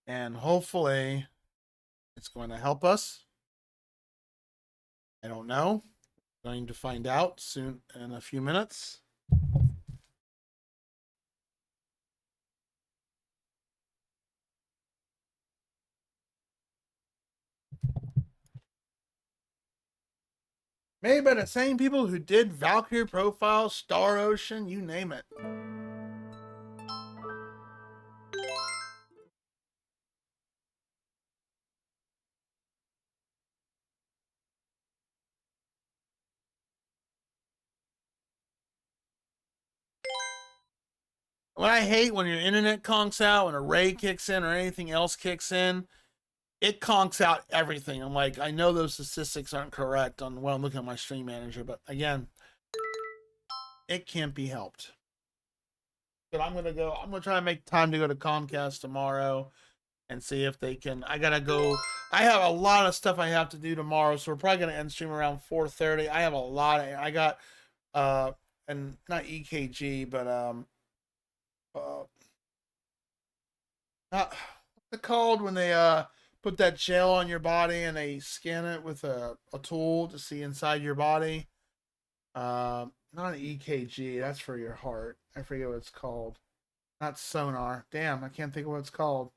And hopefully it's going to help us. I don't know. Going to find out soon in a few minutes. Made by the same people who did Valkyrie Profile, Star Ocean, you name it. What I hate when your internet conks out, when a raid kicks in or anything else kicks in, it conks out everything. I'm like, I know those statistics aren't correct on when I'm looking at my stream manager, but again, it can't be helped. But I'm gonna try to make time to go to Comcast tomorrow and see if they can. I gotta go. I have a lot of stuff I have to do tomorrow, so we're probably gonna end stream around 4:30. I have a lot of. I got and not EKG, but uh, not what's it called when they put that gel on your body and they scan it with a tool to see inside your body. Not an EKG. That's for your heart. I forget what it's called. Not sonar. Damn, I can't think of what it's called.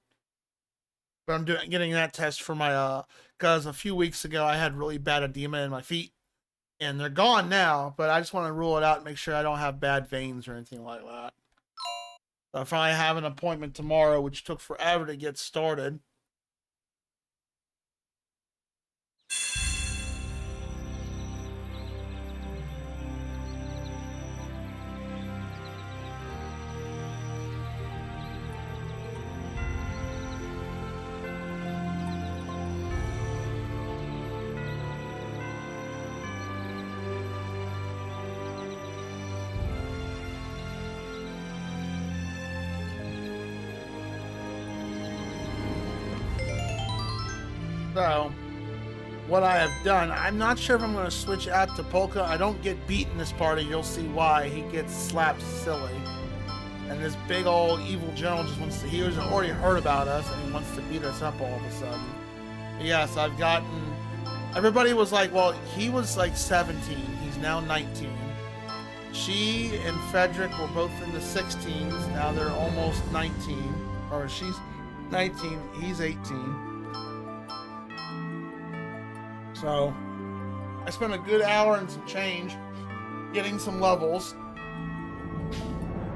But I'm getting that test for my because a few weeks ago I had really bad edema in my feet, and they're gone now. But I just want to rule it out and make sure I don't have bad veins or anything like that. So if I have an appointment tomorrow, which took forever to get started. So, what I have done, I'm not sure if I'm going to switch out to Polka. I don't get beat in this party. You'll see why. He gets slapped silly. And this big old evil general just wants to, he was already heard about us and he wants to beat us up all of a sudden. But yes, I've gotten, everybody was like, well, he was like 17. He's now 19. She and Frederick were both in the 16s. Now they're almost 19. Or she's 19, he's 18. So, I spent a good hour and some change getting some levels.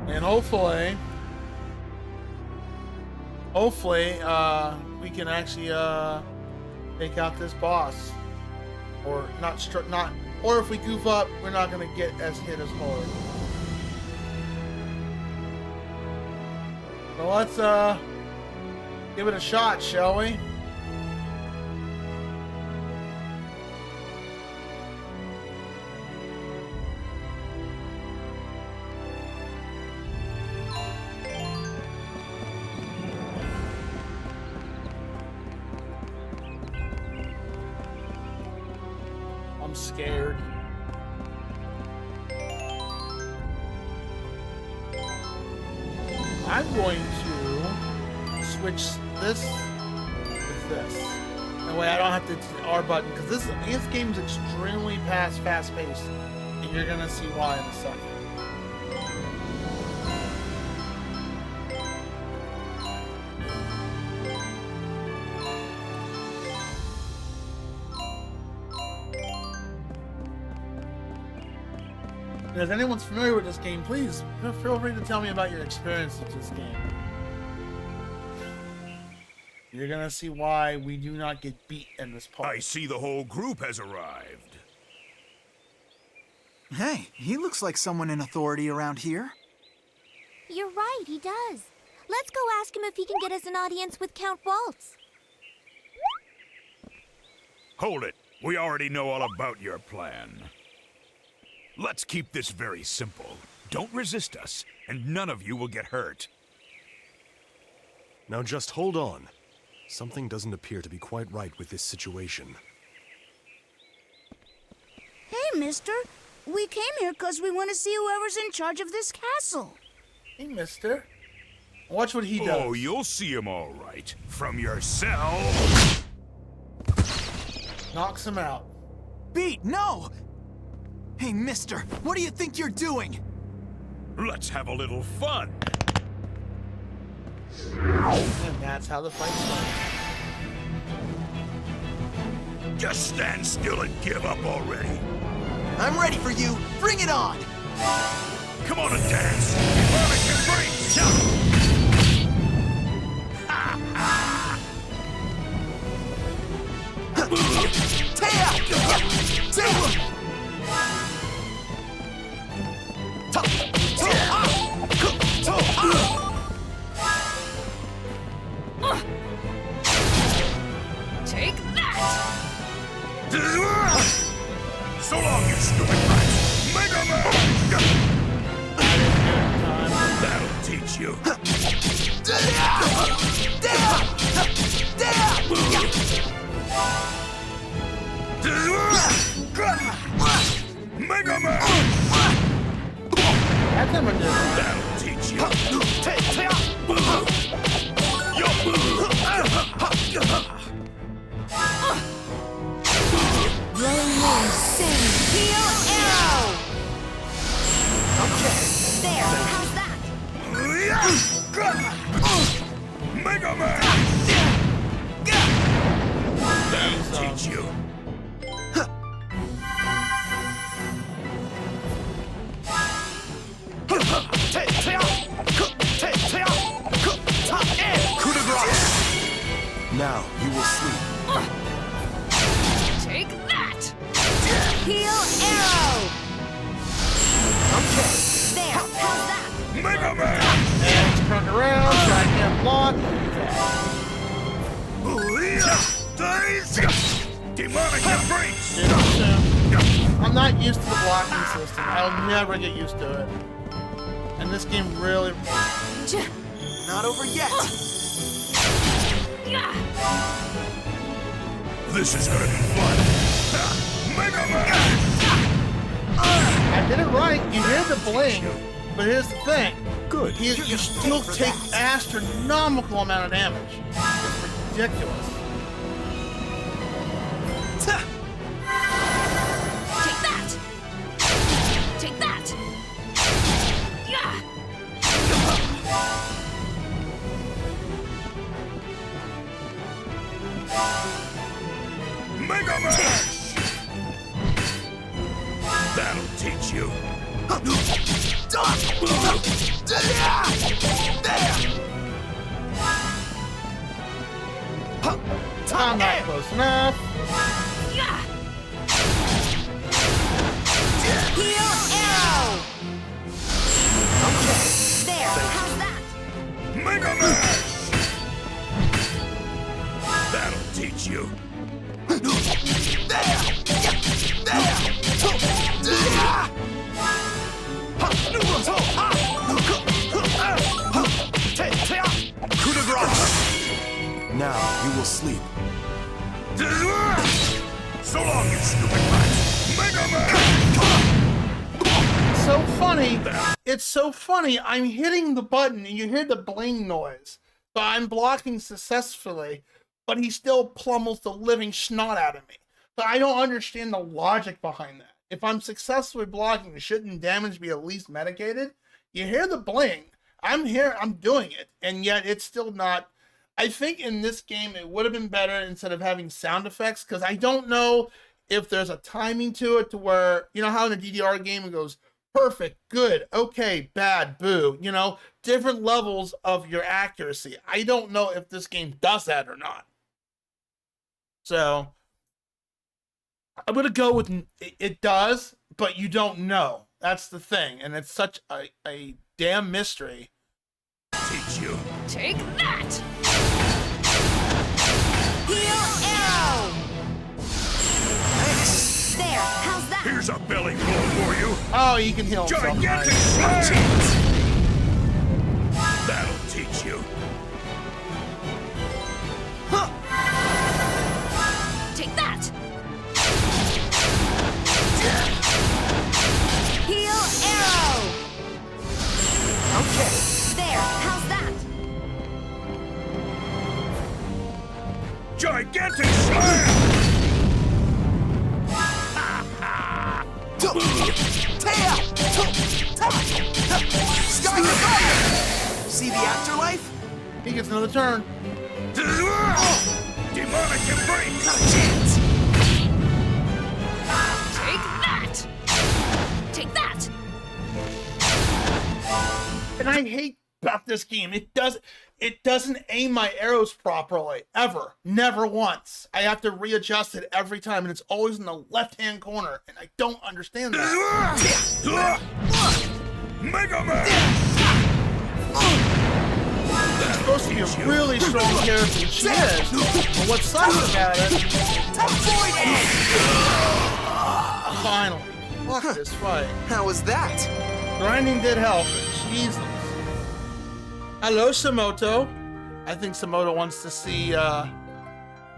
And hopefully, we can actually take out this boss. Or not, or if we goof up, we're not going to get as hit as hard. So let's give it a shot, shall we? I'm scared. I'm going to switch this with this. That way I don't have to hit the R button, because this game is extremely fast-paced, and you're gonna see why in a second. And if anyone's familiar with this game, please feel free to tell me about your experience with this game. You're gonna see why we do not get beat in this part. I see the whole group has arrived. Hey, he looks like someone in authority around here. You're right, he does. Let's go ask him if he can get us an audience with Count Waltz. Hold it. We already know all about your plan. Let's keep this very simple. Don't resist us, and none of you will get hurt. Now just hold on. Something doesn't appear to be quite right with this situation. Hey, mister. We came here because we want to see whoever's in charge of this castle. Hey, mister. Watch what he does. Oh, you'll see him all right. From your cell. Knocks him out. Beat, no! Hey, mister, what do you think you're doing? Let's have a little fun. And that's how the fight starts. Just stand still and give up already. I'm ready for you. Bring it on! Come on and dance. Demonic embrace. Take that! So long, you stupid rats. Mega Man! That'll teach you. Mega Man! That's him a different. That'll teach you. Rolling sing. Heal arrow! Okay. There, how's that? Mega Man! That'll teach you. Now you will sleep. Take that! Heal arrow! Okay. There, how's that? Mega Man! And he's turned around, so I can't block. Demonic embrace! I'm not used to the blocking system. I'll never get used to it. And this game really... Not over yet. This is gonna be fun. Mega Man! I did it right. You hear the bling, but here's the thing. Good. You still take astronomical amount of damage. It's ridiculous. Take that! Take that! Mega Man! That'll teach you. I'm not close enough. Heal arrow! Okay. There, how's that? Mega Man! That'll teach you. Now you will sleep. So long, you stupid rats! Mega Man! So funny. It's so funny. I'm hitting the button and you hear the bling noise. So I'm blocking successfully, but he still plummels the living snot out of me. So I don't understand the logic behind that. If I'm successfully blocking, shouldn't damage be at least mitigated? You hear the bling. I'm here, I'm doing it, and yet it's still not. I think in this game it would have been better instead of having sound effects, because I don't know if there's a timing to it to where, you know how in a DDR game it goes perfect, good, okay, bad, boo, you know, different levels of your accuracy. I don't know if this game does that or not. So I'm going to go with it does, but you don't know. That's the thing, and it's such a damn mystery. Teach you. Take that! Heal arrow! There, how's that? Here's a belly blow for you. Oh, he can heal himself. Gigantic Nice. snag! That'll teach you. Take that! Heal arrow! Okay. There, how's that? Gigantic slam! Sky Fire! See the afterlife? He gets another turn. Demonic embrace! Not a chance! Take that! Take that! And I hate about this game. It doesn't aim my arrows properly ever. Never once. I have to readjust it every time, and it's always in the left-hand corner, and I don't understand that. Mega Man! It's supposed to be a really strong character, she is. But what sucks about it? Finally, fuck this fight. How was that? Grinding did help. Jesus. Hello, Samoto. I think Samoto wants to see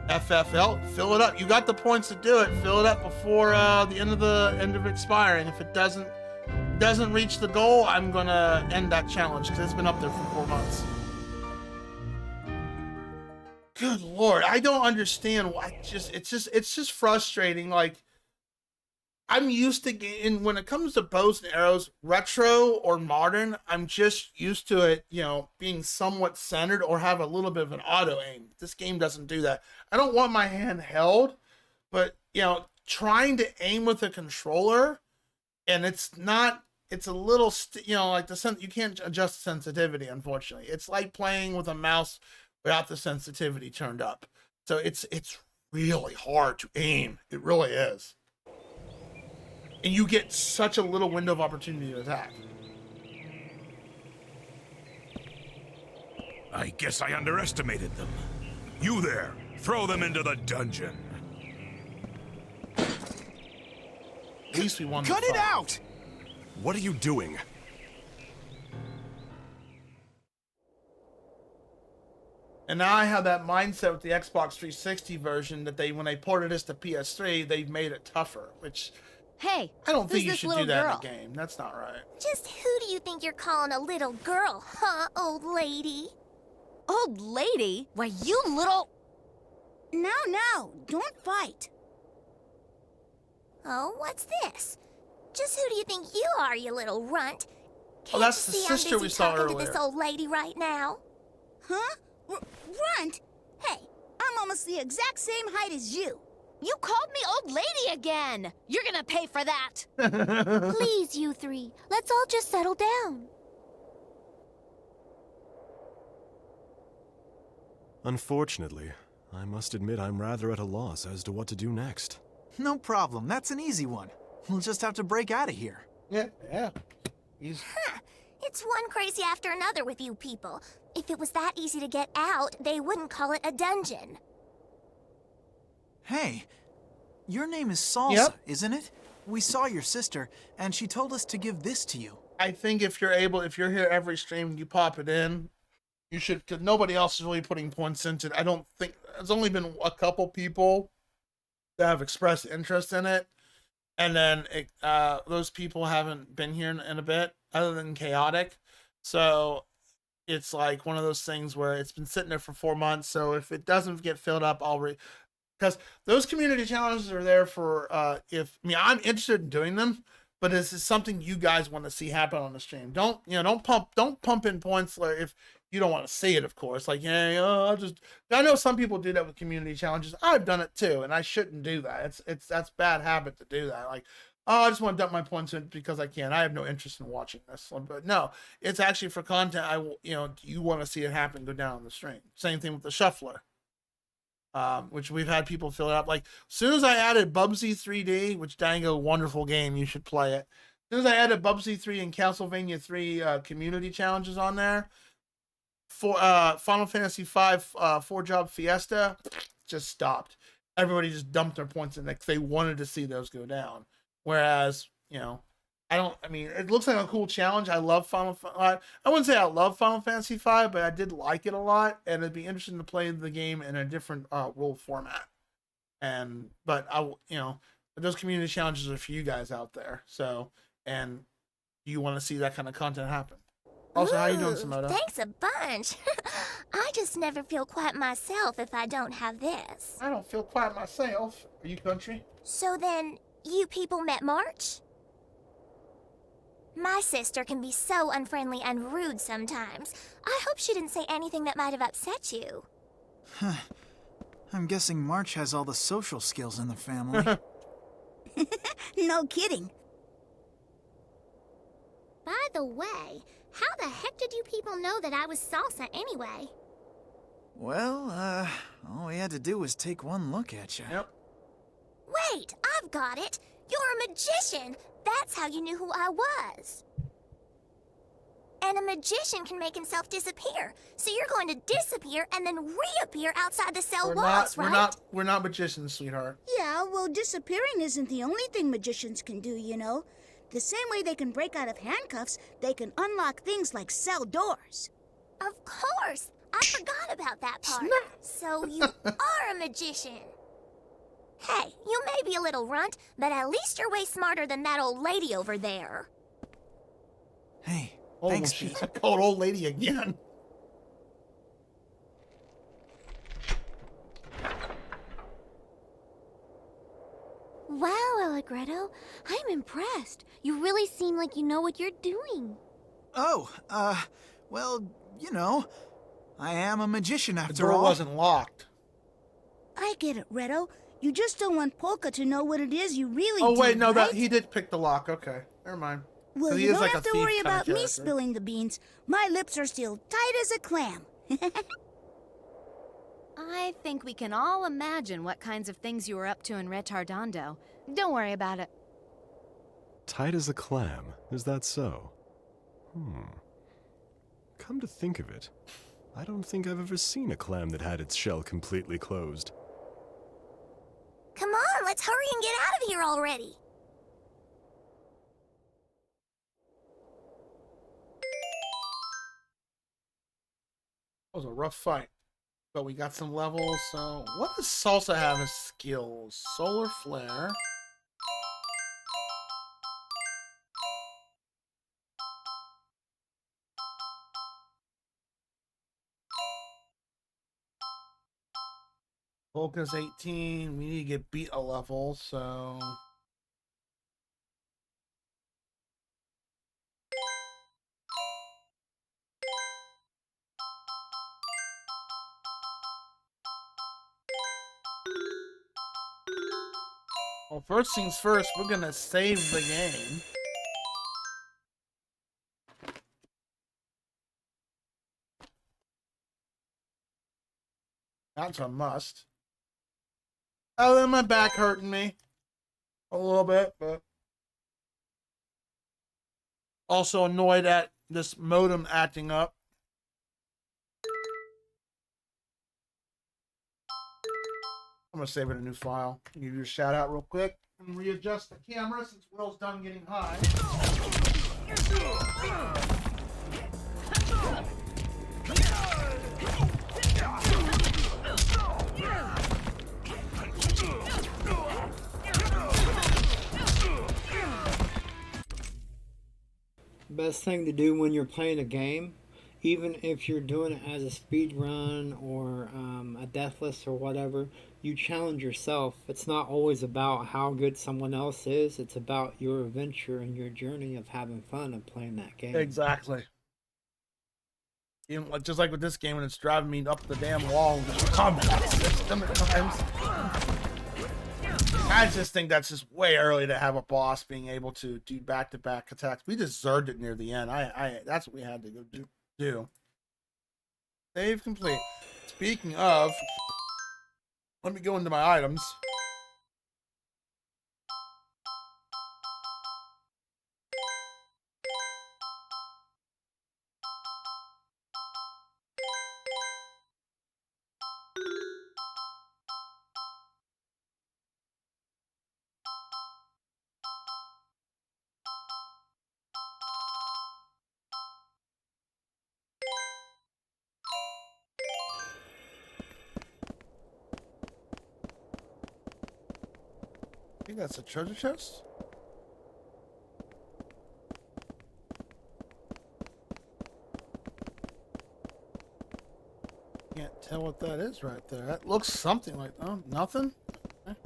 FFL. Fill it up. You got the points to do it. Fill it up before the end of expiring. If it doesn't reach the goal, I'm gonna end that challenge because it's been up there for 4 months. Good Lord, I don't understand why. It's just frustrating. Like, I'm used to getting, when it comes to bows and arrows, retro or modern, I'm just used to it, being somewhat centered or have a little bit of an auto aim. This game doesn't do that. I don't want my hand held, but, trying to aim with a controller, and it's a little, like you can't adjust sensitivity, unfortunately. It's like playing with a mouse without the sensitivity turned up. So it's really hard to aim. It really is. And you get such a little window of opportunity to attack. I guess I underestimated them. You there, throw them into the dungeon. At least we won. Cut it out! What are you doing? And now I have that mindset with the Xbox 360 version that when they ported this to PS3, they've made it tougher, which Hey, I don't who's think you this should little do that girl? in a game. That's not right. Just who do you think you're calling a little girl, huh, old lady? Old lady? Why, you little... Now, don't fight. Oh, what's this? Just who do you think you are, you little runt? Can't That's the you see I'm sister busy we saw talking earlier. to this old lady right now? Huh? Runt? Hey, I'm almost the exact same height as you. You called me old lady again! You're gonna pay for that! Please, you three, let's all just settle down. Unfortunately, I must admit I'm rather at a loss as to what to do next. No problem. That's an easy one. We'll just have to break out of here. Yeah. He's It's one crazy after another with you people. If it was that easy to get out, they wouldn't call it a dungeon. Hey, your name is Salsa, Yep. isn't it? We saw your sister, and she told us to give this to you. I think if you're here every stream and you pop it in, you should, because nobody else is really putting points into it. I don't think, there's only been a couple people that have expressed interest in it. And then those people haven't been here in a bit, other than Chaotic. So it's like one of those things where it's been sitting there for 4 months. So if it doesn't get filled up, because those community challenges are there for, I'm interested in doing them, but this is something you guys want to see happen on the stream. Don't pump in points if you don't want to see it, of course. Like, I know some people do that with community challenges. I've done it too, and I shouldn't do that. That's bad habit to do that. Like, I just want to dump my points in because I can. I have no interest in watching this one. But no, it's actually for content. You want to see it happen, go down on the stream. Same thing with the shuffler. Which we've had people fill it up. Like, as soon as I added Bubsy 3D, which Dango, wonderful game, you should play it. As soon as I added Bubsy 3 and Castlevania 3 community challenges on there, for Final Fantasy 5 4-job Fiesta, just stopped. Everybody just dumped their points in because they wanted to see those go down. Whereas, it looks like a cool challenge. I love I wouldn't say I love Final Fantasy 5, but I did like it a lot, and it'd be interesting to play the game in a different rule format. But those community challenges are for you guys out there. So, and you want to see that kind of content happen. Also, how you doing, Sonata? Thanks a bunch. I just never feel quite myself if I don't have this. I don't feel quite myself. Are you country? So then, you people met March? My sister can be so unfriendly and rude sometimes. I hope she didn't say anything that might have upset you. I'm guessing March has all the social skills in the family. No kidding. By the way, how the heck did you people know that I was Salsa anyway? Well, all we had to do was take one look at you. Yep. Wait, I've got it! You're a magician! That's how you knew who I was. And a magician can make himself disappear. So you're going to disappear and then reappear outside the cell walls, right? We're not magicians, sweetheart. Yeah, well, disappearing isn't the only thing magicians can do, you know. The same way they can break out of handcuffs, they can unlock things like cell doors. Of course! I forgot about that part. So you are a magician. Hey, you may be a little runt, but at least you're way smarter than that old lady over there. Hey, Oh, thanks, she's Pete. a cold old lady again. Wow, Allegretto, I'm impressed. You really seem like you know what you're doing. Oh, well, you know, I am a magician The after door all. wasn't locked. I get it, Redo. You just don't want Polka to know what it is you really do, Oh wait, no, right? that he did pick the lock. Okay, never mind. Well, 'Cause he you is don't like a have to thief worry kinda about me character. spilling the beans. My lips are still tight as a clam. I think we can all imagine what kinds of things you were up to in Retardando. Don't worry about it. Tight as a clam, is that so? Come to think of it, I don't think I've ever seen a clam that had its shell completely closed. Come on, let's hurry and get out of here already. That was a rough fight. But we got some levels, so... What does Salsa have as skills? Solar Flare. Polka's 18. We need to get beat a level, so... Well, first things first, we're gonna save the game. That's a must. Oh, then my back hurting me. A little bit, but... Also annoyed at this modem acting up. I'm gonna save it a new file. Give you a shout out real quick and readjust the camera since Will's done getting high. Best thing to do when you're playing a game, even if you're doing it as a speed run or a deathless or whatever, you challenge yourself. It's not always about how good someone else is, it's about your adventure and your journey of having fun of playing that game. Exactly. Even like, just like with this game when it's driving me up the damn wall with the combat system at times. I just think that's just way early to have a boss being able to do back-to-back attacks. We deserved it near the end. That's what we had to go do. Save complete. Speaking of, let me go into my items. I think that's a treasure chest. Can't tell what that is right there. That looks something like, oh, nothing? Okay.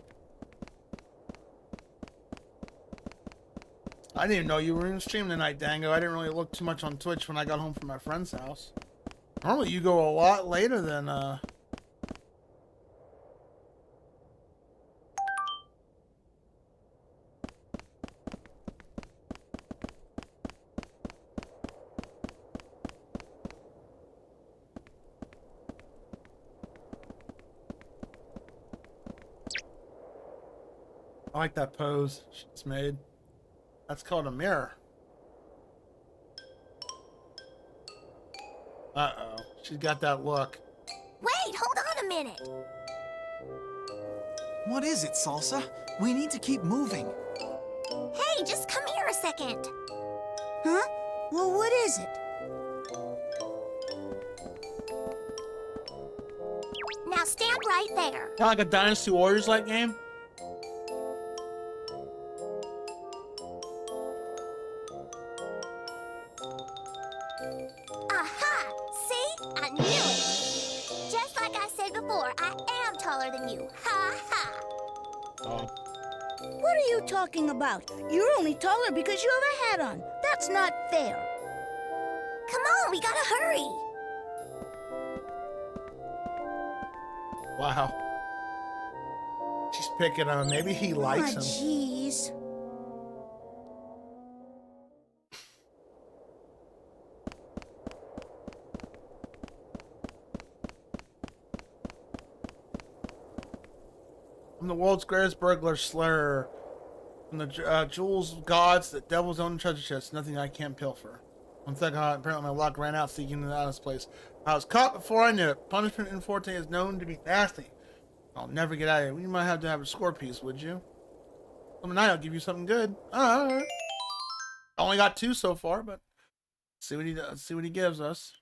I didn't even know you were in stream tonight, Dango. I didn't really look too much on Twitch when I got home from my friend's house. Normally you go a lot later than, I like that pose she's made. That's called a mirror. Uh-oh. She's got that look. Wait, hold on a minute. What is it, Salsa? We need to keep moving. Hey, just come here a second. Huh? Well, what is it? Now stand right there. Kind of like a Dynasty Warriors-like game. Aha! See? I knew it. Just like I said before, I am taller than you. Ha ha! Oh. What are you talking about? You're only taller because you have a hat on. That's not fair. Come on, we gotta hurry. Wow. She's picking on him. Maybe he likes him. Jeez. I'm the world's greatest burglar slayer. From the jewels of gods, the devil's own treasure chest. Nothing I can't pilfer. One second, apparently my luck ran out seeking out of this place. I was caught before I knew it. Punishment in Forte is known to be nasty. I'll never get out of here. You might have to have a score piece, would you? Some night I'll give you something good. Alright. Only got 2 so far, but see what he does. See what he gives us.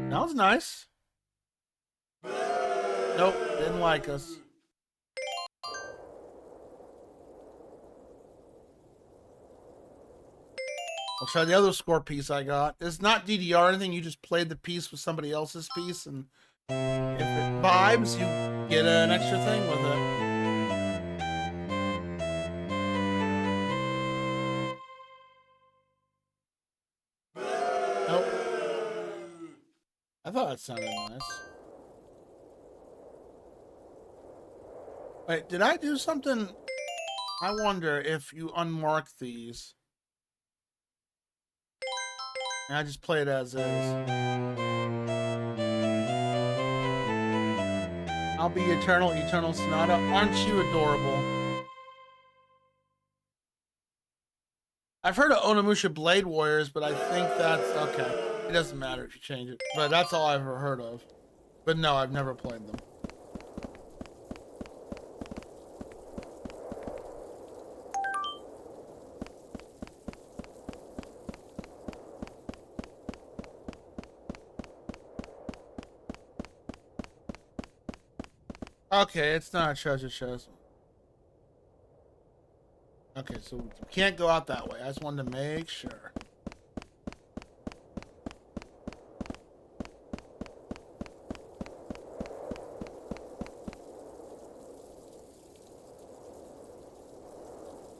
That was nice. Nope, didn't like us. I'll try the other score piece I got. It's not DDR or anything. You just played the piece with somebody else's piece, and if it vibes, you get an extra thing with it. Nope. I thought it sounded nice. Wait, did I do something? I wonder if you unmark these. And I just play it as is. I'll be eternal, eternal Sonata. Aren't you adorable? I've heard of Onimusha Blade Warriors, but I think that's okay. It doesn't matter if you change it. But that's all I've ever heard of. But no, I've never played them. Okay, it's not a treasure chest. Okay, so we can't go out that way. I just wanted to make sure.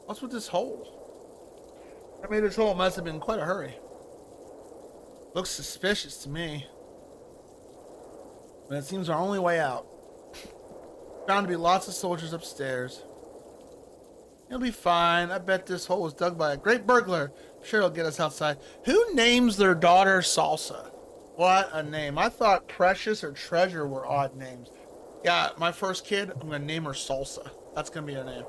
What's with this hole? I mean, this hole must have been quite a hurry. Looks suspicious to me. But it seems our only way out. Bound to be lots of soldiers upstairs. It'll be fine. I bet this hole was dug by a great burglar. I'm sure it'll get us outside. Who names their daughter Salsa? What a name. I thought Precious or Treasure were odd names. Yeah, my first kid, I'm going to name her Salsa. That's going to be her name.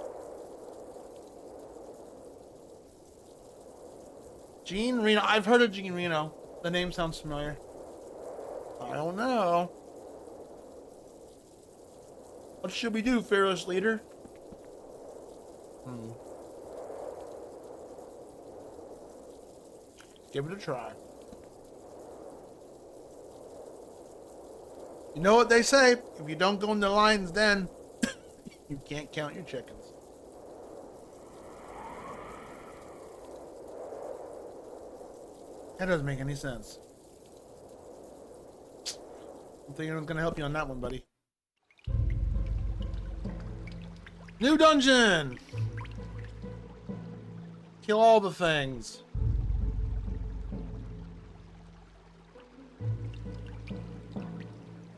Jean Reno. I've heard of Jean Reno. The name sounds familiar. I don't know. What should we do, fearless leader? Give it a try. You know what they say? If you don't go in the lion's den, you can't count your chickens. That doesn't make any sense. I'm thinking I'm gonna help you on that one, buddy. New dungeon! Kill all the things.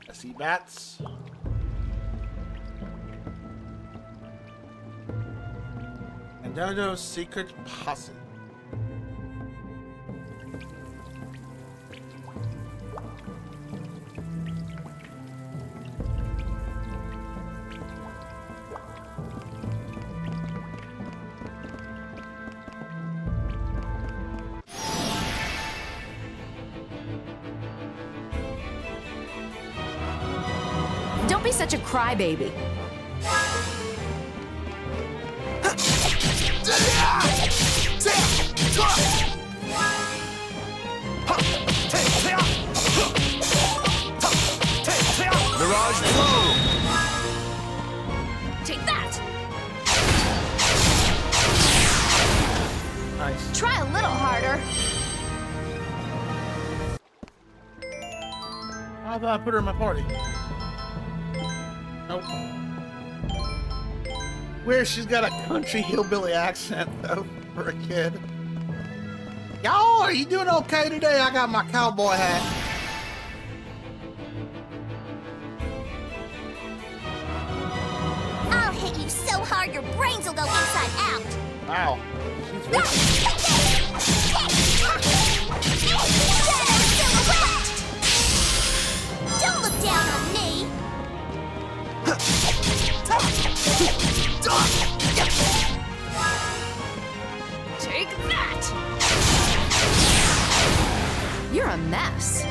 I see bats. And Dodo's secret posse. Don't be such a crybaby. Mirage Flow! Take that! Nice. Try a little harder. How about I put her in my party? Nope. Weird, she's got a country hillbilly accent, though, for a kid. Y'all, are you doing okay today? I got my cowboy hat. I'll hit you so hard your brains will go inside out. Wow. She's rich. Don't look down on me. Take that! You're a mess.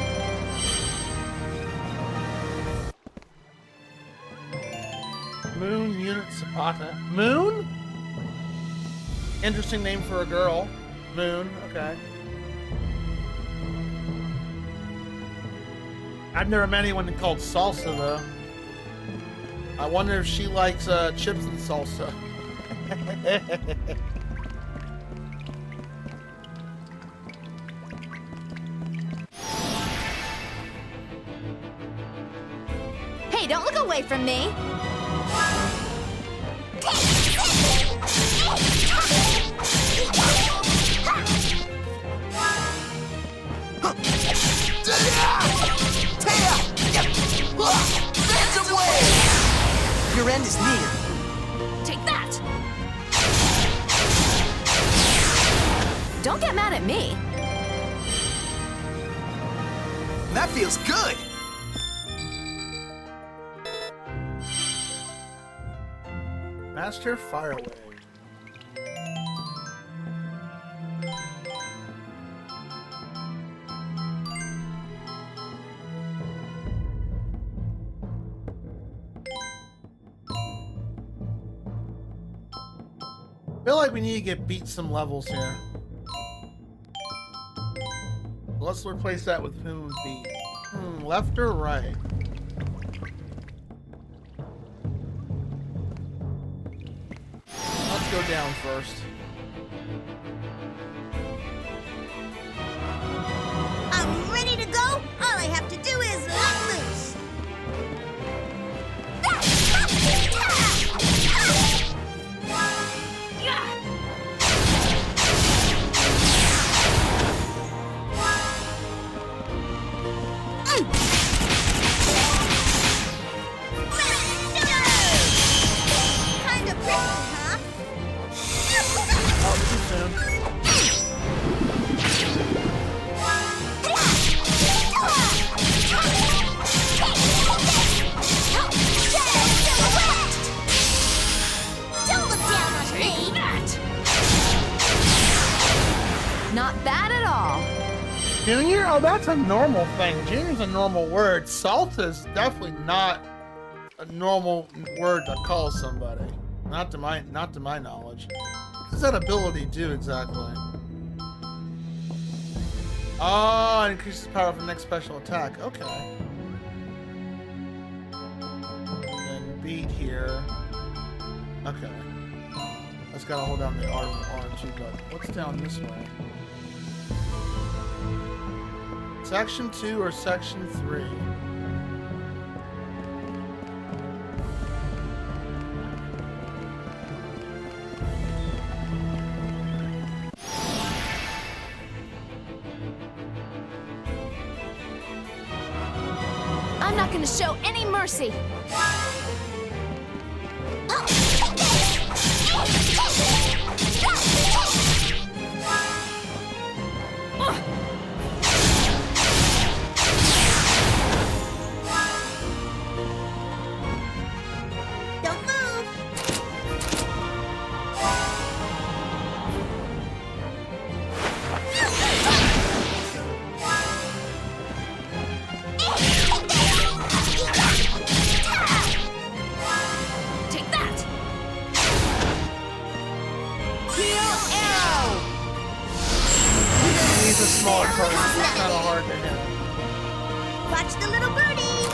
Moon Unit Zapata. Moon? Interesting name for a girl. Moon, okay. I've never met anyone called Salsa, though. I wonder if she likes chips and salsa. Hey, don't look away from me. Your end is near. Take that! Don't get mad at me. That feels good. Master Fireway. Feel like we need to beat some levels here. Let's replace that with Moon Beat. Left or right? Let's go down first. I'm ready to go. All I have to do is let loose. Kind of pretty, huh? Oh, too soon. Don't look down on me. Not bad at all. Junior? Oh, that's a normal thing. Junior's a normal word. Salt is definitely not a normal word to call somebody. Not to my knowledge. What does that ability do exactly? Oh, it increases power for the next special attack. Okay. Then beat here. Okay. Just gotta hold down the R2 button. What's down this way? Section 2 or Section 3? I'm not gonna show any mercy. Don't move. Take that! Heal arrow! He's a small target. It's kind of hard to hit. Watch the little birdie.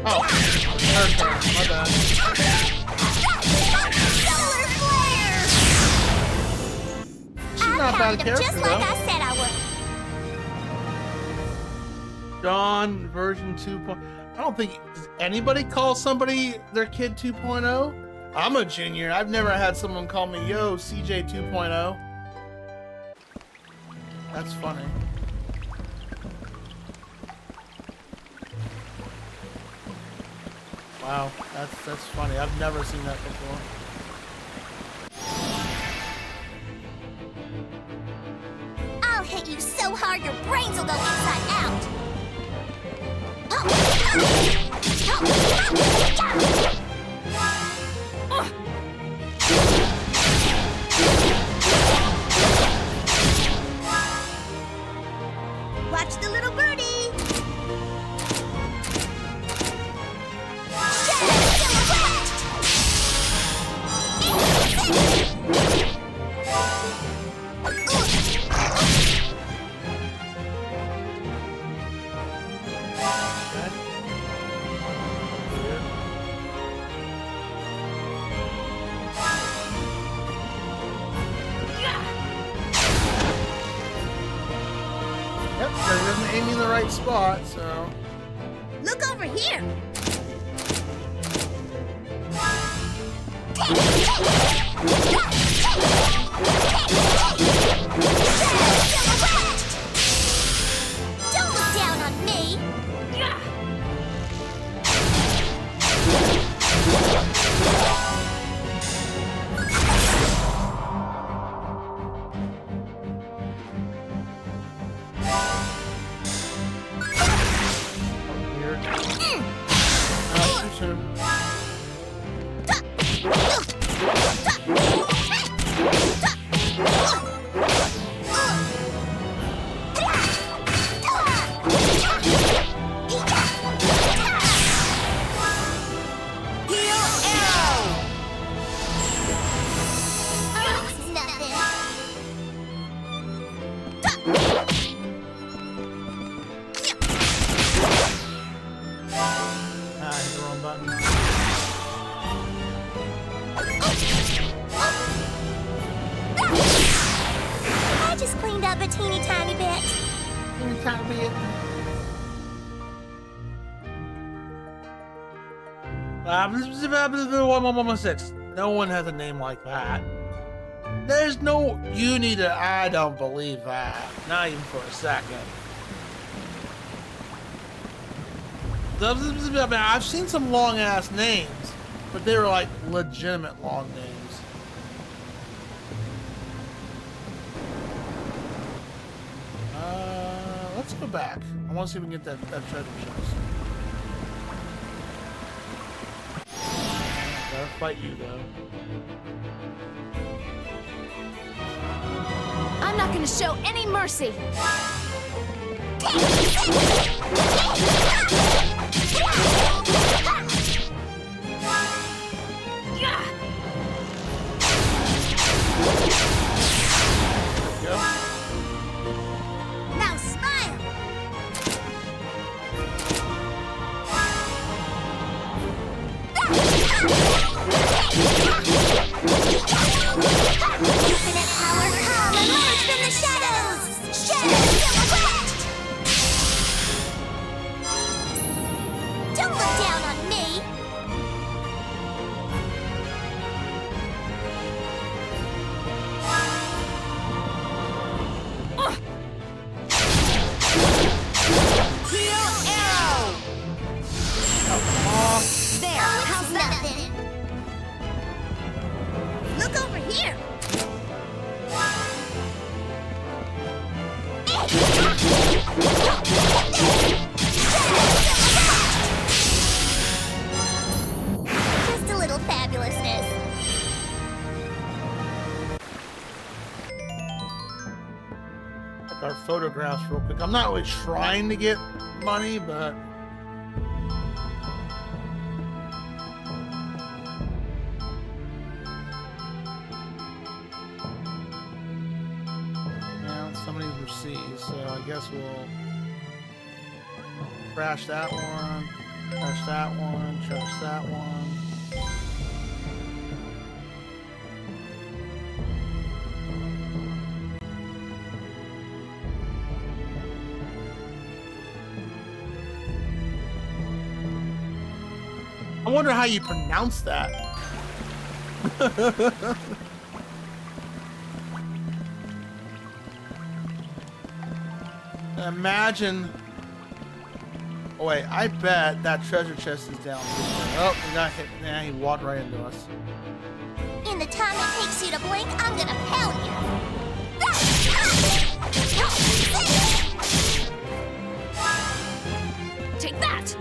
Oh, her turn. My bad. Solar flare! She's not a bad Pounded him character, just like though. I said I would. Dawn version 2.0. I don't think does anybody call somebody their kid 2.0. I'm a junior. I've never had someone call me yo CJ 2.0. That's funny. Wow, that's funny. I've never seen that before. I'll hit you so hard your brains will go inside out. Watch the little birdie. Yep, because he doesn't aim in the right spot, so. Look over here. Don't look down on me. Weird. That's too soon. Heal arrow! Oh, this is nothing. Ah, I hit the wrong button. I just cleaned up a teeny tiny bit. Teeny tiny bit. Blah, blah, blah, blah, 1116. No one has a name like that. There's no. You need to. I don't believe that. Not even for a second. I've seen some long ass names, but they were like legitimate long names. Let's go back. I want to see if we can get that treasure chest. Gotta fight you though. I'm not gonna show any mercy. Go. Now smile. Infinite power. nothing. Look over here. Just a little fabulousness. Like our photographs real quick. I'm not really trying to get money, but now somebody's received, so I guess we'll crash that one, crash that one, trash that one. I wonder how you pronounce that. Imagine. Oh wait, I bet that treasure chest is down here. Oh, we got hit. Yeah, he walked right into us. In the time it takes you to blink, I'm gonna pound you. Take that!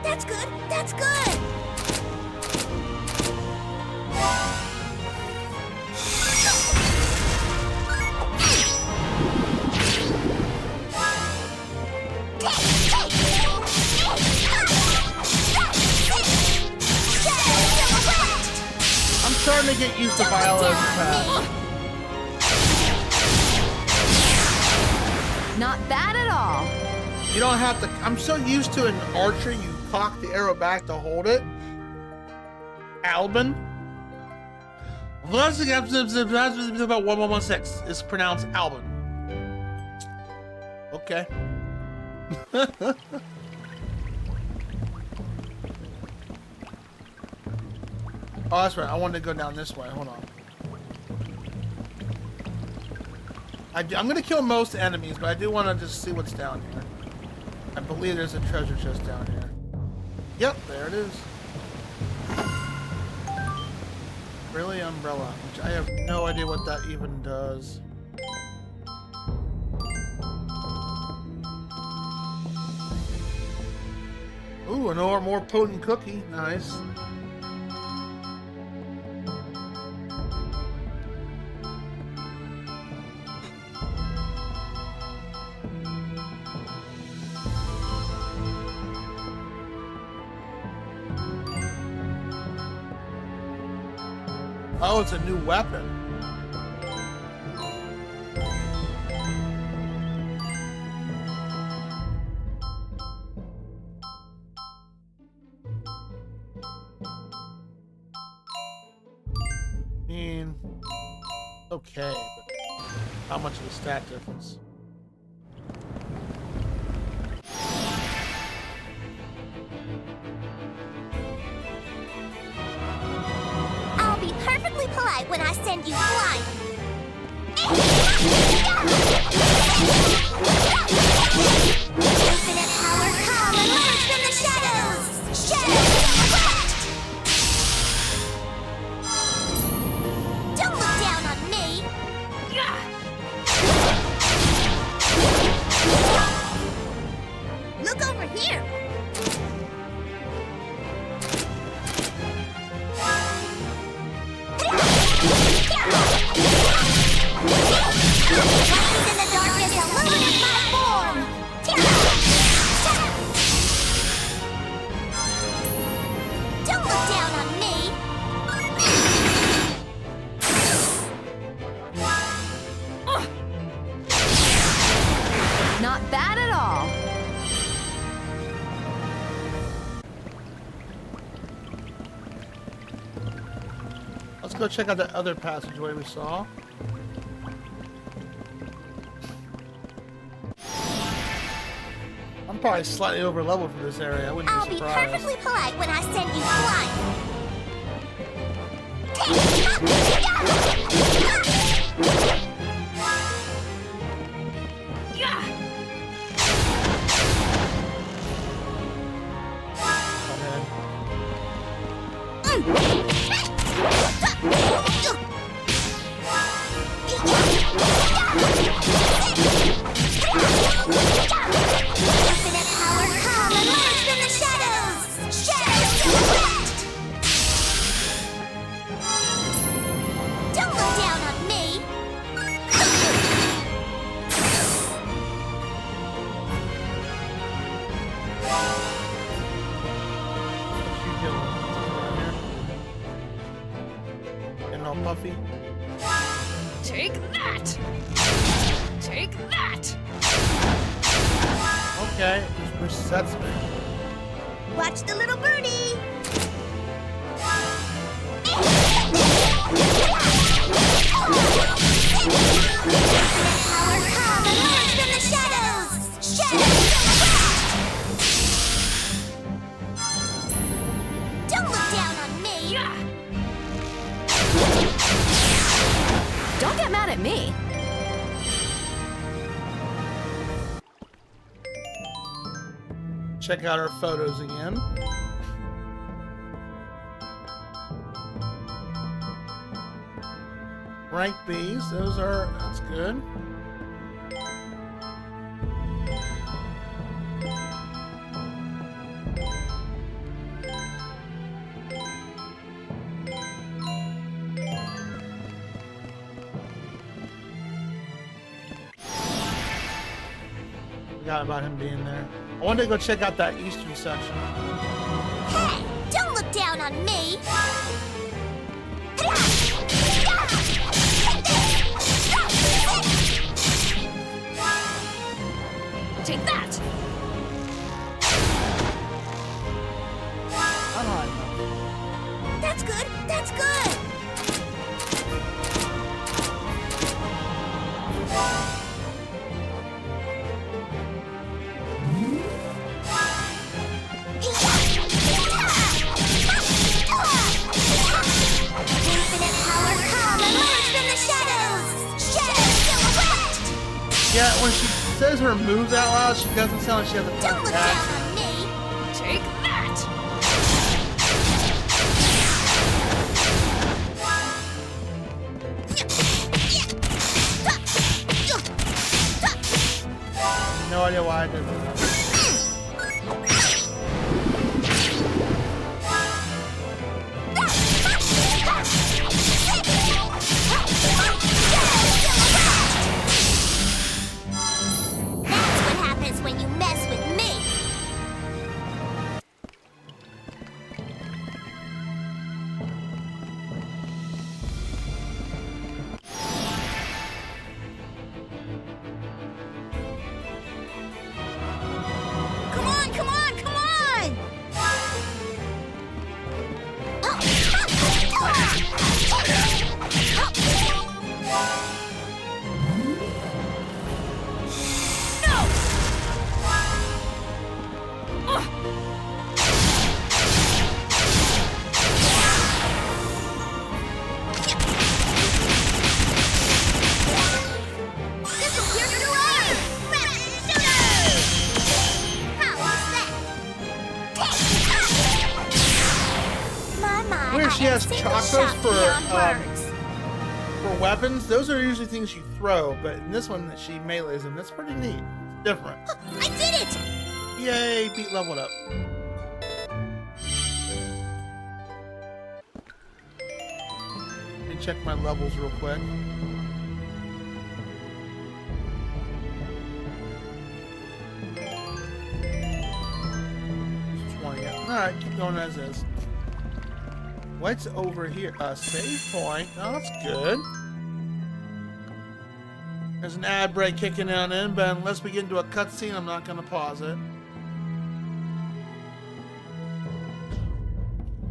That's good. That's good. I'm starting to get used to Viola's attack. Not bad at all. You don't have to. I'm so used to an archer, you cock the arrow back to hold it. Albin. About 1116 is pronounced Albin. Okay. Oh, that's right. I wanted to go down this way. Hold on. I'm going to kill most enemies, but I do want to just see what's down here. I believe there's a treasure chest down here. Yep, there it is. Really umbrella, which I have no idea what that even does. Ooh, an more potent cookie. Nice. Oh, it's a new weapon. I mean, okay, but how much of a stat difference? I'll be perfectly polite when I send you flying. Infinite power, come and emerge from the shadows! Shadows select! Don't look down on me! Look over here. Light in the darkness, illuminate my form! Don't look down on me! Not bad at all. Let's go check out that other passageway we saw. I'm probably slightly over leveled for this area. I wouldn't I'll be be surprised. perfectly polite when I send you flying. Buffy. Take that! Take that! Okay, which sets me. Watch the little birdie. Power come emerge from the shadows! Don't look down on me! Don't get mad at me. Check out our photos again. Rank Bs, that's good. Forgot about him being there. I wanted to go check out that Eastern section. Hey! Don't look down on me! Take that! I'm high. That's good! That's good! Infinite power come emerge from the shadows! Shadow silhouette! Yeah, when she says her moves out loud, she doesn't sound like she has a Don't perfect look down accent. on me! Take that! No idea why I did that. That's what happens when you mess with me! Come on, come on, come on! This'll clear the way! How was that? My, Where I she am has single chakras shot beyond words. for weapons, those are usually things you throw, but in this one that she melees them, that's pretty neat. Different. I did it! Yay, Pete leveled up. Let me check my levels real quick. It's 20. Alright, keep going as is. What's over here? A save point. Oh, that's good. There's an ad break kicking on in, but unless we get into a cutscene, I'm not going to pause it.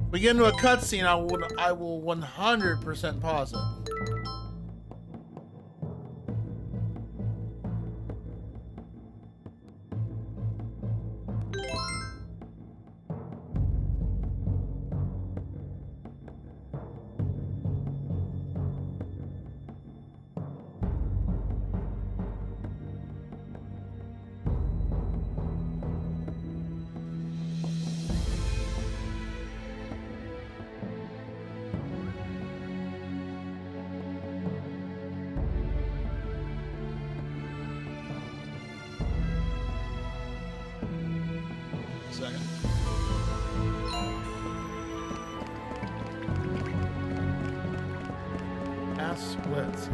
If we get into a cutscene, I will 100% pause it. Second. Ass splits.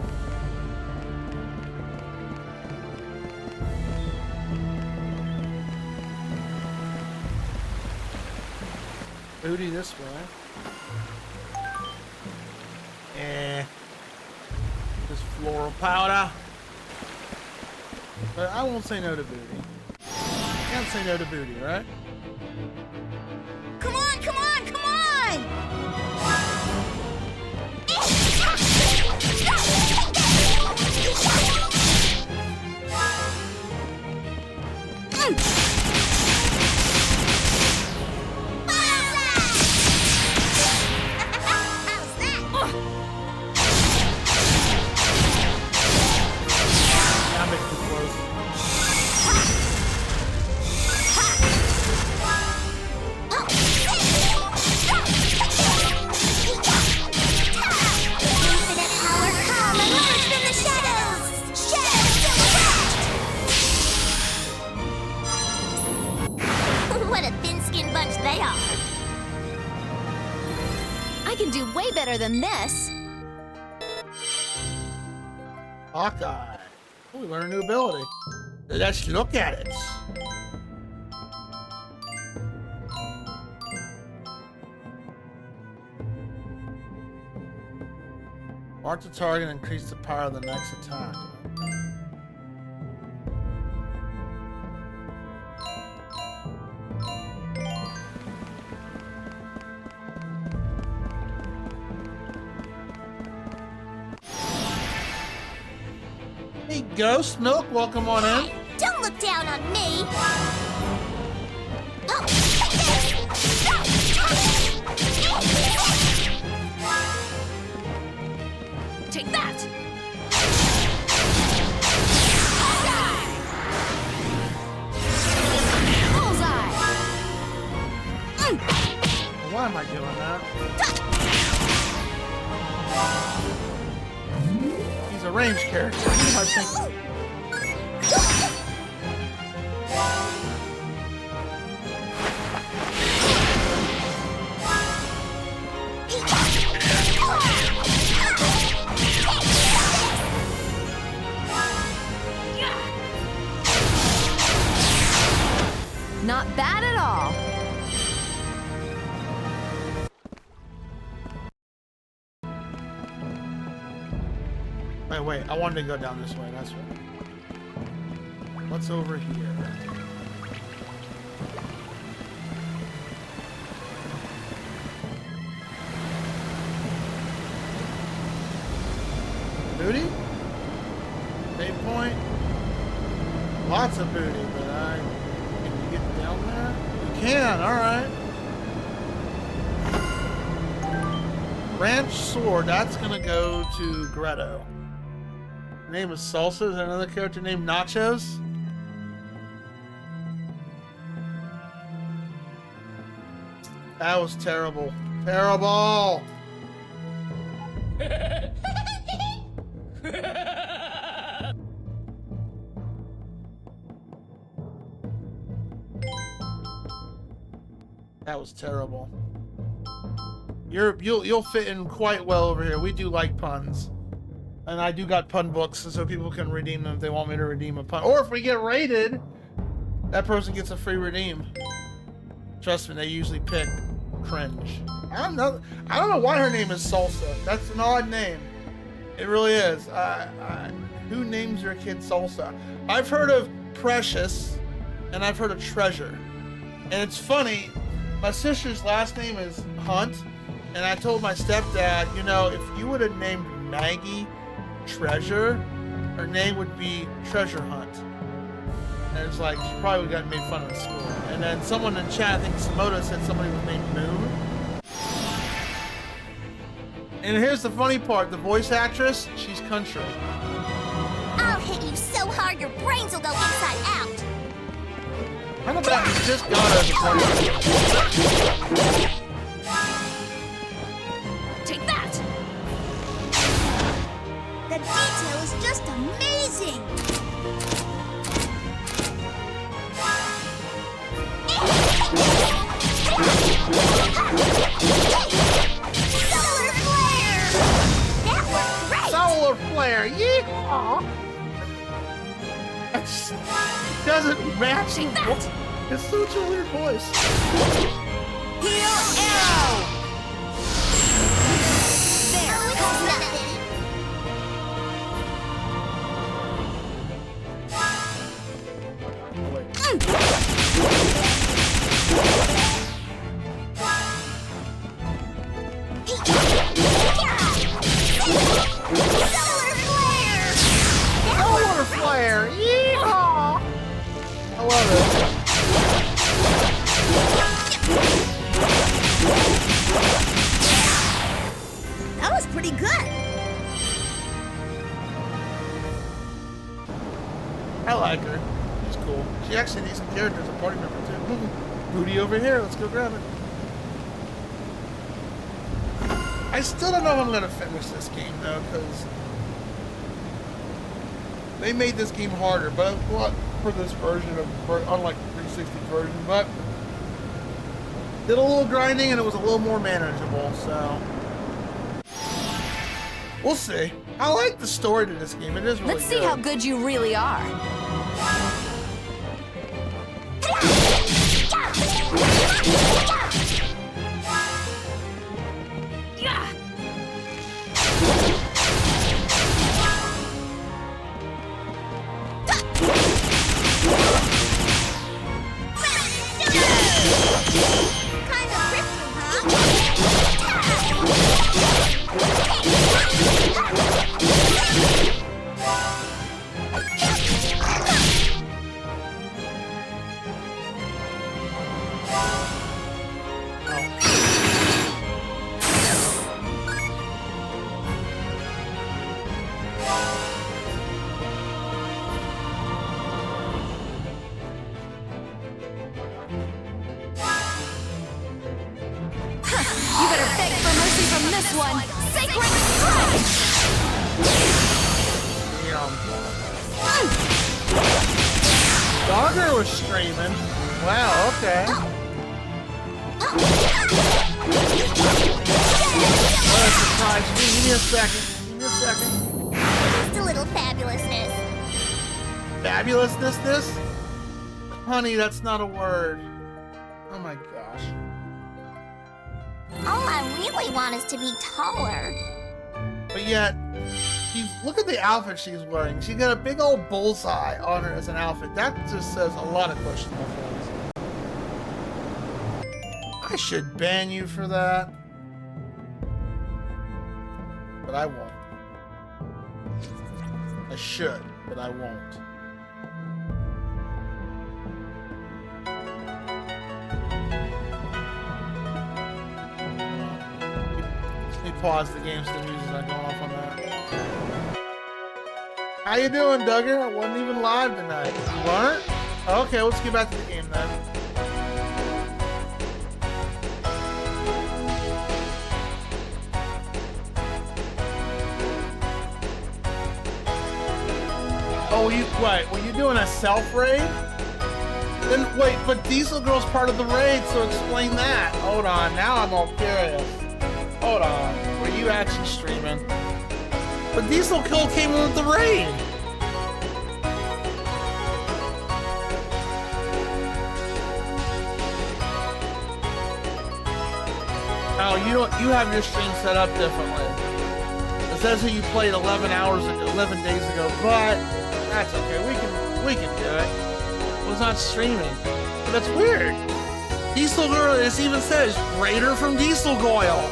Booty this way. Eh. Just floral powder. But I won't say no to booty. Can't say no to booty, right? Come on, come on, come on! I'm too close. Infinite power, come emerge from the shadows! Shadow silhouette! What a thin-skinned bunch they are! I can do way better than this. Hawkeye. Oh, we learned a new ability. Let's look at it. Mark the target and increase the power of the next attack. Hey, Ghost Milk, welcome on in. Don't look down on me! Oh, Take that! Bullseye! Why am I doing that? He's a ranged character. I think. Not bad at all. Wait, I wanted to go down this way, that's right. What's over here? Booty? Save point? Lots of booty, but can you get down there? You can, alright. Ranch sword, that's gonna go to Greto. Her name is Salsa. Is there another character named Nachos? That was terrible. Terrible! That was terrible. You'll fit in quite well over here. We do like puns. And I do got pun books so people can redeem them if they want me to redeem a pun. Or if we get raided, that person gets a free redeem. Trust me, they usually pick cringe. I don't know why her name is Salsa. That's an odd name. It really is. Who names your kid Salsa? I've heard of Precious, and I've heard of Treasure. And it's funny, my sister's last name is Hunt, and I told my stepdad, you know, if you would have named Maggie Treasure, her name would be Treasure Hunt. And it's like, she probably would have gotten made fun of in school. And then someone in chat, I think Sonata, said somebody was named Moon. And here's the funny part, the voice actress, she's country. I'll hit you so hard your brains will go inside out! How about you just got us Take that! The detail is just amazing! Solar flare! That worked great! Solar flare, yeehaw! It doesn't match. Take that! It's such a weird voice. Heal arrow! There! None That was pretty good. I like her. She's cool. She actually needs some character as a party member too. Booty over here. Let's go grab it. I still don't know if I'm gonna finish this game though, because they made this game harder, but for this version of unlike the 360 version, but did a little grinding and it was a little more manageable. So we'll see. I like the story to this game. It is really Let's see how good you really are. Dogger was streaming. Wow, okay. What a surprise. Give me a second. Give me a second. Just a little fabulousness. Fabulousness this? Honey, that's not a word. Oh my gosh. All I really want is to be taller. But yet, look at the outfit she's wearing. She got a big old bullseye on her as an outfit. That just says a lot of questionable things. I should ban you for that. But I won't. I should, but I won't. Let me pause the game so the music's not going off on that. How you doing, Duggar? I wasn't even live tonight. You weren't? Okay, let's get back to the game then. Oh, were you doing a self-raid? Then, wait, but Diesel Girl's part of the raid, so explain that. Hold on, now I'm all curious. Hold on, were you actually streaming? But Diesel Kill came in with the raid. Oh, you have your stream set up differently. It says that you played 11 days ago, but that's okay. We can do it. It was not streaming. But that's weird. Diesel Girl, it even says Raider from Diesel Goyle.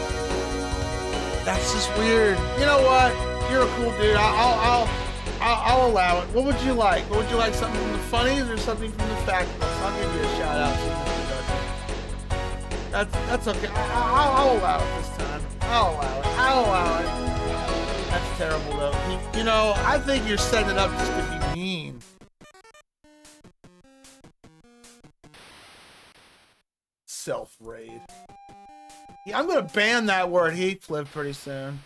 That's just weird. You know what? You're a cool dude. I'll allow it. What would you like? What would you like? Something from the funnies or something from the fact books? I'll give you a shout out to Mr. That's okay. I'll allow it this time. I'll allow it. That's terrible though. You know, I think you're setting it up just to be mean. Self-raid. Yeah, I'm gonna ban that word Heathcliff pretty soon.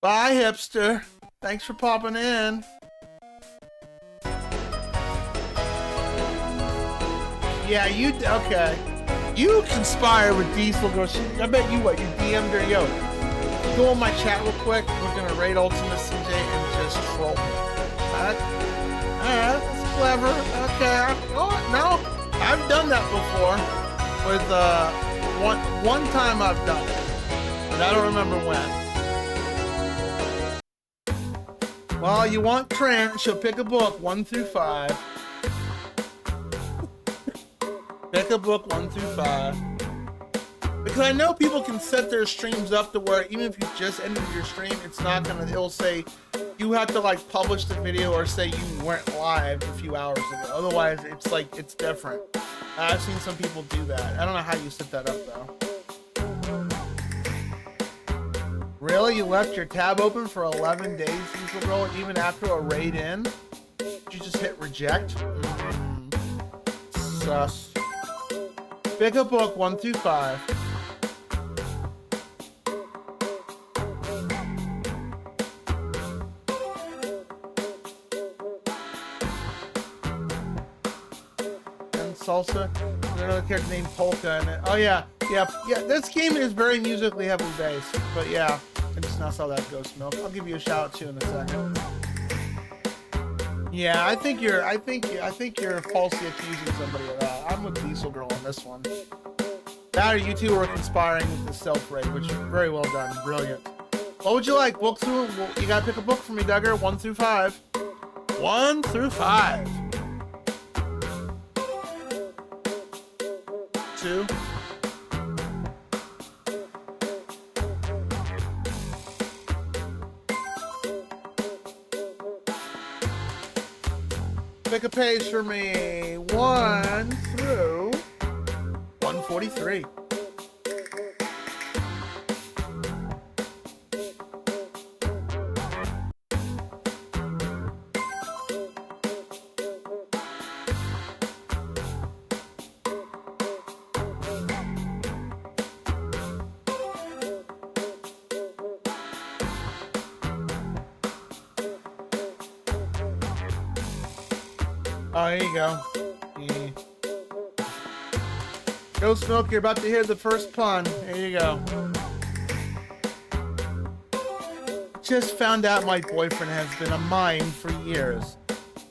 Bye, hipster. Thanks for popping in. Yeah, okay. You conspire with Diesel Girl. I bet you DM'd her. Yo, go on my chat real quick. We're gonna raid Ultimacj and just troll me. Alright, that's clever. Okay, no, I've done that before. With one time I've done it, but I don't remember when. Well, you want Trent, she'll pick a book 1 through 5. Pick a book 1 through 5. Because I know people can set their streams up to where even if you just ended your stream, it'll say you have to like publish the video or say you weren't live a few hours ago. Otherwise, it's different. I've seen some people do that. I don't know how you set that up though. Really? You left your tab open for 11 days, Diesel Girl, even after a raid in? Did you just hit reject? Sus. Pick a book 1 through 5. And salsa. There's another character named Polka in it. Oh yeah. Yeah. This game is very musically heavily based. But yeah, I just now saw that Ghost Milk. I'll give you a shout out too in a second. Yeah, I think you're falsely accusing somebody of that. I'm with Diesel Girl on this one. That or you two were conspiring with the self raid, which is very well done, brilliant. What would you like? Books? Well, you gotta pick a book for me, Duggar. 1 through 5. 1 through 5. 2. Pick a page for me. 1 through 143. Oh, here you go. Yeah. Ghost Milk, you're about to hear the first pun. Here you go. Just found out my boyfriend has been a mime for years.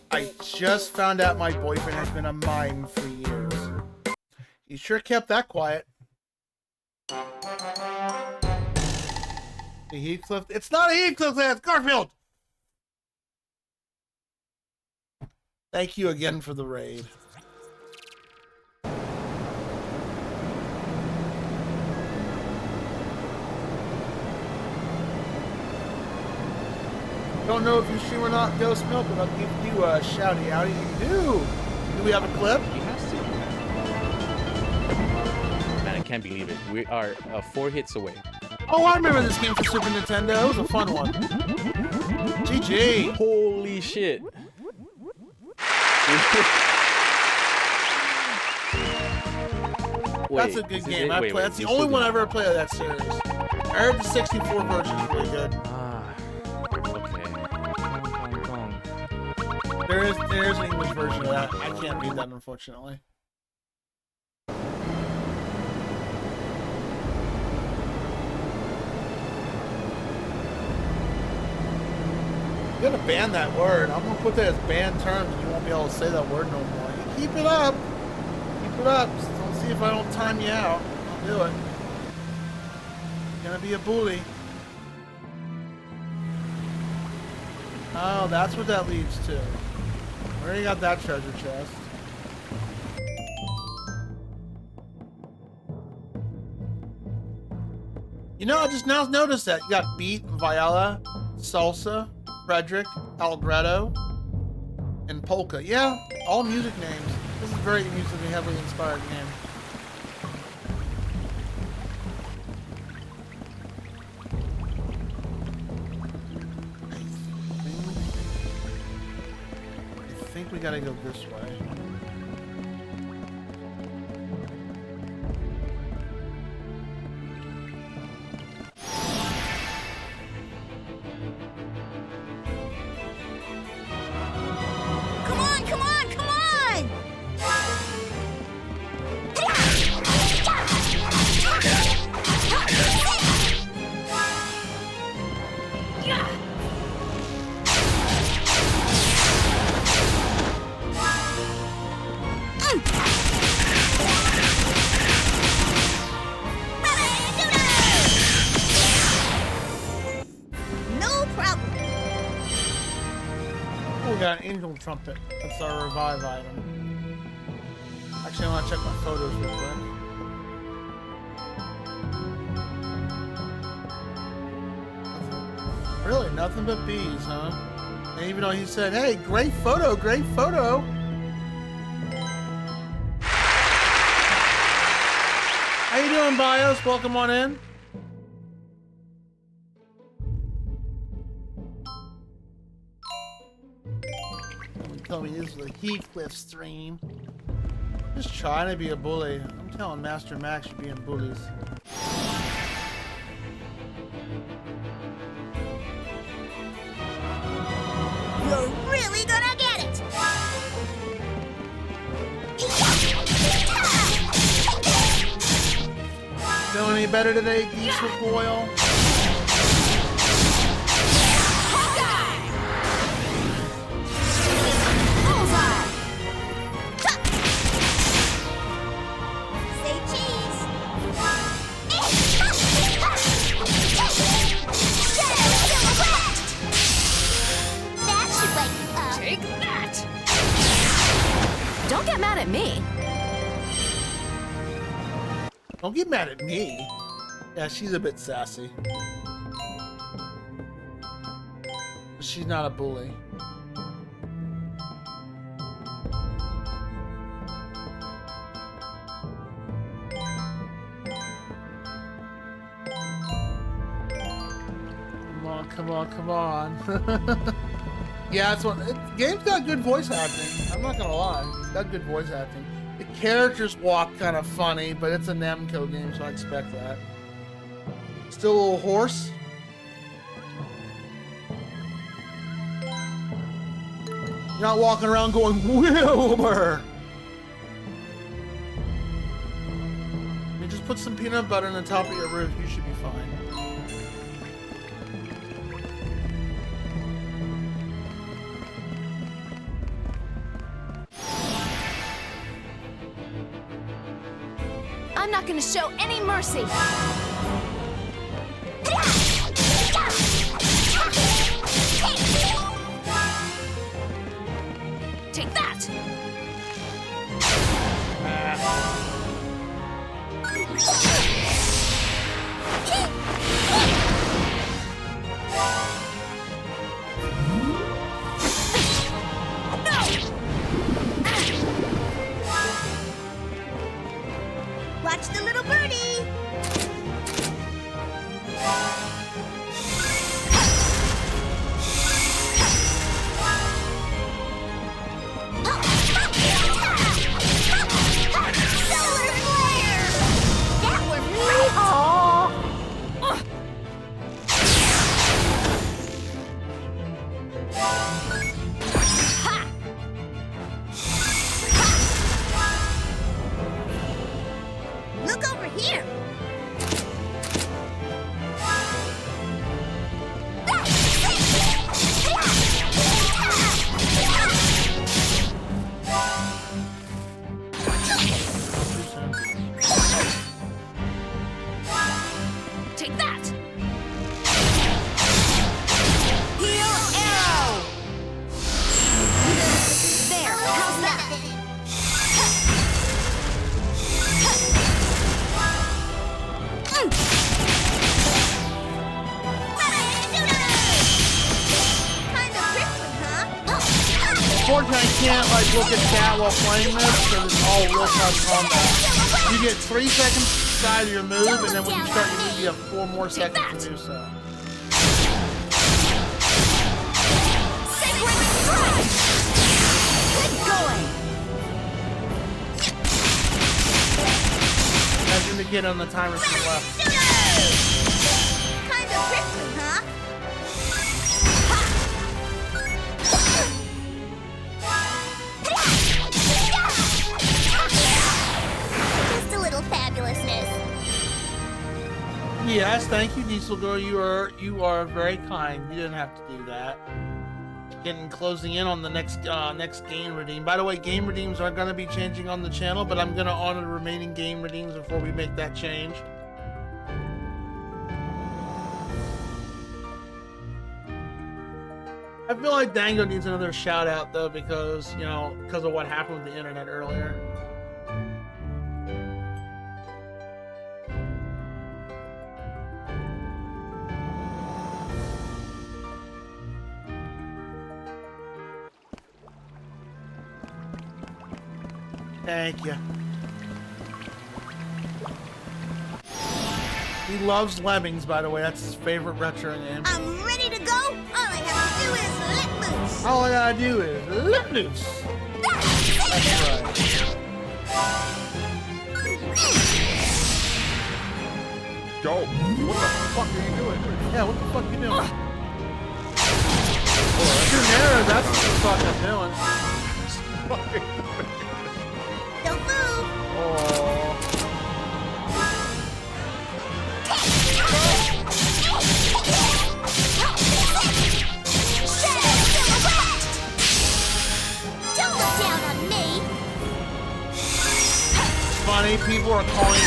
I just found out my boyfriend has been a mime for years. You sure kept that quiet. The Heathcliff. It's not a Heathcliff, it's Garfield! Thank you again for the raid. Don't know if you stream or not, Ghost Milk, but I'll give you a shouty outy. You do! Do we have a clip? He has to. Man, I can't believe it. We are 4 hits away. Oh, I remember this game for Super Nintendo. It was a fun one. GG! Holy shit. Wait, that's a good game. That's the only one I ever played of that series. I heard the 64 version is really good. Okay. There is an English version of that. I can't read that, unfortunately. You're gonna ban that word. I'm gonna put that as banned terms and you won't be able to say that word no more. You keep it up. Keep it up. Don't see if I don't time you out. I'll do it. You're gonna be a bully. Oh, that's what that leads to. Where you got that treasure chest? You know, I just now noticed that. You got Beat, Viola, Salsa, Frederick, Algretto, and Polka. Yeah, all music names. This is a very musically heavily inspired game. I think we gotta go this way. Angel Trumpet. That's our revive item. Actually, I want to check my photos real quick. Really, nothing but bees, huh? And even though he said, "Hey, great photo, great photo." you doing, Bios? Welcome on in. Someone told me this was a Heathcliff stream. Just trying to be a bully. I'm telling Master Max you're being bullies. You're really gonna get it! Feeling any better today, Diesel Boyle? Say cheese! That should wake you up. Take that! Don't get mad at me. Don't get mad at me. Yeah, she's a bit sassy. But she's not a bully. Come on, come on. Yeah, that's what. Game's got good voice acting. I'm not gonna lie. It's got good voice acting. The characters walk kind of funny, but it's a Namco game, so I expect that. Still a little hoarse. You're not walking around going, Wilbur! You just put some peanut butter on the top of your roof, you should be fine. I'm not gonna show any mercy. Take that! Watch the little birdie! Solar flare! That was great! Look over here! Take that! Heal arrow! There, how's that? Kind of prickly, huh? Unfortunately, I can't like look at chat while playing this because it's all real-time combat. You get 3 seconds to decide your move, and then when you start your move, you have 4 more seconds to do so. Sacred strike! Good going! As indicated on the timer to the left. Kind of prickly, huh? Just a little fabulousness. Yes, thank you, Diesel Girl. You are very kind. You didn't have to do that. Getting closing in on the next game redeem. By the way, game redeems are going to be changing on the channel, but I'm going to honor the remaining game redeems before we make that change. I feel like Dango needs another shout out though, because because of what happened with the internet earlier. Thank you. He loves Lemmings, by the way. That's his favorite retro game. I'm ready to go. All I have to do is let loose. All I gotta do is let loose. That's right. Go. What the fuck are you doing? Yeah, what the fuck are you doing? Too narrow, that's what the fuck I'm doing. Don't move. Oh. Don't look down on me. Funny, people are calling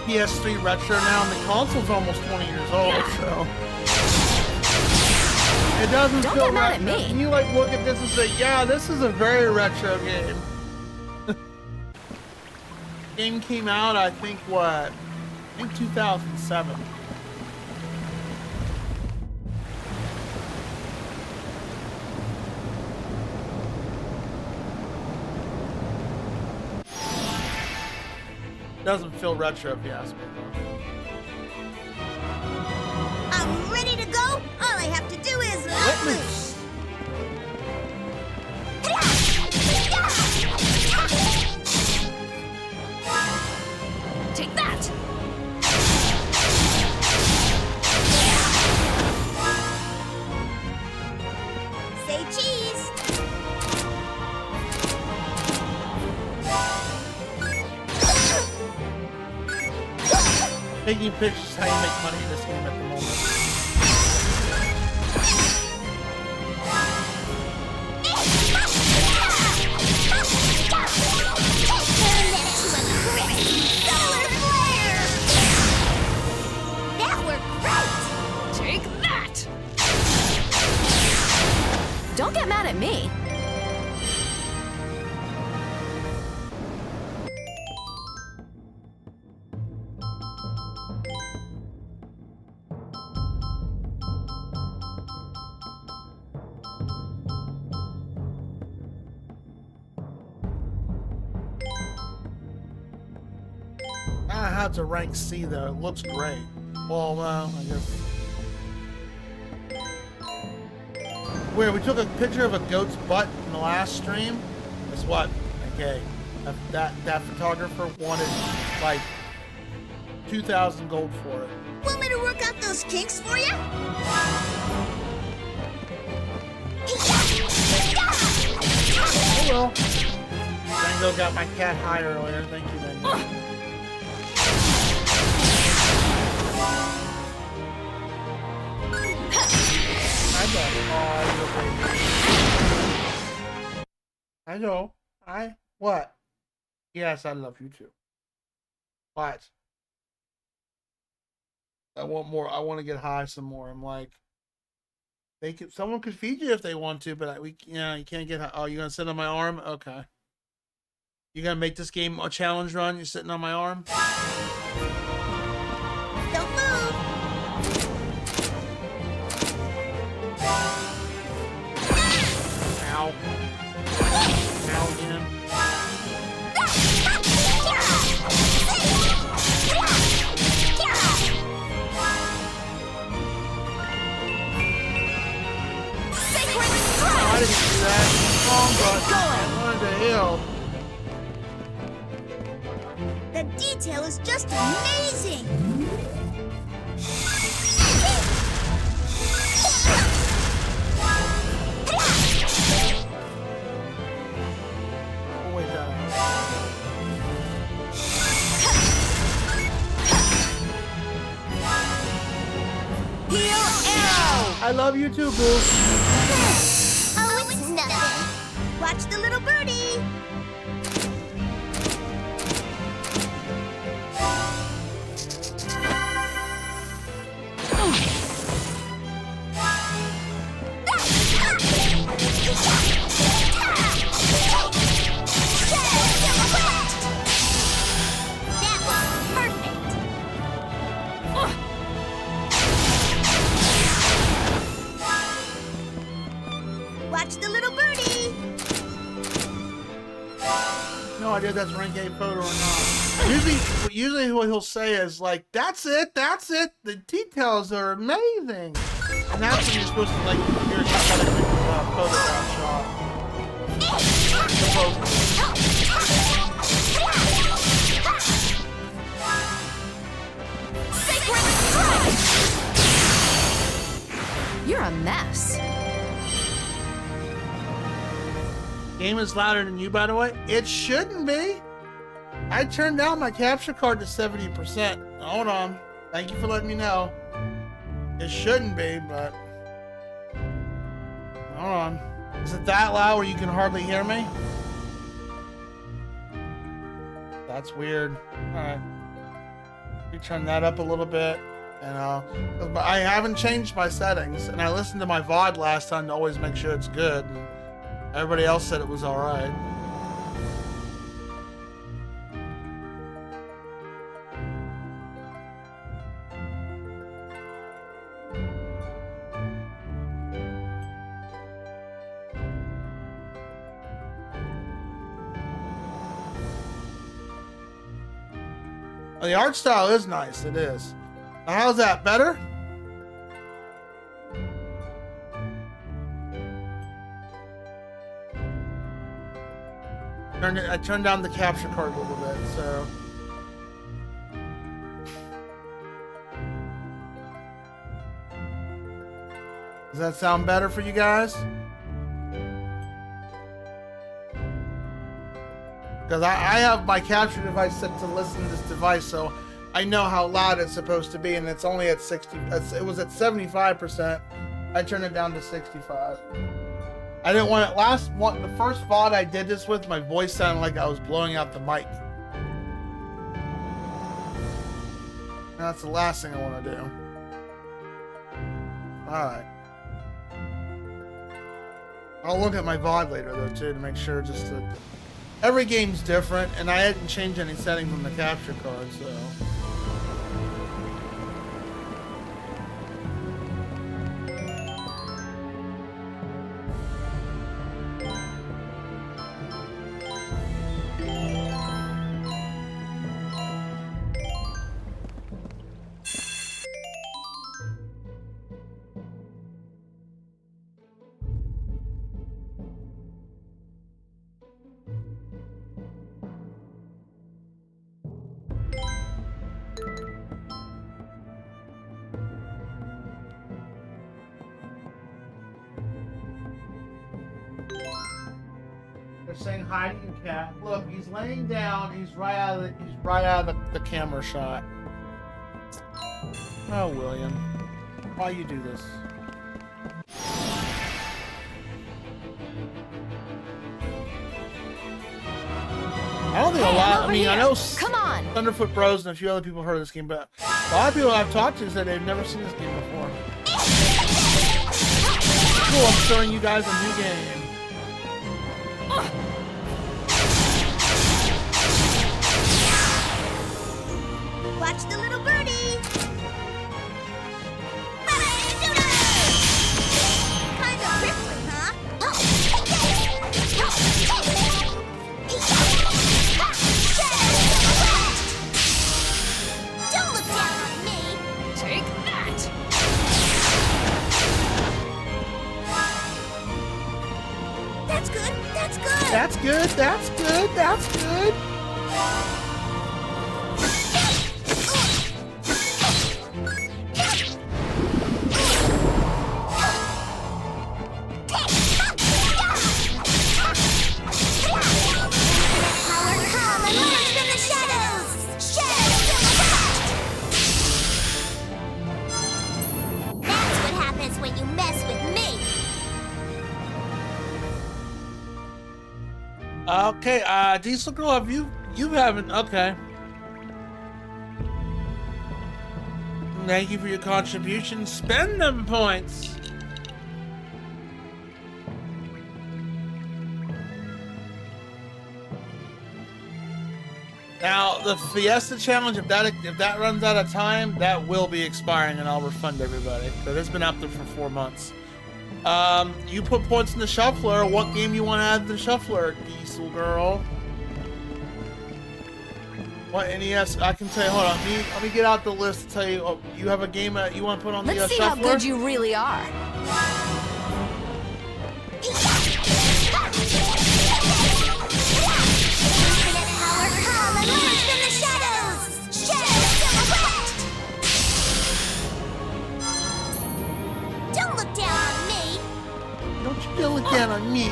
PS3 retro now, and the console's almost 20 years old, so it doesn't Don't feel get mad right. at me. And you like look at this and say, yeah, this is a very retro game. Game came out, I think 2007. Doesn't feel retro if you ask me. I'm ready to go. All I have to do is let loose. Take that! Say cheese. Taking pictures is how you make money in this game at the moment. That worked great! Take that! Don't get mad at me. I don't know how it's a rank C though. It looks great. Well, I guess. Wait, we took a picture of a goat's butt in the last stream. Guess what? Okay, that photographer wanted like 2,000 gold for it. Want me to work out those kinks for you? Oh well. Dango got my cat high earlier. Thank you, Dango. I know. What? Yes, I love you too. What? I want more. I want to get high some more. I'm like, someone could feed you if they want to, but you can't get high. Oh, you gonna sit on my arm? Okay. You gonna make this game a challenge run? You're sitting on my arm? Don't move. Ow. Ow again. I didn't do that. Wrong button. What the hell? The detail is just amazing. Oh, wait, that. Heel arrow. I love you too, boo. Oh, it's nothing. Watch the little birdie. That was perfect. Watch the little birdie. No idea if that's rank A photo or not. Usually what he'll say is like, "That's it, that's it. The details are amazing," and that's when you're supposed to like you're kind of photograph shot. You're a mess. Game is louder than you, by the way. It shouldn't be. I turned down my capture card to 70%. Hold on. Thank you for letting me know. It shouldn't be, but hold on. Is it that loud where you can hardly hear me? That's weird. Alright. Let me turn that up a little bit. And but I haven't changed my settings, and I listened to my VOD last time to always make sure it's good, and everybody else said it was alright. The art style is nice, it is. Now, how's that, better? I turned down the capture card a little bit, so. Does that sound better for you guys? Because I have my capture device set to listen to this device, so I know how loud it's supposed to be, and it's only at 60. It was at 75%. I turned it down to 65. I didn't want it the first VOD I did this with, my voice sounded like I was blowing out the mic. And that's the last thing I want to do. Alright. I'll look at my VOD later, though, too, to make sure just to... Every game's different, and I hadn't changed any settings on the capture card, so... They're saying hi to you, cat. Look, he's laying down. He's right out of the camera shot. Oh, William, why you do this? I don't think a lot. I mean, I know Come on. Thunderfoot Bros and a few other people heard of this game, but a lot of people I've talked to said they've never seen this game before. Cool, I'm showing you guys a new game. Watch the little birdie! Kind of prickly, huh? Don't look down on me. Take that. That's good. That's good. That's good. That's good. That's good. Okay, Diesel Girl, you haven't, okay. Thank you for your contribution. Spend them points. Now, the Fiesta Challenge, if that runs out of time, that will be expiring, and I'll refund everybody. Because it's been up there for 4 months. You put points in the shuffler. What game you want to add to the shuffler, Diesel Girl? What NES? I can tell you. Hold on. Let me get out the list to tell you. Oh, you have a game you want to put on the Let's see shuffler? how good you really are. Infinite power, come emerge from the shadows! Shadows silhouette! Don't look down on me! Don't you dare look down on me.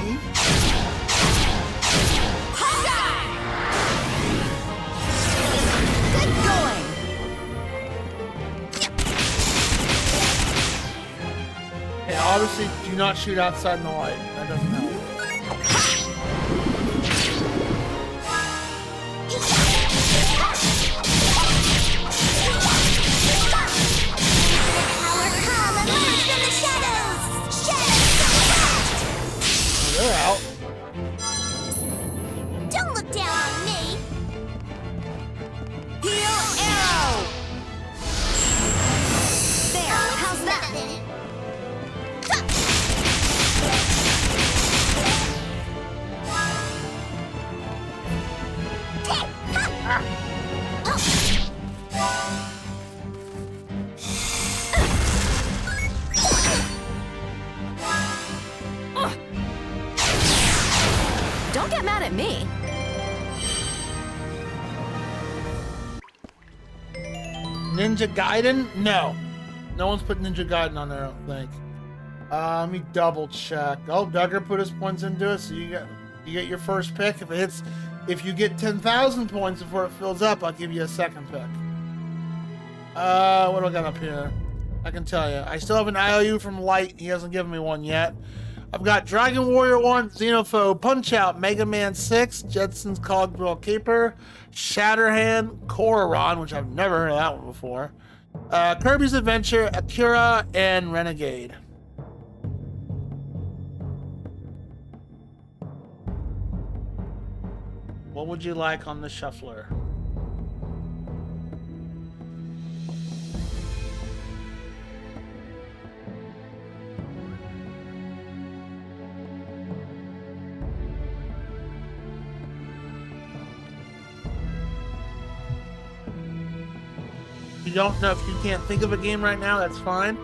Good going. Hey, obviously, do not shoot outside in the light. That doesn't help. Power, come emerge from the shadows! Shadows silhouette! They're out. Don't look down on me! Heal arrow. There. How's that? Don't get mad at me. Ninja Gaiden? No. No one's put Ninja Gaiden on there, I don't think. Let me double check. Oh, Duggar put his points into it, so you get your first pick. If you get 10,000 points before it fills up, I'll give you a second pick. What do I got up here? I can tell you. I still have an IOU from Light. He hasn't given me one yet. I've got Dragon Warrior 1, Xenophobe, Punch-Out, Mega Man 6, Jetson's Cogwheel Caper, Shatterhand, Koron, which I've never heard of that one before, Kirby's Adventure, Akira, and Renegade. What would you like on the shuffler? If you don't know, if you can't think of a game right now, that's fine.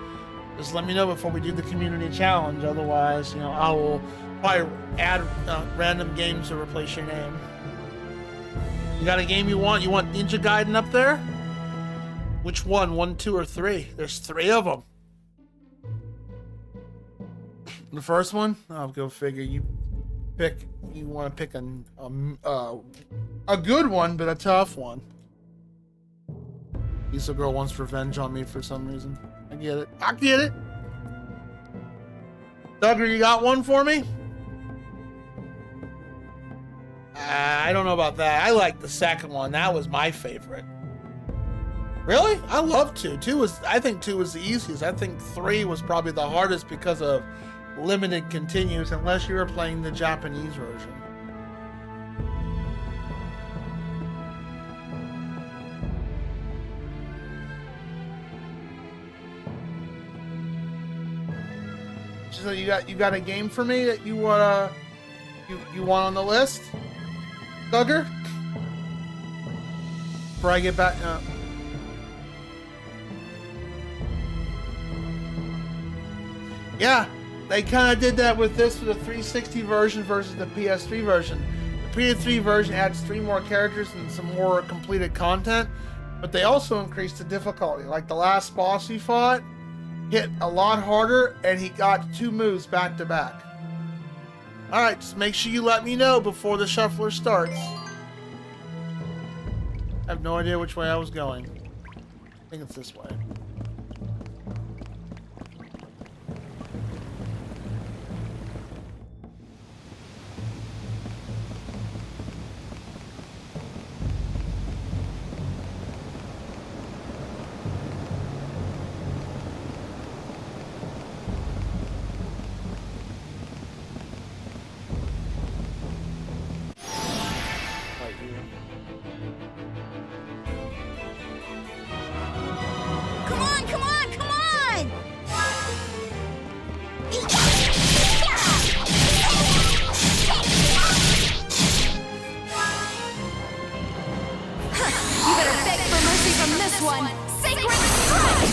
Just let me know before we do the community challenge. Otherwise, I will probably add random games to replace your name. You got a game you want? You want Ninja Gaiden up there? Which one? 1, 2, or 3? There's 3 of them. The first one? I'll go figure. You want to pick a good one, but a tough one. This girl wants revenge on me for some reason. I get it. I get it. Duggar, you got one for me? I don't know about that. I like the second one. That was my favorite. Really? I love 2. I think 2 was the easiest. I think 3 was probably the hardest because of limited continues, unless you were playing the Japanese version. So you got a game for me that you want on the list, Duggar? Before I get back. Yeah, they kind of did that with this for the 360 version versus the PS3 version. The PS3 version adds 3 more characters and some more completed content, but they also increased the difficulty. Like the last boss we fought hit a lot harder, and he got 2 moves back to back. Alright, just make sure you let me know before the shuffler starts. I have no idea which way I was going. I think it's this way. Come this one. Sacred strike!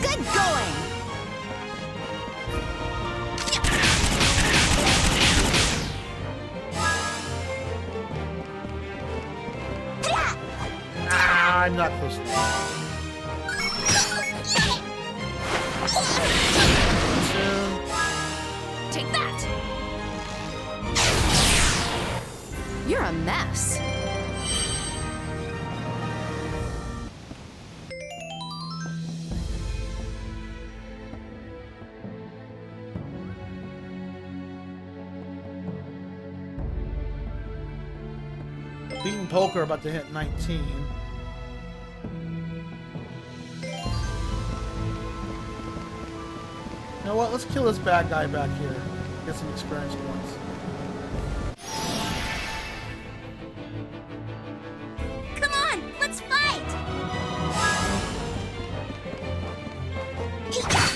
Good going! Ah, I'm not close enough. Soon. Take that! You're a mess. Beating poker about to hit 19. You know what? Let's kill this bad guy back here. Get some experience points. Come on, let's fight!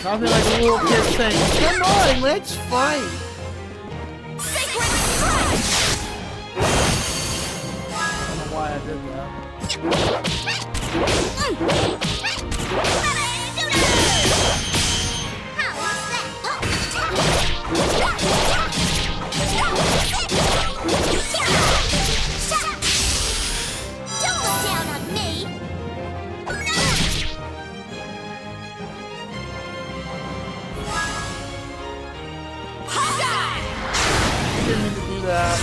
Nothing like a little kid saying, "Come on, let's fight." Sacred strike! I don't know why I did that. Don't look down on me! Didn't mean to do that.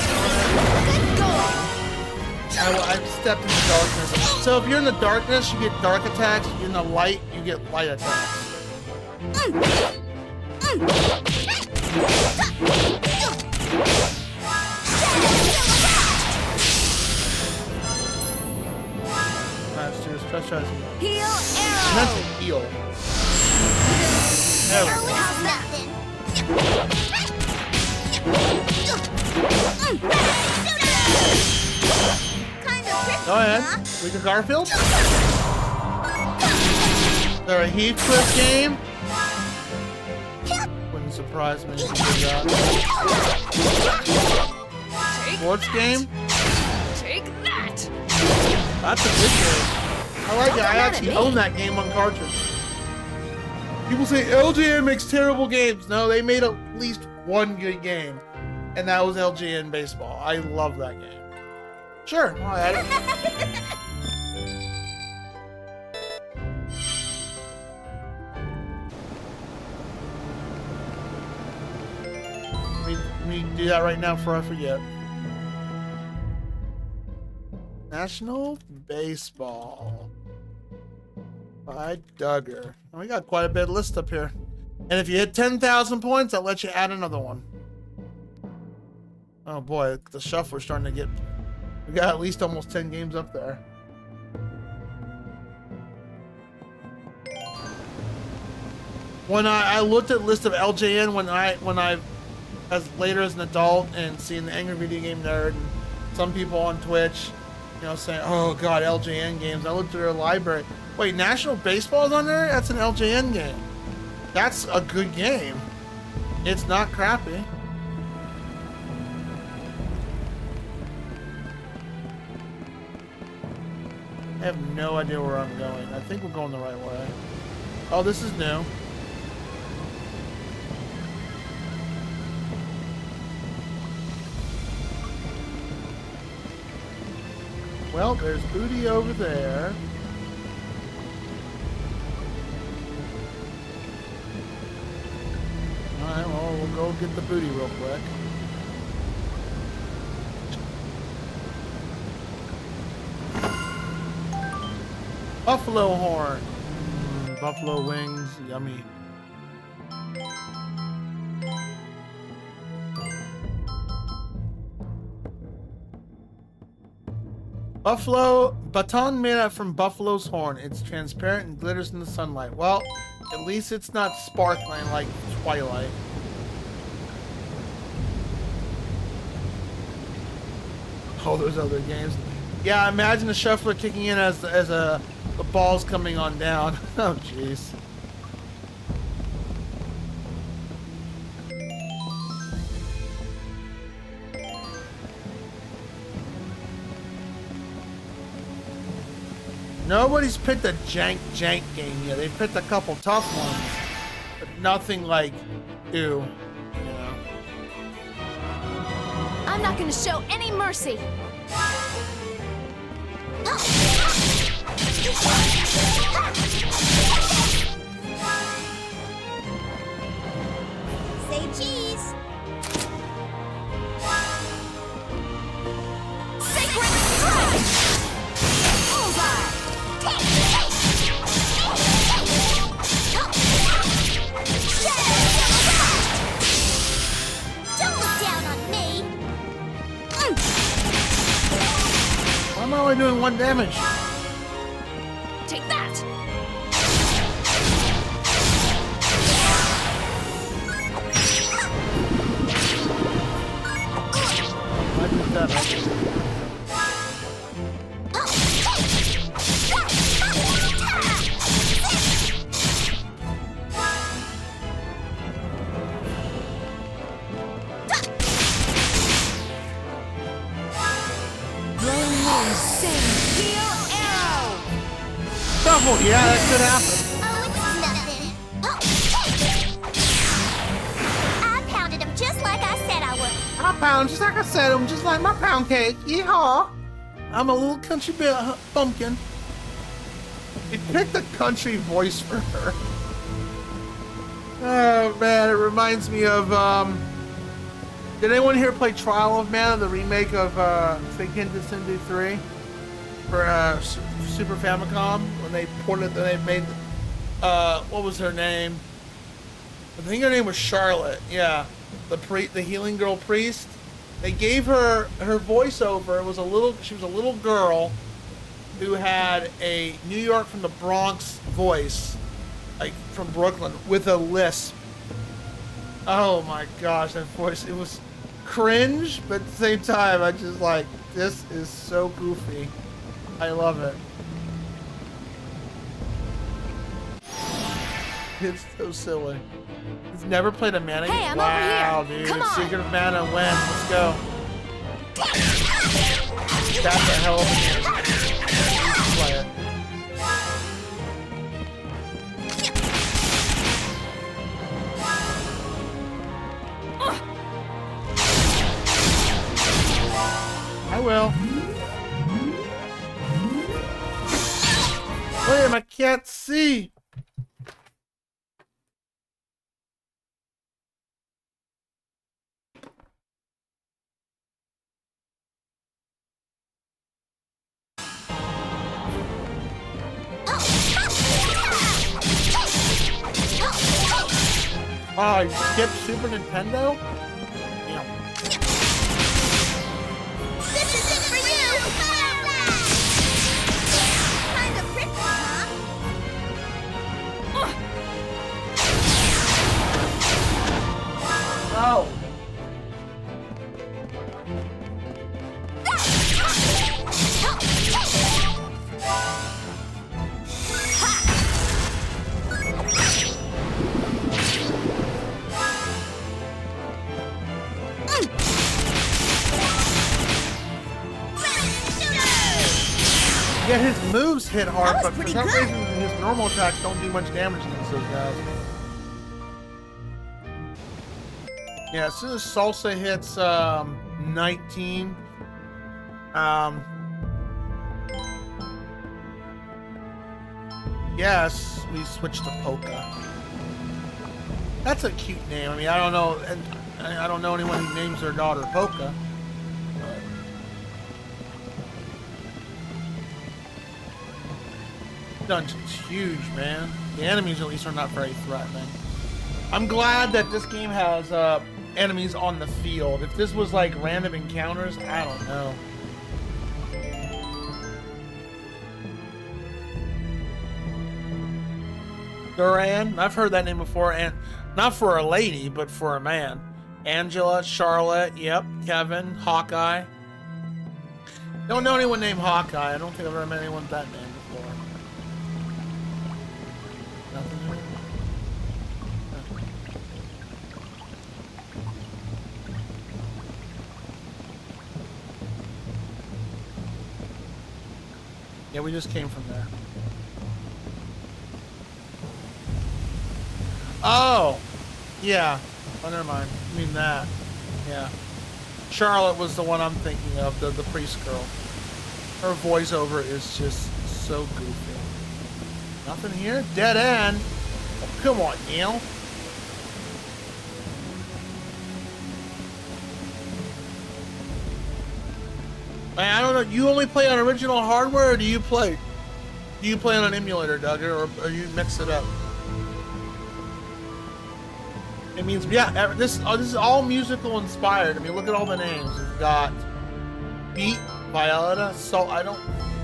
I stepped in the darkness. So if you're in the darkness, you get dark attacks. If you're in the light, you get light attacks. Let's do this. Let's try this. Heal And arrow! that's a heal. There we go. How's nothing? Kind of tricky, Go ahead. huh? We can Garfield. They're a Heathcliff game. Wouldn't surprise me if you did that. Sports game. Take that! That's a good game. I like it. I actually own that game on cartridge. People say LJN makes terrible games. No, they made at least one good game, and that was LJN Baseball. I love that game. Sure, I'll add it. Let me do that right now before I forget. National Baseball by Duggar. And we got quite a bit of list up here. And if you hit 10,000 points, I'll let you add another one. Oh boy, the shuffler's starting to get... We got at least almost 10 games up there. When I looked at the list of LJN when I as later as an adult and seeing the Angry Video Game Nerd and some people on Twitch, you know, saying, "Oh God, LJN games." I looked at their library. Wait, National Baseball's on there? That's an LJN game. That's a good game. It's not crappy. I have no idea where I'm going. I think we're going the right way. Oh, this is new. Well, there's booty over there. Alright, well, we'll go get the booty real quick. Buffalo horn. Buffalo wings, yummy. Buffalo baton made out from buffalo's horn. It's transparent and glitters in the sunlight. Well, at least it's not sparkling like Twilight. Oh, those other games. Yeah, imagine the shuffler kicking in as the ball's coming on down. Oh, jeez. Nobody's picked a jank game yet. They've picked a couple tough ones, but nothing like ew. You know. I'm not gonna show any mercy. Say cheese. Sacred strike! Bullseye! Don't look down on me. Why am I only doing 1 damage? Take that! I did that. Double, yeah, that could happen. Oh, it's nothing. I pounded him just like I said I would. I pound just like I said, I'm just like my pound cake. Yeehaw! I'm a little country bumpkin. It picked a country voice for her. Oh man, it reminds me of did anyone here play Trial of Mana, the remake of Seiken Densetsu 3 for Super Famicom? When they ported, they made what was her name? I think her name was Charlotte. Yeah, the healing girl priest. They gave her voiceover. It was she was a little girl who had a New York from the Bronx voice, like from Brooklyn, with a lisp. Oh my gosh, that voice, it was cringe, but at the same time, I just like, this is so goofy. I love it. It's so silly. He's never played a mana game? Hey, I'm wow, over here. dude. Come on. Secret of Mana, when? Let's go. That's a hell of a game. Play it. I will. William, I can't see. Oh, you skipped Super Nintendo? Yeah. This is it for you! Kind of prickly, huh? Oh. Yeah, his moves hit hard, but for some reason his normal attacks don't do much damage against those guys. Yeah, as soon as Salsa hits 19, yes, we switch to Polka. That's a cute name. I mean, I don't know, and I don't know anyone who names their daughter Polka. Dungeon's huge, man. The enemies at least are not very threatening. I'm glad that this game has enemies on the field. If this was like random encounters, I don't know. Duran, I've heard that name before, and not for a lady, but for a man. Angela, Charlotte, yep, Kevin, Hawkeye. Don't know anyone named Hawkeye. I don't think I've ever met anyone with that name before. Nothing here? Yeah, we just came from there. Oh! Yeah. Oh, never mind. I mean that. Yeah. Charlotte was the one I'm thinking of, the priest girl. Her voiceover is just so goofy. Nothing here? Dead end? Oh, come on, Neil. Man, I don't know. You only play on original hardware, or do you play on an emulator, Doug, or you mix it up? It means, yeah, this is all musical inspired. I mean, look at all the names. We've got Beat, Violetta,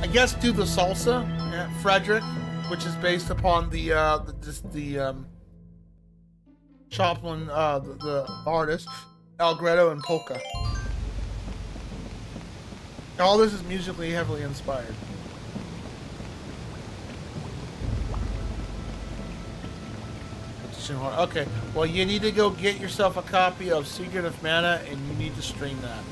I guess do the salsa, yeah, Frederick, which is based upon the Choplin, the artist, Allegretto, and Polka. All this is musically heavily inspired. Okay, well, you need to go get yourself a copy of Secret of Mana, and you need to stream that.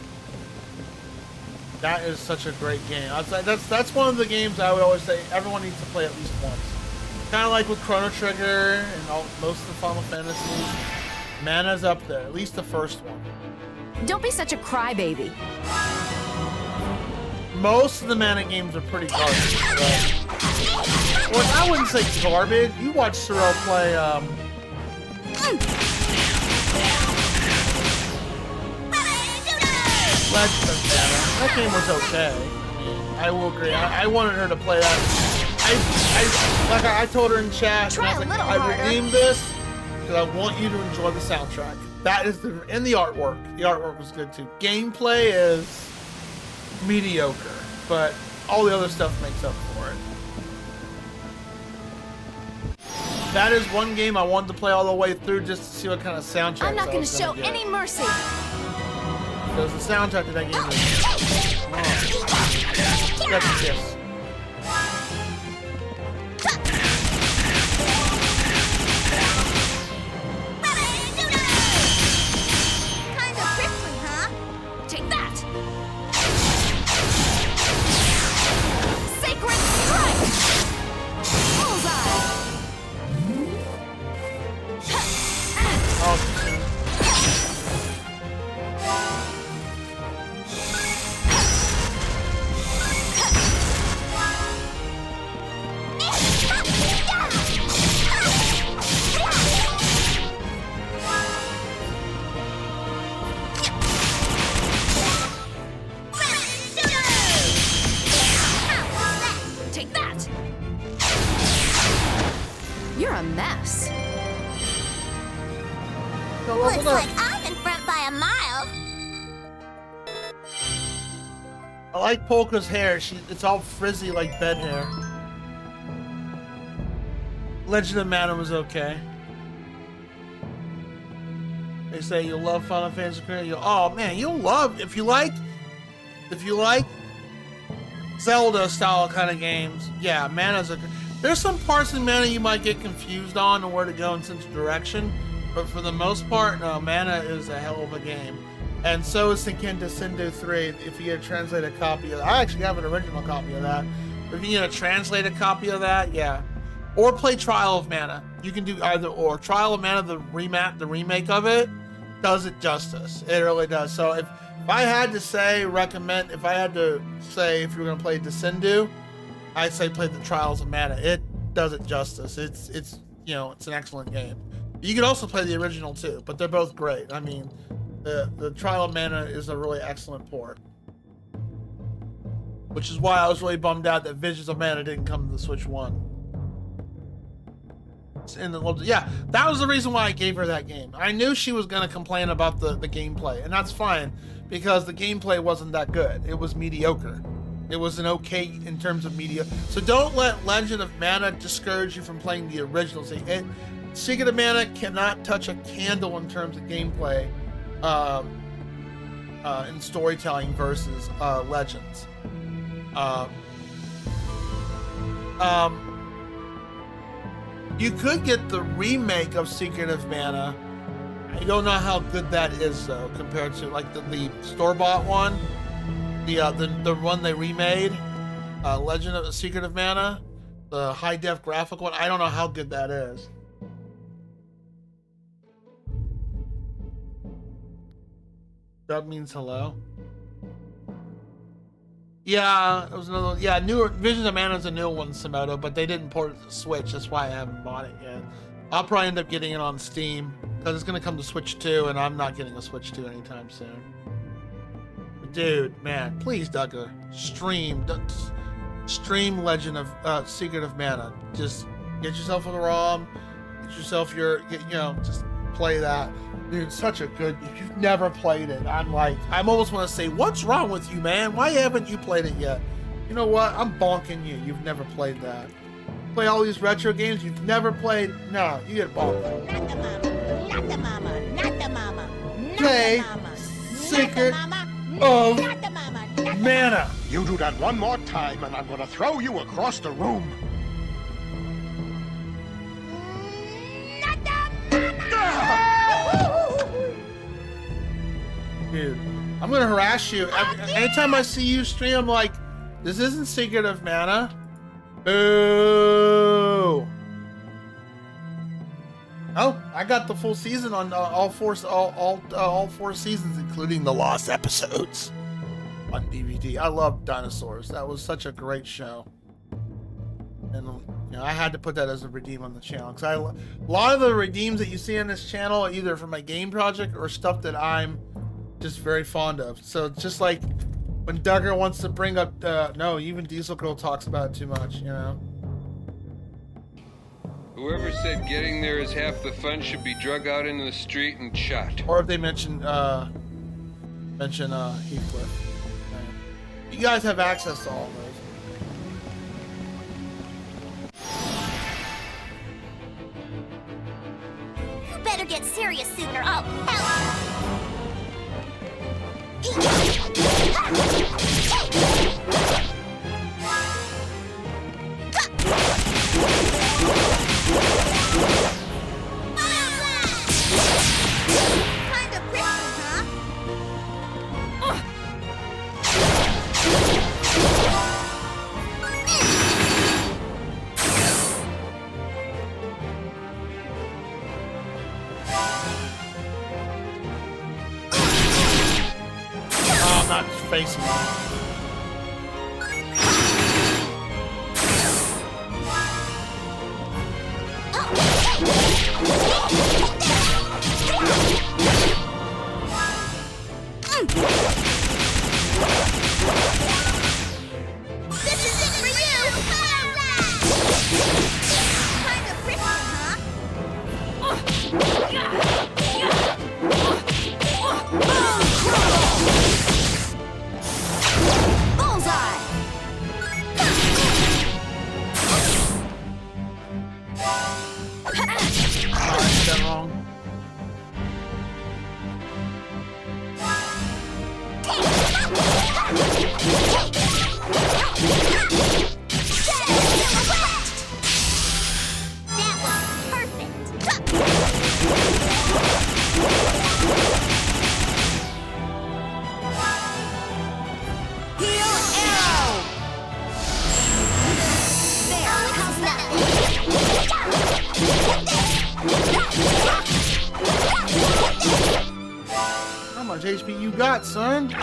That is such a great game. That's one of the games I would always say everyone needs to play at least once. Kind of like with Chrono Trigger and most of the Final Fantasies. Mana's up there, at least the first one. Don't be such a crybaby. Most of the Mana games are pretty garbage. Well, I wouldn't say garbage. You watch Sorrel play, Legend of Mana. That game was okay. I will agree. I wanted her to play that. I told her in chat, and I was like, I redeemed this because I want you to enjoy the soundtrack. That is and the artwork. The artwork was good too. Gameplay is mediocre, but all the other stuff makes up for it. That is one game I wanted to play all the way through just to see what kind of soundtrack I'm not going to show any mercy. Because the soundtrack to that game is... That's a kiss. Kinda prickly, huh? Take that! Sacred strike! Bullseye! Oh. Take that! You're a mess. Looks like I'm in front by a mile. I like Polka's hair. It's all frizzy like bed hair. Legend of Mana was okay. They say you'll love Final Fantasy Crane. Oh man, you'll love if you like Zelda style kind of games. Yeah, Mana's there's some parts in Mana you might get confused on where to go in sense of direction, but for the most part, no, Mana is a hell of a game. And so is Senken Descendo 3. If you get a translated copy of that, I actually have an original copy of that. But if you get a translated copy of that, yeah. Or play Trial of Mana. You can do either or. Trial of Mana, the remake of it, does it justice. It really does. So if I had to say, if you're gonna play Descendo, I'd say play the Trials of Mana. It does it justice. It's an excellent game. You can also play the original too, but they're both great. I mean, the Trial of Mana is a really excellent port. Which is why I was really bummed out that Visions of Mana didn't come to the Switch 1. Yeah, that was the reason why I gave her that game. I knew she was going to complain about the gameplay, and that's fine, because the gameplay wasn't that good. It was mediocre. It was an okay in terms of media. So don't let Legend of Mana discourage you from playing the original. Secret of Mana cannot touch a candle in terms of gameplay and storytelling versus Legends. You could get the remake of Secret of Mana. I don't know how good that is though, compared to like the store-bought one, the one they remade. Legend of the Secret of Mana, the high def graphic one. I don't know how good that is. Dub means hello. Yeah, it was another one. Yeah, newer Visions of Mana is a new one, Somoto, but they didn't port it to Switch. That's why I haven't bought it yet. I'll probably end up getting it on Steam because it's gonna come to Switch 2, and I'm not getting a Switch 2 anytime soon. But dude, man, please, Duggar, stream Legend of Secret of Mana. Just get yourself a ROM, get yourself just play that. Dude, such a good. If you've never played it, I'm almost want to say, what's wrong with you, man? Why haven't you played it yet? You know what? I'm bonking you. You've never played that. Play all these retro games you've never played. No, you get bonked. Not the mama, not the mama, not Play the mama, Secret not of the mama, not the Mana. You do that one more time, and I'm gonna throw you across the room. Dude, I'm gonna harass you. Anytime I see you stream, I'm like, this isn't Secret of Mana. Boo! Oh, I got the full season on all four seasons, including the lost episodes on DVD. I love dinosaurs. That was such a great show, and I had to put that as a redeem on the channel because a lot of the redeems that you see on this channel are either from my game project or stuff that I'm just very fond of. So just like when Duggar wants to bring up no, even Diesel Girl talks about it too much, Whoever said getting there is half the fun should be drug out into the street and shot. Or if they mention Heathcliff. You guys have access to all of those. You better get serious sooner. Oh, hell. Kind of prickly, huh? Oh, I'm not facing them. This is it for you! Kind of prickly, huh? Bullseye! I did that wrong. How much HP you got, son? You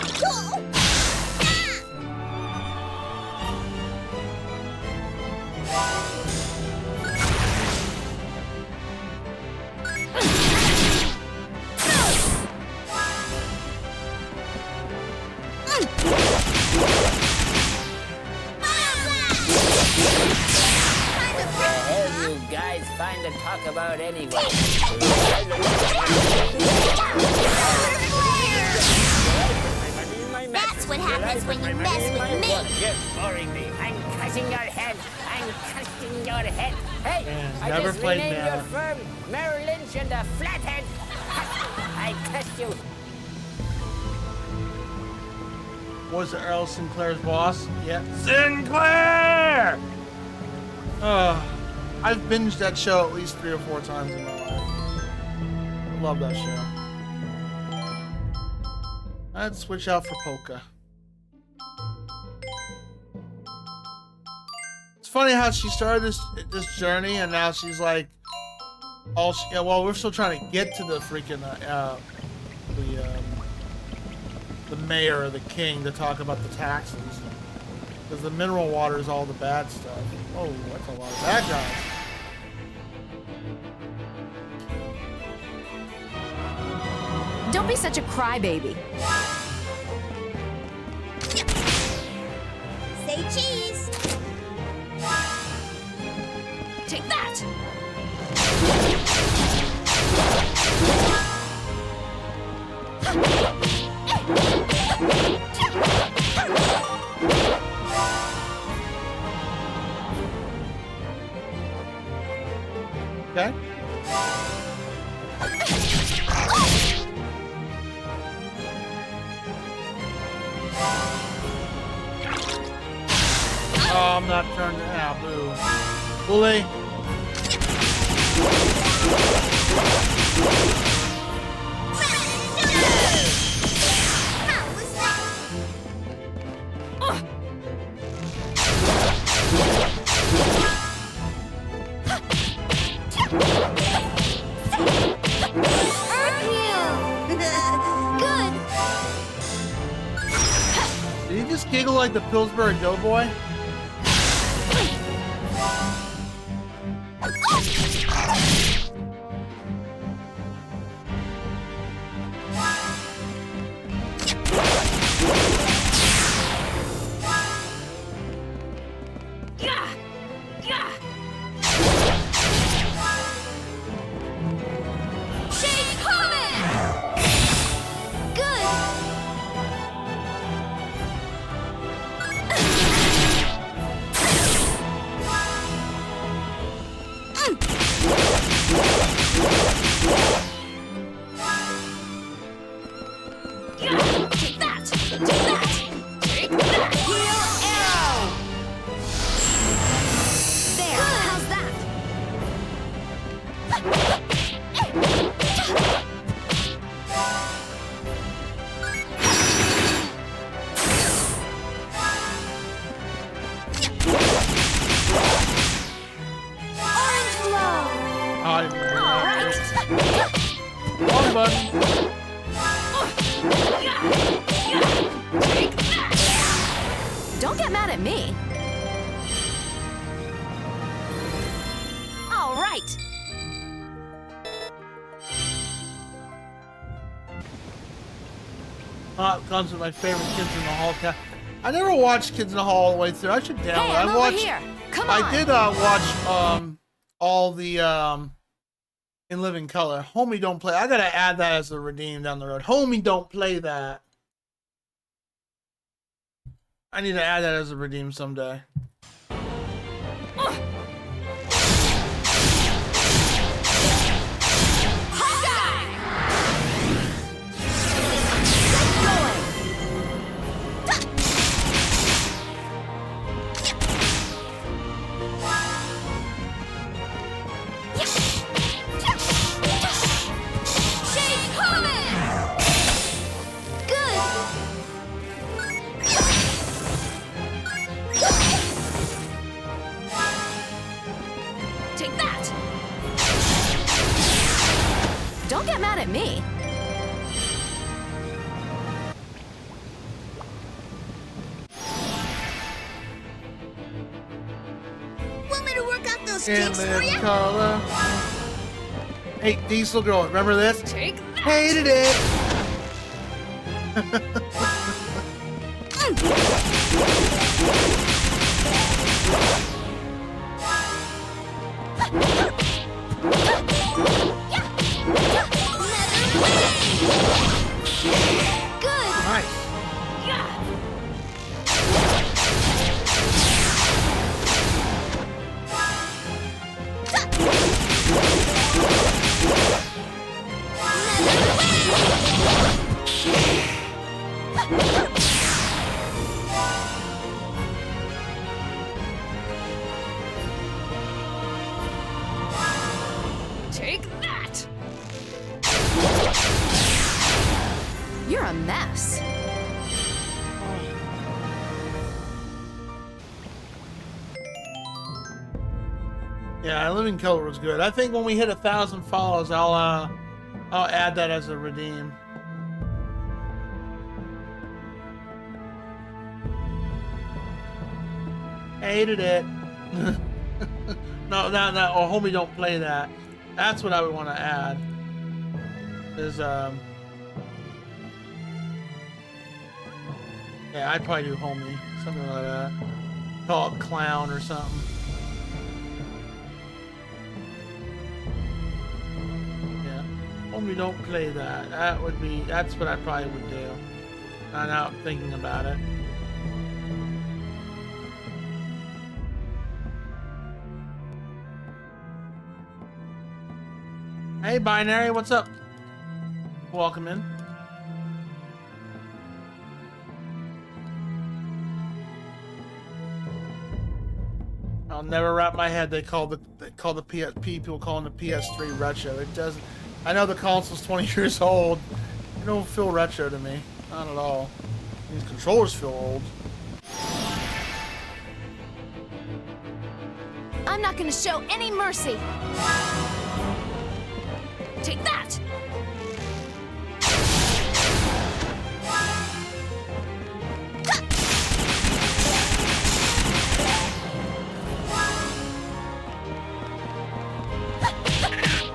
guys find to talk about anyway. That's what happens when you mess with me. You're boring me. I'm cutting your head. I'm cutting your head. Hey, Man, I never just played renamed your Mana. firm Merrill Lynch and the Flathead. I cuss you. Was Earl Sinclair's boss? Yeah. Sinclair! I've binged that show at least 3 or 4 times in my life. I love that show. I'd switch out for Polka. funny how she started this journey, and now she's like, well, we're still trying to get to the freaking the mayor or the king to talk about the taxes, because the mineral water is all the bad stuff. Oh, that's a lot of bad guys. Don't be such a crybaby. Say cheese. Take that! Okay. Oh, I'm not turning it out, boo. Bully. Did he just giggle like the Pillsbury Doughboy? Wrong button. Don't get mad at me. All right. Comes with my favorite Kids in the Hall cast. I never watched Kids in the Hall all the way through. I should download. Hey, I'm over here. Come on. I did watch all the In Living Color. Homie, don't play. I gotta add that as a redeem down the road. Homie, don't play that. I need to add that as a redeem someday. Take that! Don't get mad at me. Want me to work out those In kinks for Living you? Color. Hey, Diesel Girl, remember this? Take that! Hated it! Good! Nice. Take that! You're a mess. Yeah, Living Color was good. I think when we hit 1,000 follows, I'll add that as a redeem. Hated it. No, oh, homie, don't play that. That's what I would want to add. Is yeah, I'd probably do homie, something like that. Call it clown or something. Yeah, homie, don't play that. That's what I probably would do. Not out thinking about it. Hey, Binary, what's up? Welcome in. I'll never wrap my head. They call the PSP people calling the PS3 retro. It doesn't. I know the console's 20 years old. It don't feel retro to me. Not at all. These controllers feel old. I'm not gonna show any mercy. Take that!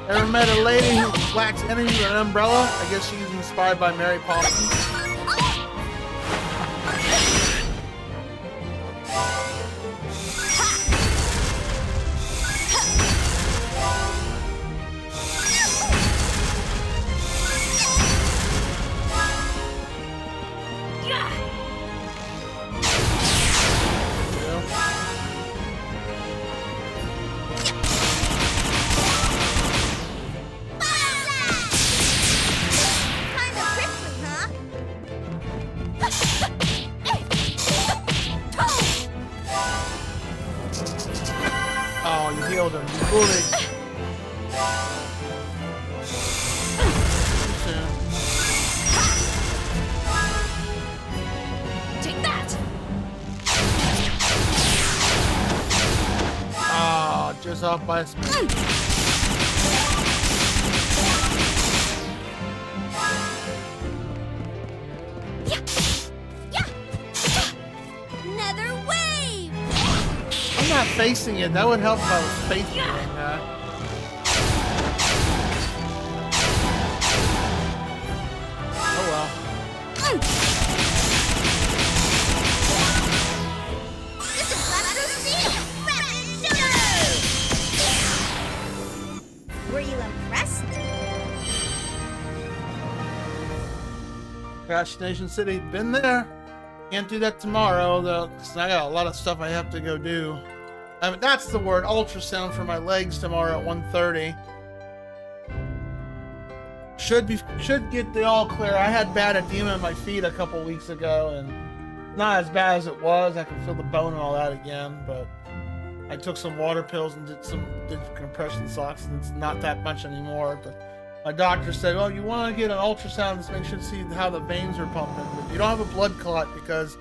Ever met a lady who whacks enemies with an umbrella? I guess she's inspired by Mary Poppins. Off by a spin. Another wave. I'm not facing it. That would help if I was facing it. Oh well. This is Buster Steel. Rapid shooter. Were you impressed? Crash Nation City, been there. Can't do that tomorrow though, because I got a lot of stuff I have to go do. I mean, that's the word, ultrasound for my legs tomorrow at 1:30. Should get the all clear. I had bad edema in my feet a couple weeks ago, and not as bad as it was. I can feel the bone and all that again, but I took some water pills and did compression socks, and it's not that much anymore. But my doctor said, well, you want to get an ultrasound to make sure to see how the veins are pumping. But you don't have a blood clot because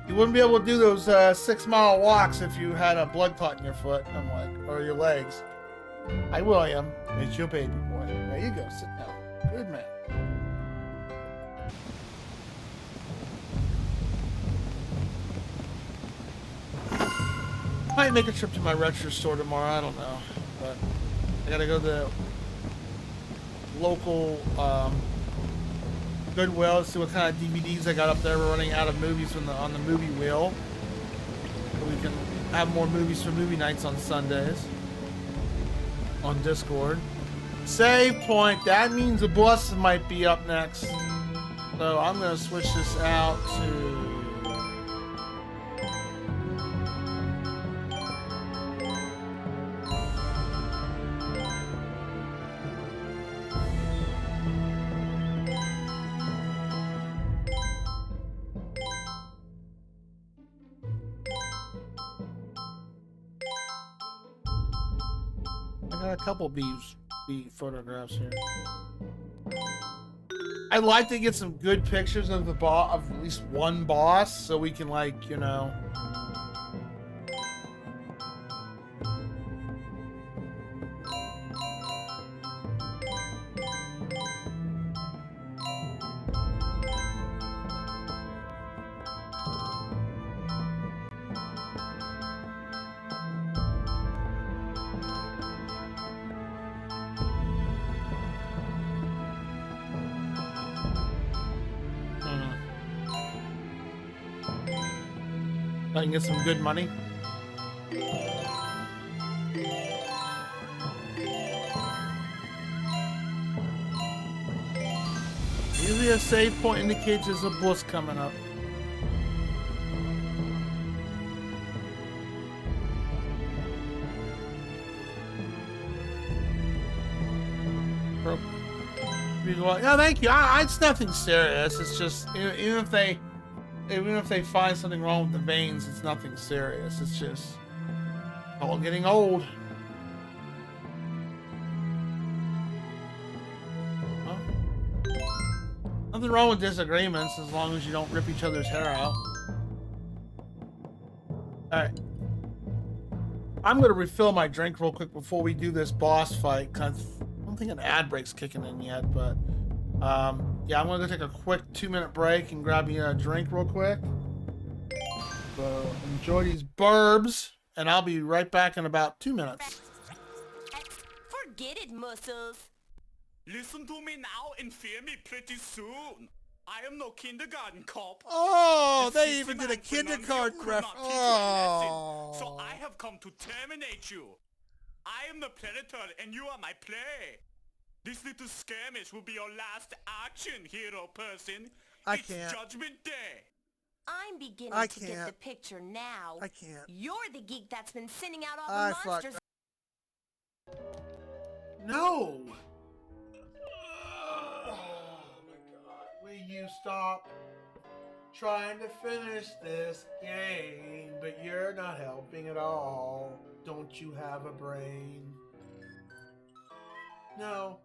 you wouldn't be able to do those 6-mile walks if you had a blood clot in your foot. I'm like, or your legs. Hi, William. It's your baby boy. There you go. Sit down. Good man. Might make a trip to my retro store tomorrow. I don't know, but I gotta go to the local Goodwill to see what kind of DVDs I got up there. We're running out of movies on the movie wheel, so we can have more movies for movie nights on Sundays on Discord. Save point. That means the boss might be up next, so I'm gonna switch this out to. A couple B photographs here. I'd like to get some good pictures of the boss, of at least one boss, so we can, like, you know, I can get some good money. Usually a save point indicates there's a boss coming up. No, thank you. It's nothing serious. It's just even if they find something wrong with the veins, it's nothing serious. It's just all getting old. Huh? Nothing wrong with disagreements as long as you don't rip each other's hair out. Alright. I'm gonna refill my drink real quick before we do this boss fight, because I don't think an ad break's kicking in yet, but yeah, I'm gonna go take a quick 2-minute break and grab me a drink real quick. So enjoy these burbs, and I'll be right back in about 2 minutes. Forget it, muscles. Listen to me now and fear me pretty soon. I am no kindergarten cop. Oh, The they even did a system kindergarten could not ref. teach you a lesson, Oh. so I have come to terminate you. I am the predator and you are my prey. This little skirmish will be your last action, hero person. It's can't. Judgment Day. I'm beginning I to get can't. the picture now. I can't. You're the geek that's been sending out all I the monsters. No! Oh my god. Will you stop trying to finish this game? But you're not helping at all. Don't you have a brain? No.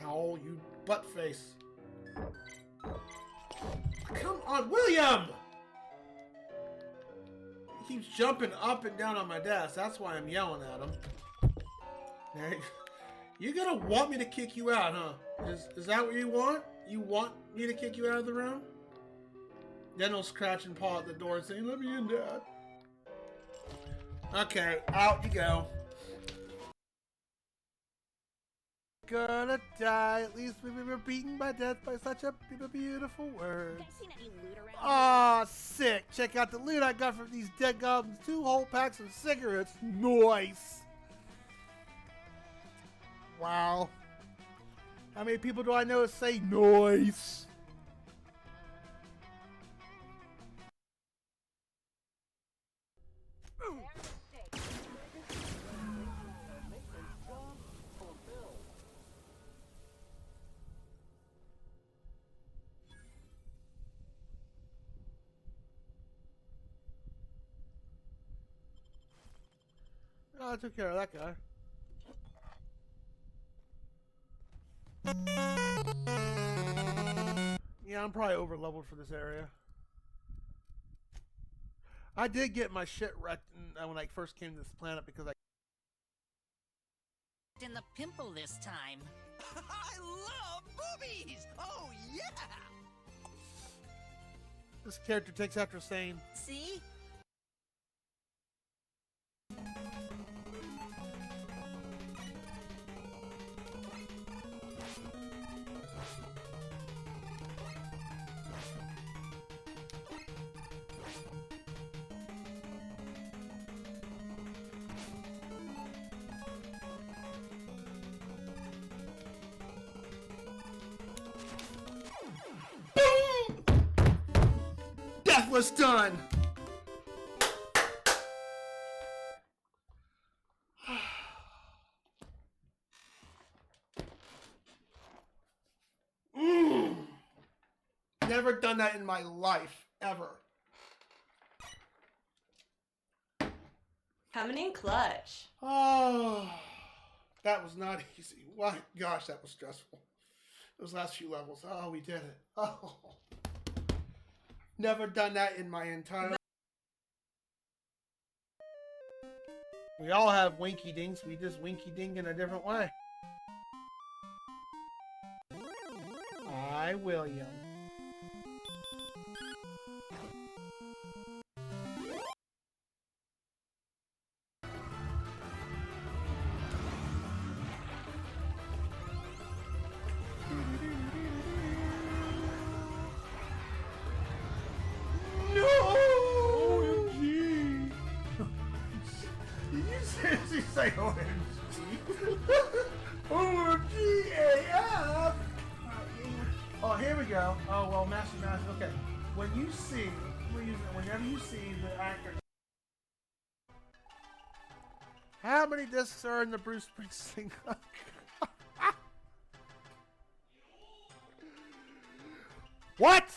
Ow, you butt face. Come on, William! He keeps jumping up and down on my desk. That's why I'm yelling at him. There you go. You're gonna want me to kick you out, huh? Is that what you want? You want me to kick you out of the room? Then he'll scratch and paw at the door saying, "Let me in, Dad." Okay, out you go. Gonna die. At least we were beaten by death by such a beautiful word. Aw, sick. Check out the loot I got from these dead goblins. 2 whole packs of cigarettes. Nice. Wow. How many people do I know that say nice? Oh, I took care of that guy. Yeah, I'm probably over leveled for this area. I did get my shit wrecked when I first came to this planet because I In the pimple this time. I love boobies! Oh, yeah! This character takes after saying, See? Deathless done! Never done that in my life, ever. Coming in clutch. Oh, that was not easy. Why, gosh, that was stressful. Those last few levels. Oh, we did it. Oh, never done that in my entire life. We all have winky dinks. We just winky dink in a different way. I, William. Seriously, say OMG. OMG AF. Oh, here we go. Oh, well, Master. Okay. When you see, whenever you see the actor. How many discs are in the Bruce Springsteen? What?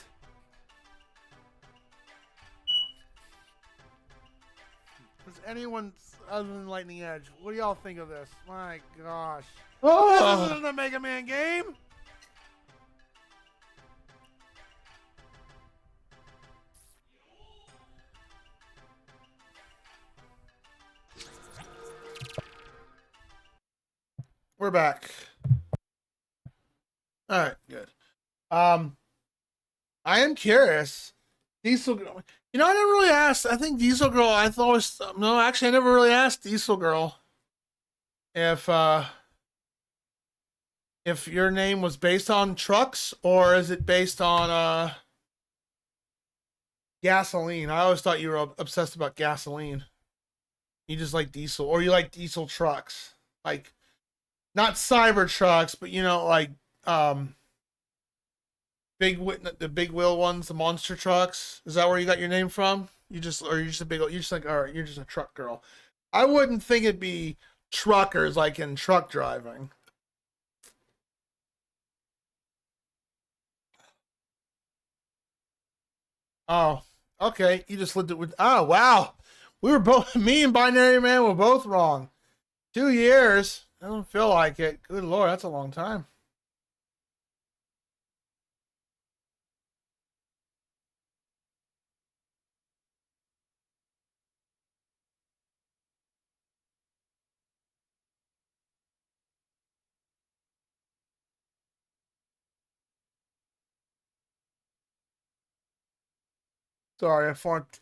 Does anyone other than Lightning Edge? What do y'all think of this? My gosh. Oh. This isn't a Mega Man game. We're back. All right, good. I am curious. Diesel Girl. You know, I never really asked. I think Diesel Girl. I thought was no. Actually, I never really asked Diesel Girl if your name was based on trucks or is it based on gasoline. I always thought you were obsessed about gasoline. You just like diesel, or you like diesel trucks, like not cyber trucks, but you know, like the big wheel ones, the monster trucks. Is that where you got your name from? You're just a big. You're just like, all right, you're just a truck girl. I wouldn't think it'd be truckers like in truck driving. Oh, okay. You just lived it with. Oh, wow. We were both. Me and Binary Man were both wrong. 2 years. I don't feel like it. Good Lord, that's a long time. Sorry,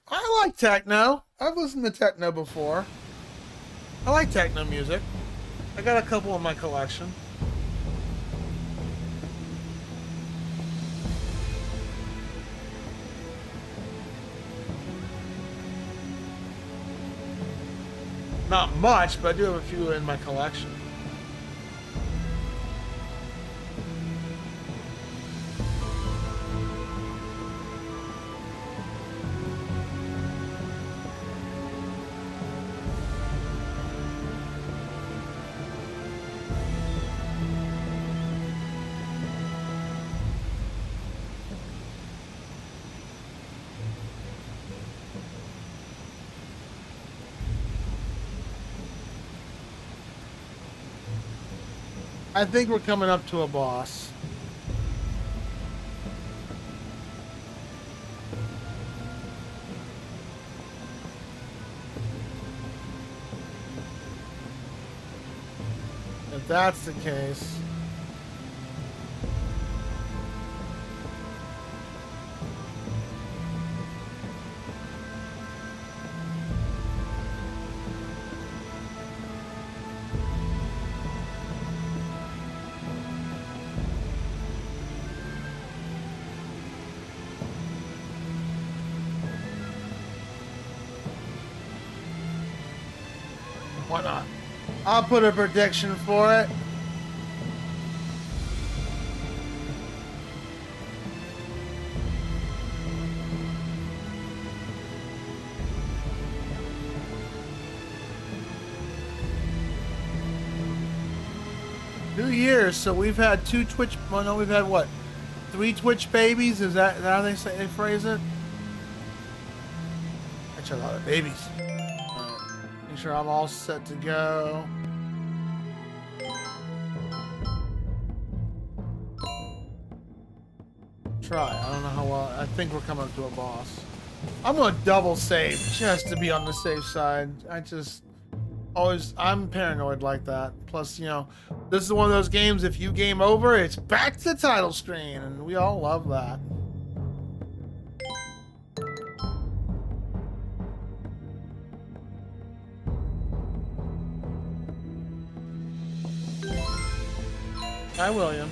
I like techno. I've listened to techno before. I like techno music. I got a couple in my collection. Not much, but I do have a few in my collection. I think we're coming up to a boss. If that's the case. Why not? I'll put a prediction for it. Two years, so we've had two Twitch. Well, no, we've had what? 3 Twitch babies? Is that how they phrase it? Actually, a lot of babies. Make sure I'm all set to go. Try. I don't know how well. I think we're coming up to a boss. I'm gonna double save just to be on the safe side. I'm paranoid like that. Plus, you know, this is one of those games, if you game over, it's back to the title screen, and we all love that. Hi, William.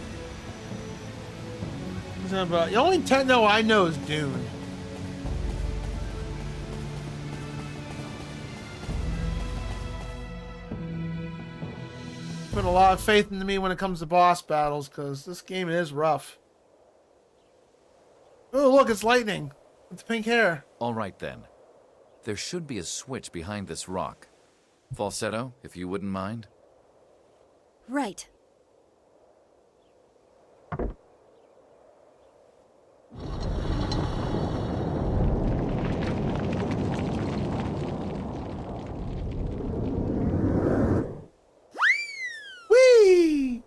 The only techno I know is Dune. Put a lot of faith into me when it comes to boss battles, because this game is rough. Oh, look, it's lightning. With the pink hair. All right, then. There should be a switch behind this rock. Falsetto, if you wouldn't mind. Right. Whee!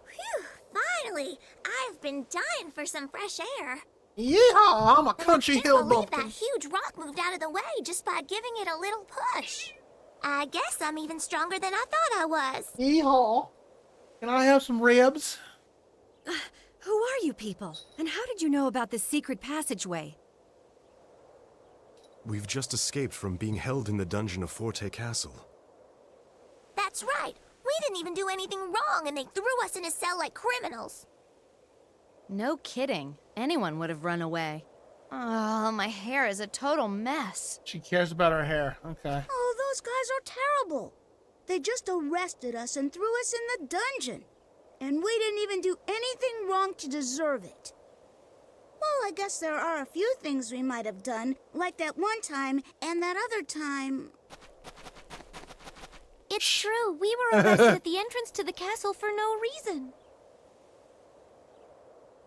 Phew, finally! I've been dying for some fresh air. Yeehaw! I'm a country I can't believe hillbilly. that huge rock moved out of the way just by giving it a little push. I guess I'm even stronger than I thought I was. Yeehaw! Can I have some ribs? Who are you people? And how did you know about this secret passageway? We've just escaped from being held in the dungeon of Forte Castle. That's right. We didn't even do anything wrong, and they threw us in a cell like criminals. No kidding. Anyone would have run away. Oh, my hair is a total mess. She cares about her hair. Okay. Oh, those guys are terrible. They just arrested us and threw us in the dungeon. And we didn't even do anything wrong to deserve it. Well, I guess there are a few things we might have done, like that one time and that other time. It's true. We were arrested at the entrance to the castle for no reason.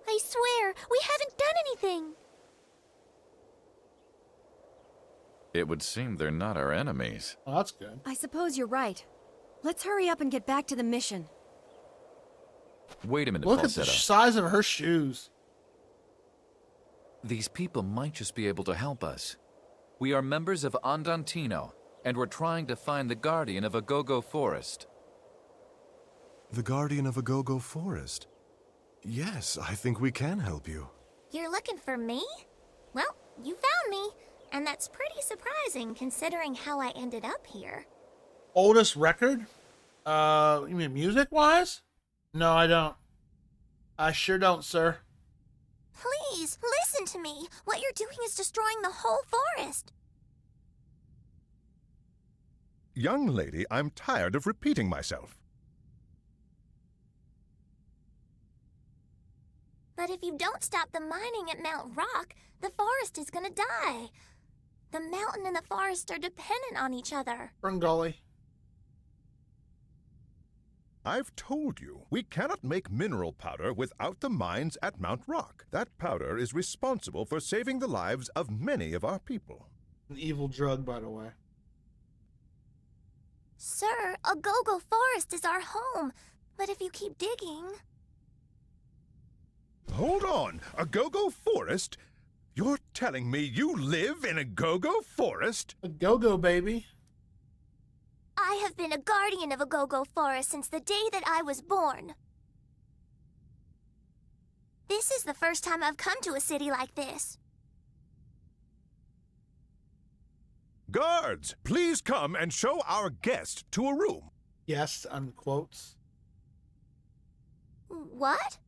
I swear, we haven't done anything. It would seem they're not our enemies. Well, that's good. I suppose you're right. Let's hurry up and get back to the mission. Wait a minute, Look at the Falsetto. size of her shoes. These people might just be able to help us. We are members of Andantino, and we're trying to find the guardian of Agogo Forest. The guardian of Agogo Forest? Yes, I think we can help you. You're looking for me? Well, you found me, and that's pretty surprising considering how I ended up here. Oldest record? You mean music-wise? No, I don't. I sure don't, sir. Please, listen to me. What you're doing is destroying the whole forest. Young lady, I'm tired of repeating myself. But if you don't stop the mining at Mount Rock, the forest is gonna die. The mountain and the forest are dependent on each other. Brungoli. I've told you, we cannot make mineral powder without the mines at Mount Rock. That powder is responsible for saving the lives of many of our people. An evil drug, by the way. Sir, Agogo Forest is our home. But if you keep digging... Hold on, Agogo Forest? You're telling me you live in Agogo Forest? Agogo, baby. I have been a guardian of Agogo Forest since the day that I was born. This is the first time I've come to a city like this. Guards, please come and show our guest to a room. Yes, unquotes. What?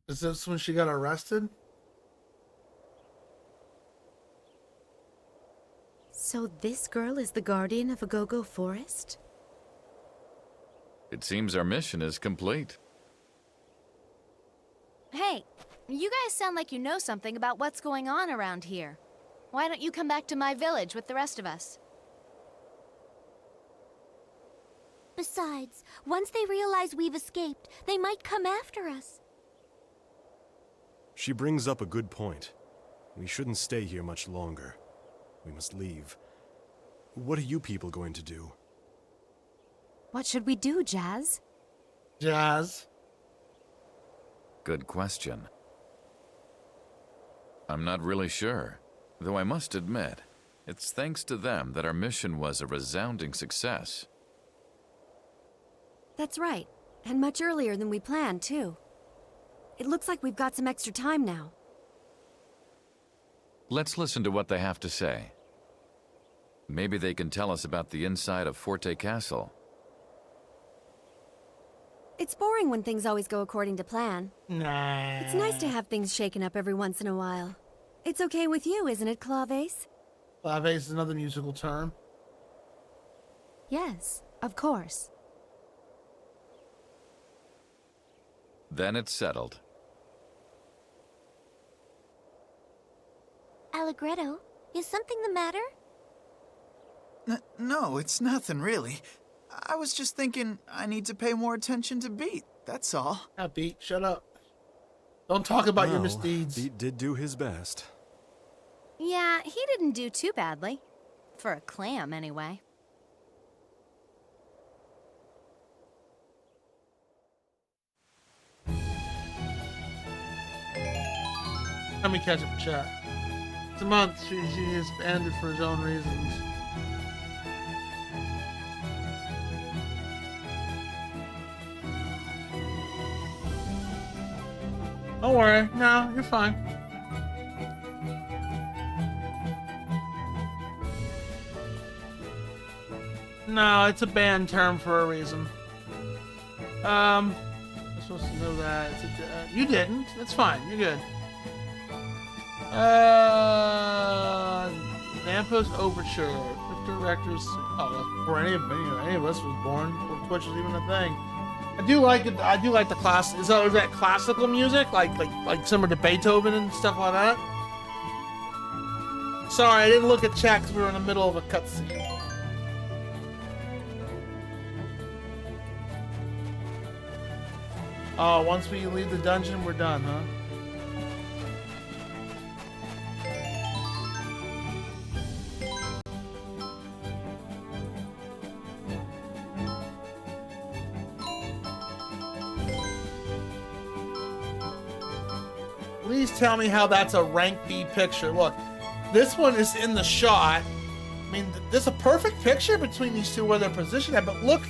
Is this when she got arrested? So this girl is the guardian of Agogo Forest? It seems our mission is complete. Hey, you guys sound like you know something about what's going on around here. Why don't you come back to my village with the rest of us? Besides, once they realize we've escaped, they might come after us. She brings up a good point. We shouldn't stay here much longer. We must leave. What are you people going to do? What should we do, Jazz? Jazz. Good question. I'm not really sure, though I must admit, it's thanks to them that our mission was a resounding success. That's right, and much earlier than we planned, too. It looks like we've got some extra time now. Let's listen to what they have to say. Maybe they can tell us about the inside of Forte Castle. It's boring when things always go according to plan. Nah. It's nice to have things shaken up every once in a while. It's okay with you, isn't it, Clawface? Clave is another musical term. Yes, of course. Then it's settled. Allegretto, is something the matter? No, it's nothing really. I was just thinking I need to pay more attention to Beat, that's all. Yeah, Beat, shut up. Don't talk about your Well, misdeeds. Beat did do his best. Yeah, he didn't do too badly. For a clam, anyway. Let me catch up with chat. It's a month. She is banded for his own reasons. Don't worry. No, you're fine. No, it's a banned term for a reason. I'm supposed to know that. You didn't. That's fine. You're good. Nampo's Overture. Victor Rector's. Oh, well, before any of us was born, before Twitch was even a thing. I do like it. I do like the class. Is that classical music, like some of the Beethoven and stuff like that? Sorry, I didn't look at chat because we were in the middle of a cutscene. Oh, once we leave the dungeon, we're done, huh? Please tell me how that's a rank B picture. Look, this one is in the shot. I mean, there's a perfect picture between these two where they're positioned at, but look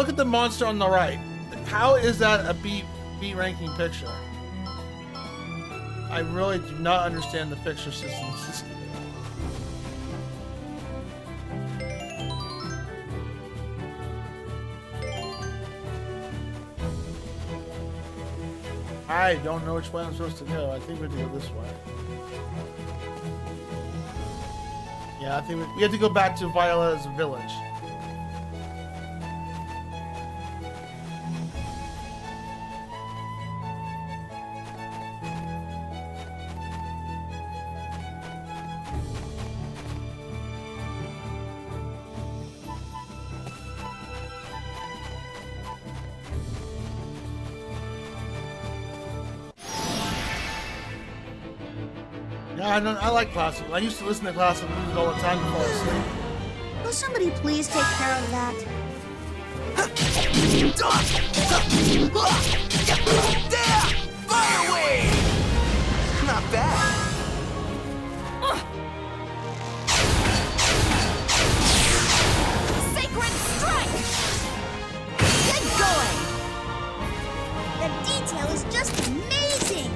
at the monster on the right. How is that a B ranking picture? I really do not understand the picture systems. I don't know which way I'm supposed to go. I think we have to go this way. Yeah, I think we have to go back to Viola's village. Yeah, I like classical. I used to listen to classical music all the time to fall asleep. Will somebody please take care of that? There! Fire away! Not bad. Sacred strike! Get going! The detail is just amazing!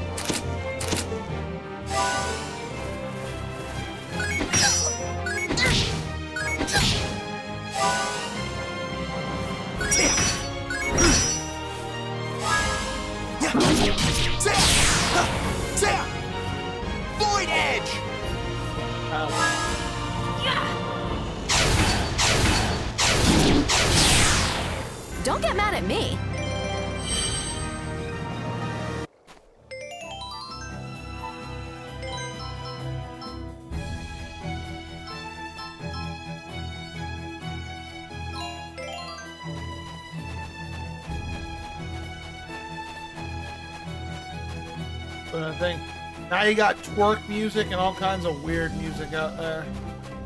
Void Edge! Don't get mad at me. But I think now you got twerk music and all kinds of weird music out there.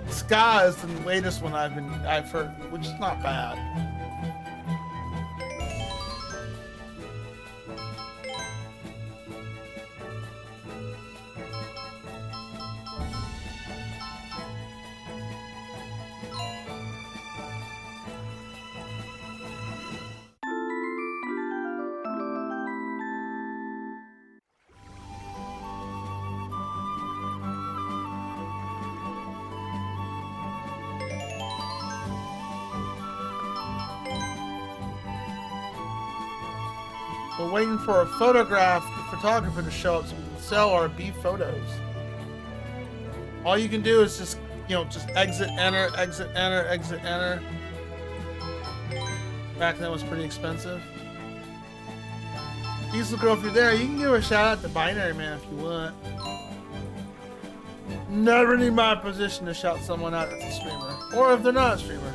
Ska is the latest one I've heard, which is not bad. We're waiting for a photographer to show up so we can sell our beef photos. All you can do is just you know, just exit, enter, exit, enter, exit, enter. Back then was pretty expensive. Diesel Girl, if you're there, you can give her a shout out to Binary Man if you want. Never need my position to shout someone out that's a streamer. Or if they're not a streamer.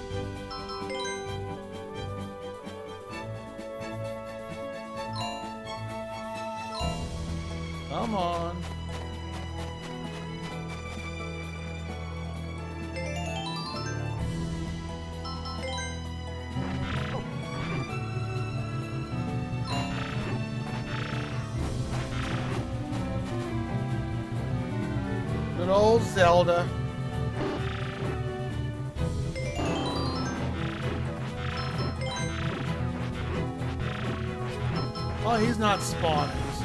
Come on. Good old Zelda. Oh, he's not spawning, so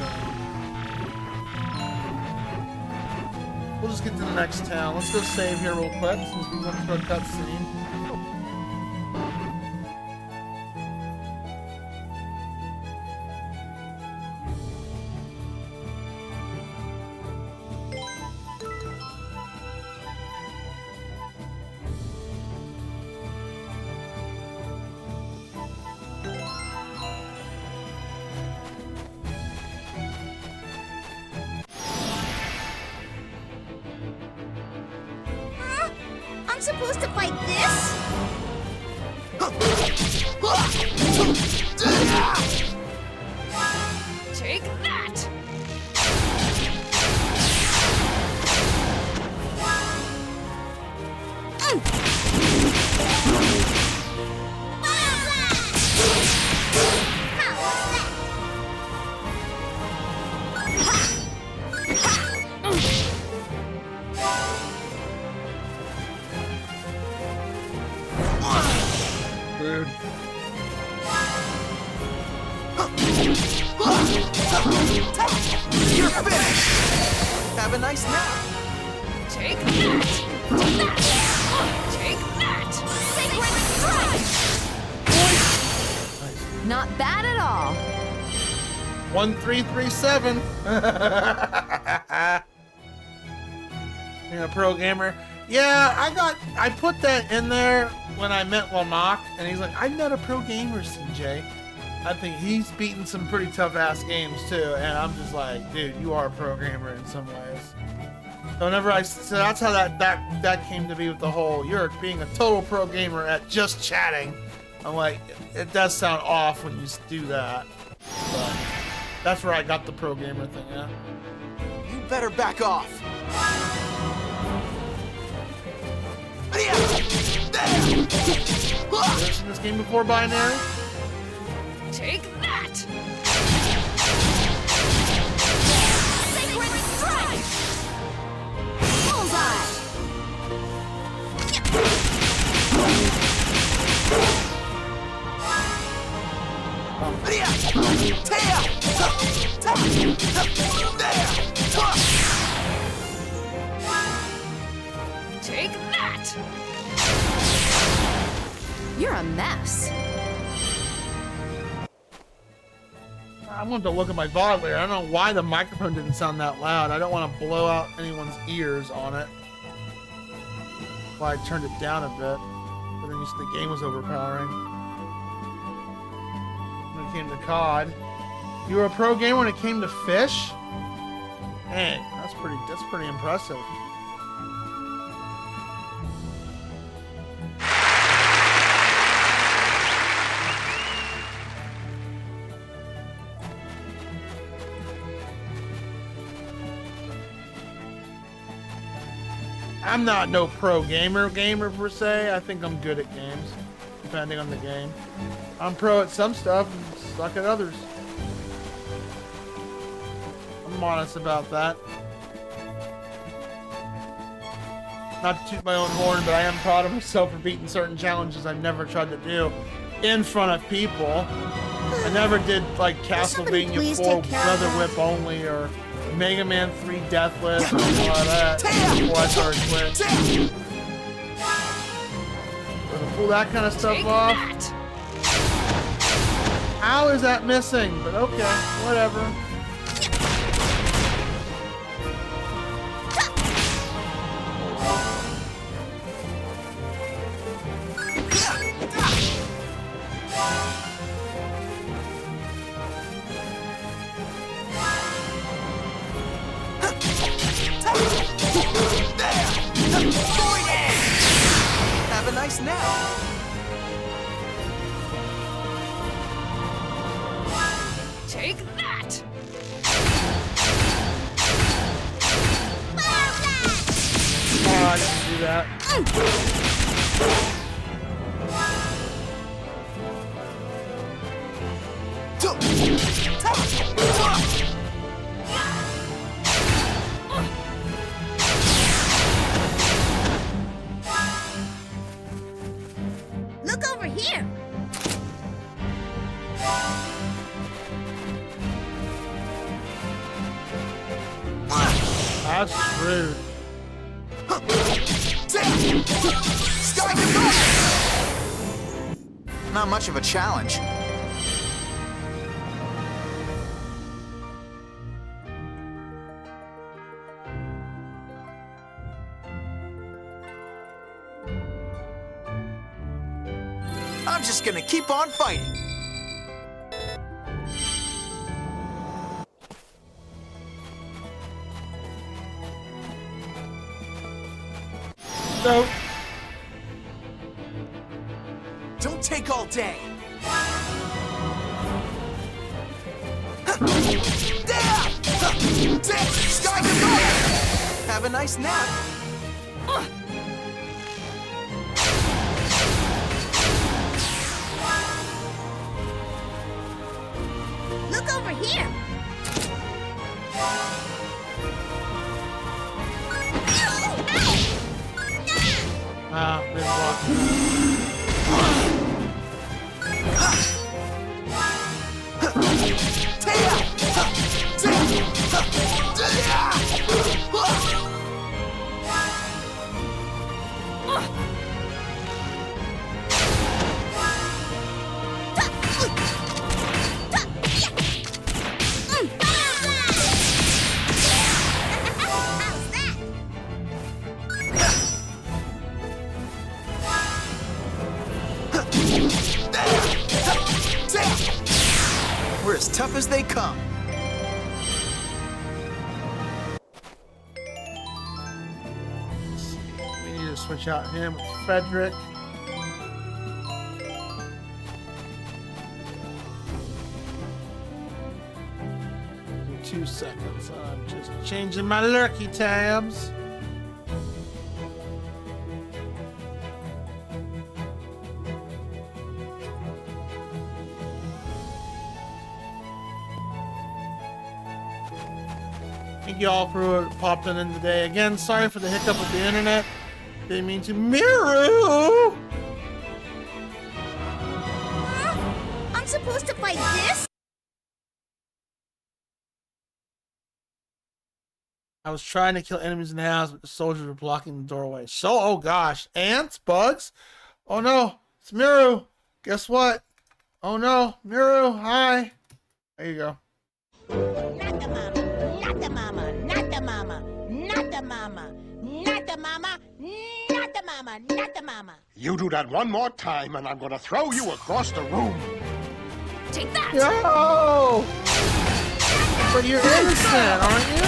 we'll just get to the next town. Let's go save here real quick since we went through a cutscene. I'm supposed to fight this? Take that! Rude. You're finished! Have a nice nap! Take that! Take that! Sacred strike! Not bad at all. 1337. Being a pro gamer. Yeah, I put that in there when I met Lamock, and he's like, I'm not a pro gamer, CJ. I think he's beaten some pretty tough ass games too, and I'm just like, dude, you are a pro gamer in some ways. So so that's how that came to be with the whole, you're being a total pro gamer at just chatting. I'm like, it does sound off when you do that. But that's where I got the pro gamer thing, yeah. You better back off! Have you ever seen this game before, Binary? Take that! Sacred strike! Bullseye! Take that! You're a mess. I'm going to look at my VOD later. I don't know why the microphone didn't sound that loud. I don't want to blow out anyone's ears on it. That's why I turned it down a bit. But then the game was overpowering. When it came to COD. You were a pro gamer when it came to fish? Dang, that's pretty impressive. I'm not no pro gamer per se. I think I'm good at games, depending on the game. I'm pro at some stuff and suck at others. I'm honest about that. Not to toot my own horn, but I am proud of myself for beating certain challenges I've never tried to do in front of people. I never did like Castlevania 4 Leather Whip only or Mega Man 3 Deathless or something like that before I started Twitch. But to pull that kind of stuff off, how is that missing? But okay, whatever. Void Edge! Have a nice nap. Take that! Oh, I didn't do that. Look over here. That's rude. Not much of a challenge. I'm just gonna keep on fighting. Nope. Don't take all day. Have a nice nap. Look over here. Been blocking. We're as tough as they come. We need to switch out him with Frederick. In 2 seconds. I'm just changing my lurky tabs. Thank you all for popping in today. Again, sorry for the hiccup with the internet. Didn't mean to. Miru! I'm supposed to fight this? I was trying to kill enemies in the house, but the soldiers were blocking the doorway. So, oh gosh. Ants? Bugs? Oh no. It's Miru. Guess what? Oh no. Miru, hi. There you go. Not the mama, not the mama, not the mama, not the mama, not the mama, not the mama, not the mama. You do that one more time and I'm gonna throw you across the room. Take that! Yo! But you're innocent, aren't you?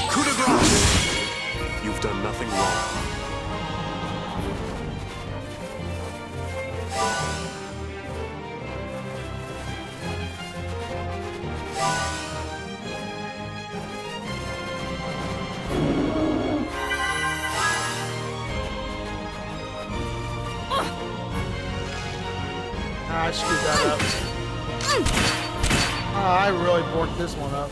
Coup de grace! You've done nothing wrong. I screwed that up. Oh, I really borked this one up.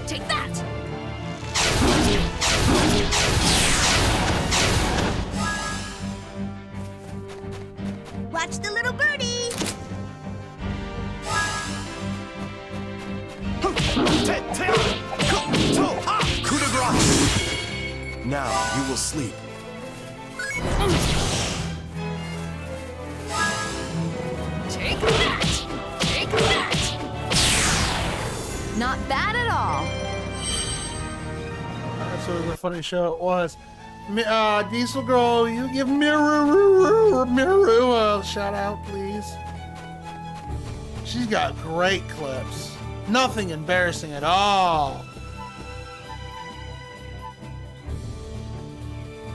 Take that! Watch the little birdie. Coup de grace! Now you will sleep. Not bad at all. That's what a funny show it was. Diesel Girl, you give Miru a shout out, please. She's got great clips. Nothing embarrassing at all.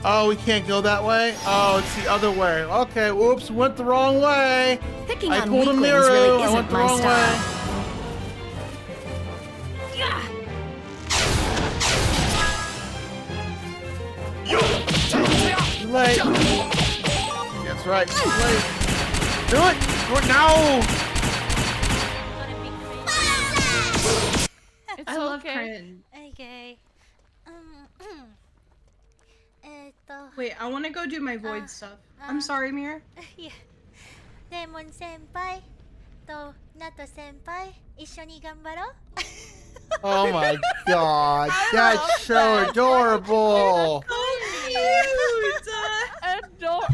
Oh, we can't go that way? Oh, it's the other way. Okay, whoops, went the wrong way. Picking I on pulled a weaklings Miru. really I went isn't the my wrong style. way. Too late. That's right. Too late. Do it. Do it now. I love cringe. Okay. Wait, I want to go do my void stuff. I'm sorry, Mir. Yeah. レモン先輩とナト先輩一緒に頑張ろう。 Oh my god. That's so adorable.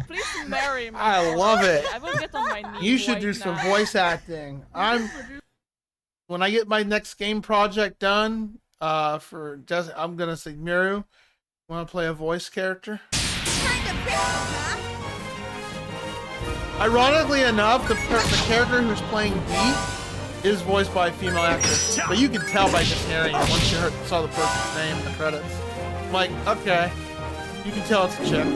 Please marry me. I love it. I will get on my knees. You should right do some now. voice acting. When I get my next game project done, I'm gonna say Miru. Want to play a voice character? Ironically enough, the character who's playing Beat is voiced by a female actress, but you can tell by just hearing it once you saw the person's name in the credits. I'm like, okay, you can tell it's a chick. 2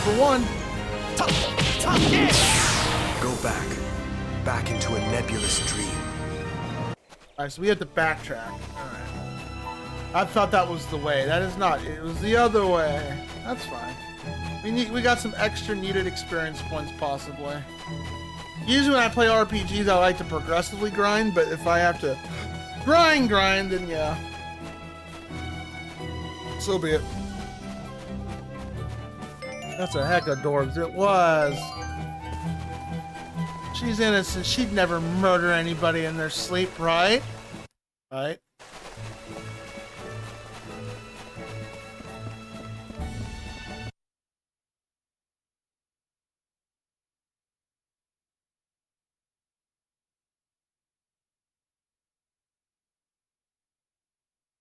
for 1. Go back into a nebulous dream. Alright, so we have to backtrack. Alright. I thought that was the way. That is not. It was the other way. That's fine. We got some extra needed experience points, possibly. Usually when I play RPGs, I like to progressively grind, but if I have to grind, then yeah. So be it. That's a heck of Dorbs. It was. She's innocent. She'd never murder anybody in their sleep, right? Right?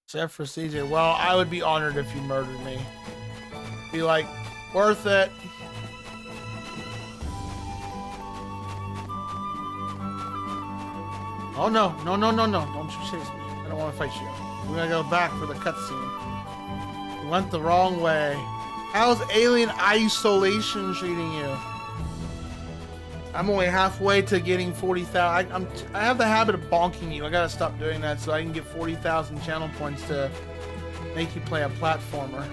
Except for CJ. Well, I would be honored if you murdered me. Be like, worth it. Oh no, no, no, no, no. Don't you chase me. I don't want to fight you. We're gonna go back for the cutscene. You went the wrong way. How's alien isolation treating you? I'm only halfway to getting 40,000. I have the habit of bonking you. I gotta stop doing that so I can get 40,000 channel points to make you play a platformer.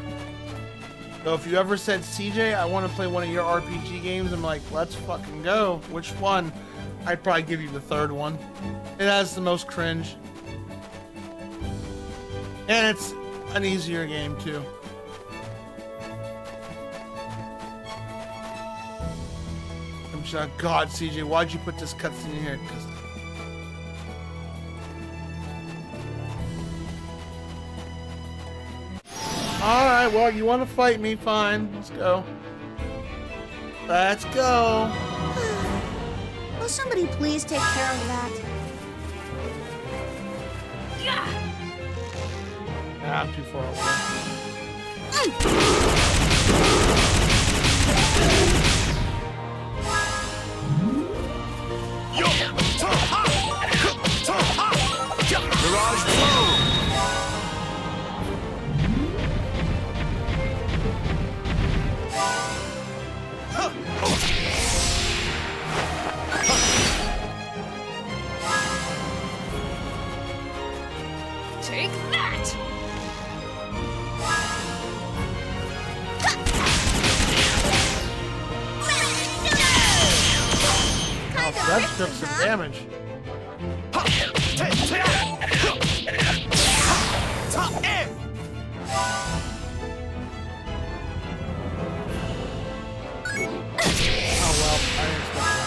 So if you ever said, CJ, I want to play one of your RPG games, I'm like, let's fucking go. Which one? I'd probably give you the third one. It has the most cringe. And it's an easier game too. I'm just, God, CJ, why'd you put this cutscene in here? Alright, well, you want to fight me? Fine. Let's go. Let's go. Will somebody please take care of that? Ah, I'm too far Mirage Flow! Take that! Oh, that took some damage. Oh well, I didn't expect that.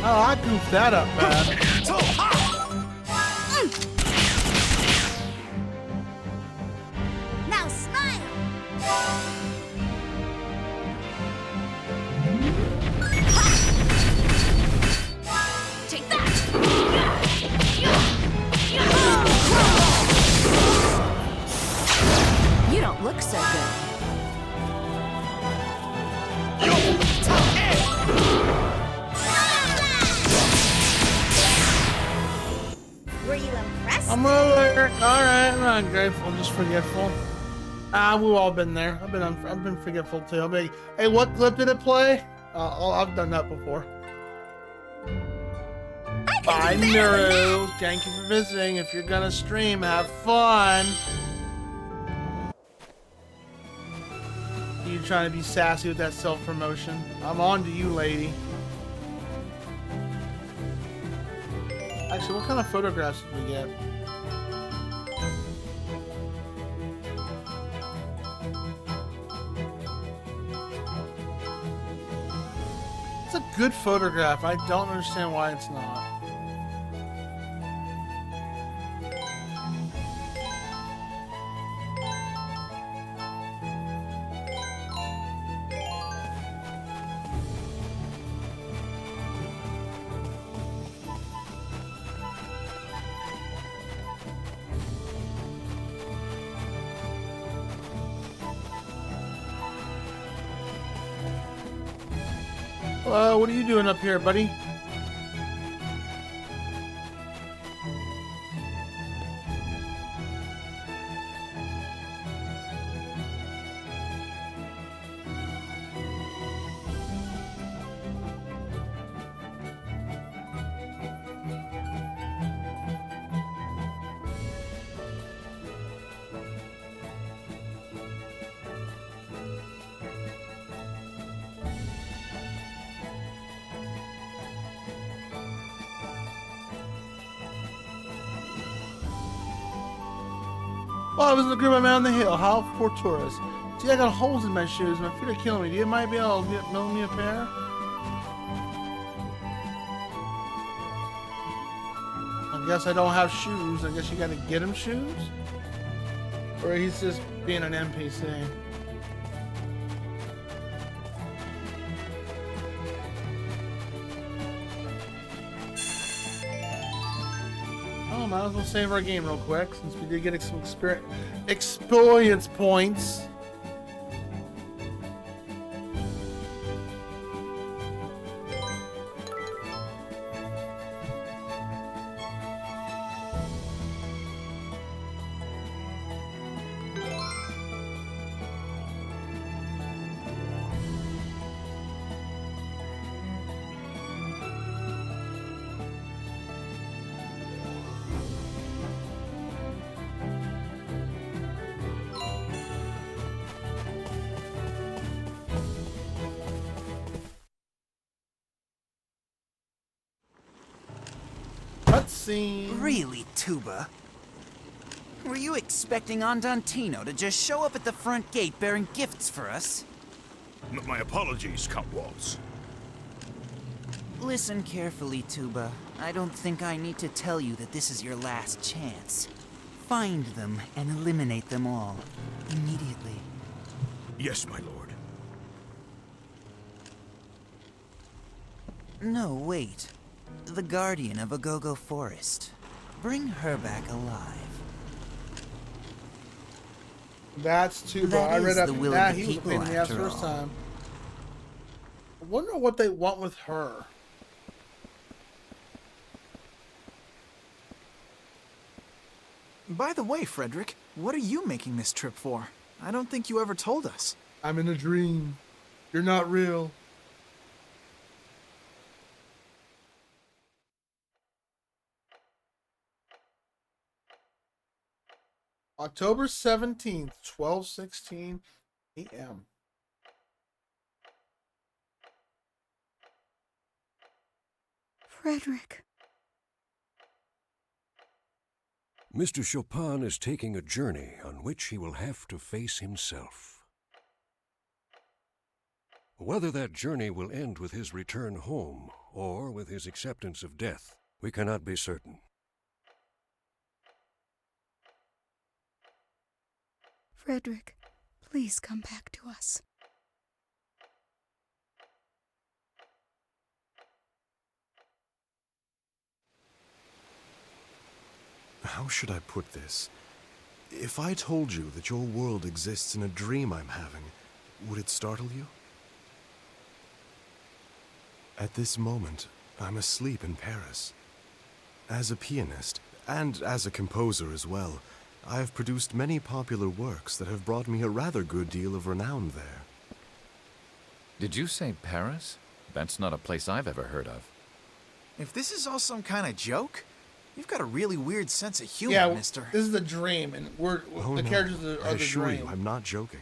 Oh, I goofed that up, man. I'm alert. All right, I'm not ungrateful, just forgetful. We've all been there. I've been forgetful too. I'll be, hey, what clip did it play? I've done that before. Bye, Nuru. Thank you for visiting. If you're gonna stream, have fun. You trying to be sassy with that self-promotion? I'm on to you, lady. Actually, what kind of photographs did we get? It's a good photograph. I don't understand why it's not. Hello, what are you doing up here, buddy? Well, I was in the group I'm on the hill. How poor tourists. See, I got holes in my shoes. My feet are killing me. Do you might be able to mail me a pair? I guess I don't have shoes. I guess you gotta get him shoes? Or he's just being an NPC. Oh, might as well save our game real quick since we did get some experience points. Cutscene. Really, Tuba? Were you expecting Andantino to just show up at the front gate bearing gifts for us? My apologies, Count Waltz. Listen carefully, Tuba. I don't think I need to tell you that this is your last chance. Find them and eliminate them all. Immediately. Yes, my lord. No, wait. The guardian of Agogo Forest. Bring her back alive. That's Tuba. That I read is up the will that. of the He was a pain people, in the ass after first all. time. I wonder what they want with her. By the way, Frederick, what are you making this trip for? I don't think you ever told us. I'm in a dream. You're not real. October 17th, 12:16 a.m. Frederick. Mr. Chopin is taking a journey on which he will have to face himself. Whether that journey will end with his return home or with his acceptance of death, we cannot be certain. Frederick, please come back to us. How should I put this? If I told you that your world exists in a dream I'm having, would it startle you? At this moment, I'm asleep in Paris. As a pianist, And as a composer as well, I have produced many popular works that have brought me a rather good deal of renown there. Did you say Paris? That's not a place I've ever heard of. If this is all some kind of joke, you've got a really weird sense of humor, Yeah, mister. this is the dream, and the characters are I the assure dream. you, I'm not joking.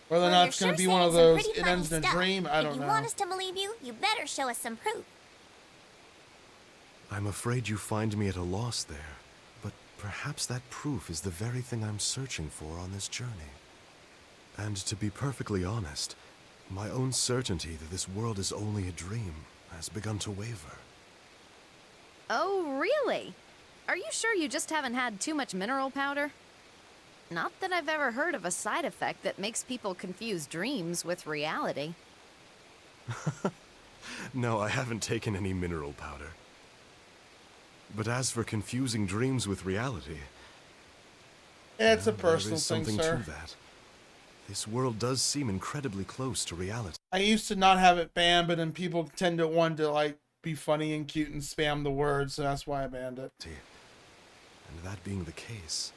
Whether or not it's going to be one of those, it ends in a dream, I don't If you know. want us to believe you, you better show us some proof. I'm afraid you find me at a loss there, but perhaps that proof is the very thing I'm searching for on this journey. And to be perfectly honest, my own certainty that this world is only a dream has begun to waver. Oh, really? Are you sure you just haven't had too much mineral powder? Not that I've ever heard of a side effect that makes people confuse dreams with reality. No, I haven't taken any mineral powder. But as for confusing dreams with reality... It's a there personal is thing, something sir. to that. This world does seem incredibly close to reality. I used to not have it banned, but then people tend to want to, like, be funny and cute and spam the words, so that's why I banned it. And that being the case,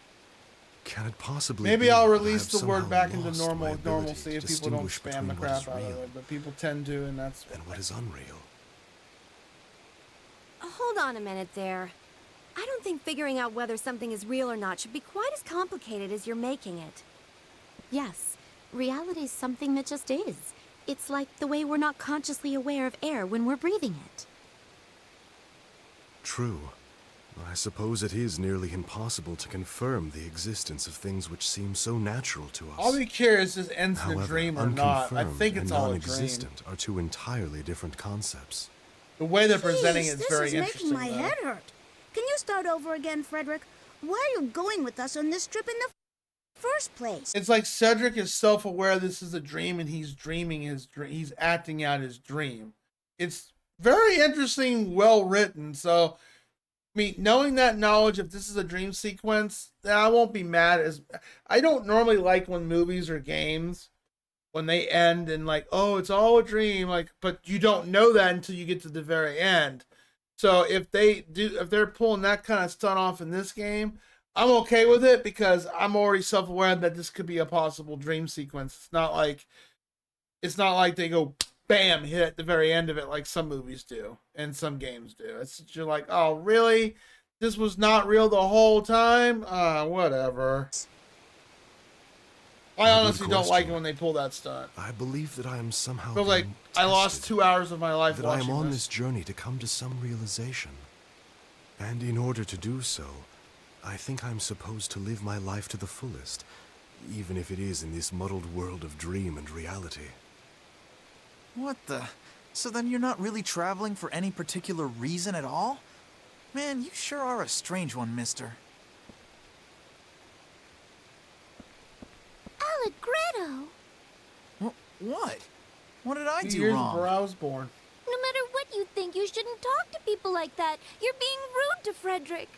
can it possibly Maybe be I'll that I release have the word somehow back into lost my ability normalcy to if people don't distinguish spam the between what is crap out of real it, but people tend to, and that's... and what is unreal? Hold on a minute there. I don't think figuring out whether something is real or not should be quite as complicated as you're making it. Yes, reality is something that just is. It's like the way we're not consciously aware of air when we're breathing it. True. I suppose it is nearly impossible to confirm the existence of things which seem so natural to us. I'll be curious if this ends in However, a dream or not. I think it's and all a dream. non-existent are two entirely different concepts. The way they're presenting it is This very is interesting, making my though. head hurt. Can you start over again, Frederick? Why are you going with us on this trip in the first place? It's like Cedric is self-aware this is a dream, and he's dreaming his dream. He's acting out his dream. It's very interesting, well written. So, I mean, knowing that knowledge, if this is a dream sequence, then I won't be mad. I don't normally like when movies or games, when they end and like, oh, it's all a dream, like, but you don't know that until you get to the very end. So if they're pulling that kind of stunt off in this game, I'm okay with it because I'm already self-aware that this could be a possible dream sequence. It's not like they go bam, hit at the very end of it like some movies do and some games do. It's you're like, oh really? This was not real the whole time? Whatever. I honestly don't like it when they pull that stunt. I believe that I am somehow Feels like being I lost 2 hours of my life that I am watching on this. this journey to come to some realization. And in order to do so, I think I'm supposed to live my life to the fullest, even if it is in this muddled world of dream and reality. What the? So then you're not really traveling for any particular reason at all? Man, you sure are a strange one, mister. Allegretto! What? What did I do Years wrong? before I was born. No matter what you think, you shouldn't talk to people like that. You're being rude to Frederick.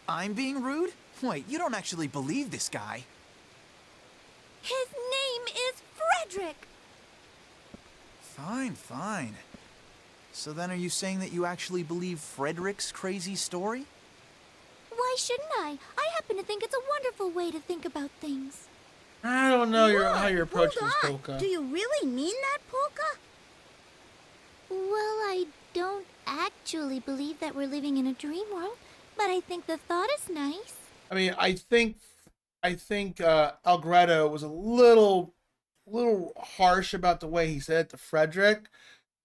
I'm being rude? Wait, you don't actually believe this guy. His name is Frederick. Fine, fine. So then are you saying that you actually believe Frederick's crazy story? Why shouldn't I? I happen to think it's a wonderful way to think about things. I don't know how you're approaching this, Hold on. Polka. Do you really mean that, Polka? Well, I don't actually believe that we're living in a dream world, but I think the thought is nice. I mean, I think Allegretto was a little harsh about the way he said it to Frederick.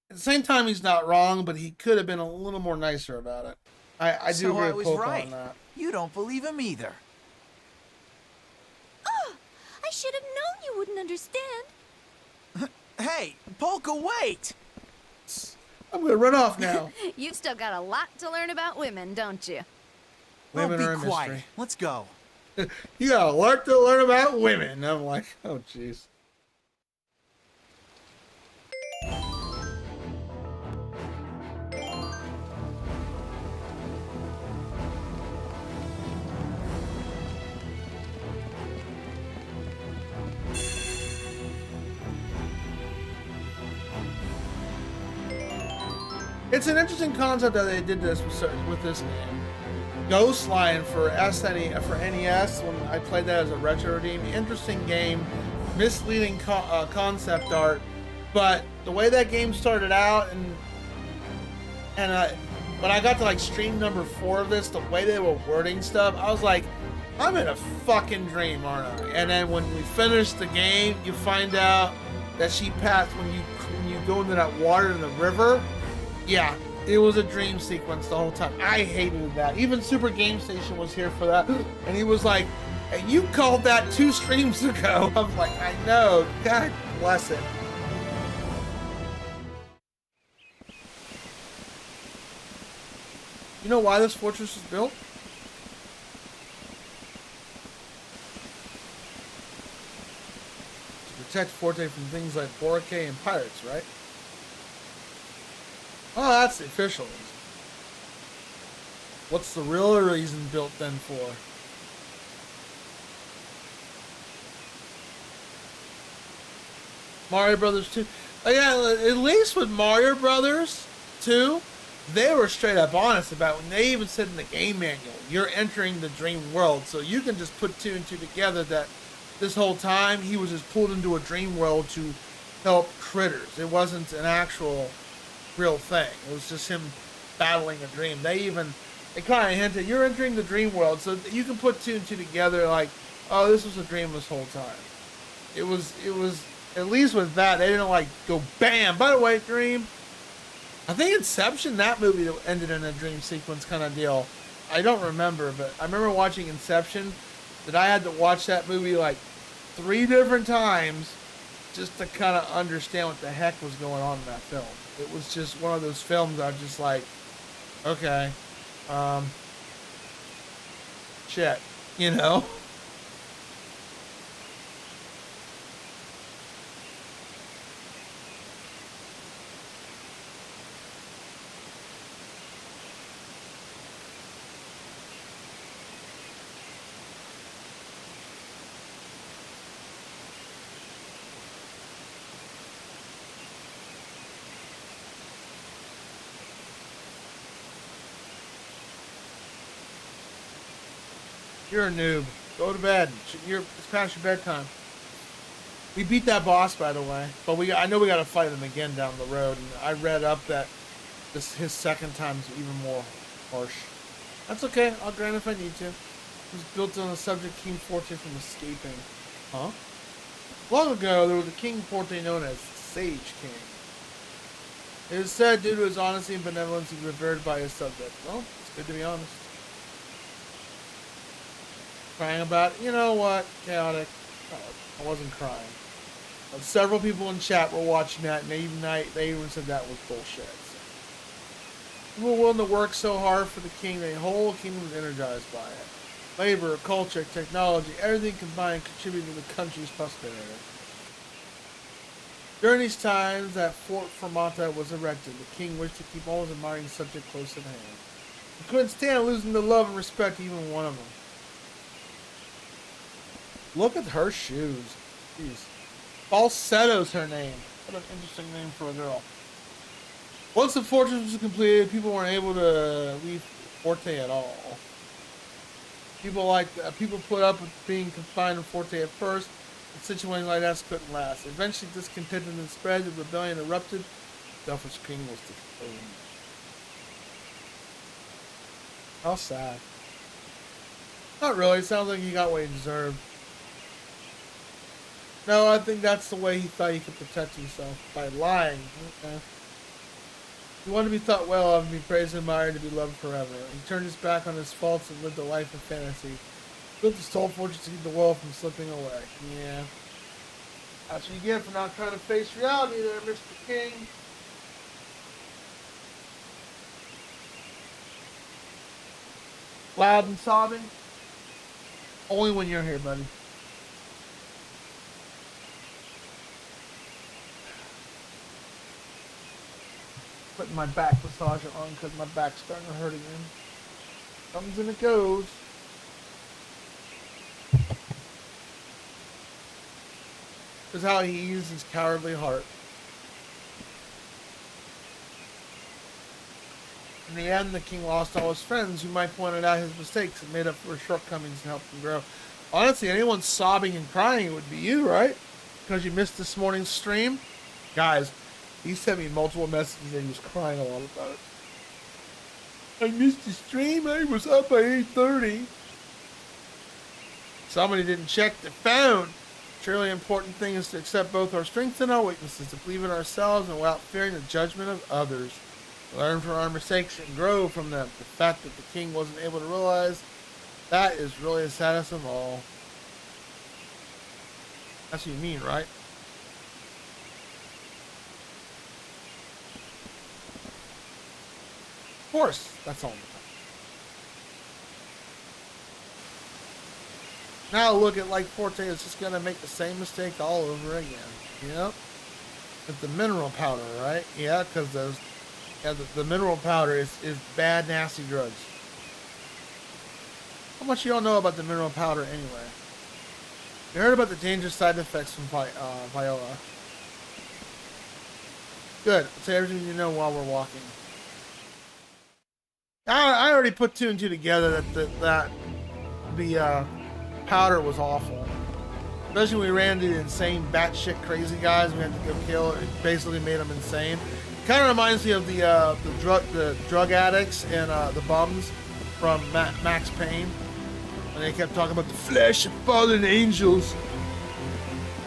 At the same time, he's not wrong, but he could have been a little more nicer about it. I do So agree I with was Polka right. on that. You don't believe him either. Oh, I should have known you wouldn't understand. Hey, Polka, wait! I'm gonna run off now. You've still got a lot to learn about women, don't you? Women oh, are a be quiet. mystery. Let's go. You got a lot to learn about women. I'm like, oh jeez. It's an interesting concept that they did this with this game. Ghostline for NES, when I played that as a retro redeem. Interesting game, misleading concept art, but the way that game started out, and when I got to like stream number 4 of this, the way they were wording stuff, I was like, I'm in a fucking dream, aren't I? And then when we finished the game, you find out that she passed when you go into that water in the river. Yeah, it was a dream sequence the whole time. I hated that. Even Super Game Station was here for that, and he was like, "Hey, you called that 2 streams ago." I'm like, I know. God bless it. You know why this fortress was built? Protect Forte from things like Boracay and pirates, right? Oh, that's the official reason. What's the real reason built then for? Mario Brothers 2. Oh, yeah, at least with Mario Brothers 2, they were straight up honest about it. When they even said in the game manual, you're entering the dream world, so you can just put 2 and 2 together that this whole time he was just pulled into a dream world to help critters. It wasn't an actual real thing. It was just him battling a dream. They kind of hinted, you're entering the dream world, so you can put 2 and 2 together like, oh, this was a dream this whole time. It was, at least with that, they didn't like go bam, by the way, dream. I think Inception, that movie ended in a dream sequence kind of deal. I don't remember, but I remember watching Inception, that I had to watch that movie like 3 different times just to kind of understand what the heck was going on in that film. It was just one of those films I was just like, okay, shit, you know? You're a noob. Go to bed. It's past your bedtime. We beat that boss, by the way, but I know we got to fight him again down the road. And I read up that his second time is even more harsh. That's okay. I'll grant if I need to. It was built on the subject King Forte from escaping. Huh? Long ago, there was a King Forte known as Sage King. It is said, due to his honesty and benevolence, he was revered by his subjects. Well, it's good to be honest. Crying about it. You know what? Chaotic. I wasn't crying. But several people in chat were watching that, and they even said that was bullshit. So. People were willing to work so hard for the king, the whole kingdom was energized by it. Labor, culture, technology, everything combined contributed to the country's prosperity. During these times that Fort Fermata was erected, the king wished to keep all his admiring subjects close at hand. He couldn't stand losing the love and respect of even one of them. Look at her shoes. Jeez. Falsetto's her name. What an interesting name for a girl. Once the fortress was completed, people weren't able to leave Forte at all. People put up with being confined in Forte at first, but situations like that couldn't last. Eventually, discontentment spread, the rebellion erupted, the selfish king was dethroned. How sad. Not really. It sounds like he got what he deserved. No, I think that's the way he thought he could protect himself, by lying. Okay. He wanted to be thought well of and be praised and admired and to be loved forever. He turned his back on his faults and lived a life of fantasy. He built his tall fortress to keep the world from slipping away. Yeah. That's what you get for not trying to face reality there, Mr. King. Loud and sobbing? Only when you're here, buddy. Putting my back massager on because my back's starting to hurt again. Comes and it goes. This is how he eased his cowardly heart. In the end, the king lost all his friends, who might pointed out his mistakes and made up for his shortcomings and helped him grow. Honestly, anyone sobbing and crying, it would be you, right? Because you missed this morning's stream? Guys, he sent me multiple messages and he was crying a lot about it. I missed the stream. I was up by 8:30. Somebody didn't check the phone. Truly important thing is to accept both our strengths and our weaknesses, to believe in ourselves and without fearing the judgment of others. Learn from our mistakes and grow from them. The fact that the king wasn't able to realize that is really the saddest of all. That's what you mean, right? Of course, that's all. Now look at like Forte is just gonna make the same mistake all over again. Yep. With the mineral powder, right? Yeah, because the mineral powder is bad, nasty drugs. How much y'all know about the mineral powder anyway? You heard about the dangerous side effects from Viola. Good. I'll say everything you know while we're walking. I already put two and two together that the powder was awful. Especially when we ran into the insane batshit crazy guys we had to go kill. It basically made them insane. Kind of reminds me of the drug addicts and the bums from Max Payne. When they kept talking about the flesh of fallen angels.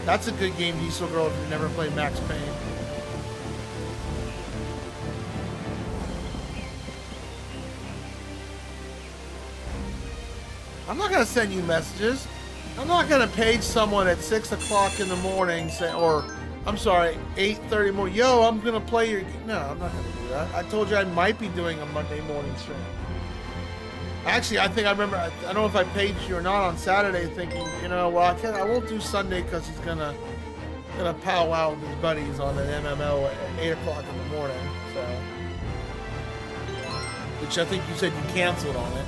That's a good game, Diesel Girl, if you've never played Max Payne. I'm not gonna send you messages. I'm not gonna page someone at 6 o'clock in the morning, or I'm sorry, 8:30 morning. Yo, I'm gonna play your. No, I'm not gonna do that. I told you I might be doing a Monday morning stream. Actually, I think I remember. I don't know if I paged you or not on Saturday, thinking, you know, well, I won't do Sunday because he's gonna powwow with his buddies on an MMO at 8 o'clock in the morning. So, which I think you said you canceled on it.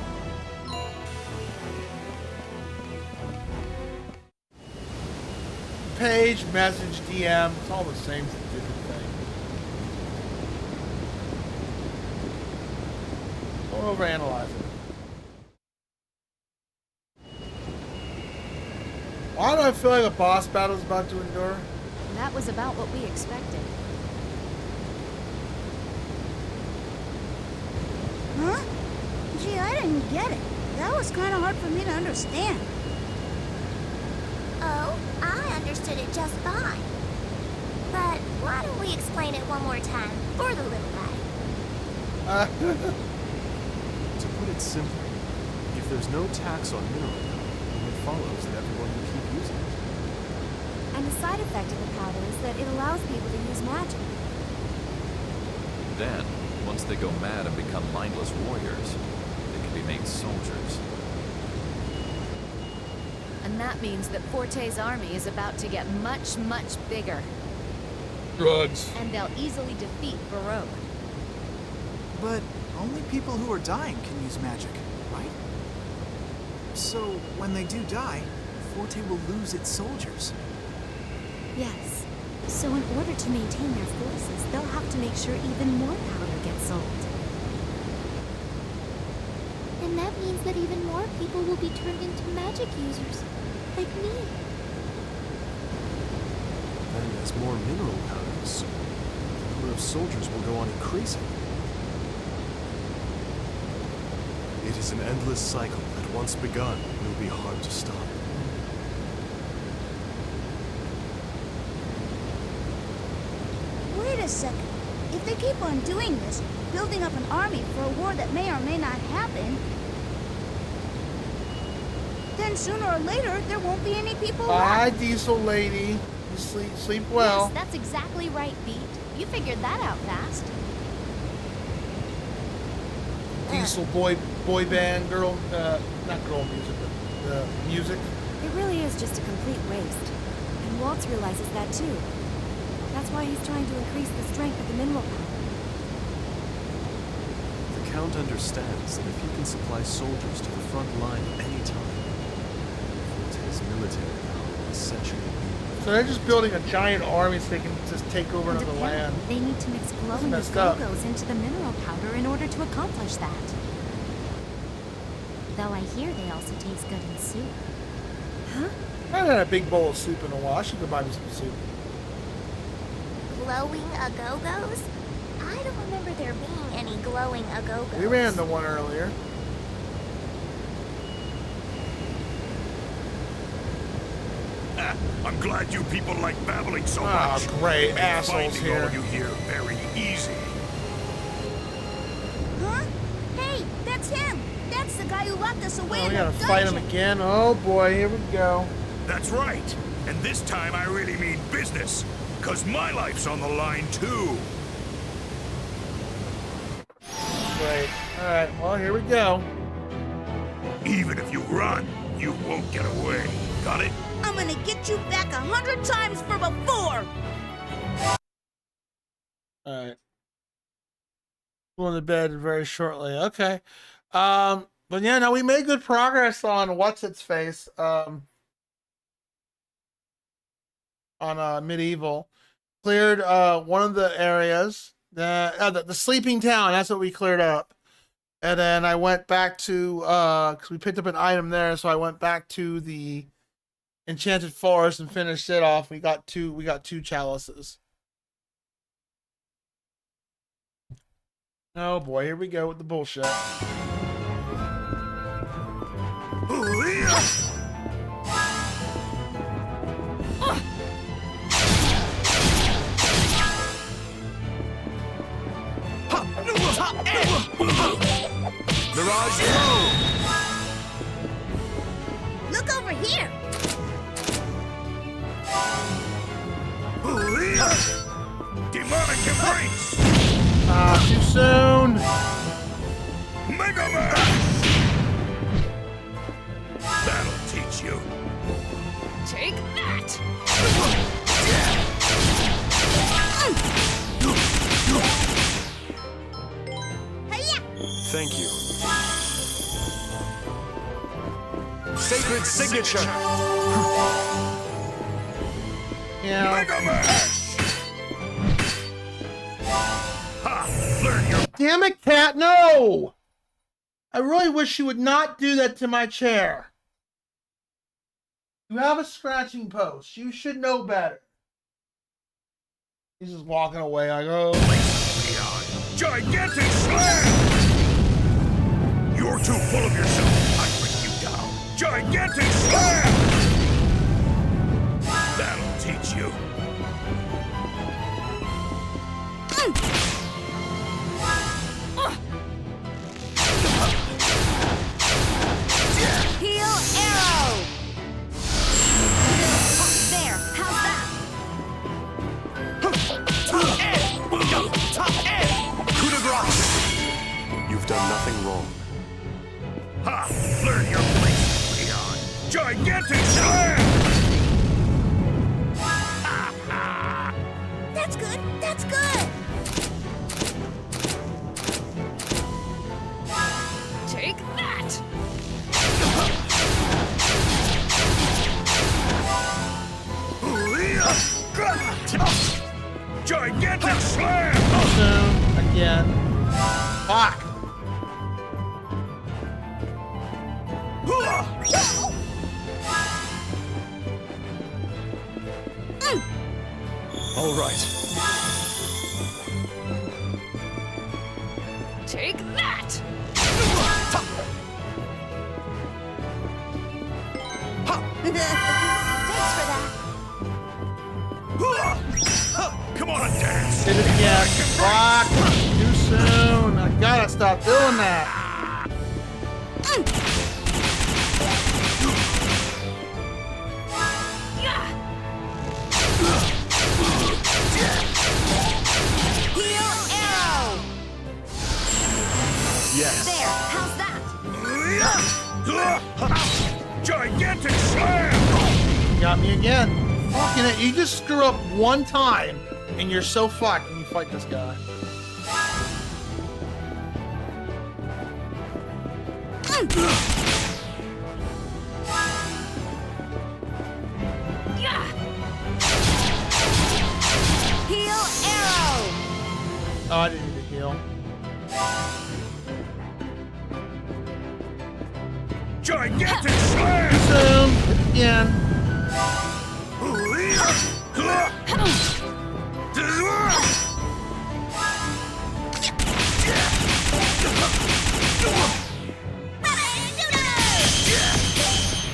Page, message, DM, it's all the same different thing. Don't overanalyze it. Why do I feel like a boss battle is about to endure? That was about what we expected. Huh? Gee, I didn't get it. That was kind of hard for me to understand. Oh, I understood it just fine. But why don't we explain it one more time for the little guy? To put it simply, if there's no tax on mineral powder, it follows that everyone will keep using it. And the side effect of the powder is that it allows people to use magic. Then, once they go mad and become mindless warriors, they can be made soldiers. And that means that Forte's army is about to get much, much bigger. Drugs. And they'll easily defeat Baroque. But only people who are dying can use magic, right? So, when they do die, Forte will lose its soldiers. Yes. So in order to maintain their forces, they'll have to make sure even more powder gets sold. And that means that even more people will be turned into magic users, like me. Then as more mineral powder is sold, the number of soldiers will go on increasing. It is an endless cycle that once begun will be hard to stop. Wait a second. If they keep on doing this, building up an army for a war that may or may not happen, then sooner or later there won't be any people Bye, left. Diesel Lady. You sleep well. Yes, that's exactly right, Beat. You figured that out fast. Diesel boy band, girl, not girl music, but music. It really is just a complete waste. And Waltz realizes that too. That's why he's trying to increase the strength of the mineral powder. The Count understands that if he can supply soldiers to the front line at any time, Forte's military power will essentially be So they're just building a giant army so they can just take over And another land. apparently they need to mix glowing messed up. Go-Go's into the mineral powder in order to accomplish that. Though I hear they also taste good in soup. Huh? I haven't had a big bowl of soup in a while. I should go buy me some soup. Glowing Agogos? I don't remember there being any glowing Agogos. We ran the one earlier. I'm glad you people like babbling so Ah, much. great Make assholes finding here. all of you here very easy. Huh? Hey, that's him. That's the guy who locked us away Oh, in we the gotta dungeon. fight him again. Oh boy, here we go. That's right. And this time I really mean business. Cause my life's on the line too. Great. Alright, well, here we go. Even if you run, you won't get away. Got it? I'm gonna get you back 100 times for before. Alright. Going to bed very shortly. Okay. But yeah, no, we made good progress on what's its face. On medieval. Cleared one of the areas. The sleeping town, that's what we cleared up. And then I went back to because we picked up an item there, so I went back to the Enchanted Forest and finished it off. We got two chalices. Oh boy, here we go with the bullshit. Mirage Look over here. Demonic embrace! Ah, too soon. Mega Man! That'll teach you. Take that! Thank you. Sacred signature! Yeah. Mega Man! Ha! Learn your... Damn it, cat, no! I really wish you would not do that to my chair. You have a scratching post. You should know better. He's just walking away like, oh. Gigantic slam! You're too full of yourself. I bring you down. Gigantic slam! That'll teach you. Heal arrow! There, how's that? Coup de grace! You've done nothing wrong. Ha! Learn your place, Leon. Gigantic slam! That's good. That's good. Take that! Gigantic slam! Soon again. Fuck. All right. Take that! Thanks for that. Come on, dance! Did it again. Fuck. Too soon. I gotta stop doing that. Heal arrow! Yes. There, how's that? Gigantic slam! You got me again. Fucking it. You just screw up one time and you're so fucked when you fight this guy. Oh, I didn't need to heal. Gigantic slam! Zoom again.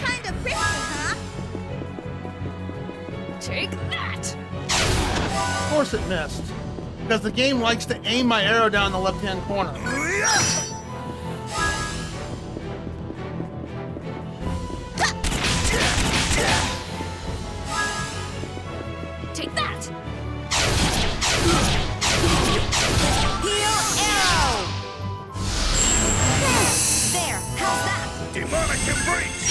Kind of risky, huh? Take that! Of course it missed. Because the game likes to aim my arrow down the left-hand corner. Take that! Heal arrow! There, how's that? Demonic embrace!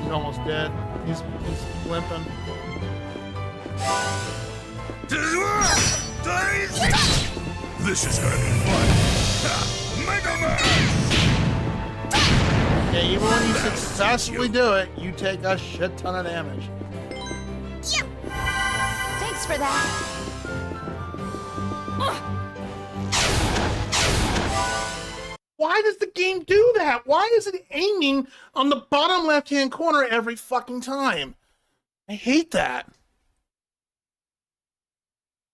He's almost dead. He's limping. This is gonna be fun! Mega Man! Yeah, even when you successfully do it, you take a shit ton of damage. Yep! Thanks for that. Why does the game do that? Why is it aiming on the bottom left-hand corner every fucking time? I hate that.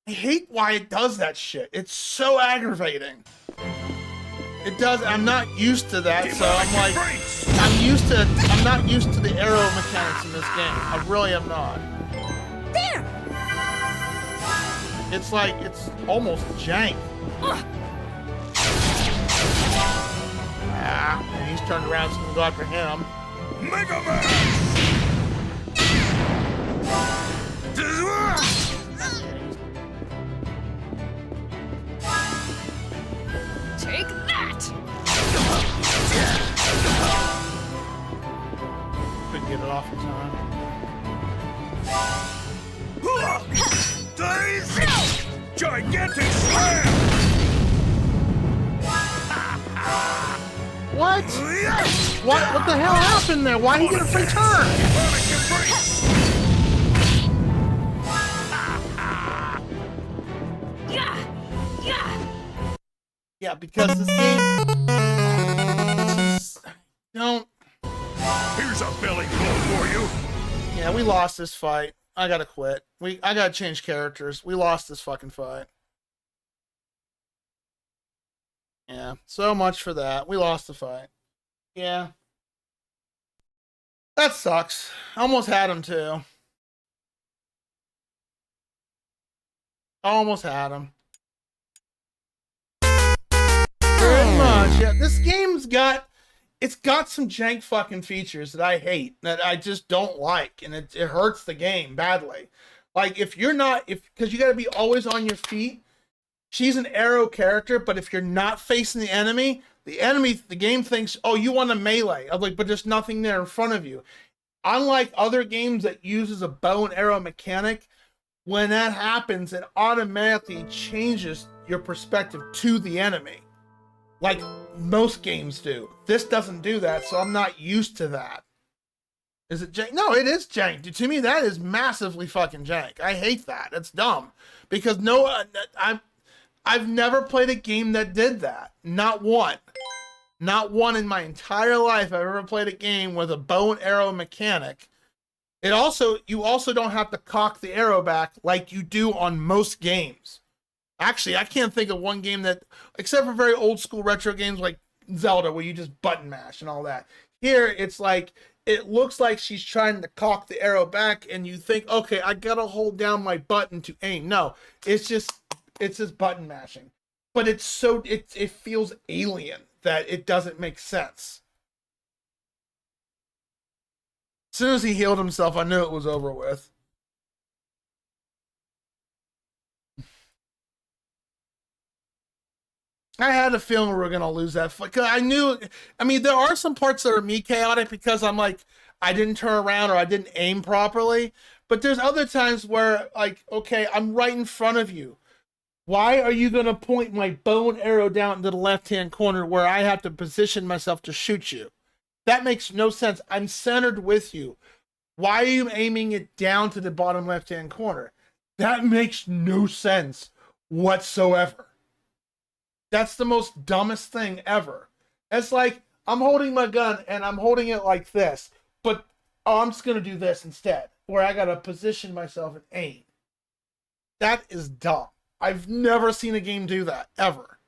I hate why it does that shit. It's so aggravating. It does. I'm not used to that, so I'm like, I'm not used to the arrow mechanics in this game. I really am not. There! It's like, it's almost jank. Ah, and he's turned around, so I'm gonna go after him. Mega Man! Take that! Couldn't get it off in time. Gigantic slam! What? What the hell happened there? Why did he get a free turn? Yeah, because this game just don't. Here's a belly blow for you. Yeah, we lost this fight. I gotta quit. I gotta change characters. We lost this fucking fight. Yeah, so much for that. We lost the fight. Yeah. That sucks. Almost had him too. Almost had him. Pretty much. Yeah, this game's got some jank fucking features that I hate, that I just don't like, and it hurts the game badly. Like, because you gotta be always on your feet. She's an arrow character, but if you're not facing the game thinks, oh, you want a melee. I'm like, but there's nothing there in front of you. Unlike other games that uses a bow and arrow mechanic, when that happens, it automatically changes your perspective to the enemy. Like most games do. This doesn't do that, so I'm not used to that. Is it jank? No, it is jank. To me, that is massively fucking jank. I hate that. It's dumb. Because I've never played a game that did that. Not one. Not one in my entire life I've ever played a game with a bow and arrow mechanic. You also don't have to cock the arrow back like you do on most games. Actually, I can't think of one game that, except for very old school retro games like Zelda, where you just button mash and all that. Here, it's like, it looks like she's trying to cock the arrow back, and you think, okay, I gotta hold down my button to aim. No, it's just button mashing. But it feels alien that it doesn't make sense. As soon as he healed himself, I knew it was over with. I had a feeling we were going to lose that fight. There are some parts that are me chaotic because I'm like, I didn't turn around or I didn't aim properly. But there's other times where, like, okay, I'm right in front of you. Why are you going to point my bow and arrow down to the left-hand corner where I have to position myself to shoot you? That makes no sense. I'm centered with you. Why are you aiming it down to the bottom left-hand corner? That makes no sense whatsoever. That's the most dumbest thing ever. It's like, I'm holding my gun and I'm holding it like this, but I'm just going to do this instead, where I got to position myself and aim. That is dumb. I've never seen a game do that, ever.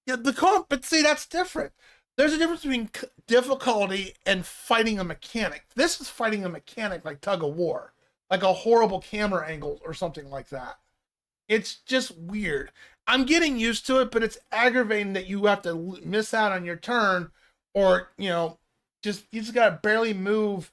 Yeah, but see, that's different. There's a difference between difficulty and fighting a mechanic. This is fighting a mechanic like tug of war, like a horrible camera angle or something like that. It's just weird. I'm getting used to it, but it's aggravating that you have to miss out on your turn, or, you know, you just gotta barely move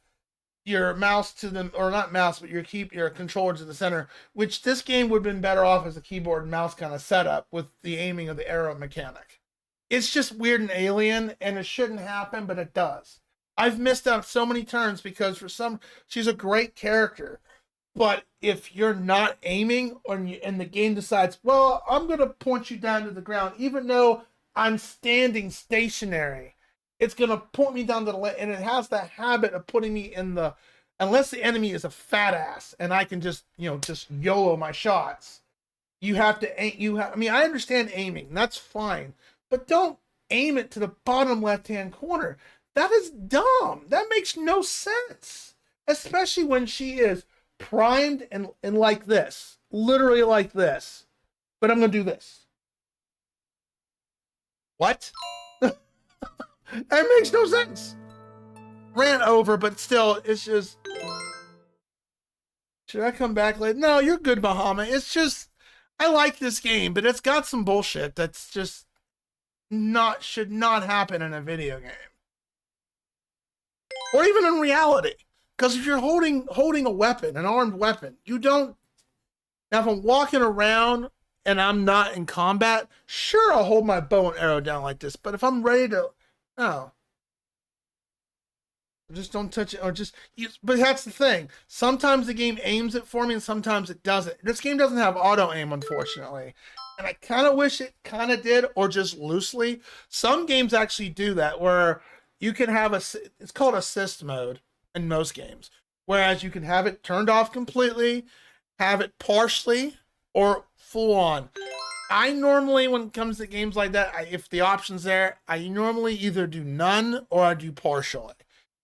your mouse to the, or not mouse, but your controller to the center, which this game would have been better off as a keyboard and mouse kind of setup with the aiming of the arrow mechanic. It's just weird and alien, and it shouldn't happen, but it does. I've missed out so many turns because she's a great character, but if you're not aiming and the game decides, well, I'm going to point you down to the ground, even though I'm standing stationary, it's going to point me down to the left, and it has that habit of putting me in the, unless the enemy is a fat ass and I can just YOLO my shots. You have to aim, I mean, I understand aiming, that's fine, but don't aim it to the bottom left-hand corner. That is dumb. That makes no sense. Especially when she is primed and like this. Literally like this. But I'm going to do this. What? That makes no sense. Ran over, but still, it's just... Should I come back later? No, you're good, Bahama. It's just... I like this game, but it's got some bullshit that's just... should not happen in a video game. Or even in reality. Because if you're holding a weapon, an armed weapon, you don't... Now, if I'm walking around and I'm not in combat, sure, I'll hold my bow and arrow down like this. But if I'm ready to... No. Just don't touch it, or just... But that's the thing. Sometimes the game aims it for me, and sometimes it doesn't. This game doesn't have auto-aim, unfortunately. And I kind of wish it kind of did, or just loosely. Some games actually do that, where you can have it's called assist mode in most games. Whereas you can have it turned off completely, have it partially, or full on. I normally, when it comes to games like that, if the option's there, I normally either do none or I do partially.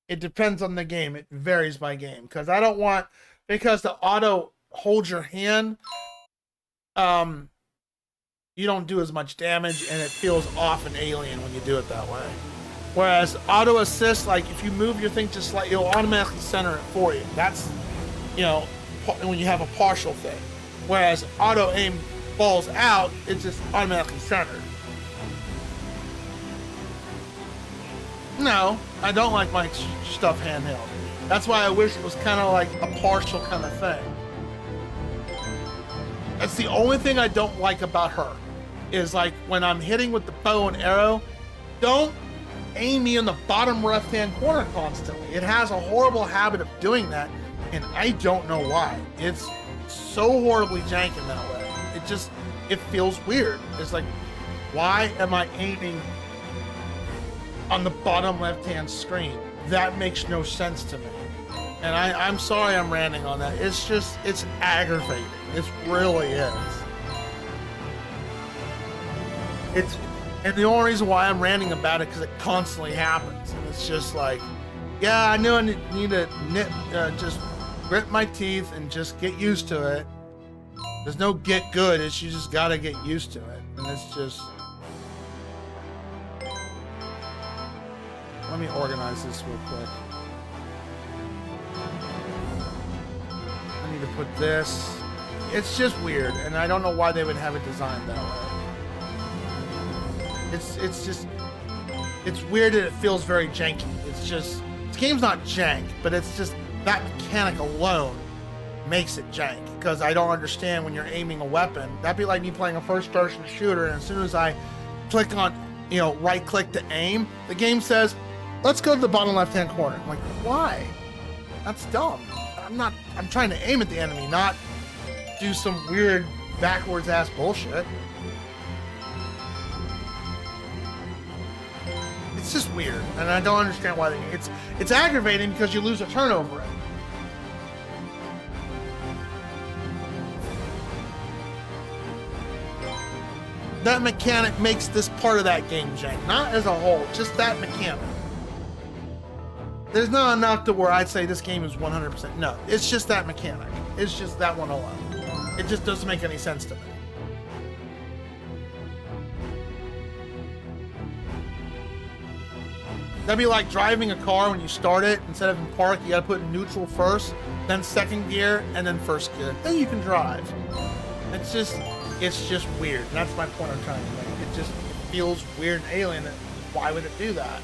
It depends on the game. It varies by game. Because the auto holds your hand, you don't do as much damage, and it feels off and alien when you do it that way. Whereas auto assist, like if you move your thing just slightly, it'll automatically center it for you. That's, when you have a partial thing. Whereas auto aim falls out, it's just automatically centered. No, I don't like my stuff handheld. That's why I wish it was kind of like a partial kind of thing. That's the only thing I don't like about her, is like when I'm hitting with the bow and arrow, don't aim me in the bottom left-hand corner constantly. It has a horrible habit of doing that, and I don't know why. It's so horribly janky that way. It feels weird. It's like, why am I aiming on the bottom left-hand screen? That makes no sense to me. And I'm sorry I'm ranting on that. It's aggravating. It really is. And the only reason why I'm ranting about it because it constantly happens. And it's just like, yeah, I know I need to just grit my teeth and just get used to it. There's no get good. You just gotta get used to it. And it's just... Let me organize this real quick. I need to put this... It's just weird, and I don't know why they would have it designed that way. It's weird and it feels very janky. It's just... This game's not jank, but it's just that mechanic alone makes it jank. Because I don't understand when you're aiming a weapon. That'd be like me playing a first-person shooter, and as soon as I click on, right-click to aim, the game says, let's go to the bottom left-hand corner. I'm like, why? That's dumb. I'm trying to aim at the enemy, not do some weird backwards ass bullshit. It's just weird, and I don't understand why it's aggravating because you lose a turn over it. That mechanic makes this part of that game jank, not as a whole, just that mechanic. There's not enough to where I'd say this game is 100%. No, it's just that mechanic. It's just that one alone. It just doesn't make any sense to me. That'd be like driving a car when you start it. Instead of in park, you gotta put in neutral first, then second gear, and then first gear. Then you can drive. It's just weird. And that's my point I'm trying to make. It just feels weird and alien. Why would it do that?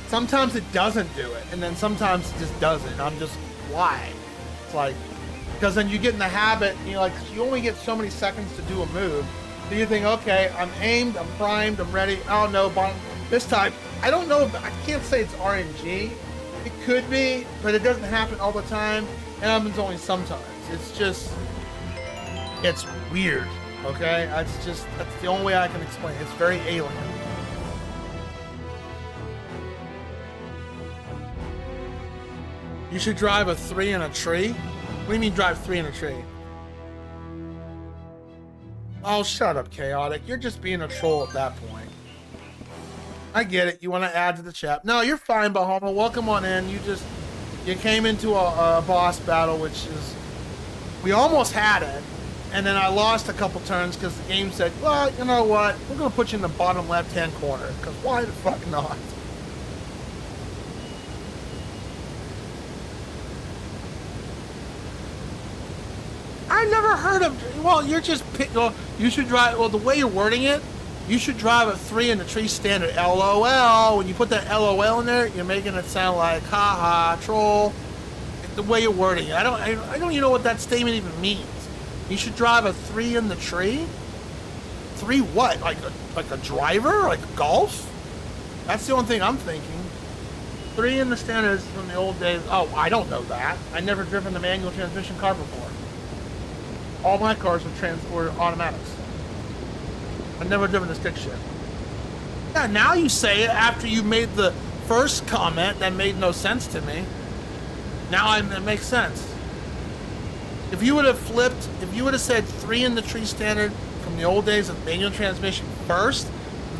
Sometimes it doesn't do it, and then sometimes it just does it. I'm just, why? It's like, because then you get in the habit, and you only get so many seconds to do a move. So you think, okay, I'm aimed, I'm primed, I'm ready. Oh no, this time, I don't know, I can't say it's RNG. It could be, but it doesn't happen all the time. It happens only sometimes. It's weird, okay? That's the only way I can explain it. It's very alien. You should drive a 3 in a tree? What do you mean drive 3 in a tree? Oh, shut up, Chaotic. You're just being a troll at that point. I get it. You want to add to the chat. No, you're fine, Bahama. Welcome on in. You came into a boss battle, which is... We almost had it. And then I lost a couple turns because the game said, well, you know what? We're going to put you in the bottom left-hand corner. Because why the fuck not? I never heard of... Well, you're just... Well, you should drive... Well, the way you're wording it, you should drive a 3 in the tree standard. LOL. When you put that LOL in there, you're making it sound like, haha, troll. The way you're wording it. I don't even know what that statement even means. You should drive a 3 in the tree? 3 what? Like a driver? Like golf? That's the only thing I'm thinking. 3 in the standard is from the old days. Oh, I don't know that. I never driven the manual transmission car before. All my cars were automatics. I've never driven a stick shift. Yeah, now you say it after you made the first comment that made no sense to me. Now it makes sense. If you would have flipped, if you would have said 3 in the tree standard from the old days of manual transmission first,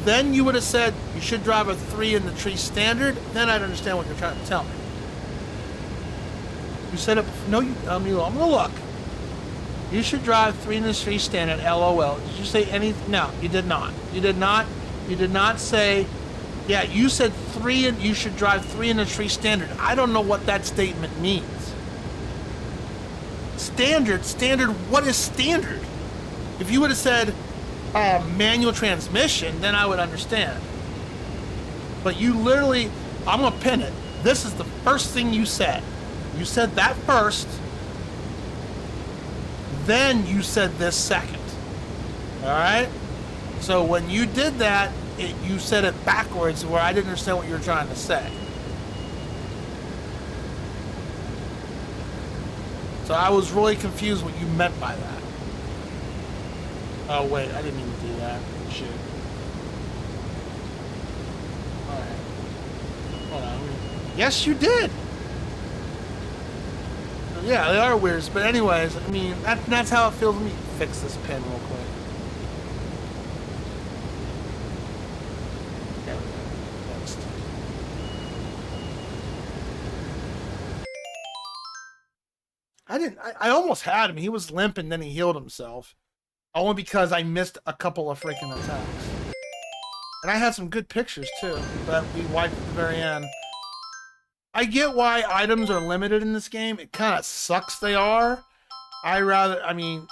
then you would have said you should drive a 3 in the tree standard, then I'd understand what you're trying to tell me. You said it, no, I'm gonna look. You should drive 3 in the tree standard, LOL. Did you say anything? No, you did not. You did not say, yeah, you said 3 and you should drive 3 in the tree standard. I don't know what that statement means. Standard, what is standard? If you would have said manual transmission, then I would understand. But you literally, I'm gonna pin it. This is the first thing you said. You said that first, then you said this second. All right? So when you did that, you said it backwards where I didn't understand what you were trying to say. So I was really confused what you meant by that. Oh wait, I didn't mean to do that. Shit. Alright. Hold on. Yes, you did! Yeah, they are weird, but anyways, I mean, that's how it feels. Let me fix this pen real quick. There we go. Next. I almost had him. He was limping, then he healed himself. Only because I missed a couple of freaking attacks. And I had some good pictures, too, that we wiped at the very end. I get why items are limited in this game. It kind of sucks they are. I mean,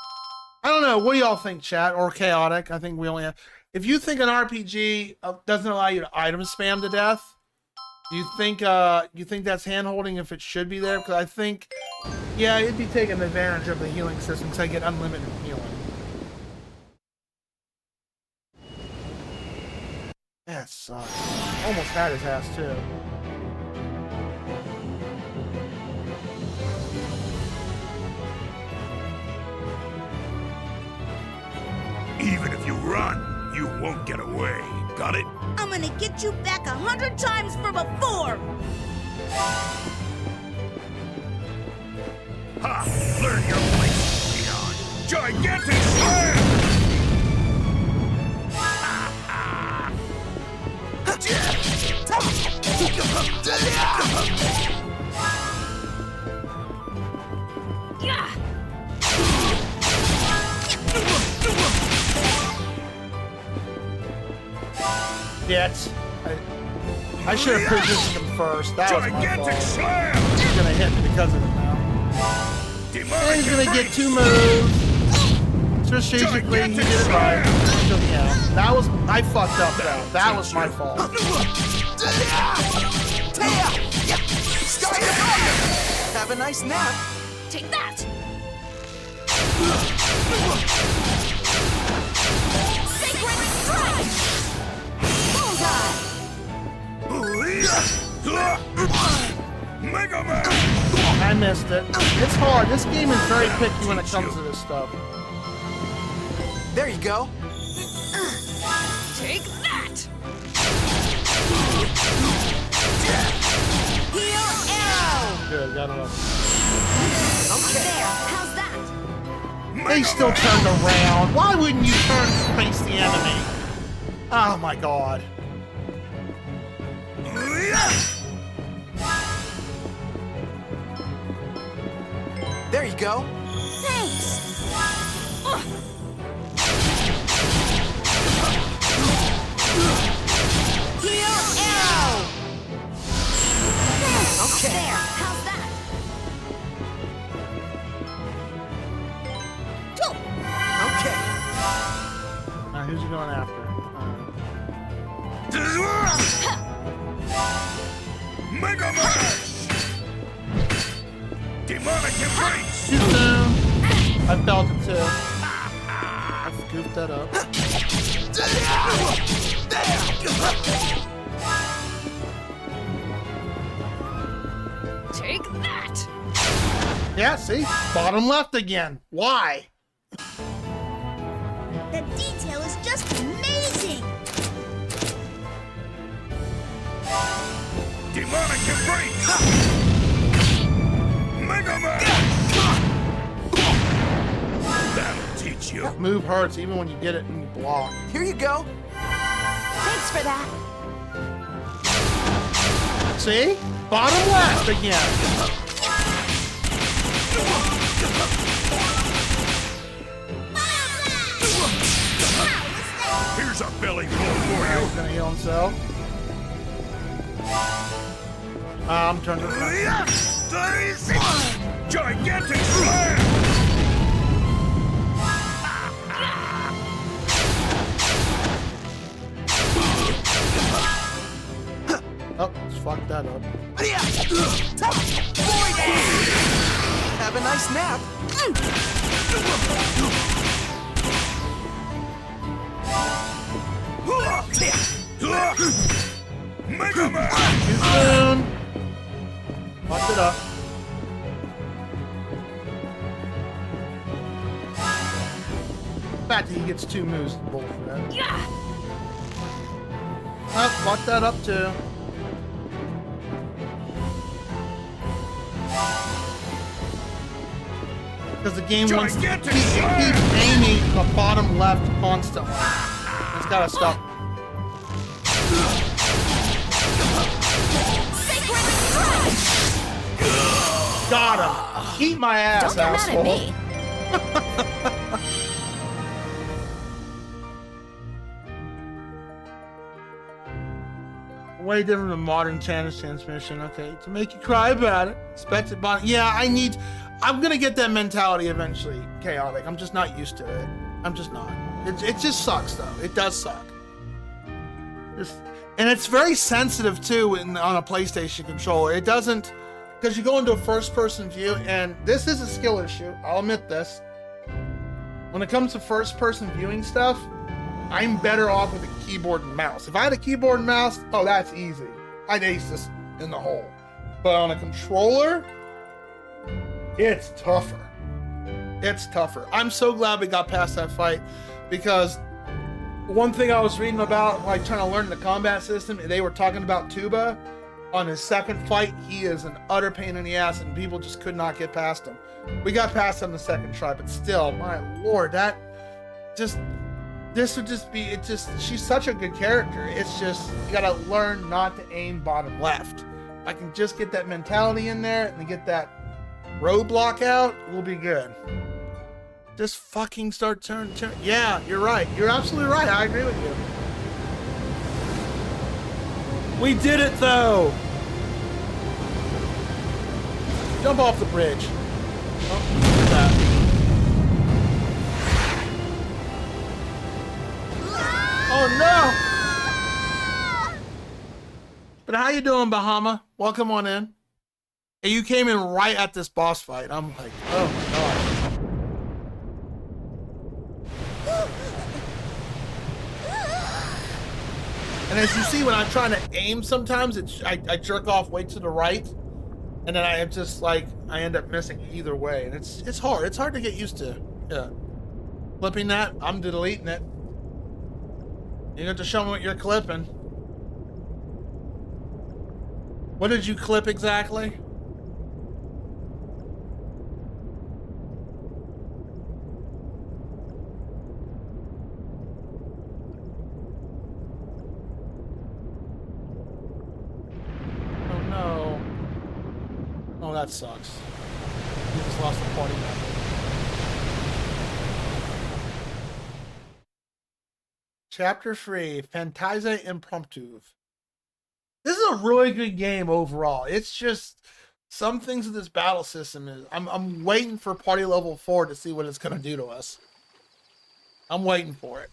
I don't know. What do y'all think, chat? Or chaotic? I think we only have... If you think an RPG doesn't allow you to item spam to death, do you think that's hand-holding if it should be there? Because I think, yeah, it'd be taking advantage of the healing system because I get unlimited healing. That sucks. Almost had his ass, too. Run! You won't get away. Got it? I'm gonna get you back 100 times from before! Ha! Learn your place, Leon! Gigantic slam! Shit. I should have positioned him first. That was my fault. Slam! He's gonna hit me because of it now. And he's gonna get 2 moves. Strategically, he did it right. Yeah, that was, I fucked up though. That was my fault. Have a nice nap. Take that! Sacred strike! Mega Man! I missed it. It's hard. This game is very picky when it comes to this stuff. There you go. Take that! Heal arrow! Good, got it up. Okay. There, how's that? They still turned around. Why wouldn't you turn to face the enemy? Oh my god. There you go. Thanks! Heal arrow! Okay. There, how's that? Okay. Now who's he going after? Mega Man! Demonic embrace! Too soon. I felt it too. I goofed that up. Take that! Yeah, see? Bottom left again. Why? The detail is just amazing! Demonic embrace! Mega Man! That'll teach you. That move hurts even when you get it and you block. Here you go. Thanks for that. See? Bottom left again. Here's a belly full for you. He's gonna heal himself. I'm turning around. Gigantic slam! Oh, let's fuck that up. Have a nice nap. Mega Man! Too soon. Fucked it up. The fact that he gets 2 moves is bullshit. Yeah! Oh, fucked that up too. Because the game wants to keep aiming the bottom left constantly. It's gotta stop. Got him! Eat my ass, Don't get asshole! mad at me. Way different than modern tennis transmission. Okay, to make you cry about it. Expected bottom. Yeah, I'm gonna get that mentality eventually. Chaotic. I'm just not used to it. I'm just not. It just sucks though. It does suck. And it's very sensitive too on a PlayStation controller. It doesn't, because you go into a first-person view, and this is a skill issue. I'll admit this. When it comes to first-person viewing stuff, I'm better off with a keyboard and mouse. If I had a keyboard and mouse, oh, that's easy. I'd ace this in the hole. But on a controller, it's tougher. It's tougher. I'm so glad we got past that fight, because One thing I was reading about, like trying to learn the combat system, they were talking about Tuba. On his second fight, he is an utter pain in the ass, and people just could not get past him. We got past him the second try, but still, my lord, this would just be, she's such a good character. It's just, you gotta learn not to aim bottom left. If I can just get that mentality in there and get that roadblock out, we'll be good. Just fucking start turn. Yeah, you're right. You're absolutely right. I agree with you. We did it though. Jump off the bridge. Oh, look at that. Oh no! But how you doing, Bahama? Welcome on in. Hey, you came in right at this boss fight. I'm like, oh my gosh. And as you see, when I'm trying to aim, sometimes I jerk off way to the right, and then I am just like, I end up missing either way, and it's hard. It's hard to get used to. Yeah, flipping that. I'm deleting it. You have to show me what you're clipping. What did you clip exactly? Oh, that sucks. You just lost the party member. Chapter 3, Fantasia Impromptu. This is a really good game overall. It's just some things of this battle system is I'm waiting for party level 4 to see what it's gonna do to us. I'm waiting for it.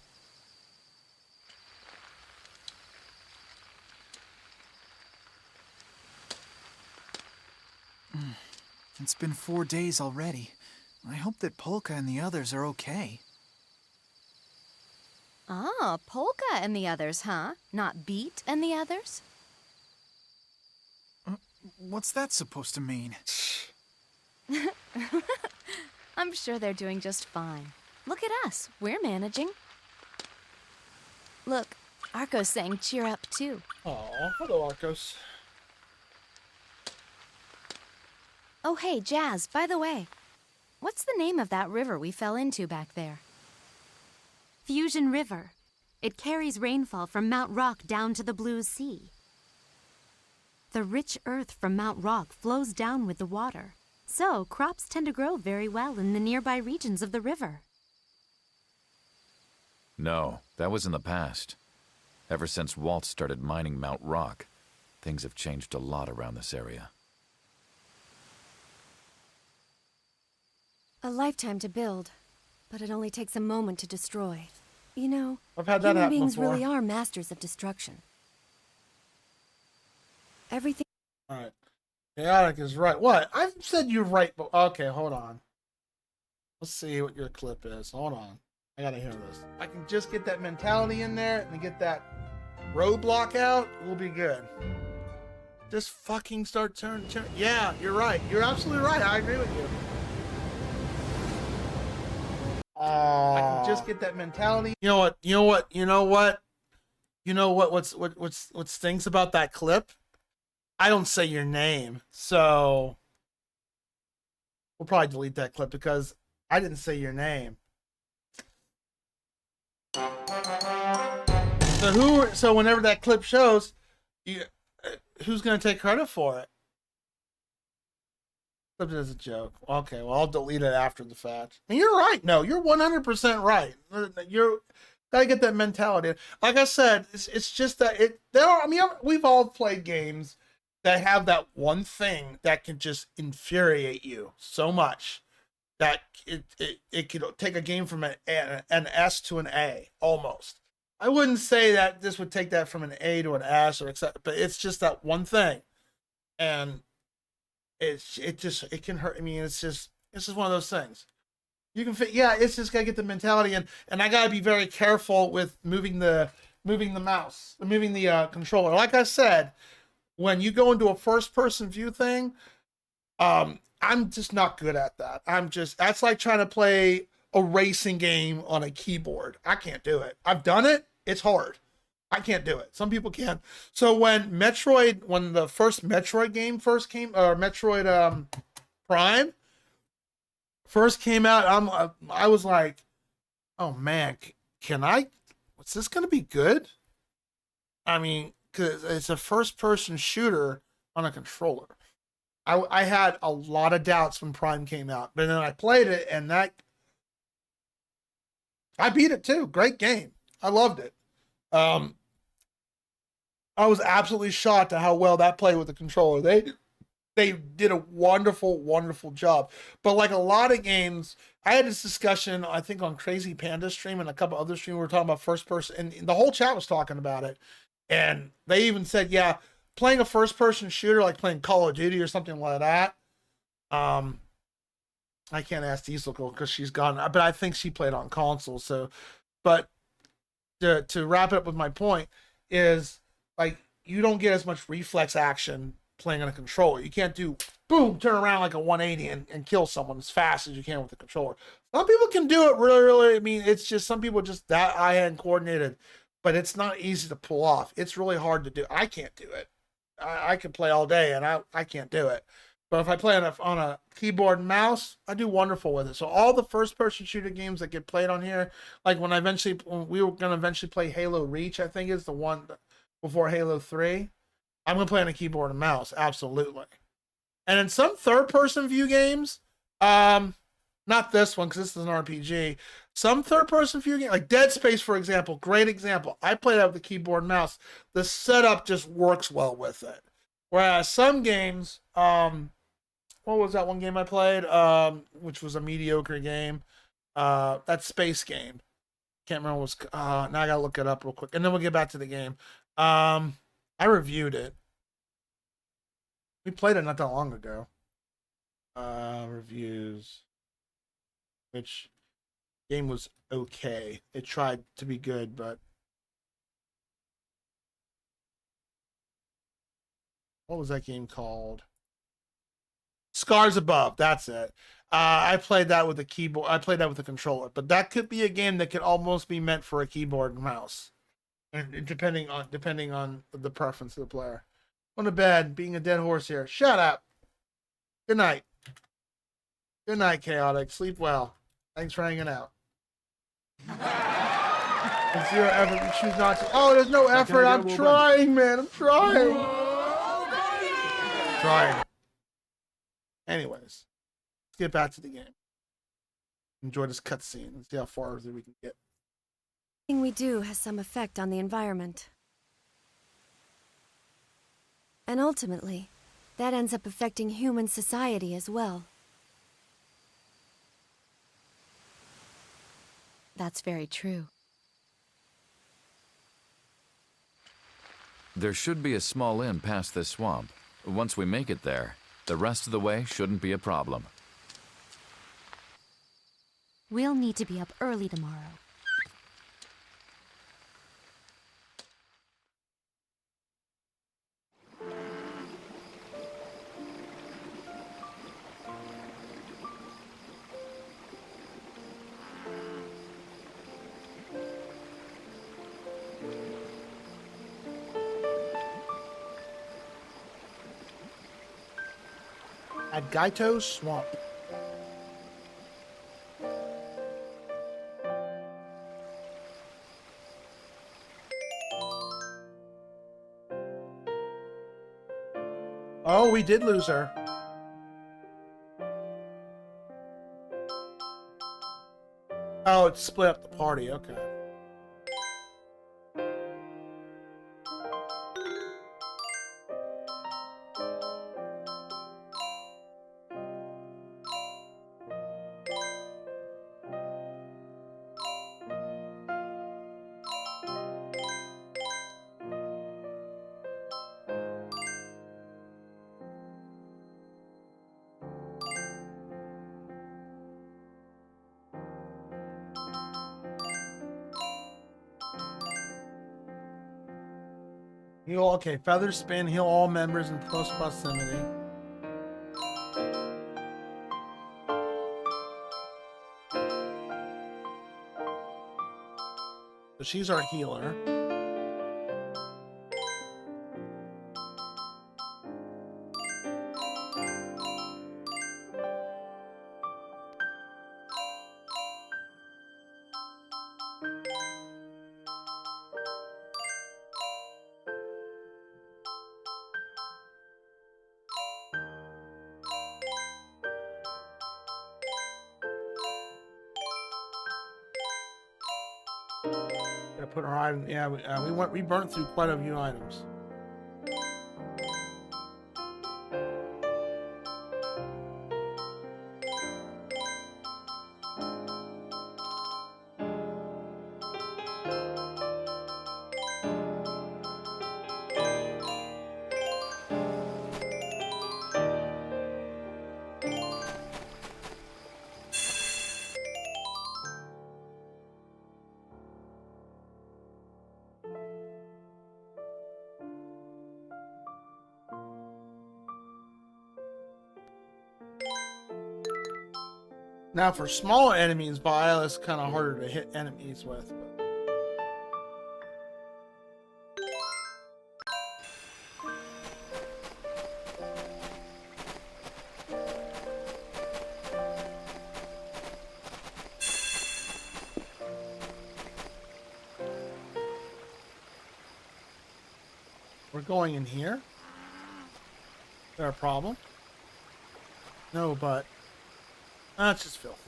It's been 4 days already. I hope that Polka and the others are okay. Ah, Polka and the others, huh? Not Beat and the others? What's that supposed to mean? I'm sure they're doing just fine. Look at us. We're managing. Look, Arco's saying cheer up, too. Oh, hello, Arcos. Oh, hey, Jazz, by the way, what's the name of that river we fell into back there? Fusion River. It carries rainfall from Mount Rock down to the Blue Sea. The rich earth from Mount Rock flows down with the water, so crops tend to grow very well in the nearby regions of the river. No, that was in the past. Ever since Walt started mining Mount Rock, things have changed a lot around this area. A lifetime to build, but it only takes a moment to destroy. You know, I've had that human happen beings before. really are masters of destruction. Everything. All right. Chaotic is right. What? I've said you're right, but okay, hold on. Let's see what your clip is. Hold on. I gotta hear this. I can just get that mentality in there and get that roadblock out, we'll be good. Just fucking start turn. Yeah, you're right. You're absolutely right. I agree with you. I can just get that mentality. You know what? What stinks about that clip? I don't say your name, so we'll probably delete that clip because I didn't say your name. So whenever that clip shows, who's gonna take credit for it? Clip it as a joke. Okay, well I'll delete it after the fact. And you're right. No, you're 100% right. You're gotta get that mentality. Like I said, it's just that we've all played games that have that one thing that can just infuriate you so much that it could take a game from an S to an A almost. I wouldn't say that this would take that from an A to an S or etc. But it's just that one thing, and it can hurt. I mean, it's just one of those things. You can fit. Yeah, it's just gotta get the mentality and I gotta be very careful with moving the mouse, moving the controller. Like I said, when you go into a first-person view thing, I'm just not good at that. That's like trying to play a racing game on a keyboard. I can't do it. I've done it. It's hard. I can't do it. Some people can. So when the first Metroid game first came, or Metroid Prime first came out, I was like, oh man, is this going to be good? I mean, because it's a first-person shooter on a controller. I had a lot of doubts when Prime came out, but then I played it, and I beat it too. Great game. I loved it. I was absolutely shocked at how well that played with the controller. They did a wonderful, wonderful job. But like a lot of games, I had this discussion, I think, on Crazy Panda stream and a couple other streams. We were talking about first person, and the whole chat was talking about it. And they even said, yeah, playing a first person shooter, like playing Call of Duty or something like that. I can't ask Diesel because she's gone, but I think she played on console. So, but to wrap it up with my point is, like, you don't get as much reflex action playing on a controller. You can't do boom, turn around like a 180 and kill someone as fast as you can with the controller. Some people can do it really, really. I mean, it's just some people just that eye-hand coordinated, but it's not easy to pull off. It's really hard to do. I can't do it. I can play all day and I can't do it. But if I play on a keyboard and mouse, I do wonderful with it. So all the first-person shooter games that get played on here, like when we were going to eventually play Halo Reach, I think is the one before Halo 3. I'm going to play on a keyboard and mouse, absolutely. And in some third-person view games, not this one because this is an RPG, some third-person view games, like Dead Space, for example, great example. I play that with the keyboard and mouse. The setup just works well with it. Whereas some games, what was that one game I played? Which was a mediocre game. That space game. Can't remember what it was. Now I gotta look it up real quick. And then we'll get back to the game. I reviewed it. We played it not that long ago. Reviews. Which game was okay. It tried to be good, but what was that game called? Scars Above. That's it. I played that with a keyboard. I played that with a controller, but that could be a game that could almost be meant for a keyboard and mouse, and depending on the preference of the player. On to bed, being a dead horse here. Shut up. Good night. Good night, Chaotic. Sleep well. Thanks for hanging out. It's zero effort. You choose not to. Oh, there's no effort. I'm trying, man. I'm trying. Trying. Anyways, let's get back to the game. Enjoy this cutscene and see how far we can get. Everything we do has some effect on the environment. And ultimately, that ends up affecting human society as well. That's very true. There should be a small inn past this swamp. Once we make it there, the rest of the way shouldn't be a problem. We'll need to be up early tomorrow. At Gaito's Swamp. Oh, we did lose her. Oh, it split up the party. Okay. Heal, okay, feather spin, heal all members in close proximity. she's our healer. I put our item. Yeah, we burnt through quite a few items. Now for smaller enemies, Bile is kind of harder to hit enemies with. But... We're going in here? Is there a problem? No, but... That's just filthy.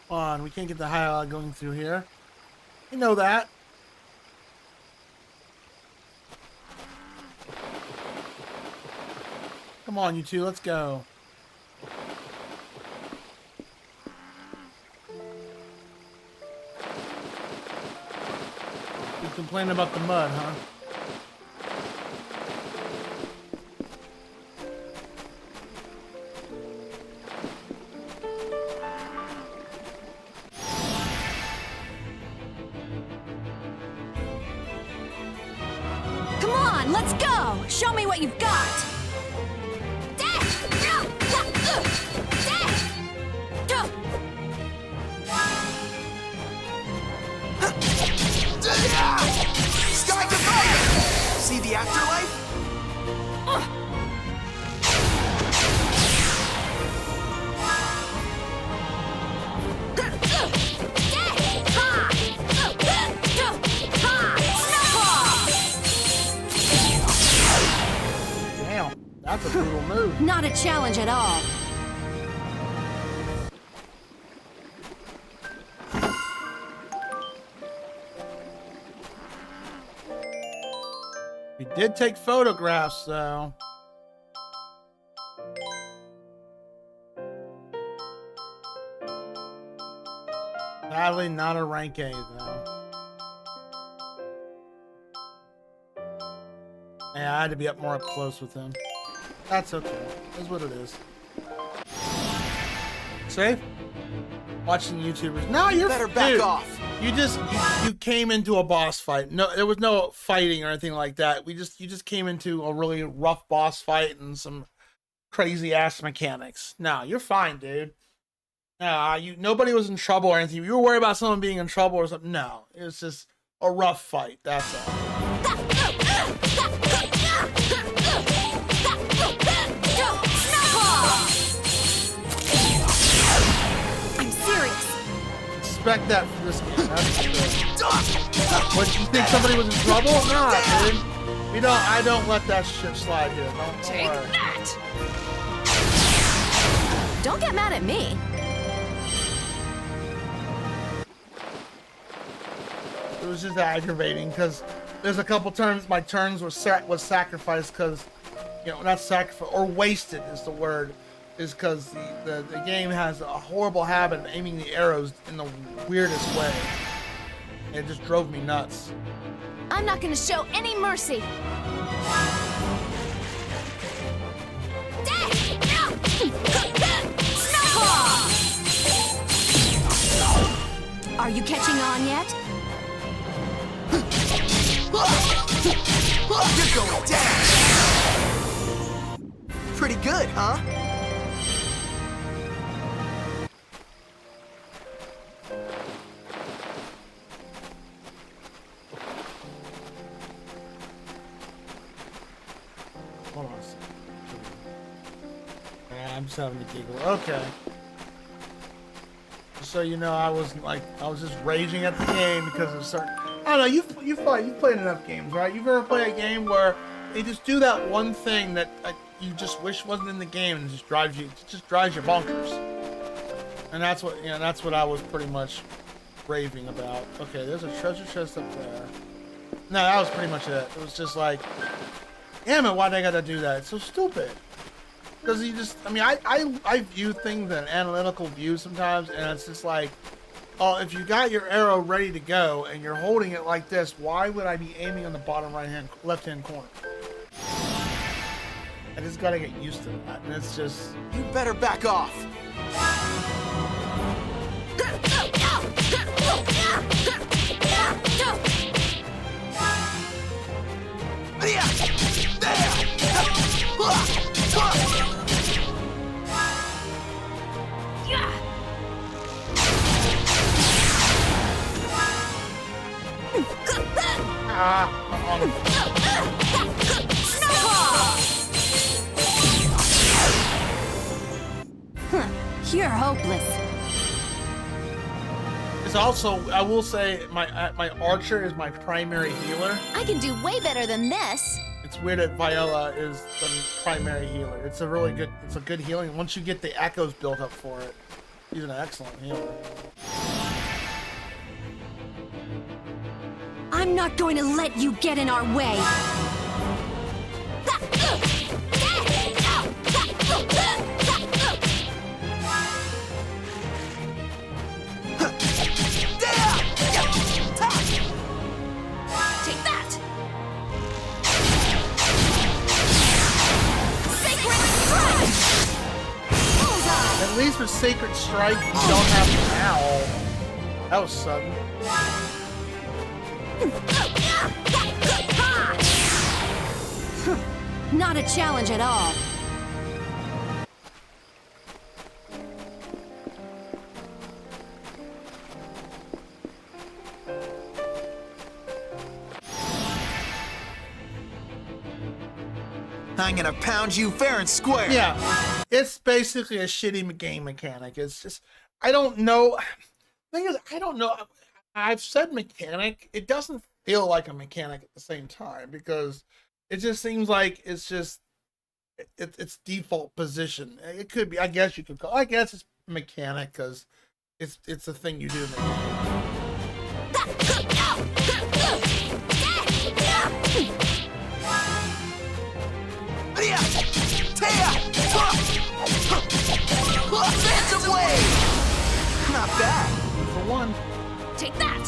Come on, we can't get the highlight going through here. You know that. Come on, you two, let's go. You complaining about the mud, huh? Let's go! Show me what you've got! Sky to fire! See the afterlife? That's a brutal move. Not a challenge at all. We did take photographs, though. Sadly, not a rank A, though. Yeah, I had to be up more up close with him. That's okay. That's what it is. Safe? Watching YouTubers. No, you're better back off. You came into a boss fight. No, there was no fighting or anything like that. You just came into a really rough boss fight and some crazy ass mechanics. No, you're fine, dude. No, nobody was in trouble or anything. You were worried about someone being in trouble or something. No, it was just a rough fight. That's all. Expect that for this game. That's good. What, you think somebody was in trouble? Nah, dude. I don't let that shit slide here. Don't Take worry. that! Don't get mad at me. It was just aggravating because there's a couple turns my turns was sacrificed because, not sacrificed or wasted is the word. Is because the game has a horrible habit of aiming the arrows in the weirdest way. It just drove me nuts. I'm not gonna show any mercy. Are you catching on yet? You're going down! Pretty good, huh? 70 giggle. Okay. So you know, I was just raging at the game because of certain. I don't know. You've played enough games, right? You've ever played a game where they just do that one thing that you just wish wasn't in the game and it just drives you bonkers. And that's what I was pretty much raving about. Okay, there's a treasure chest up there. No, that was pretty much it. It was just like, damn it, why'd I gotta do that? It's so stupid. Because you just, I mean, I view things in an analytical view sometimes, and it's just like, oh, if you got your arrow ready to go and you're holding it like this, why would I be aiming on the bottom left-hand corner? I just gotta get used to that, and it's just... You better back off! You're hopeless. It's also, I will say, my archer is my primary healer. I can do way better than this. It's weird that Viola is the primary healer. It's a good healing. Once you get the echoes built up for it, he's an excellent healer. I'm not going to let you get in our way. At least with Sacred Strike, you don't have to owl. That was sudden. Not a challenge at all. I'm gonna pound you fair and square. Yeah, it's basically a shitty game mechanic. It's just, I don't know. Thing is, I don't know. I've said mechanic. It doesn't feel like a mechanic at the same time because it just seems like it's just its default position. It could be. I guess you could call. I guess it's mechanic because it's a thing you do in the game. Phantom Wave! Not bad. For one. Take that!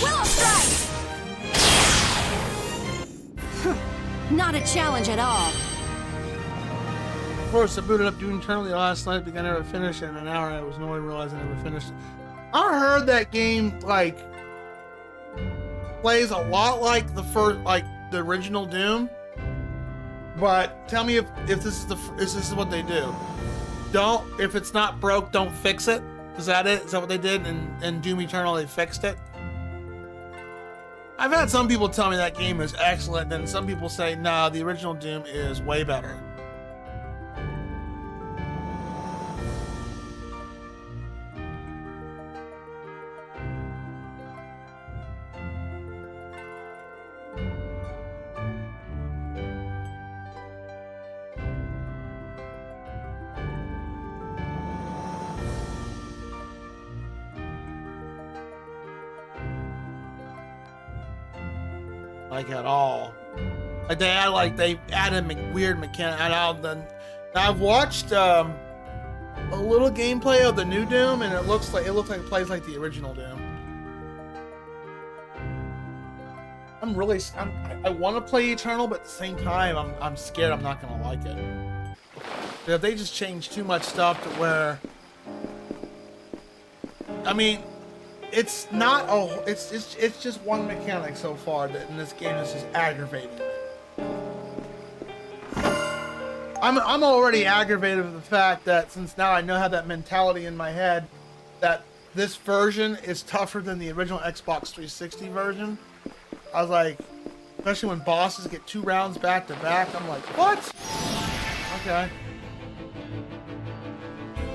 Willow Strike! Not a challenge at all. Of course, I booted up Doom Eternally last night because I never finished it in an hour and I was annoyed realizing I never finished it. I heard that game, like, plays a lot like the original Doom. But tell me if this is what they do. If it's not broke, don't fix it. Is that it? Is that what they did? And Doom Eternal, they fixed it? I've had some people tell me that game is excellent, and some people say, no, the original Doom is way better. Like at all. Like they added weird mechanic. I've watched a little gameplay of the new Doom, and it looks like it plays like the original Doom. I want to play Eternal, but at the same time, I'm scared I'm not gonna like it. If they just change too much stuff to where, I mean, it's not it's just one mechanic so far that in this game is just aggravating me. I'm already aggravated with the fact that since now I know how that mentality in my head, that this version is tougher than the original Xbox 360 version. I was like, especially when bosses get 2 rounds back to back, I'm like, what? Okay.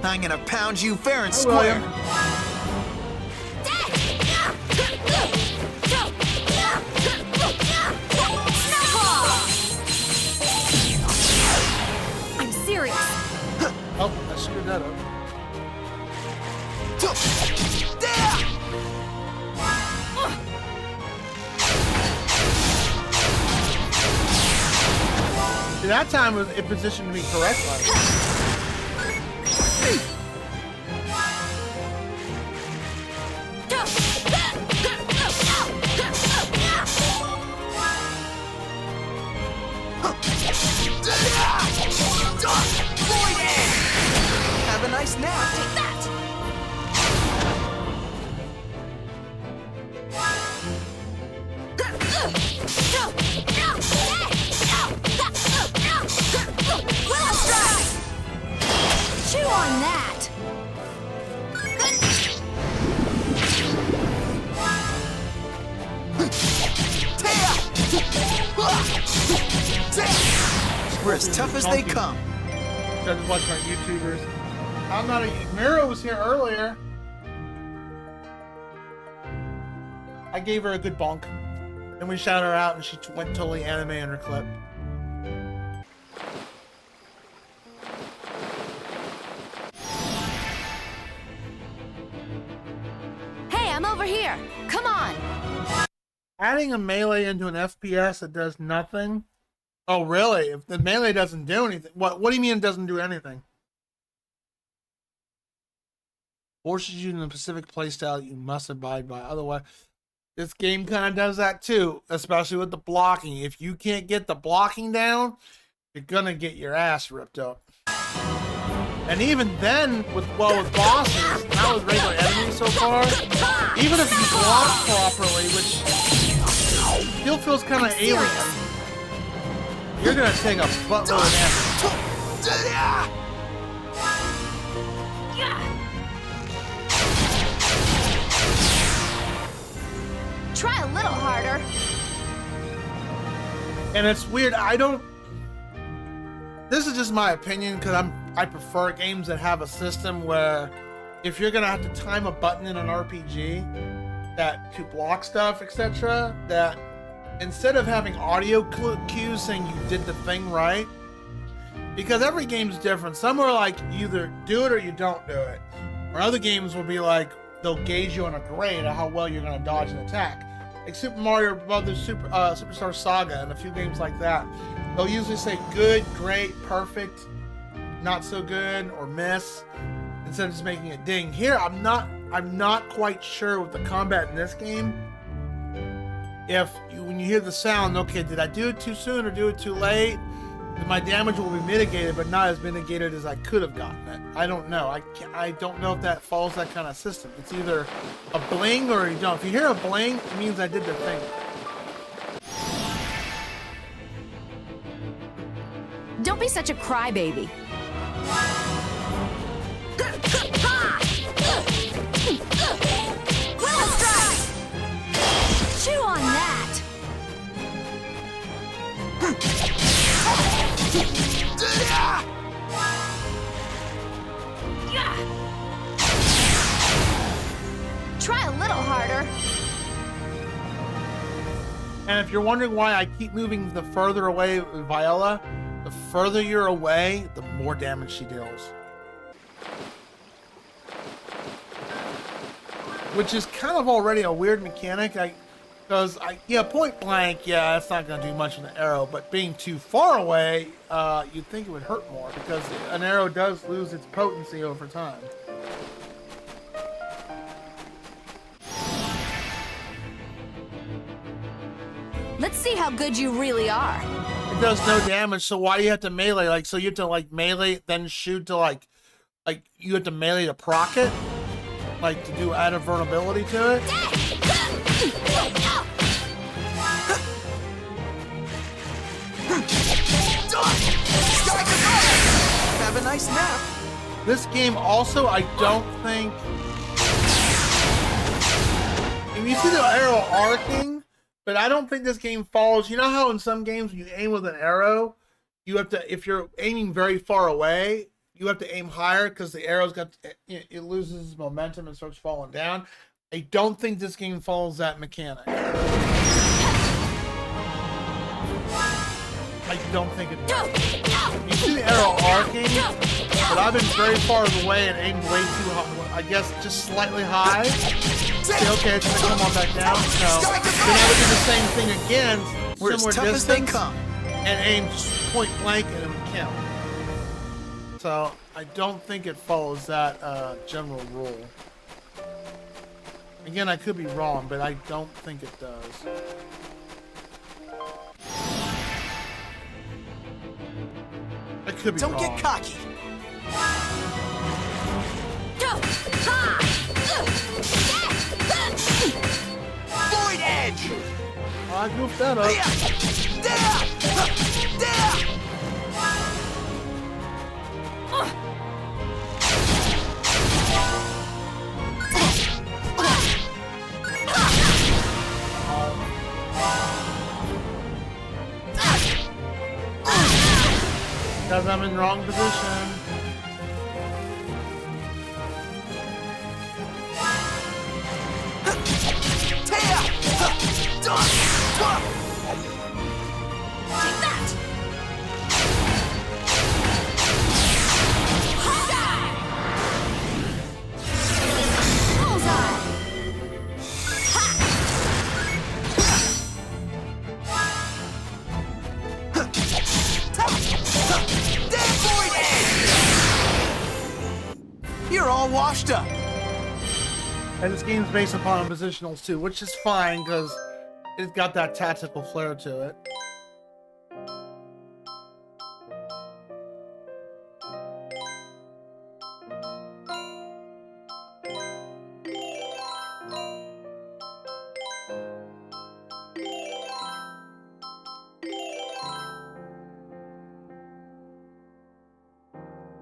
I'm gonna pound you fair and square. I'm serious. Oh, I screwed that up. See, that time was it positioned me correctly. Have a nice nap. Take that. Chew on that. We're as tough as they come. Just watch our YouTubers. I'm not a. Mira was here earlier. I gave her a good bonk. Then we shouted her out and she went totally anime in her clip. Hey, I'm over here. Come on. Adding a melee into an FPS that does nothing. Oh, really? If the melee doesn't do anything, what do you mean it doesn't do anything? Forces you in a specific playstyle you must abide by. Otherwise, this game kind of does that too, especially with the blocking. If you can't get the blocking down, you're gonna get your ass ripped up. And even then, with bosses, not with regular enemies so far, even if you block properly, which still feels kind of alien, you're gonna take a buttload of damage. Try a little harder. And it's weird. This is just my opinion because I prefer games that have a system where if you're gonna have to time a button in an RPG that to block stuff, etc., that instead of having audio cues saying you did the thing right, because every game's different. Some are like you either do it or you don't do it. Or other games will be like they'll gauge you on a grade of how well you're gonna dodge an attack. Like Super Mario Brothers Superstar Saga and a few games like that. They'll usually say good, great, perfect, not so good, or miss, instead of just making it ding. Here, I'm not quite sure with the combat in this game. When you hear the sound, okay, did I do it too soon or do it too late? My damage will be mitigated, but not as mitigated as I could have gotten it. I don't know. I don't know if that follows that kind of system. It's either a bling or you don't. If you hear a bling, it means I did the thing. Don't be such a crybaby. Chew on that. Try a little harder. And if you're wondering why I keep moving the further away with Viola, the further you're away, the more damage she deals. Which is kind of already a weird mechanic. Because point blank, it's not going to do much with an arrow, but being too far away, you'd think it would hurt more because an arrow does lose its potency over time. Let's see how good you really are. It does no damage, so why do you have to melee? So you have to melee, then shoot to you have to melee to proc it? To add a vulnerability to it? nice nap. This game also, I don't think... And you see the arrow arcing, but I don't think this game follows... You know how in some games when you aim with an arrow, you have to, if you're aiming very far away, you have to aim higher because the arrow's got, it loses its momentum and starts falling down. I don't think this game follows that mechanic. I don't think it does. You see the arrow arcing, but I've been very far away and aimed way too high. I guess just slightly high. Say, okay, it's gonna come on back down. No. Then I would do the same thing again, We're similar as tough as distance, they come. and aim point blank and it would count. So I don't think it follows that general rule. Again, I could be wrong, but I don't think it does. I could be wrong. Don't get cocky. Void Edge! Oh, I goofed that up. Because I'm in wrong position. You're all washed up. And this game's based upon positionals too, which is fine because it's got that tactical flair to it.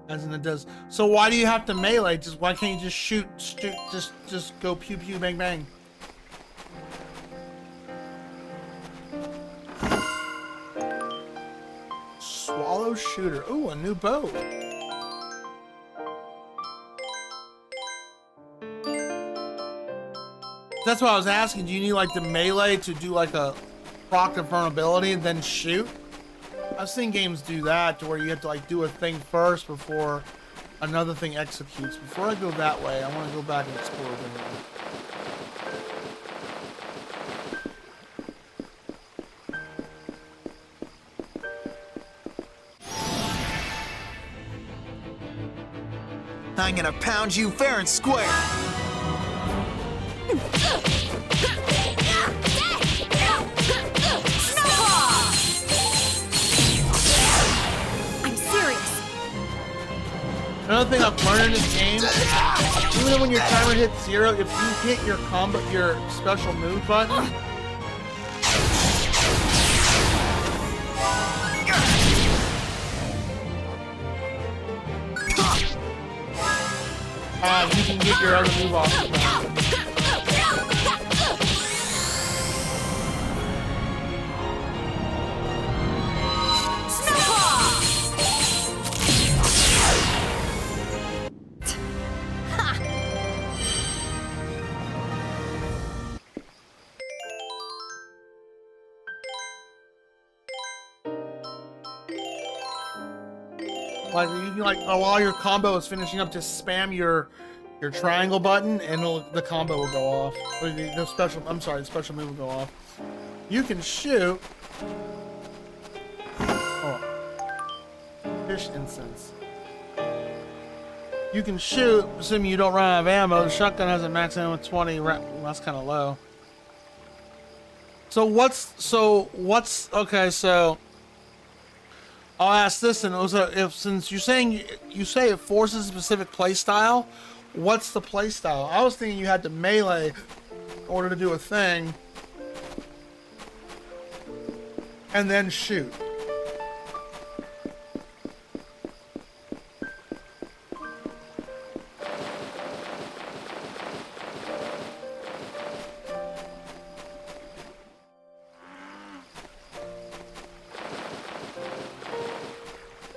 As in it does. So why do you have to melee? Just why can't you just shoot, just go pew pew bang bang? Swallow shooter. Ooh, a new bow. That's what I was asking. Do you need like the melee to do like a proc of vulnerability and then shoot? I've seen games do that to where you have to like do a thing first before another thing executes. Before I go that way, I want to go back and explore the I'm gonna pound you fair and square. Another thing I've learned in this game, even when your timer hits 0, if you hit your combo, your special move button, you can get your other move off. Like you can while your combo is finishing up, just spam your triangle button and the combo will go off. Or the special move will go off. You can shoot. Oh, fish incense. You can shoot, assuming you don't run out of ammo. The shotgun has a max ammo of 20. That's kind of low. So what's okay? So. I'll ask this, and since you're saying you say it forces a specific play style, what's the play style? I was thinking you had to melee in order to do a thing, and then shoot.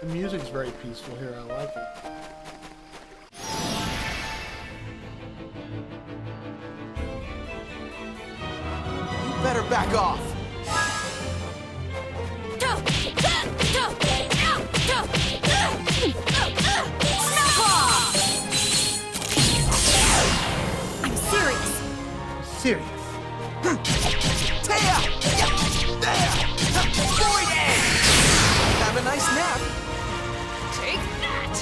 The music's very peaceful here. I like it. You better back off. I'm serious. Serious. Taya! There! Void Edge! Have a nice nap. Take that!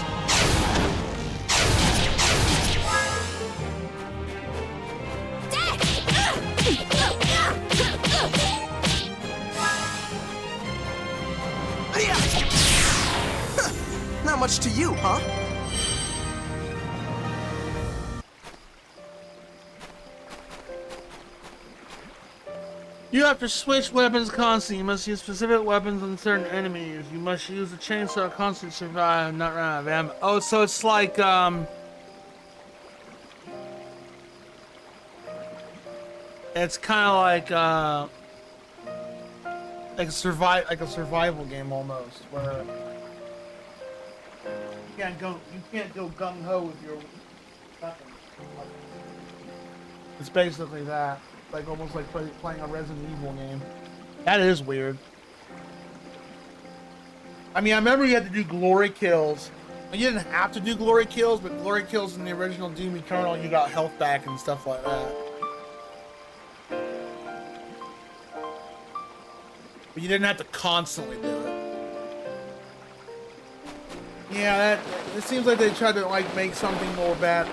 Not much to you, huh? You have to switch weapons constantly. You must use specific weapons on certain enemies. You must use the chainsaw constantly to survive, not run out of ammo. Oh, so it's like, it's kind of like a survival game almost, where you can't go gung ho with your weapons. It's basically that. Like almost like playing a Resident Evil game. That is weird. I mean, I remember you had to do glory kills. You didn't have to do glory kills, but glory kills in the original Doom Eternal, you got health back and stuff like that. But you didn't have to constantly do it. Yeah, it seems like they tried to like make something more bad,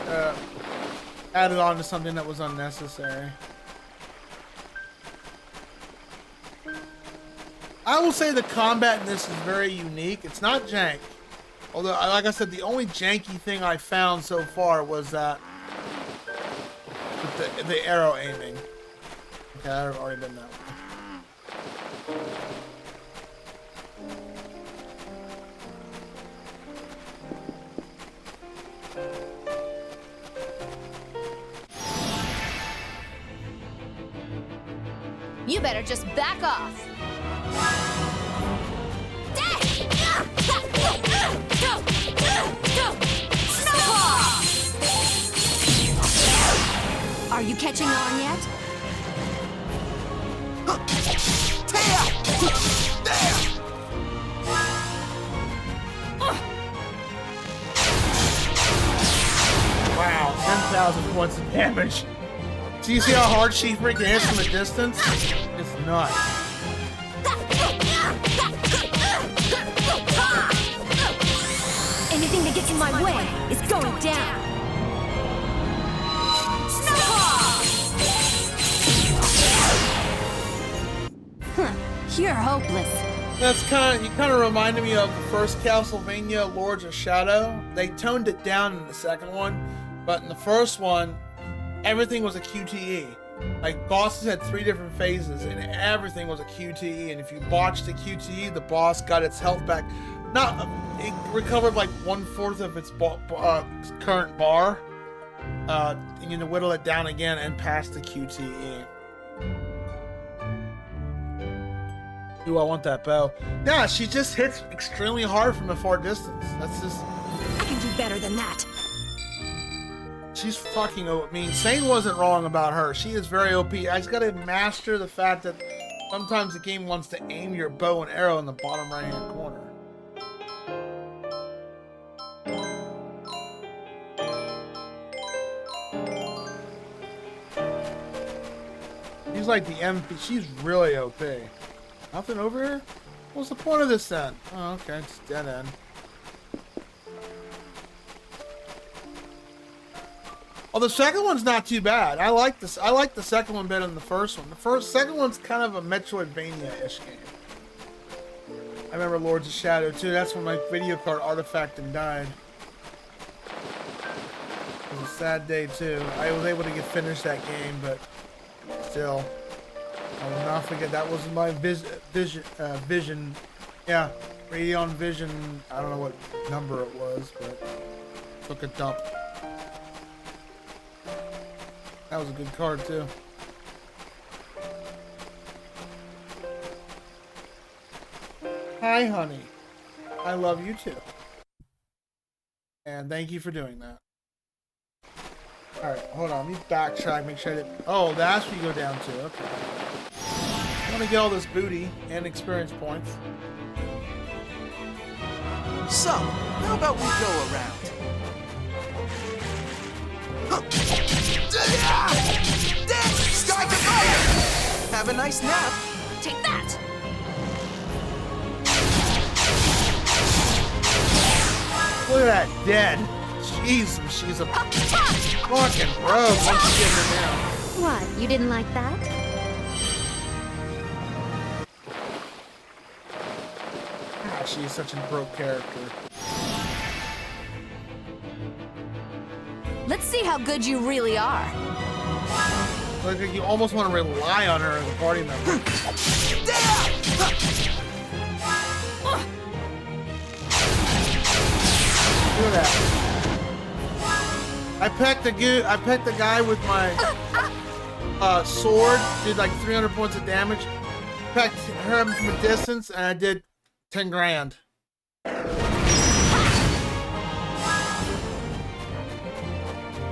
added on to something that was unnecessary. I will say the combat in this is very unique. It's not jank. Although, like I said, the only janky thing I found so far was that with the arrow aiming. Okay, I've already been that way. You better just back off. Are you catching on yet? Wow, 10,000 points of damage. Do you see how hard she freaking hits from a distance? It's nuts. Anything that gets in my way is going down. Huh, you're hopeless. You kind of reminded me of the first Castlevania, Lords of Shadow. They toned it down in the second one, but in the first one, everything was a QTE. Like, bosses had 3 different phases, and everything was a QTE. And if you botched the QTE, the boss got its health back. It recovered like 1/4 of its current bar. And you to whittle it down again and past the QTE. Ooh, I want that bow. Yeah, she just hits extremely hard from a far distance. That's just... I can do better than that. She's fucking OP. I mean, Sane wasn't wrong about her. She is very OP. I just gotta master the fact that sometimes the game wants to aim your bow and arrow in the bottom right-hand corner. She's like the MP. She's really OP. Nothing over here? What's the point of this then? Oh, okay. It's dead end. Oh, the second one's not too bad. I like this. I like the second one better than the first one. Second one's kind of a Metroidvania-ish game. I remember Lords of Shadow too. That's when my video card artifacted died. It was a sad day too. I was able to finish that game, but still, I will not forget that was my vision. Yeah, Radeon Vision. I don't know what number it was, but took a dump. That was a good card, too. Hi, honey. I love you too. And thank you for doing that. Alright, hold on. Let me backtrack, make sure I didn't... Oh, that's where you go down to. Okay. I want to get all this booty and experience points. So, how about we go around? Sky to fire! Have a nice nap. Take that! Look at that dead. Jeez, she's a fucking rogue once you get her down. What, you didn't like that? Ah, she's such a broke character. Let's see how good you really are. Like you almost want to rely on her as a party member. Look at that. I pecked the guy with my sword, did like 300 points of damage. Pecked him from a distance, and I did 10 grand.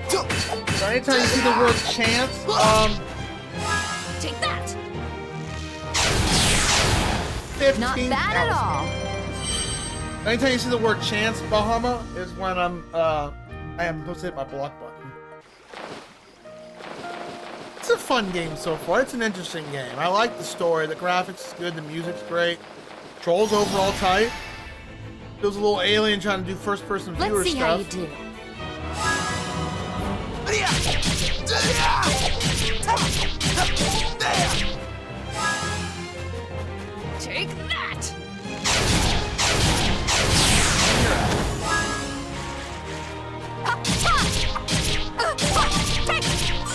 So anytime you see the word chance, take that. 15 Not bad at all. Anytime you see the word chance, Bahama, is when I am supposed to hit my block button. It's a fun game so far. It's an interesting game. I like the story. The graphics is good. The music's great. Controls overall tight. Feels a little alien trying to do first-person viewer Let's see stuff. how you do. Take that!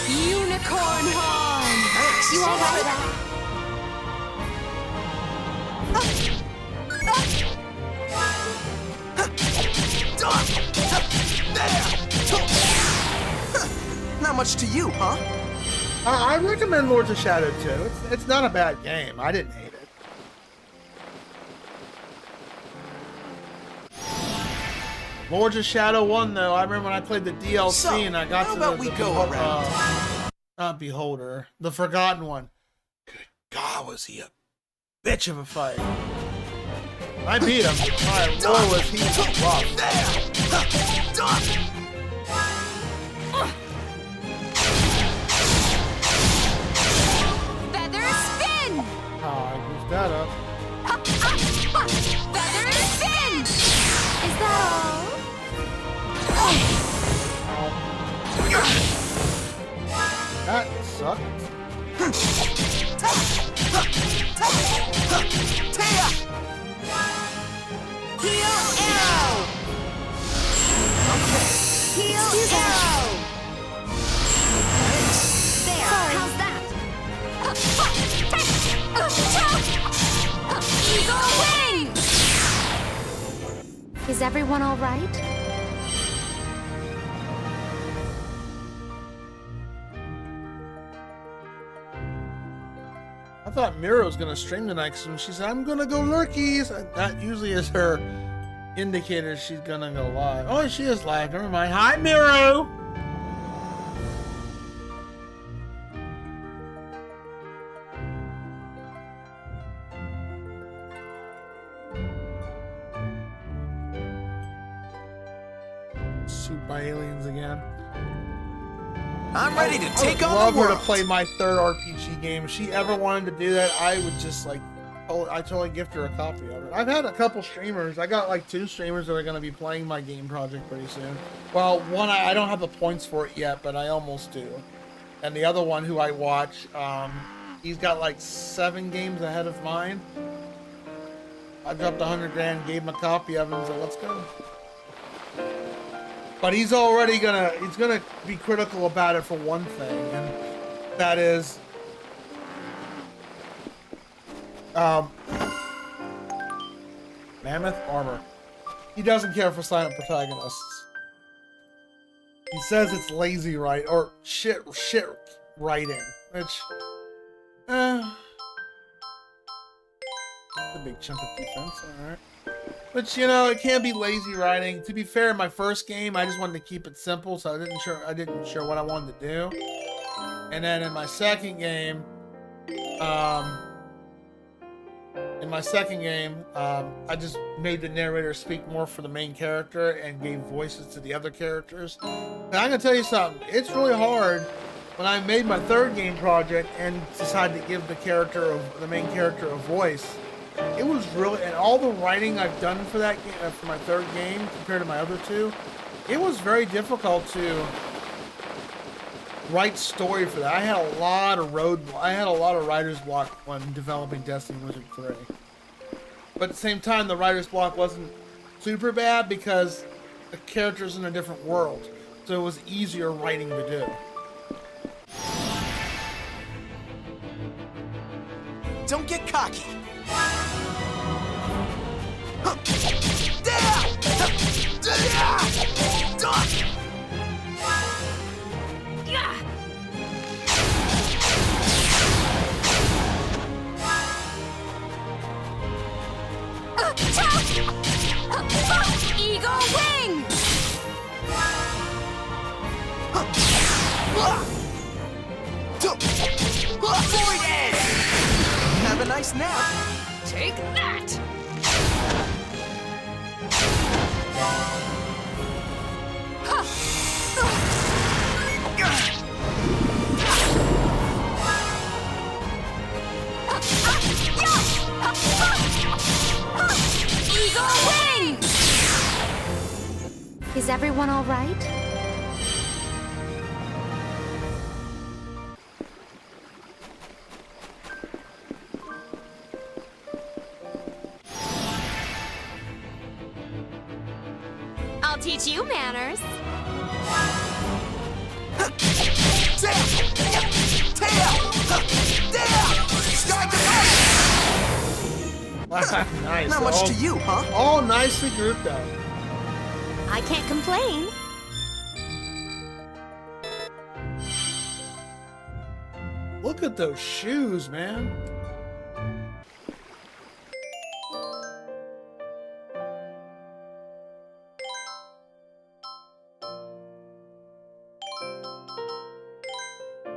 Unicorn horn! You all right with that? Not much to you, huh? I recommend Lords of Shadow 2. It's not a bad game. I didn't hate it. Lords of Shadow 1, though, I remember when I played the DLC So, and I got how to about we go around? Not Beholder, the Forgotten one. Good God, was he a bitch of a fight. I beat him. My lord, was he rough. Feather spin! Oh, I goofed that up. Feather spin! Is that That sucked. Heal arrow! Heal arrow! There, how's that? Eagle wings! Is everyone all right? I thought Mira was gonna stream tonight because when she said, I'm gonna go lurkies, that usually is her indicator she's gonna go live. Oh, she is live. Never mind. Hi, Miro! Shoot by aliens again. I'm ready to take I on would love the her world. to play my third RPG game. If she ever wanted to do that, I would just like, I totally gift her a copy of it. I've had a couple streamers. I got like 2 streamers that are going to be playing my game project pretty soon. Well, one, I don't have the points for it yet, but I almost do. And the other one who I watch, he's got like 7 games ahead of mine. I dropped 100 grand, gave him a copy of it, and said, let's go. But he's already he's gonna be critical about it for one thing, and that is, mammoth armor. He doesn't care for silent protagonists. He says it's lazy write or shit writing, which, A big chunk of defense, alright. But you know, it can be lazy writing. To be fair, in my first game, I just wanted to keep it simple, so I didn't sure what I wanted to do. And then in my second game, I just made the narrator speak more for the main character and gave voices to the other characters. And I'm gonna tell you something, it's really hard when I made my third game project and decided to give the main character a voice. It was really, and all the writing I've done for that game, for my third game compared to my other two, it was very difficult to write story for that. I had a lot of writer's block when developing Destiny Wizard 3. But at the same time, the writer's block wasn't super bad because the character's in a different world. So it was easier writing to do. Don't get cocky. Eagle wing! Avoid it! Have a nice nap. Take that! Eagle wing! Is everyone all right? I'll teach you manners. Nice. Not much to you, huh? All nicely grouped up. I can't complain. Look at those shoes, man.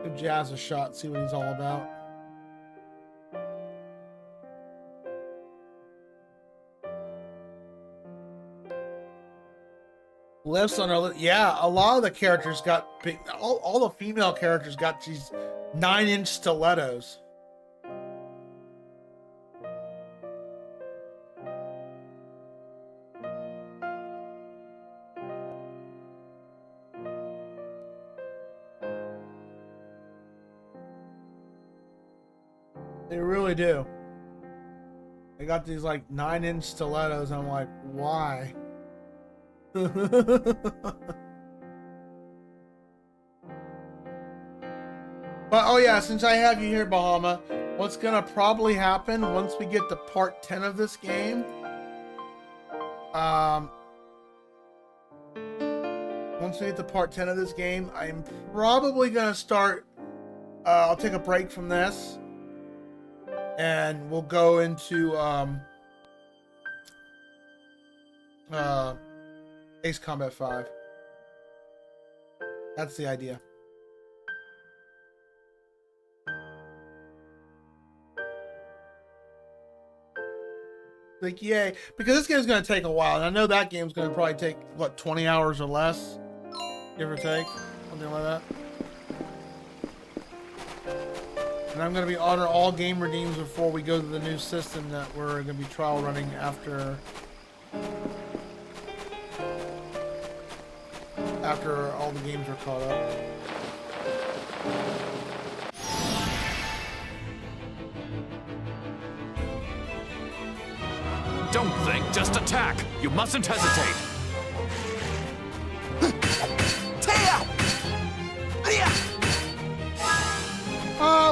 Give Jazz a shot, see what he's all about. Lifts on her, yeah, a lot of the characters got big, all the female characters got these 9-inch stilettos. They really do. They got these like 9-inch stilettos. I'm like, why? But oh yeah, since I have you here, Bahama, what's gonna probably happen once we get to part 10 of this game? Once we get to part 10 of this game, I'm probably gonna start. I'll take a break from this, and we'll go into Ace Combat 5. That's the idea. Like, yay. Because this game's going to take a while. And I know that game's going to probably take, what, 20 hours or less? Give or take? Something like that. And I'm going to be honor all game redeems before we go to the new system that we're going to be trial running after all the games are caught up. Don't think, just attack! You mustn't hesitate!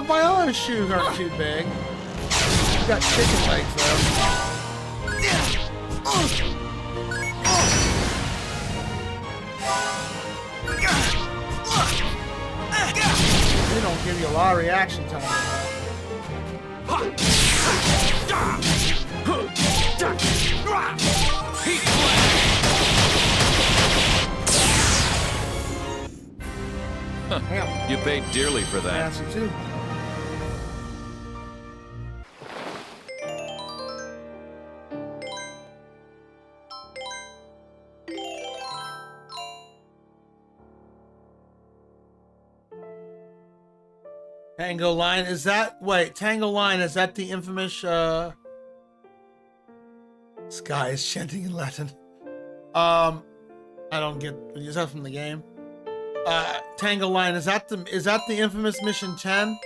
Viola's shoes aren't too big. She's got chicken legs though. They don't give you a lot of reaction time. You paid dearly for that. Nasty too. Tango Line, is that, wait, Tango Line, is that the infamous, Sky is chanting in Latin. I don't get, is that from the game? Tango Line, is that the infamous mission 10?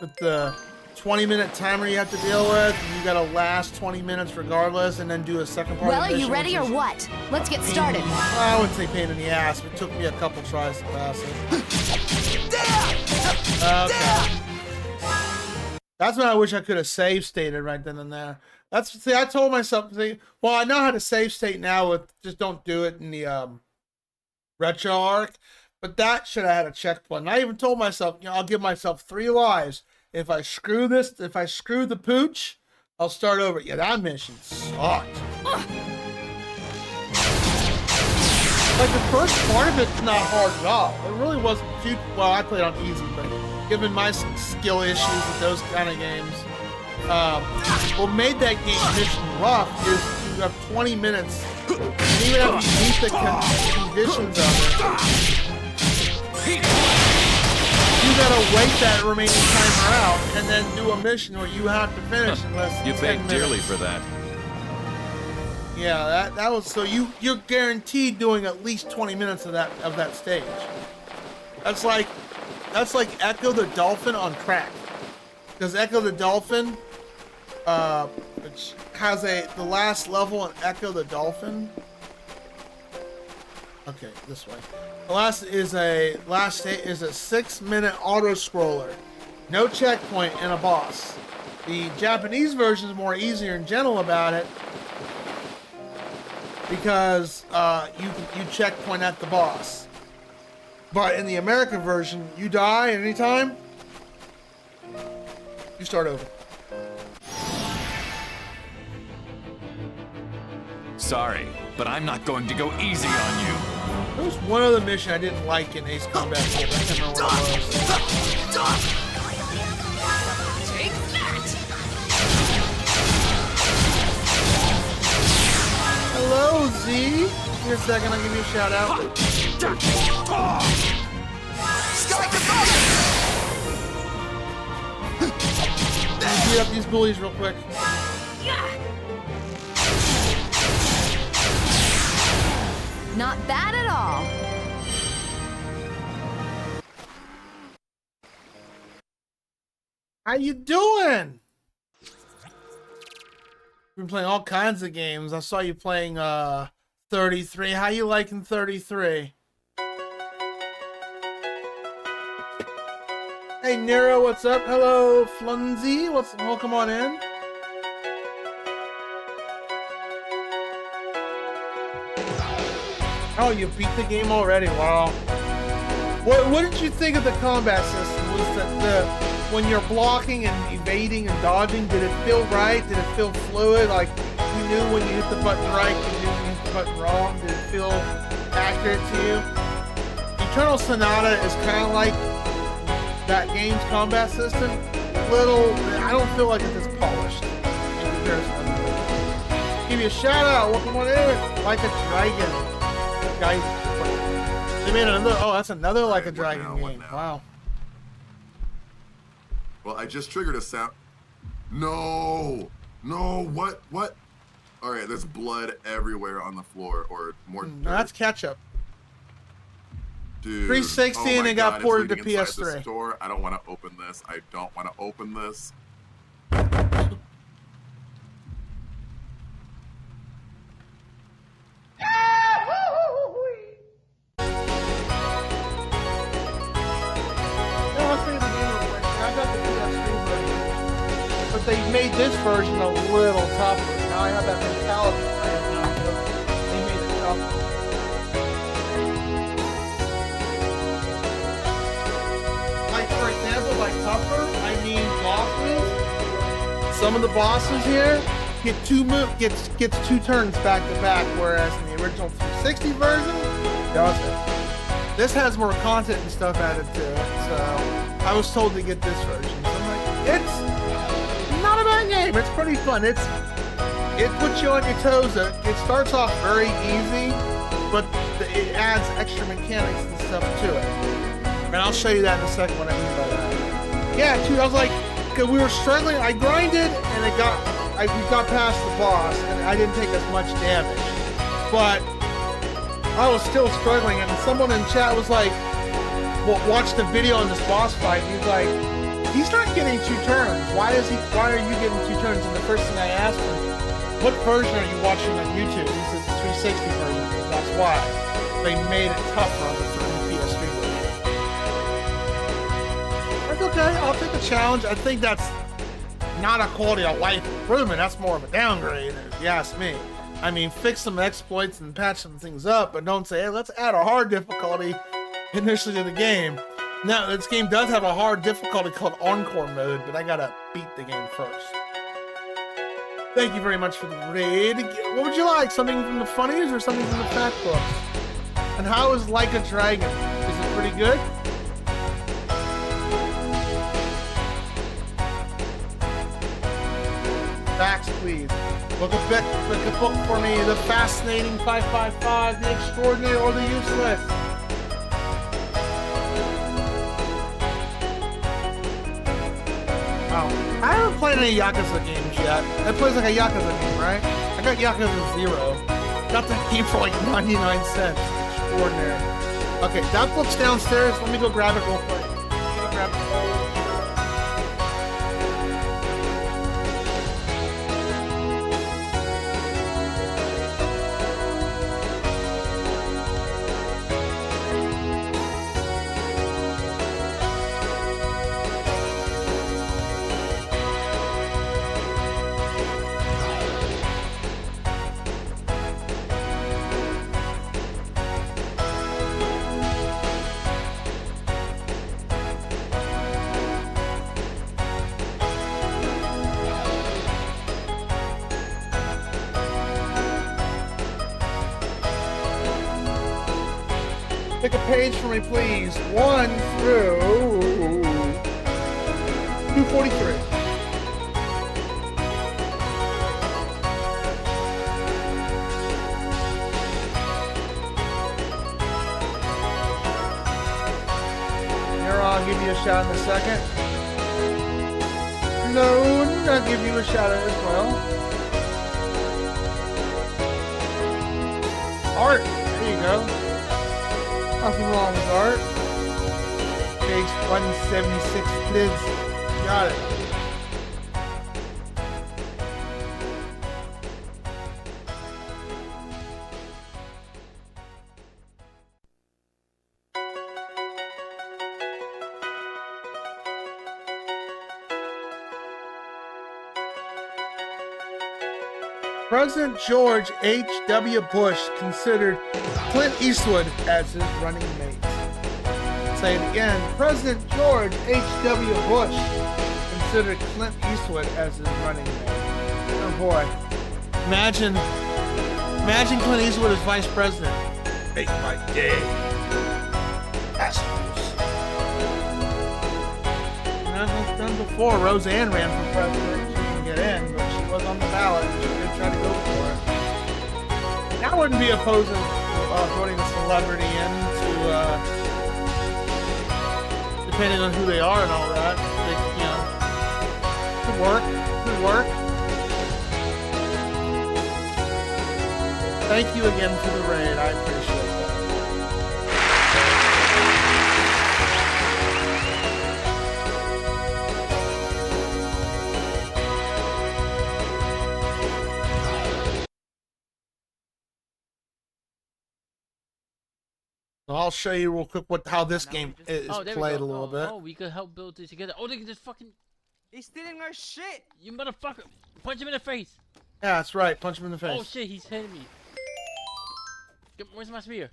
With the 20-minute timer you have to deal with, and you gotta last 20 minutes regardless, and then do a second part Well, of the mission. are you ready or what? Let's get started. I wouldn't say pain in the ass, but it took me a couple tries to pass it. Okay. That's when I wish I could have save stated right then and there. See, I told myself, well, I know how to save state now with just don't do it in the retro arc, but that should have had a checkpoint. And I even told myself, I'll give myself 3 lives. If I screw the pooch, I'll start over. Yeah, that mission sucked. Like, the first part of it's not hard at all. It really wasn't too, well, I played on easy, but given my skill issues with those kind of games, what made that game mission rough is you have 20 minutes, and even if you meet the conditions of it, you gotta wait that remaining timer out and then do a mission where you have to finish in less than You 10 paid minutes. dearly for that. Yeah, that was, so you're guaranteed doing at least 20 minutes of that stage. That's like Echo the Dolphin on crack. Because Echo the Dolphin, which has the last level in Echo the Dolphin. Okay, this way. The last is a 6-minute auto scroller, no checkpoint, and a boss. The Japanese version is more easier and gentle about it because you checkpoint at the boss. But in the American version, you die at any time, you start over. Sorry, but I'm not going to go easy on you. There was one other mission I didn't like in Ace Combat 4, but I can't remember what it was. Take that! Hello, Z. Give me a second, I'll give you a shout out. Let me beat up these bullies real quick. Not bad at all. How you doing? Been playing all kinds of games. I saw you playing 33. How you liking 33? Hey Nero, what's up? Hello Flunzy, welcome on in. Oh, you beat the game already? Wow. What did you think of the combat system? Was that when you're blocking and evading and dodging, did it feel right? Did it feel fluid? Like you knew when you hit the button right, you knew when you hit the button wrong? Did it feel accurate to you? Eternal Sonata is kind of like that game's combat system. I don't feel like it's as polished in comparison. Give you a shout out. Welcome on in. Like a Dragon. Guys, they made another. Oh, that's another Like a Dragon game. Wow. Well, I just triggered a sound. No, what? All right, there's blood everywhere on the floor, or more. No, that's ketchup. Dude, 360 and it got ported to PS3. The store. I don't want to open this. I don't want to open this. But they made this version a little tougher. Now I have that mentality right now. They made it tougher. Like, for example, by tougher, I mean bosses. Some of the bosses here gets 2 turns back to back, whereas in the original 360 version, doesn't. This has more content and stuff added to it, so I was told to get this version. So I'm like, it's not a bad game. It's pretty fun. It puts you on your toes. It starts off very easy, but it adds extra mechanics and stuff to it. And I'll show you that in a second what I mean by that. Yeah, dude, I was like, cause we were struggling. I grinded and we got past the boss, and I didn't take as much damage, but I was still struggling. And someone in chat was like, well, watched the video on this boss fight. And he's like, he's not getting 2 turns. Why are you getting 2 turns? And the first thing I asked him, what version are you watching on YouTube? He says the 360 version. That's why they made it tougher on the PSP version. That's okay. I'll take the challenge. I think that's not a quality of life improvement. That's more of a downgrade, if you ask me. I mean, fix some exploits and patch some things up, but don't say, hey, let's add a hard difficulty initially to the game. Now, this game does have a hard difficulty called Encore mode, but I gotta beat the game first. Thank you very much for the raid. What would you like? Something from the funnies or something from the fact books? And how is Like a Dragon? Is it pretty good? Facts, please. Look a book for me. The Fascinating 555, The Extraordinary, or The Useless. Oh, I haven't played any Yakuza games yet. That plays like a Yakuza game, right? I got Yakuza 0. Got that game for like 99 cents. Extraordinary. Okay, that book's downstairs. Let me go grab it real quick. Pick a page for me, please. 1 through 243. Here, I'll give you a shout in a second. No, I'll give you a shout out as well. Art, there you go. Nothing wrong with art. Page 176, please. Got it. President George H.W. Bush considered Clint Eastwood as his running mate. Say it again. President George H.W. Bush considered Clint Eastwood as his running mate. Oh boy. Imagine Clint Eastwood as vice president. Make my day. Assholes. That's done before. Roseanne ran for president. She didn't get in, but she was on the ballot. She did try to go for it. I wouldn't be opposing voting a celebrity in to, depending on who they are and all that. They, could work. Could work. Thank you again for the raid. I appreciate that. So I'll show you real quick how this game is played a little bit. Oh, we could help build it together. Oh, they can just fucking... He's stealing our shit! You motherfucker! Punch him in the face! Yeah, that's right. Punch him in the face. Oh shit, he's hitting me. Where's my spear?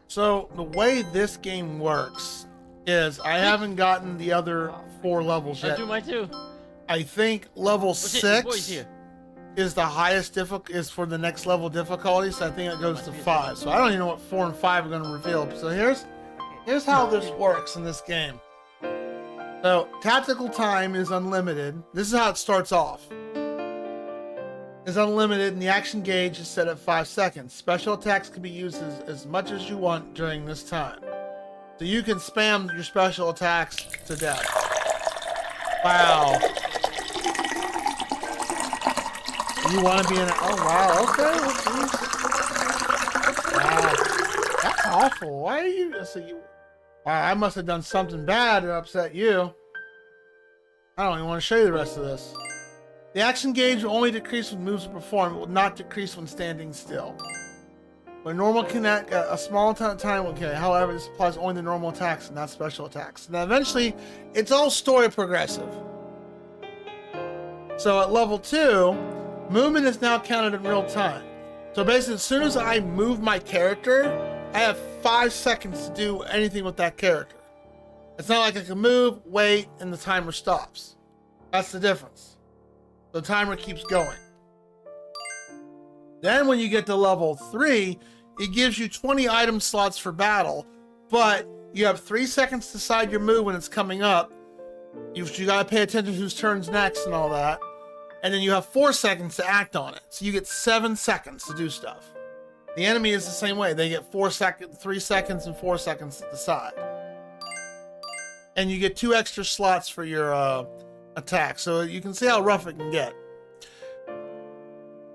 So the way this game works is I haven't gotten the other 4 levels yet. I do mine too. I think level 6. Boy's here. is the highest is for the next level difficulty, so I think it goes to 5. So I don't even know what 4 and 5 are going to reveal. So here's how this works in this game. So tactical time is unlimited. This is how it starts off. Is unlimited, and the action gauge is set at 5 seconds. Special attacks can be used as much as you want during this time. So you can spam your special attacks to death. Wow. You want to be in it? Oh, wow. Okay. Wow. That's awful. Why are you... Wow, I must have done something bad to upset you. I don't even want to show you the rest of this. The action gauge will only decrease when moves are performed. It will not decrease when standing still. When normal connect, a small time will carry. However, this applies only to normal attacks and not special attacks. Now, eventually, it's all story progressive. So at level 2, movement is now counted in real time. So basically, as soon as I move my character, I have 5 seconds to do anything with that character. It's not like I can move, wait, and the timer stops. That's the difference. The timer keeps going. Then when you get to level 3, it gives you 20 item slots for battle, but you have 3 seconds to decide your move when it's coming up. You gotta pay attention to whose turn's next and all that. And then you have 4 seconds to act on it. So you get 7 seconds to do stuff. The enemy is the same way. They get 3 seconds and 4 seconds to decide. And you get 2 extra slots for your attack. So you can see how rough it can get.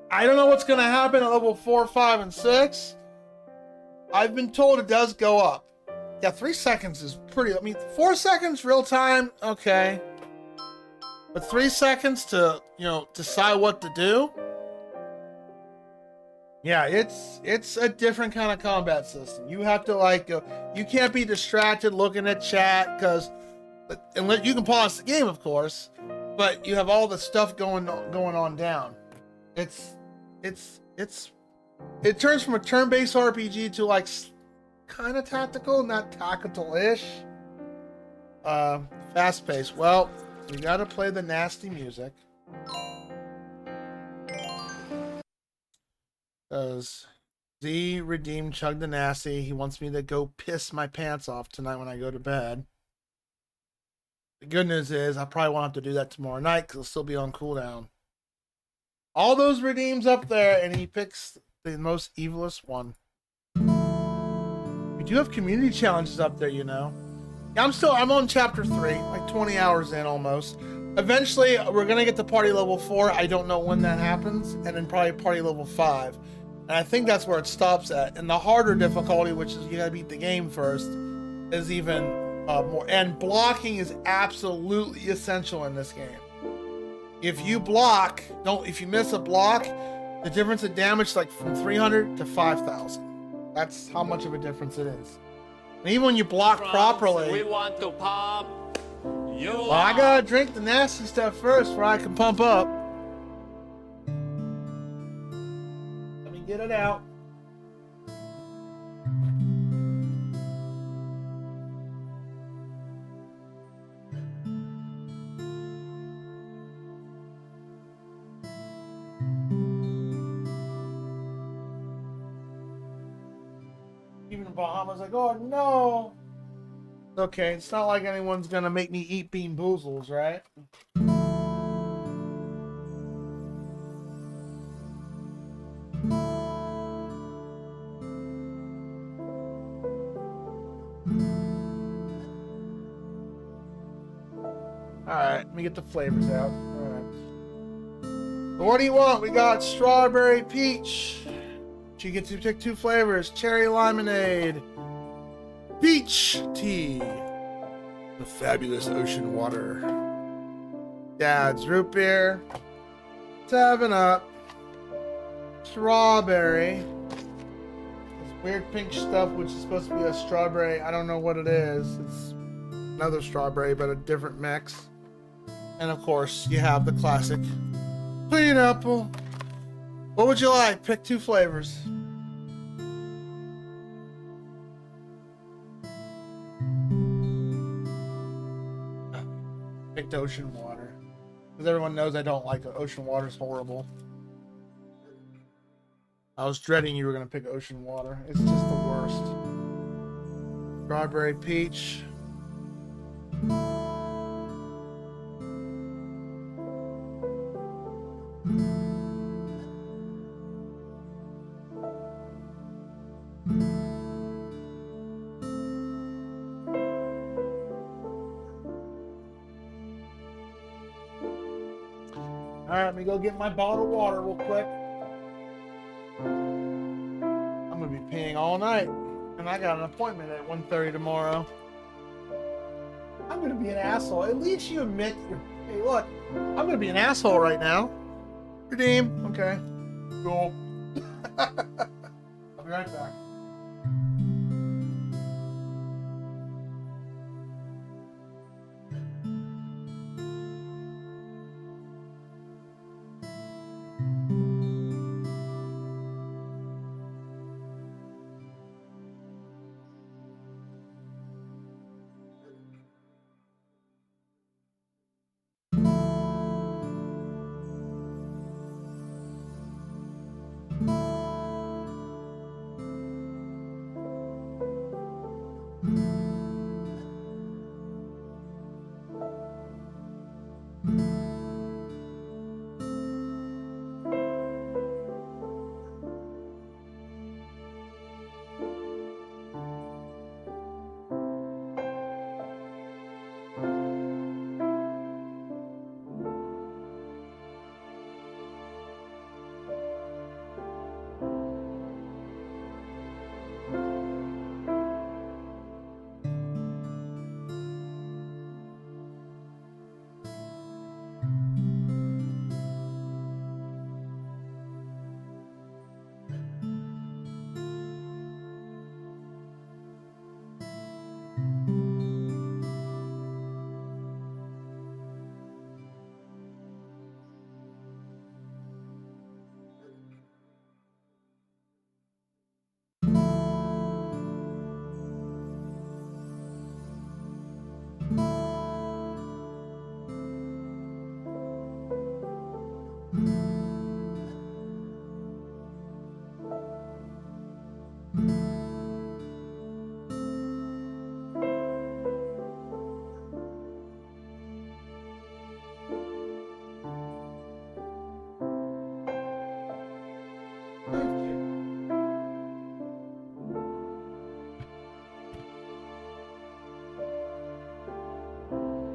I don't know what's going to happen at level 4, 5, and 6. I've been told it does go up. Yeah, 3 seconds is pretty... 4 seconds real time, okay. But 3 seconds to, decide what to do? Yeah, it's a different kind of combat system. You have to, you can't be distracted looking at chat, because... Unless you can pause the game, of course, but you have all the stuff going on down. It turns from a turn-based RPG to kind of tactical, not tactical-ish. Fast-paced. Well, we gotta play the nasty music. Because Z redeemed Chug the Nasty. He wants me to go piss my pants off tonight when I go to bed. The good news is I probably won't have to do that tomorrow night because it'll still be on cooldown. All those redeems up there, and he picks the most evilest one. We do have community challenges up there, Yeah, I'm on chapter 3, 20 hours in almost. Eventually, we're going to get to party level 4. I don't know when that happens. And then probably party level 5. And I think that's where it stops at. And the harder difficulty, which is you got to beat the game first, is even more. And blocking is absolutely essential in this game. If you if you miss a block, the difference in damage is from 300 to 5,000. That's how much of a difference it is. And even when you block properly... We want to pump. Well, I gotta drink the nasty stuff first before I can pump up. Let me get it out. Even in Bahamas, oh no! Okay, it's not like anyone's gonna make me eat Bean Boozles, right? Alright, let me get the flavors out. Alright. So what do you want? We got strawberry peach. You get to pick 2 flavors. Cherry lemonade. Beach tea. The fabulous ocean water. Dad's root beer. 7-Up. Strawberry. This weird pink stuff, which is supposed to be a strawberry. I don't know what it is. It's another strawberry, but a different mix. And of course, you have the classic pineapple. What would you like? Pick 2 flavors. Picked ocean water. Because everyone knows I don't like it. Ocean water is horrible. I was dreading you were gonna pick ocean water. It's just the worst. Strawberry peach. Alright, let me go get my bottle of water real quick. I'm gonna be peeing all night. And I got an appointment at 1:30 tomorrow. I'm gonna be an asshole. At least you admit you're... Hey, look. I'm gonna be an asshole right now. Redeem. Okay. Cool. I'll be right back.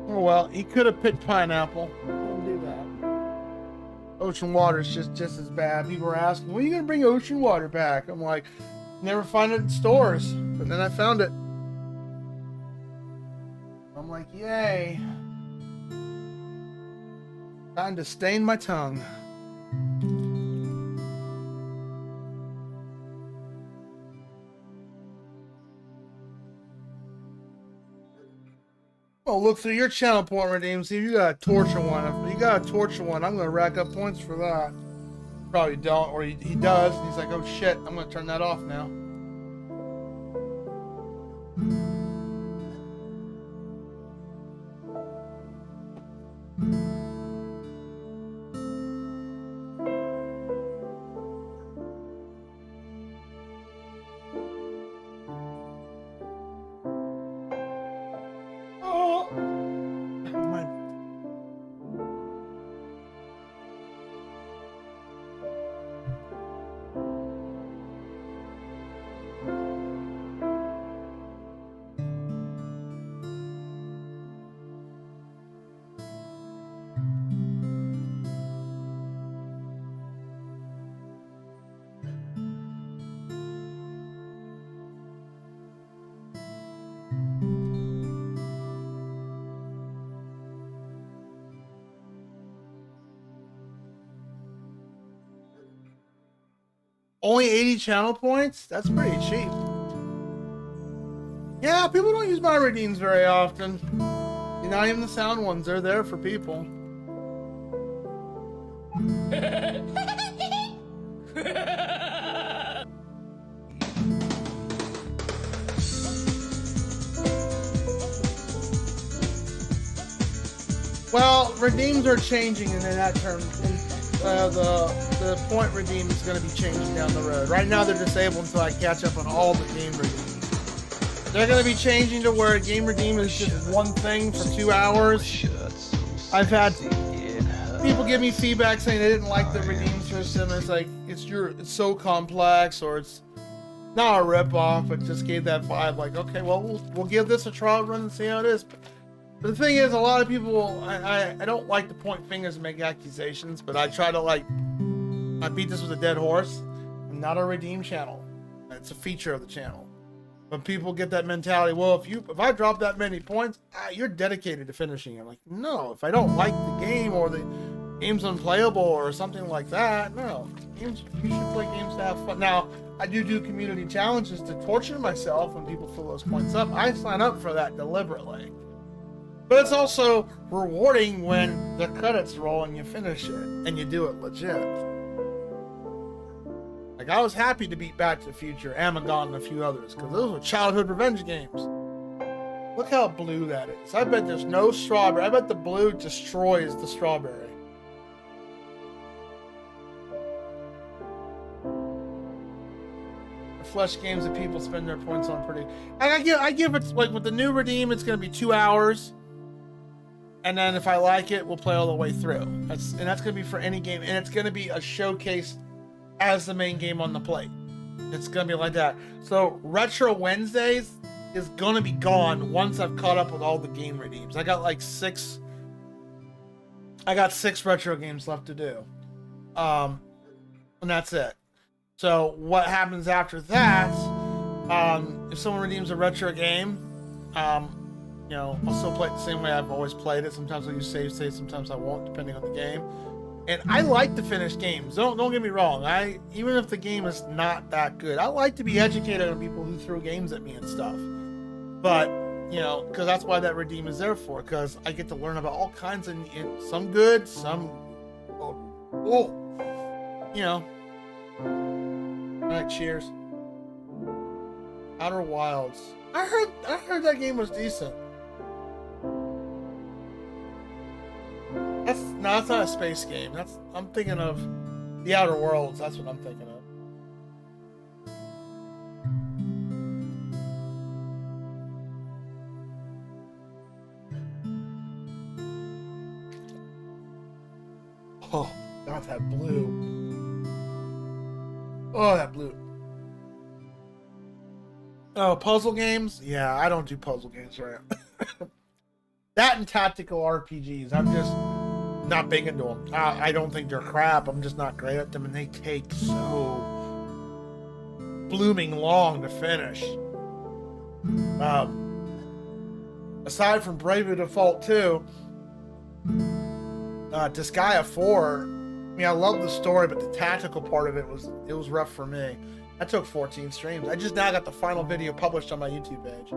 Oh well, he could have picked pineapple. Don't do that. Ocean water is just as bad. People were asking, when are you gonna bring ocean water back? I'm like, never find it in stores. But then I found it. I'm like, yay. Time to stain my tongue. Oh, look through your channel point, Redeem. See if you got a torture one. If you got a torture one, I'm gonna rack up points for that. Probably don't, or he does, and he's like, oh shit, I'm gonna turn that off now. Only 80 channel points? That's pretty cheap. Yeah, people don't use my redeems very often. Not even the sound ones. They're there for people. Well, redeems are changing in that term. the point redeem is going to be changing down the road. Right now they're disabled until I catch up on all the game redeems. They're going to be changing to where game redeem is just one thing for 2 hours. I've had people give me feedback saying they didn't like the redeem system. It's like it's so complex, or it's not a rip-off, but just gave that vibe like, okay, well, we'll give this a trial run and see how it is. But the thing is, a lot of people, I don't like to point fingers and make accusations, but I try to I beat this with a dead horse. I'm not a redeem channel. It's a feature of the channel. But people get that mentality, well, if I drop that many points, you're dedicated to finishing it. I'm like, no, if I don't like the game or the game's unplayable or something like that, no. You should play games to have fun. Now, I do community challenges to torture myself when people fill those points up. I sign up for that deliberately. But it's also rewarding when the credits roll and you finish it and you do it legit. Like, I was happy to beat Back to the Future, Amagon, and a few others, because those were childhood revenge games. Look how blue that is. I bet there's no strawberry. I bet the blue destroys the strawberry. The flesh games that people spend their points on pretty... I give it, like, with the new redeem, it's going to be 2 hours. And then if I like it, we'll play all the way through. That's going to be for any game. And it's going to be a showcase as the main game on the plate. It's going to be like that. So Retro Wednesdays is going to be gone once I've caught up with all the game redeems. I got like 6 retro games left to do. And that's it. So what happens after that, if someone redeems a retro game, I'll still play it the same way I've always played it. Sometimes I'll use save state, sometimes I won't, depending on the game. And I like to finish games. Don't get me wrong. Even if the game is not that good, I like to be educated on people who throw games at me and stuff. But, because that's why that redeem is there for, because I get to learn about all kinds of, some good, some, All right, cheers. Outer Wilds. I heard that game was decent. That's not a space game. I'm thinking of the Outer Worlds. That's what I'm thinking of. Oh, God, that blue. Oh, that blue. Oh, puzzle games? Yeah, I don't do puzzle games right. That and tactical RPGs. I'm just not big into them. I don't think they're crap. I'm just not great at them, and they take so blooming long to finish. Aside from Bravely Default 2, Disgaea 4, I love the story, but the tactical part of it was rough for me. I took 14 streams. I just now got the final video published on my YouTube page.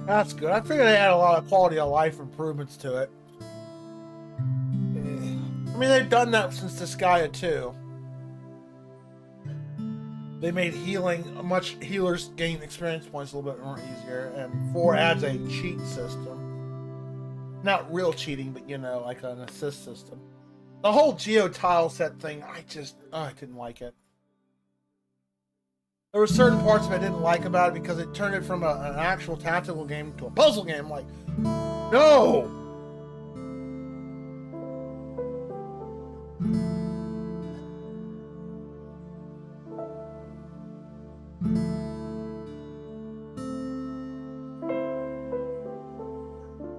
That's good. I figured they had a lot of quality of life improvements to it. They've done that since Disgaea 2. They made healers gain experience points a little bit more easier, and 4 adds a cheat system. Not real cheating, but like an assist system. The whole Geo tile set thing, I didn't like it. There were certain parts that I didn't like about it because it turned it from an actual tactical game to a puzzle game. Like, no!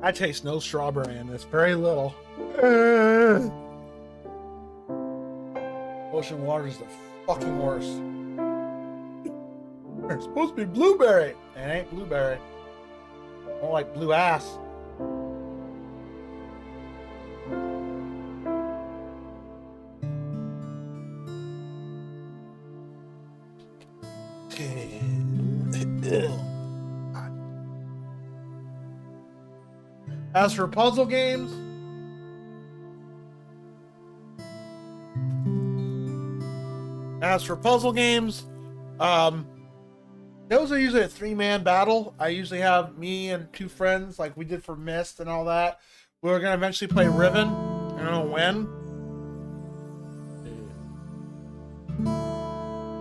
I taste no strawberry in this, very little. Ocean water is the fucking worst. It's supposed to be blueberry. It ain't blueberry. More like blue ass. As for puzzle games, As for puzzle games, those are usually a 3-man battle. I usually have me and 2 friends, like we did for Myst and all that. We're gonna eventually play Riven. I don't know when,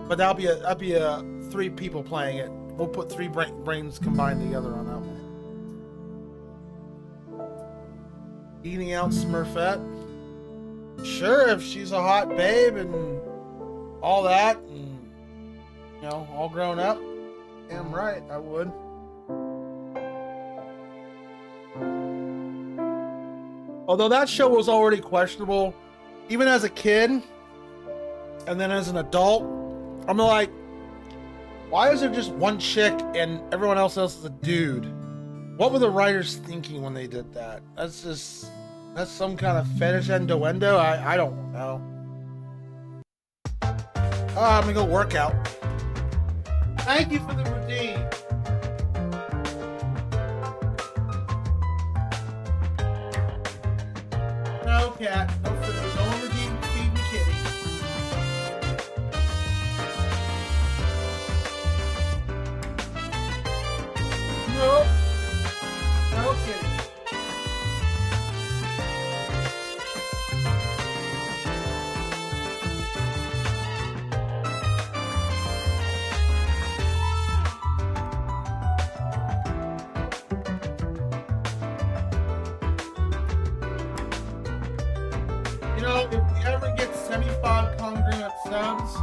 but that'll be a 3 people playing it. We'll put 3 brains combined together on that one. Eating out Smurfette. Sure, if she's a hot babe and all that, and you know, all grown up. Damn right, I would. Although that show was already questionable, even as a kid, and then as an adult, I'm like, why is there just one chick and everyone else is a dude? What were the writers thinking when they did that? That's some kind of fetish innuendo? I don't know. Oh, I'm gonna go work out. Thank you for the redeem. No cat, no food, no one redeem feed me kitty. Nope. No kitty. You know, if we ever get 75 congruent subs,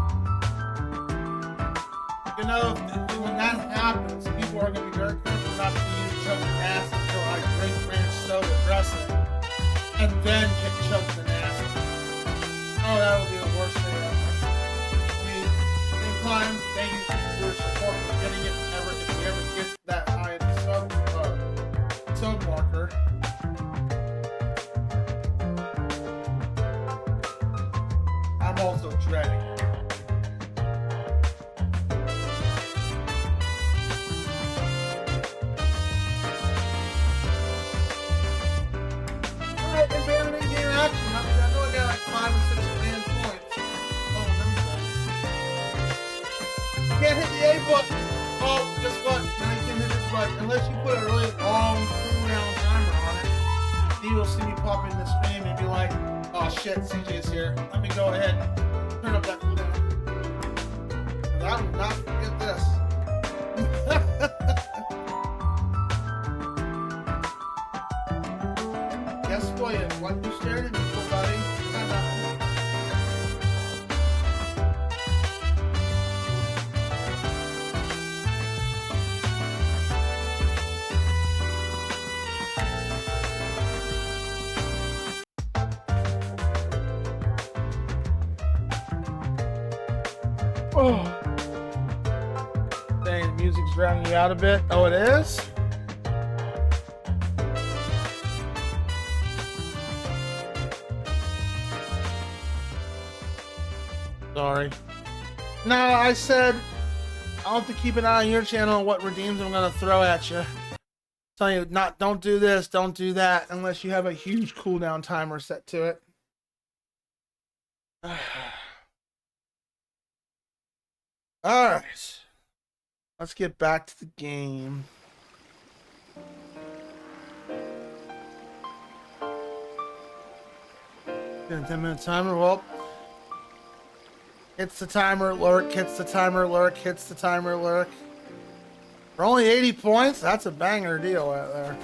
you know, when that happens, people are going to be very careful not to use choke and ass until I drink ranch soda dressing and then get choked and ass. Oh, that would be the worst thing ever. I mean, anytime, thank you for your support for getting it. If we ever get that high in the sub marker. I'm also dreading it. Alright, abandoning game action. I know I got like 5 or 6 grand points. Oh, them things. Can't hit the A button. Oh, guess what? Now you can hit this button. Unless you put a really long cooldown timer on it. Then you'll see me pop in the stream and be like, oh shit, CJ's here. Let me go ahead and turn up that cooldown. Because I will not forget this. Guess what you stared at me for, buddy? Oh. Dang, the music's drowning you out a bit. Oh, it is? Sorry. No, I said I'll have to keep an eye on your channel and what redeems I'm gonna throw at you. Tell you, don't do this, don't do that, unless you have a huge cooldown timer set to it. Alright. Let's get back to the game. Got a 10-minute timer. Well, hits the timer, lurk, hits the timer, lurk, hits the timer, lurk. For only 80 points, that's a banger deal right there.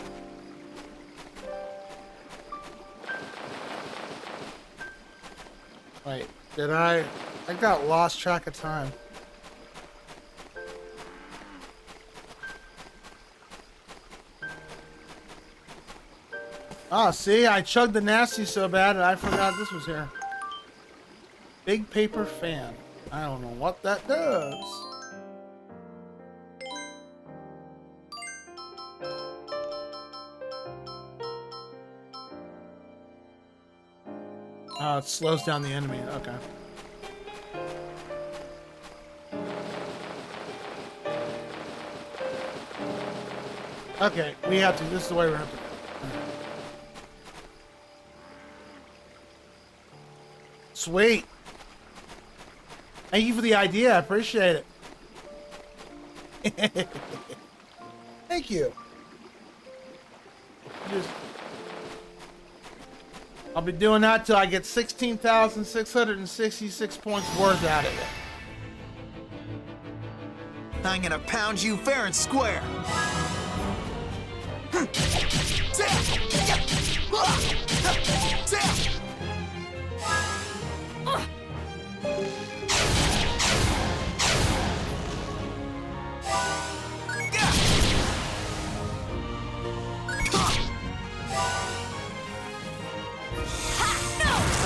Wait, did I got lost track of time. Oh, see, I chugged the nasty so bad that I forgot this was here. Big paper fan. I don't know what that does. Oh, it slows down the enemy. Okay. Okay, we have to. This is the way we have to go. Sweet. Thank you for the idea. I appreciate it. Thank you. I'll be doing that till I get 16,666 points worth out of it. I'm gonna pound you fair and square.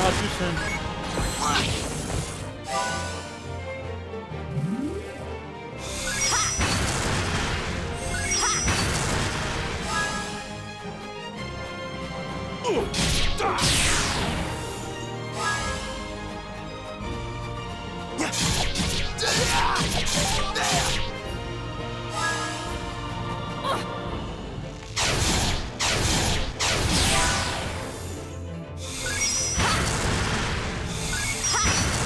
Oh, too soon.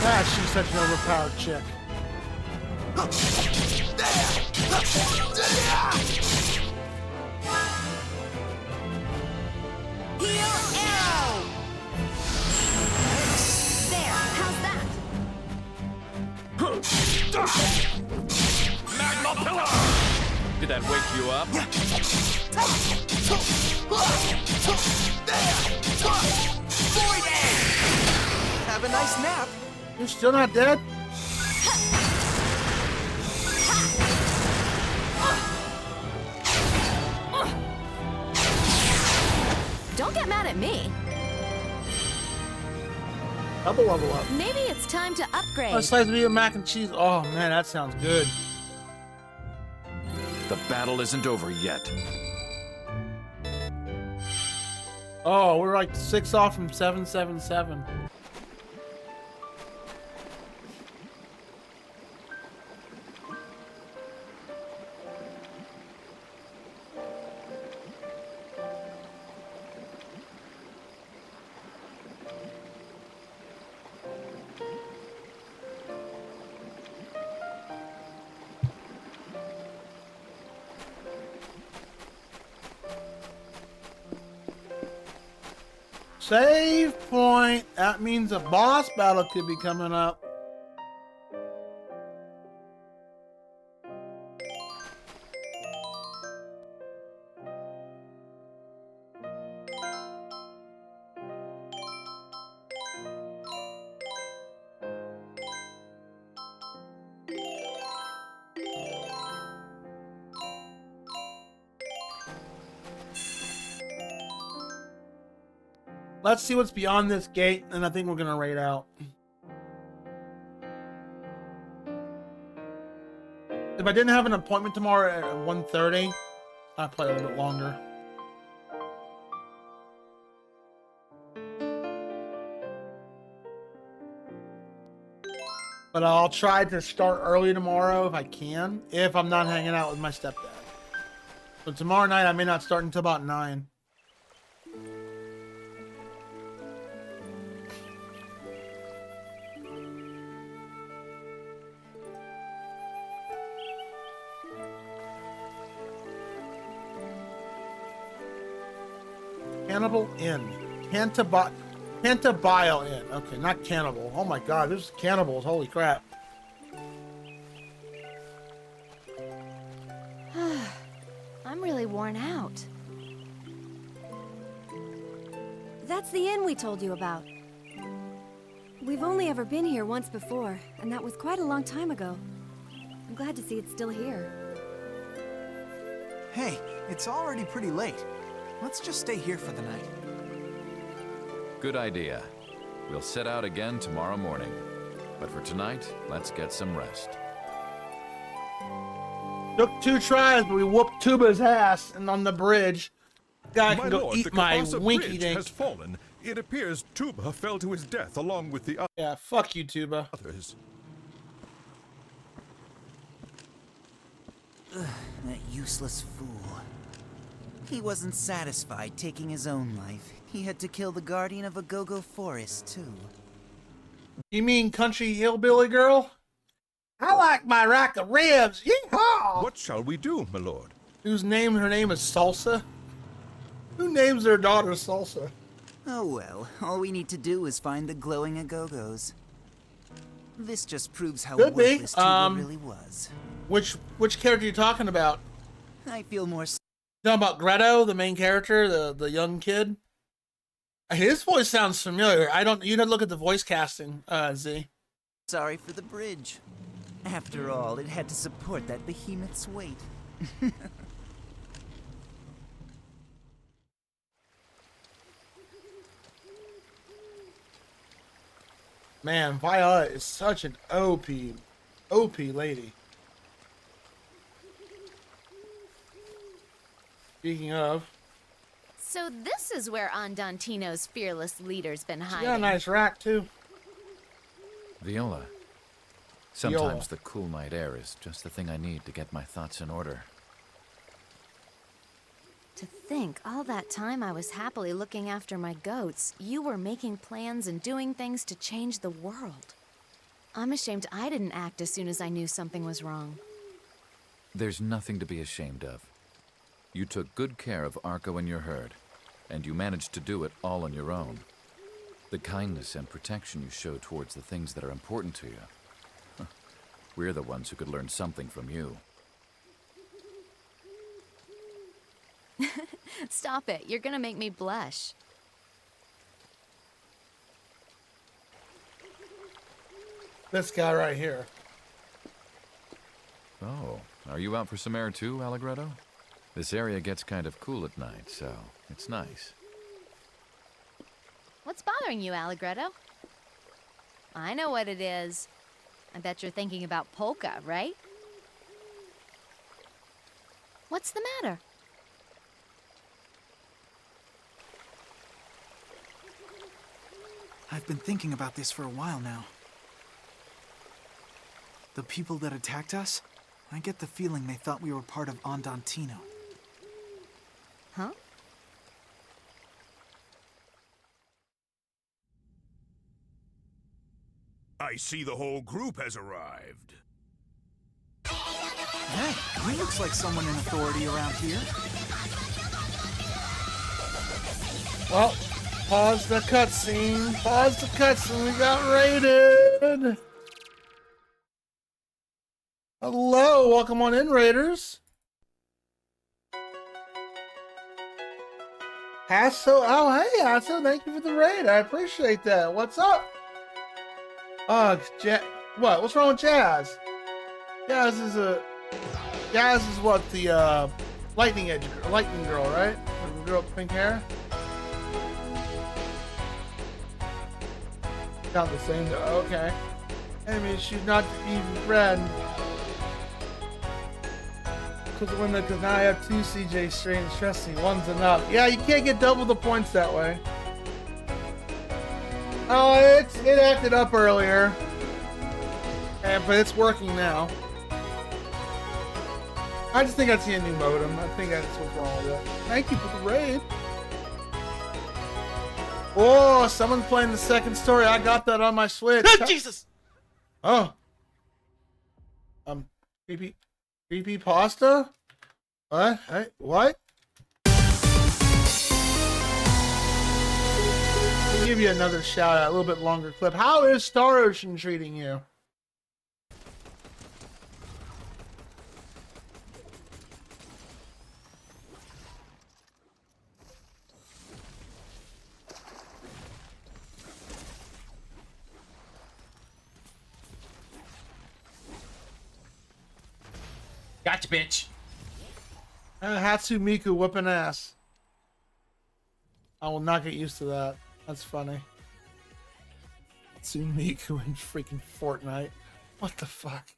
Ah, she's such an overpowered chick. Heal arrow! There, how's that? Magma pillar! Did that wake you up? Void Egg! Have a nice nap. You're still not dead? Don't get mad at me. Double level up. Maybe it's time to upgrade. Oh, it's like to be a mac and cheese. Oh man, that sounds good. The battle isn't over yet. Oh, we're like 6 off from 777. Save point. That means a boss battle could be coming up. Let's see what's beyond this gate, and I think we're gonna raid out. If I didn't have an appointment tomorrow at 1:30, I'd play a little bit longer. But I'll try to start early tomorrow if I can, if I'm not hanging out with my stepdad. But tomorrow night I may not start until about 9. Cannibal Inn. Cantabile Inn. Okay, not cannibal. Oh my god, there's cannibals. Holy crap. I'm really worn out. That's the inn we told you about. We've only ever been here once before, and that was quite a long time ago. I'm glad to see it's still here. Hey, it's already pretty late. Let's just stay here for the night. Good idea. We'll set out again tomorrow morning. But for tonight, let's get some rest. Took 2 tries, but we whooped Tuba's ass, and on the bridge, guy can My go lord, eat the my Kabasa winky bridge dink. has fallen. It appears Tuba fell to his death along with the Yeah, fuck you, Tuba. others. Ugh, that useless fool. He wasn't satisfied taking his own life. He had to kill the guardian of a go-go forest, too. You mean country hillbilly girl? I like my rack of ribs. Yeehaw! What shall we do, my lord? Her name is Salsa? Who names their daughter Salsa? Oh well, all we need to do is find the glowing Agogos. This just proves how Could be. worthless Tuba really was. Which character are you talking about? I feel more... Talking about Greto, the main character, the young kid? His voice sounds familiar. You don't look at the voice casting, Z. Sorry for the bridge. After all, it had to support that behemoth's weight. Man, Violet is such an OP lady. Speaking of, So this is where Andantino's fearless leader's been she hiding. got a nice rack too. Viola. Sometimes the cool night air is just the thing I need to get my thoughts in order. To think, all that time I was happily looking after my goats, you were making plans and doing things to change the world. I'm ashamed I didn't act as soon as I knew something was wrong. There's nothing to be ashamed of. You took good care of Arco and your herd, and you managed to do it all on your own. The kindness and protection you show towards the things that are important to you. We're the ones who could learn something from you. Stop it, you're gonna make me blush. This guy right here. Oh, are you out for some air too, Allegretto? This area gets kind of cool at night, so it's nice. What's bothering you, Allegretto? I know what it is. I bet you're thinking about Polka, right? What's the matter? I've been thinking about this for a while now. The people that attacked us, I get the feeling they thought we were part of Andantino. Huh? I see the whole group has arrived. Hey, he looks like someone in authority around here. Well, pause the cutscene. Pause the cutscene. We got raided. Hello, welcome on in, raiders. Hasso, oh hey Hasso, thank you for the raid. I appreciate that. What's up? What? What's wrong with Jazz? Jazz is what the lightning girl, right? The girl with pink hair. Not the same though. Okay. I mean, she's not even friend. Because now I have two CJ Strange. Trust me, one's enough. Yeah, you can't get double the points that way. Oh, it acted up earlier. But it's working now. I just think I see a new modem. I think that's what's wrong with it. Thank you for the raid. Oh, someone's playing the second story. I got that on my Switch. Oh, Jesus! Oh. Creepy pasta? What? Hey, what? I'll give you another shout out, a little bit longer clip. How is Star Ocean treating you? Gotcha, bitch. Hatsumiku whooping ass. I will not get used to that. That's funny. Hatsumiku in freaking Fortnite. What the fuck?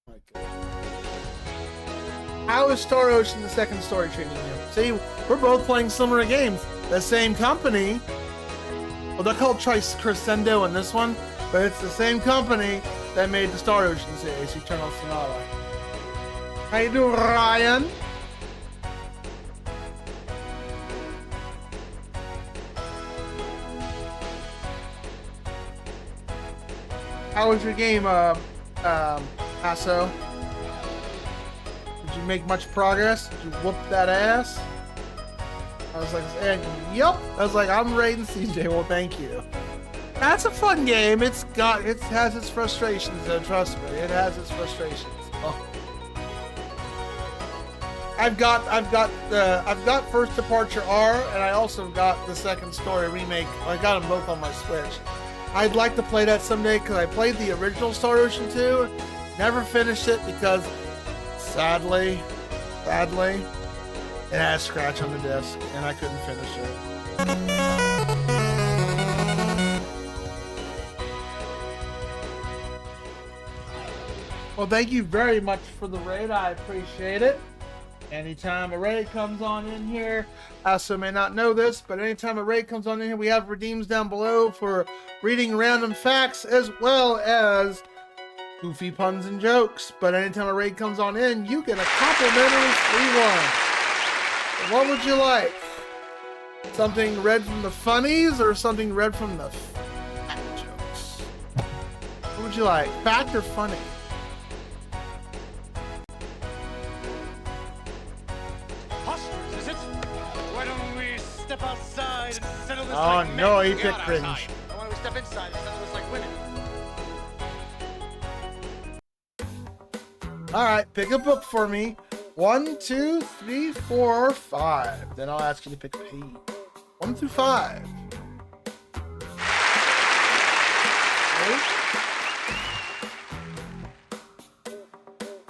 Oh my God. How is Star Ocean the second story treating you? See, we're both playing similar games. The same company. Well, they're called Crescendo in this one, but it's the same company that made the Star Ocean series, Eternal Sonata. How you doing, Ryan? How was your game, Asso? Did you make much progress? Did you whoop that ass? I was like, yep. I was like, I'm raiding CJ. Well, thank you. That's a fun game. It has its frustrations, though. Trust me, it has its frustrations. Oh. I've got First Departure R, and I also got the Second Story remake. I got them both on my Switch. I'd like to play that someday because I played the original Star Ocean 2, never finished it because, sadly, it has a scratch on the disc, and I couldn't finish it. Well, thank you very much for the raid. I appreciate it. Anytime a raid comes on in here, I also may not know this, but anytime a raid comes on in here, we have redeems down below for reading random facts as well as goofy puns and jokes. But anytime a raid comes on in, you get a complimentary free one. What would you like? Something read from the funnies or something read from the fact jokes? What would you like? Fact or funny? Outside and settle this oh like no, men. he picked cringe. Outside. I want to step inside and settle this like women. Alright, pick a book for me. 1, 2, 3, 4, 5. Then I'll ask you to pick a page. 1 through 5. Okay.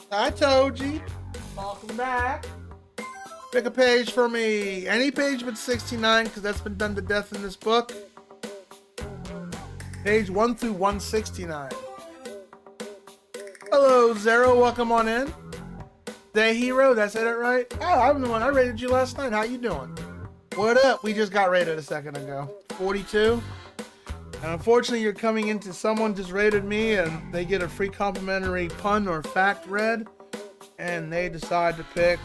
I told you. Welcome back. Pick a page for me. Any page but 69, because that's been done to death in this book. Page 1 through 169. Hello, Zero. Welcome on in. The Hero, did I say that right? Oh, I'm the one. I rated you last night. How you doing? What up? We just got rated a second ago. 42. And unfortunately, you're coming into someone just rated me, and they get a free complimentary pun or fact read, and they decide to pick,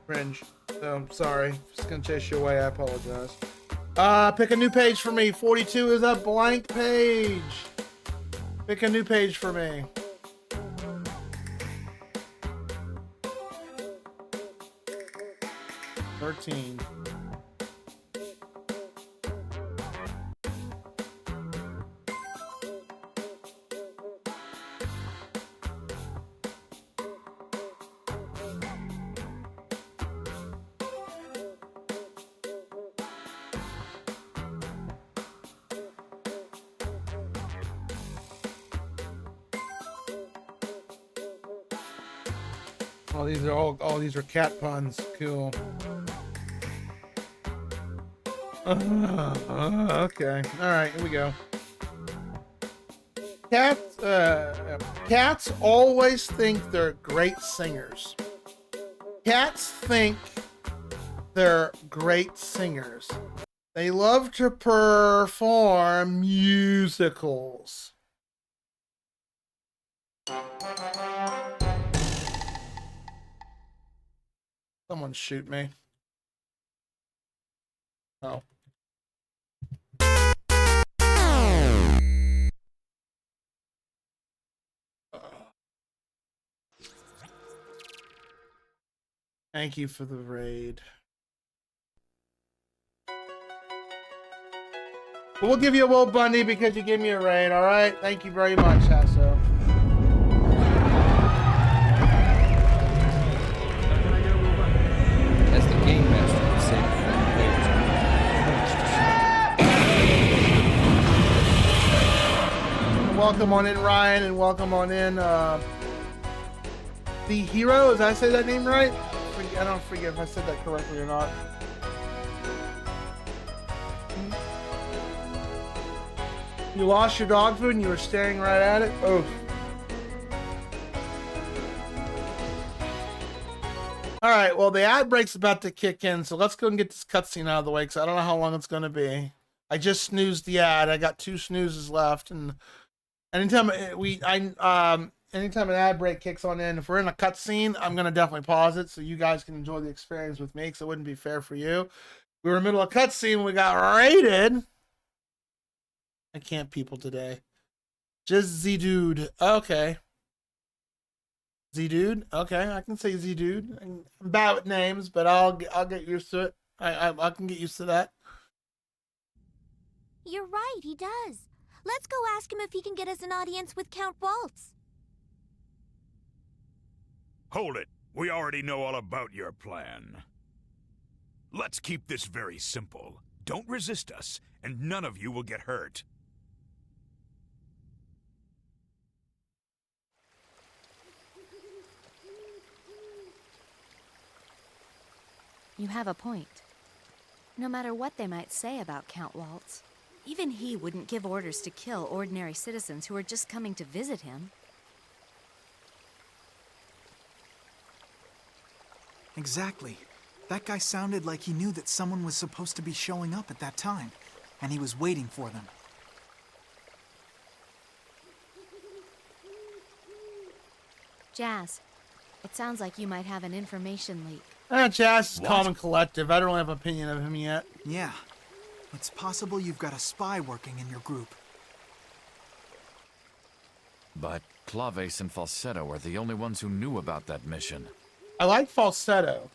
cringe. So I'm sorry. Just gonna chase you away. I apologize. Pick a new page for me. 42 is a blank page. Pick a new page for me. $13. These are cat puns. Cool. Okay. All right. Here we go. Cats always think they're great singers. Cats think they're great singers. They love to perform musicals. Someone shoot me. Oh. Thank you for the raid. But we'll give you a Will Bundy because you gave me a raid, alright? Thank you very much, Hasso. As the game master would say before players. Welcome on in, Ryan, and welcome on in, The Hero. Did I say that name right? I don't forget if I said that correctly or not. You lost your dog food and you were staring right at it? Oh. Alright, well, the ad break's about to kick in, so let's go and get this cutscene out of the way, because I don't know how long it's going to be. I just snoozed the ad. I got 2 snoozes left, and anytime anytime an ad break kicks on in, if we're in a cutscene, I'm going to definitely pause it so you guys can enjoy the experience with me, because it wouldn't be fair for you. We were in the middle of a cutscene when we got raided. I can't people today. Just Z Dude. Okay. Z Dude. Okay, I can say Z Dude. I'm bad with names, but I'll get used to it. I can get used to that. You're right, he does. Let's go ask him if he can get us an audience with Count Waltz. Hold it. We already know all about your plan. Let's keep this very simple. Don't resist us, and none of you will get hurt. You have a point. No matter what they might say about Count Waltz, even he wouldn't give orders to kill ordinary citizens who are just coming to visit him. Exactly. That guy sounded like he knew that someone was supposed to be showing up at that time, and he was waiting for them. Jazz, it sounds like you might have an information leak. Jazz is calm and collective. I don't have an opinion of him yet. Yeah. It's possible you've got a spy working in your group. But Claves and Falsetto are the only ones who knew about that mission. I like Falsetto.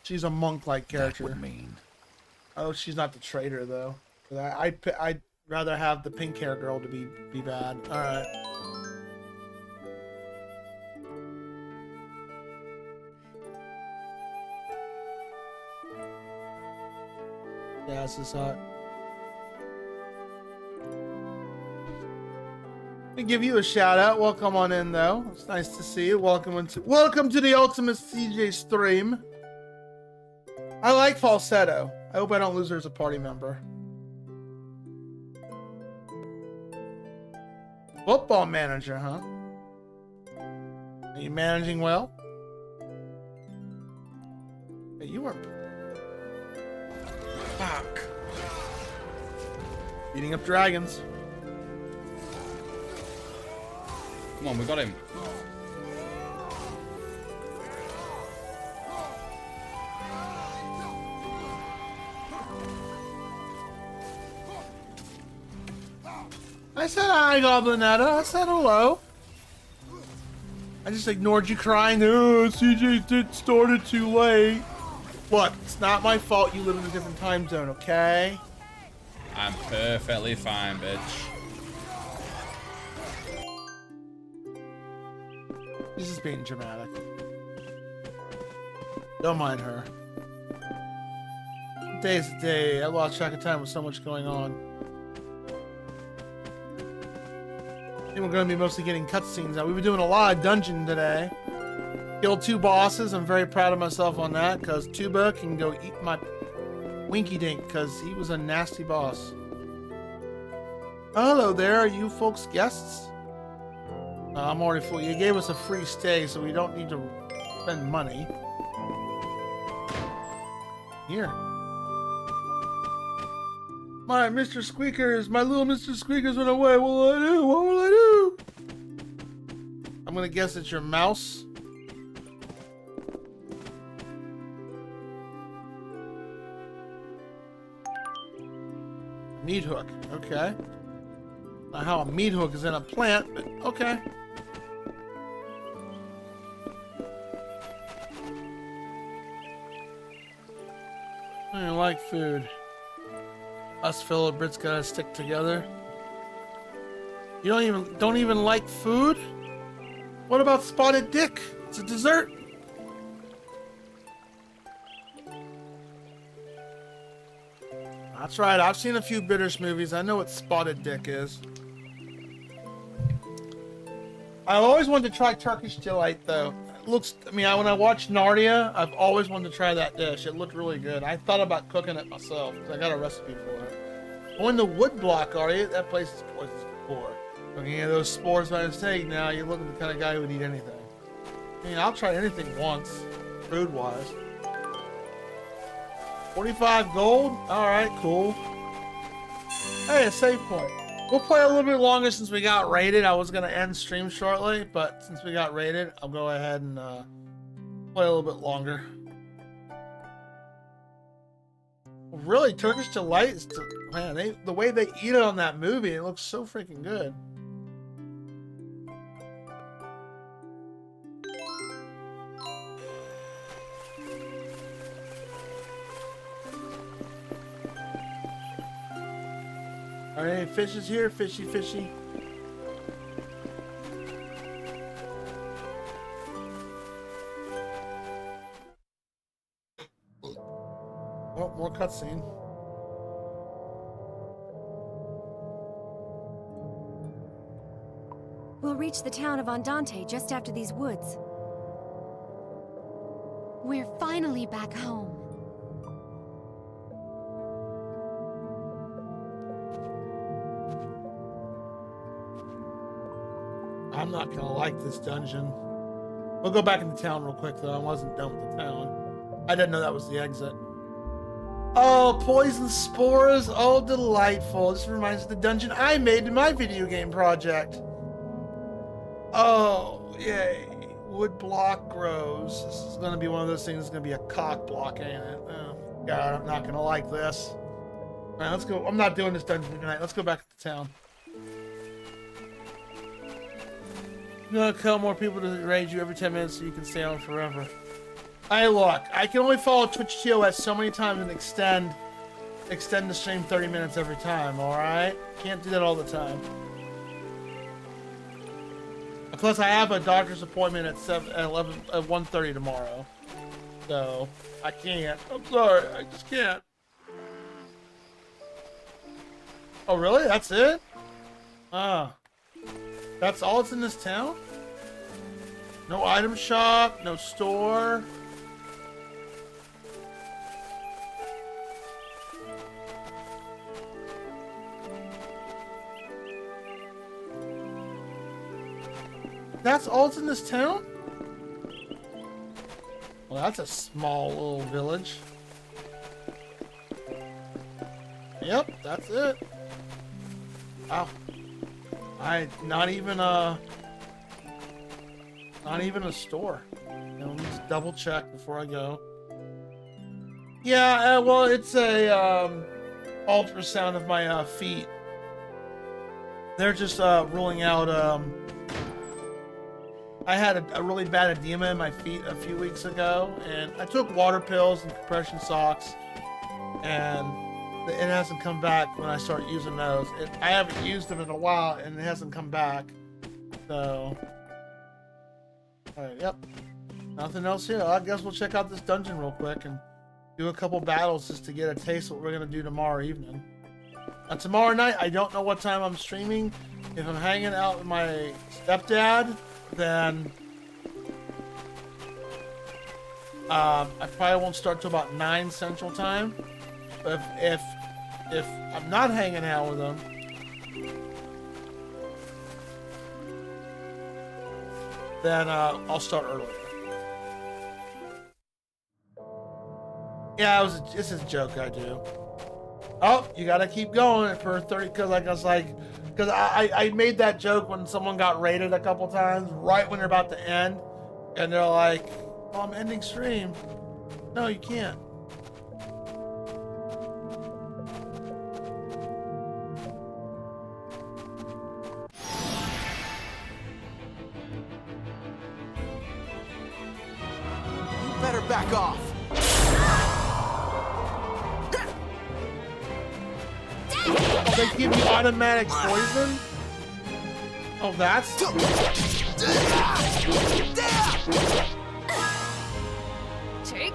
She's a monk-like character. That would mean. Oh, she's not the traitor though. I'd rather have the pink hair girl to be bad. All right. Yeah, this is hot. Let me give you a shout out. Welcome on in though. It's nice to see you. Welcome to the Ultimacj stream. I like Falsetto. I hope I don't lose her as a party member. Football manager, huh? Are you managing well? Hey, you weren't. Fuck. Beating up dragons. Come on, we got him. I said hi, Goblinetta. I said hello. I just ignored you crying. Oh, CJ did started too late. Look, it's not my fault you live in a different time zone, okay? I'm perfectly fine, bitch. This is being dramatic. Don't mind her. Day's a day. I lost track of time with so much going on. I think we're going to be mostly getting cutscenes now. We've been doing a lot of dungeon today. Killed 2 bosses. I'm very proud of myself on that because Tuba can go eat my winky dink because he was a nasty boss. Oh, hello there. Are you folks guests? I'm already full. You gave us a free stay, so we don't need to spend money. Here. My Mr. Squeakers, my little Mr. Squeakers went away. What will I do? What will I do? I'm gonna guess it's your mouse. Meat hook. Okay. Not how a meat hook is in a plant, but okay. I like food. Us fellow Brits gotta stick together. You don't even like food? What about spotted dick? It's a dessert. That's right, I've seen a few British movies. I know what spotted dick is. I always wanted to try Turkish delight though. It looks, when I watched Narnia, I've always wanted to try that dish. It looked really good. I thought about cooking it myself because I got a recipe for it. Going to Woodblock, are you? That place is poisonous for. Looking at those spores by mistake now, you're looking at the kind of guy who would eat anything. I mean, I'll try anything once, food-wise. 45 gold? Alright, cool. Hey, a save point. We'll play a little bit longer since we got raided. I was going to end stream shortly, but since we got raided, I'll go ahead and play a little bit longer. Really, Turkish Delight is... Man, the way they eat it on that movie, it looks so freaking good. Are there any fishes here? Fishy, fishy. Oh, more cutscene. We'll reach the town of Andante just after these woods. We're finally back home. I'm not gonna like this dungeon. We'll go back into town real quick though. I wasn't done with the town. I didn't know that was the exit. Oh, poison spores. Oh, delightful. This reminds me of the dungeon I made in my video game project. Oh, yay. Wood block grows. This is going to be one of those things that's going to be a cock block, ain't it? Oh, God, I'm not going to like this. All right, let's go. I'm not doing this dungeon tonight. Let's go back to town. I'm going to tell more people to raid you every 10 minutes so you can stay on forever. Hey, look, I can only follow Twitch TOS so many times and extend the stream 30 minutes every time, alright? Can't do that all the time. Plus, I have a doctor's appointment at 1:30 tomorrow. So, I can't. I'm sorry, I just can't. Oh, really? That's it? Ah. That's all that's in this town? No item shop, no store. That's all that's in this town? Well, that's a small little village. Yep, that's it. Wow. Not even a store. You know, let me just double check before I go. Yeah, well, it's a ultrasound of my feet. They're just ruling out. I had a really bad edema in my feet a few weeks ago, and I took water pills and compression socks, and it hasn't come back when I start using those. I haven't used them in a while, and it hasn't come back. So, alright, yep. Nothing else here. I guess we'll check out this dungeon real quick and do a couple battles just to get a taste of what we're going to do tomorrow evening. Now, tomorrow night, I don't know what time I'm streaming. If I'm hanging out with my stepdad, then I probably won't start till about 9 Central Time. But if I'm not hanging out with him, then I'll start earlier. Yeah, it's a joke I do. Oh, you gotta keep going for 30, because I made that joke when someone got raided a couple times, right when they're about to end, and they're like, "Oh, I'm ending stream." No, you can't. You better back off. Oh, they give you automatic poison? Oh, that's... Take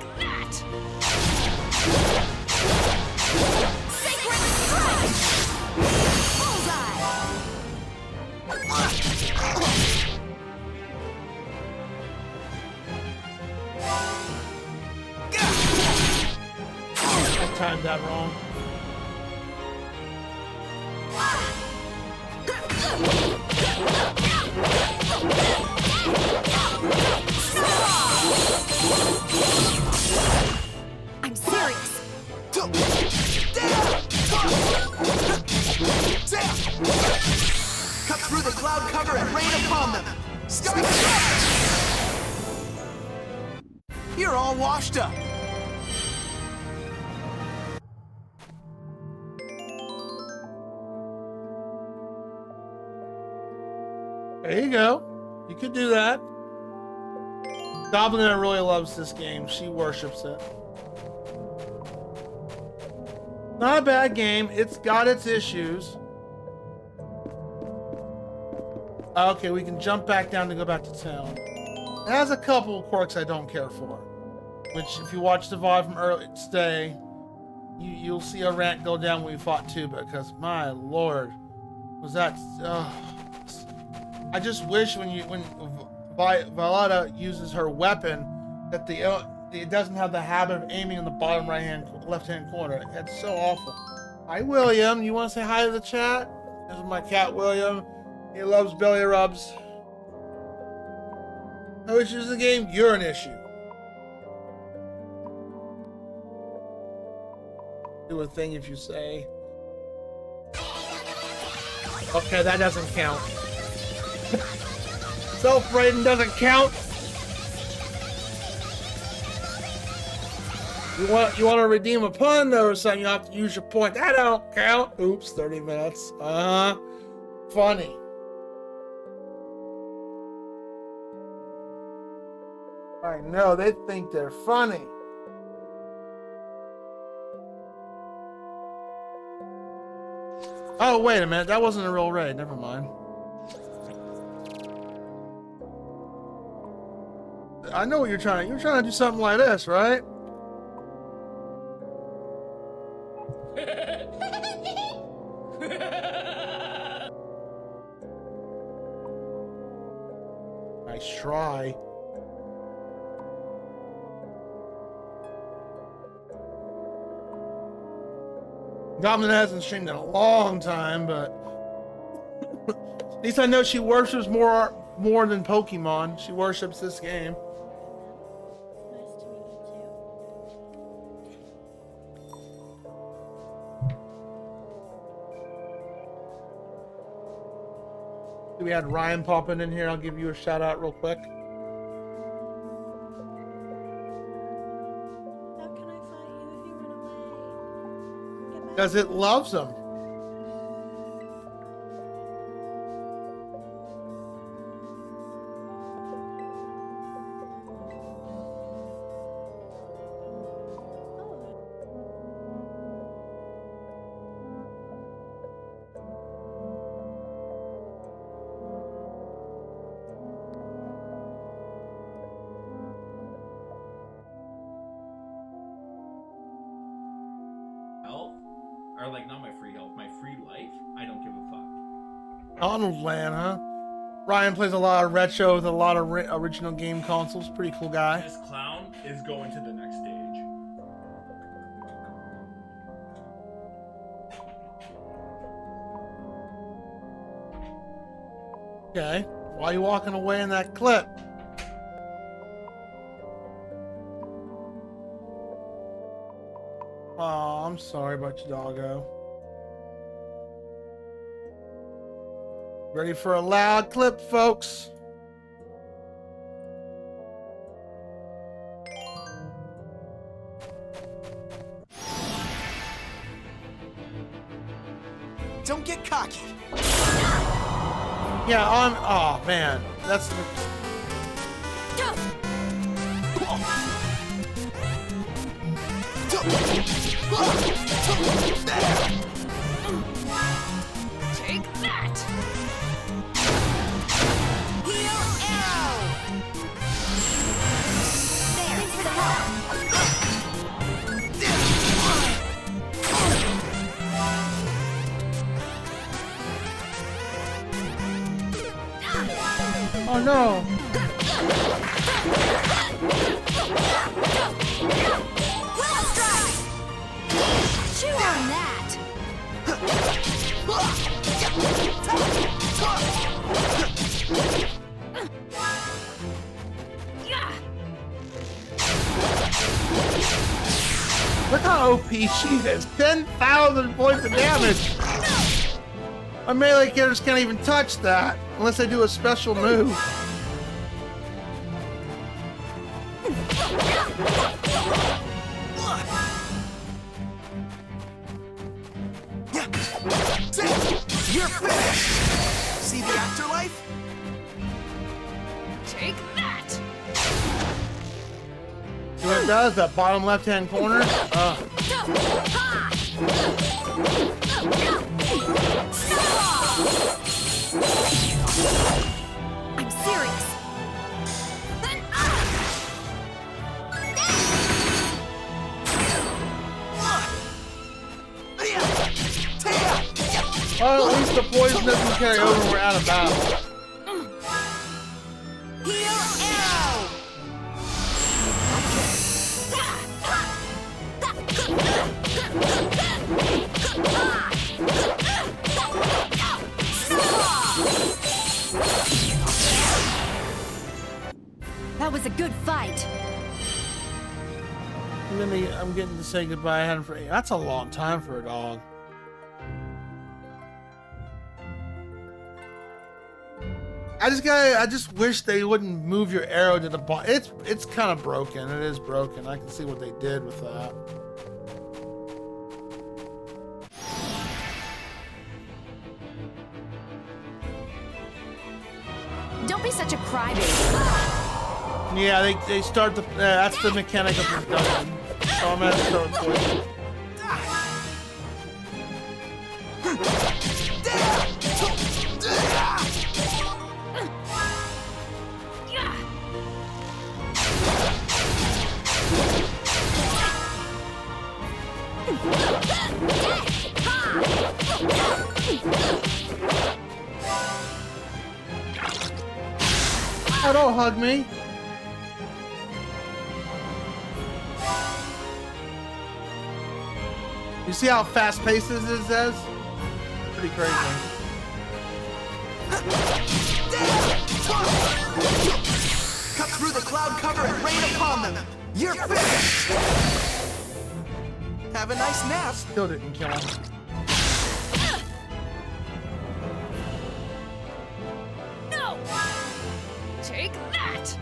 that! Sacred strike! I timed that wrong. I'm serious. Cut through the cloud cover and rain upon them. Sky You're all washed up. There you go. You could do that. Goblin really loves this game. She worships it. Not a bad game. It's got its issues. Okay, we can jump back down to go back to town. It has a couple of quirks I don't care for. Which, if you watch the VOD from early today, you'll see a rant go down when we fought Tuba. Because, my lord, was that... I just wish when Violetta uses her weapon that it doesn't have the habit of aiming in the bottom left-hand corner. It's so awful. Hi, William. You want to say hi to the chat? This is my cat, William. He loves belly rubs. No issues in the game? You're an issue. Do a thing if you say. Okay, that doesn't count. Self-rating doesn't count. You want to redeem a pun or something? You have to use your point. That don't count. Oops, 30 minutes. Funny. I know, they think they're funny. Oh, wait a minute. That wasn't a real raid. Never mind. I know what you're trying to... You're trying to do something like this, right? Nice try. Goblin hasn't streamed in a long time, but at least I know she worships more than Pokemon. She worships this game. We had Ryan popping in here. I'll give you a shout out real quick. How can I fight you if you run away? Because it loves them. Or like not my free health, my free life. I don't give a fuck. Donald Land, huh? Ryan plays a lot of retro with a lot of original game consoles. Pretty cool guy. This clown is going to the next stage. Okay. Why are you walking away in that clip? Oh, I'm sorry about your doggo. Ready for a loud clip, folks? Don't get cocky. Yeah, oh man, that's the... Take that! Heal arrow! There! Thanks for the help! Oh no! Chew on that! Look how OP she is! 10,000 points of damage! My melee characters can't even touch that unless I do a special move. You're finished! See the afterlife? Take that! See what it does? That bottom left-hand corner? carry over when we're out of battle. Heal arrow! That was a good fight. I'm getting to say goodbye. I had him for 8. That's a long time for a dog. I just wish they wouldn't move your arrow to the bottom. It's kind of broken. It is broken. I can see what they did with that. Don't be such a crybaby. Yeah, they start the. That's the mechanic of the dungeon. So I'm gonna start with poison. Oh, don't hug me. You see how fast-paced this is, Zez? Pretty crazy. Cut through the cloud cover and rain upon them. You're finished. Have a nice nap. Still didn't kill him. No! Take that!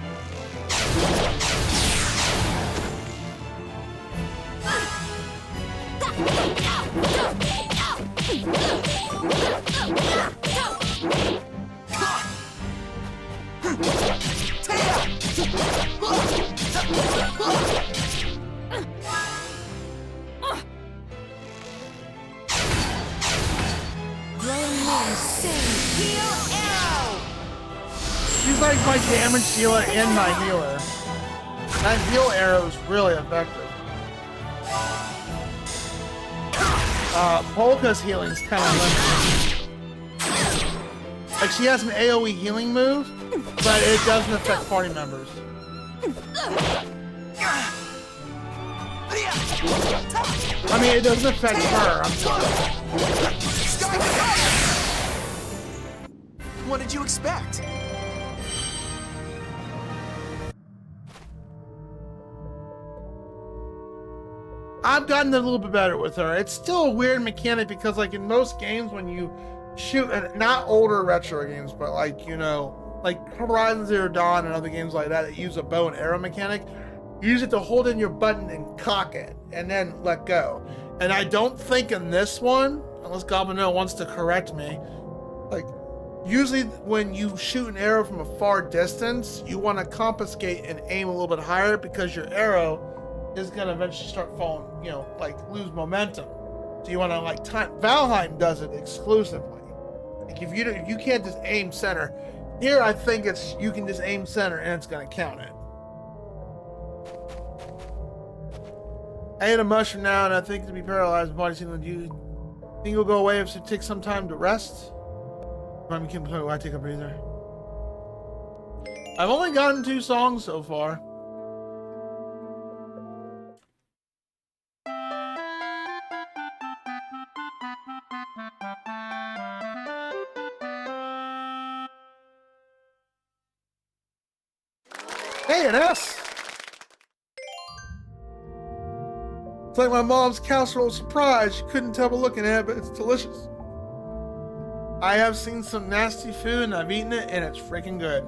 She's like my damage healer and my healer. That heal arrow is really effective. Polka's healing is kind of limited. Like she has an AoE healing move, but it doesn't affect party members. I mean, it doesn't affect her. I'm sorry. What did you expect? I've gotten a little bit better with her. It's still a weird mechanic because, like, in most games when you shoot, and not older retro games, but like, you know, like Horizon Zero Dawn and other games like that use a bow and arrow mechanic, you use it to hold in your button and cock it and then let go. And I don't think in this one, unless Goblino wants to correct me, like, usually when you shoot an arrow from a far distance, you want to confiscate and aim a little bit higher because your arrow is going to eventually start falling, you know, like lose momentum. So you want to like time. Valheim does it exclusively. Like if you can't just aim center. Here I think it's you can just aim center and it's going to count it. I ate a mushroom now and I think to be paralyzed, my body seems. Do you think it'll go away if it takes some time to rest? I take a breather. I've only gotten 2 songs so far. Hey, an S! It's like my mom's casserole surprise. You couldn't tell by looking at it, but it's delicious. I have seen some nasty food and I've eaten it and it's freaking good.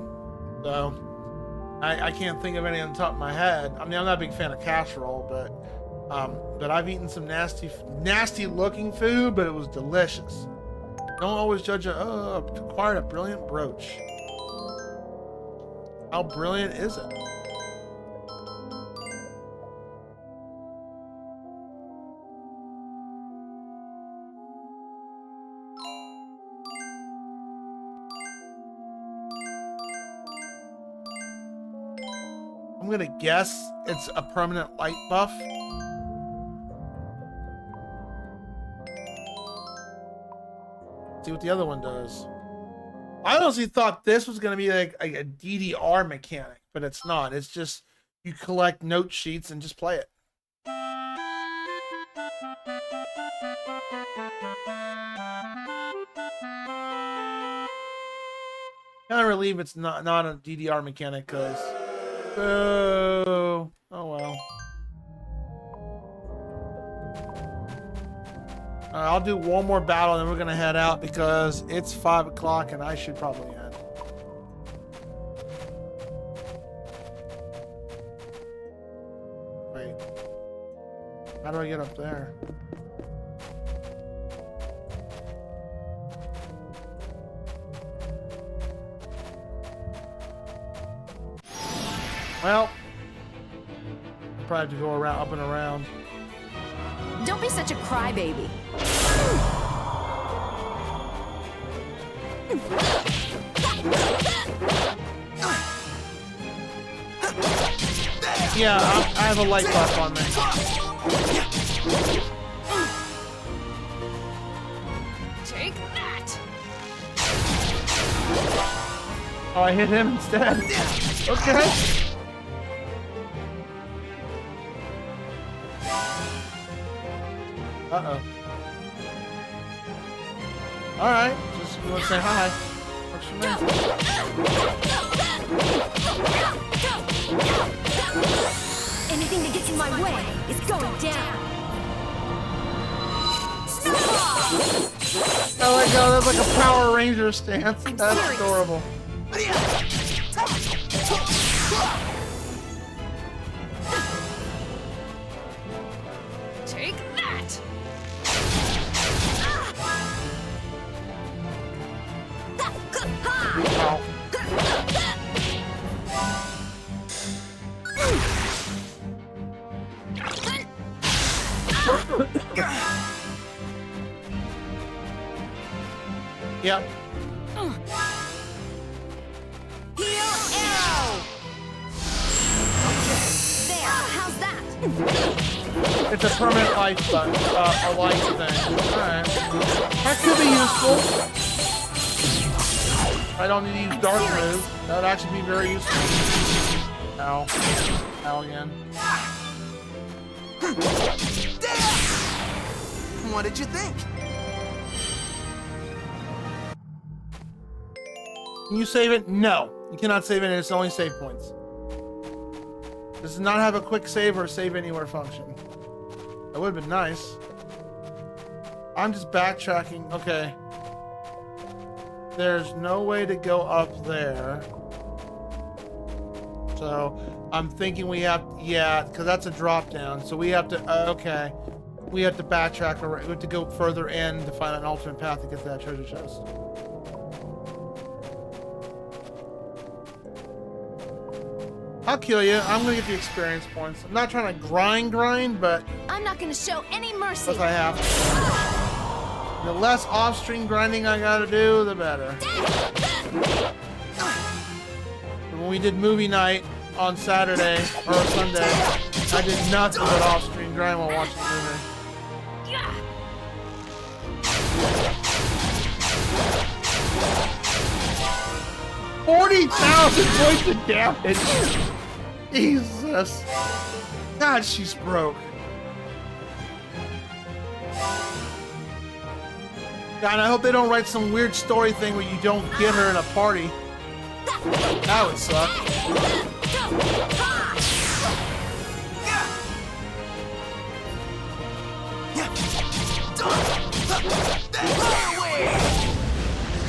So, I can't think of any on the top of my head. I mean, I'm not a big fan of casserole, but I've eaten some nasty looking food, but it was delicious. Don't always judge acquired a brilliant brooch. How brilliant is it? I'm gonna guess it's a permanent light buff. See what the other one does. I honestly thought this was gonna be like a DDR mechanic, but it's not. It's just you collect note sheets and just play it. Kind of relieved it's not a DDR mechanic, cause boo. Oh well. I'll do one more battle and then we're gonna head out because it's 5 o'clock and I should probably end. Wait. How do I get up there? Well, I'll probably have to go around, up and around. Don't be such a crybaby. Yeah, I have a light buff on me. Take that. Oh, I hit him instead. Okay. Uh-oh. Alright, just you want to say hi. Works for me. Anything that gets in my way is going down. Oh my god, that's like a Power Ranger stance. That's adorable. Take that. Ow. Yep. Heal arrow. There. How's that? It's a permanent life button, a life thing. Alright. That could be useful. I don't need to use dark move. That would actually be very useful. Ow. Ow again. What did you think? Can you save it? No. You cannot save it, and it's only save points. Does not have a quick save or save anywhere function. That would have been nice. I'm just backtracking. Okay. There's no way to go up there. So I'm thinking we have, yeah, because that's a drop down. So we have to, okay. We have to backtrack, or we have to go further in to find an alternate path to get to that treasure chest. I'll kill you. I'm gonna get the experience points. I'm not trying to grind, but I'm not going to show any mercy. plus I have to. The less off-stream grinding I gotta do, the better. When we did movie night on Saturday or Sunday, I did nothing but off-stream grind while watching the movie. 40,000 points of damage. Jesus. God, she's broke. God, I hope they don't write some weird story thing where you don't get her in a party. That would suck.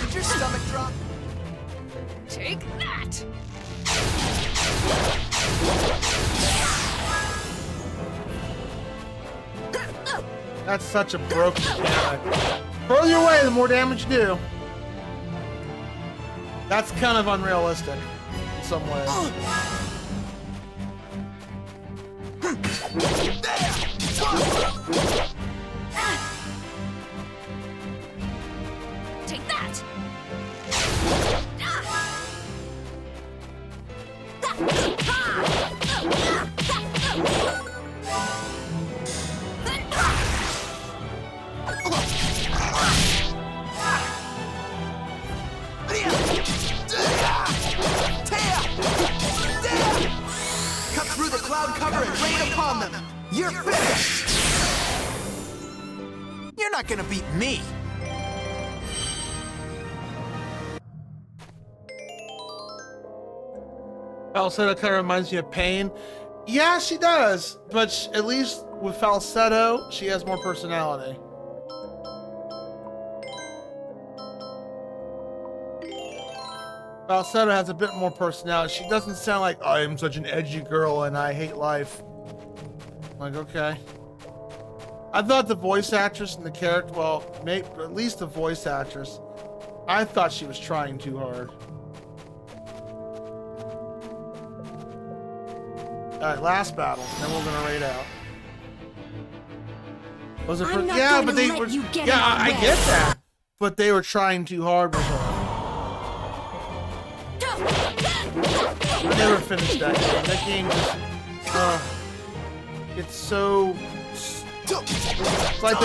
Did your stomach drop? Take that. That's such a broken mechanic. Further away, the more damage you do. That's kind of unrealistic in some ways. Take that. cover and rain upon them. You're finished. You're not gonna beat me. Falsetto kind of reminds me of Pain. Yeah, she does, but at least with Falsetto, she has more personality. Falsetto has a bit more personality. She doesn't sound like, I am such an edgy girl and I hate life. I'm like, okay. I thought the voice actress and the character, well, maybe, at least the voice actress, I thought she was trying too hard. Alright, last battle, then we're gonna raid out. Was it? Yeah, but they were. Yeah, I get that, but they were trying too hard with her. I never finished that game. That game just, it's so. It's like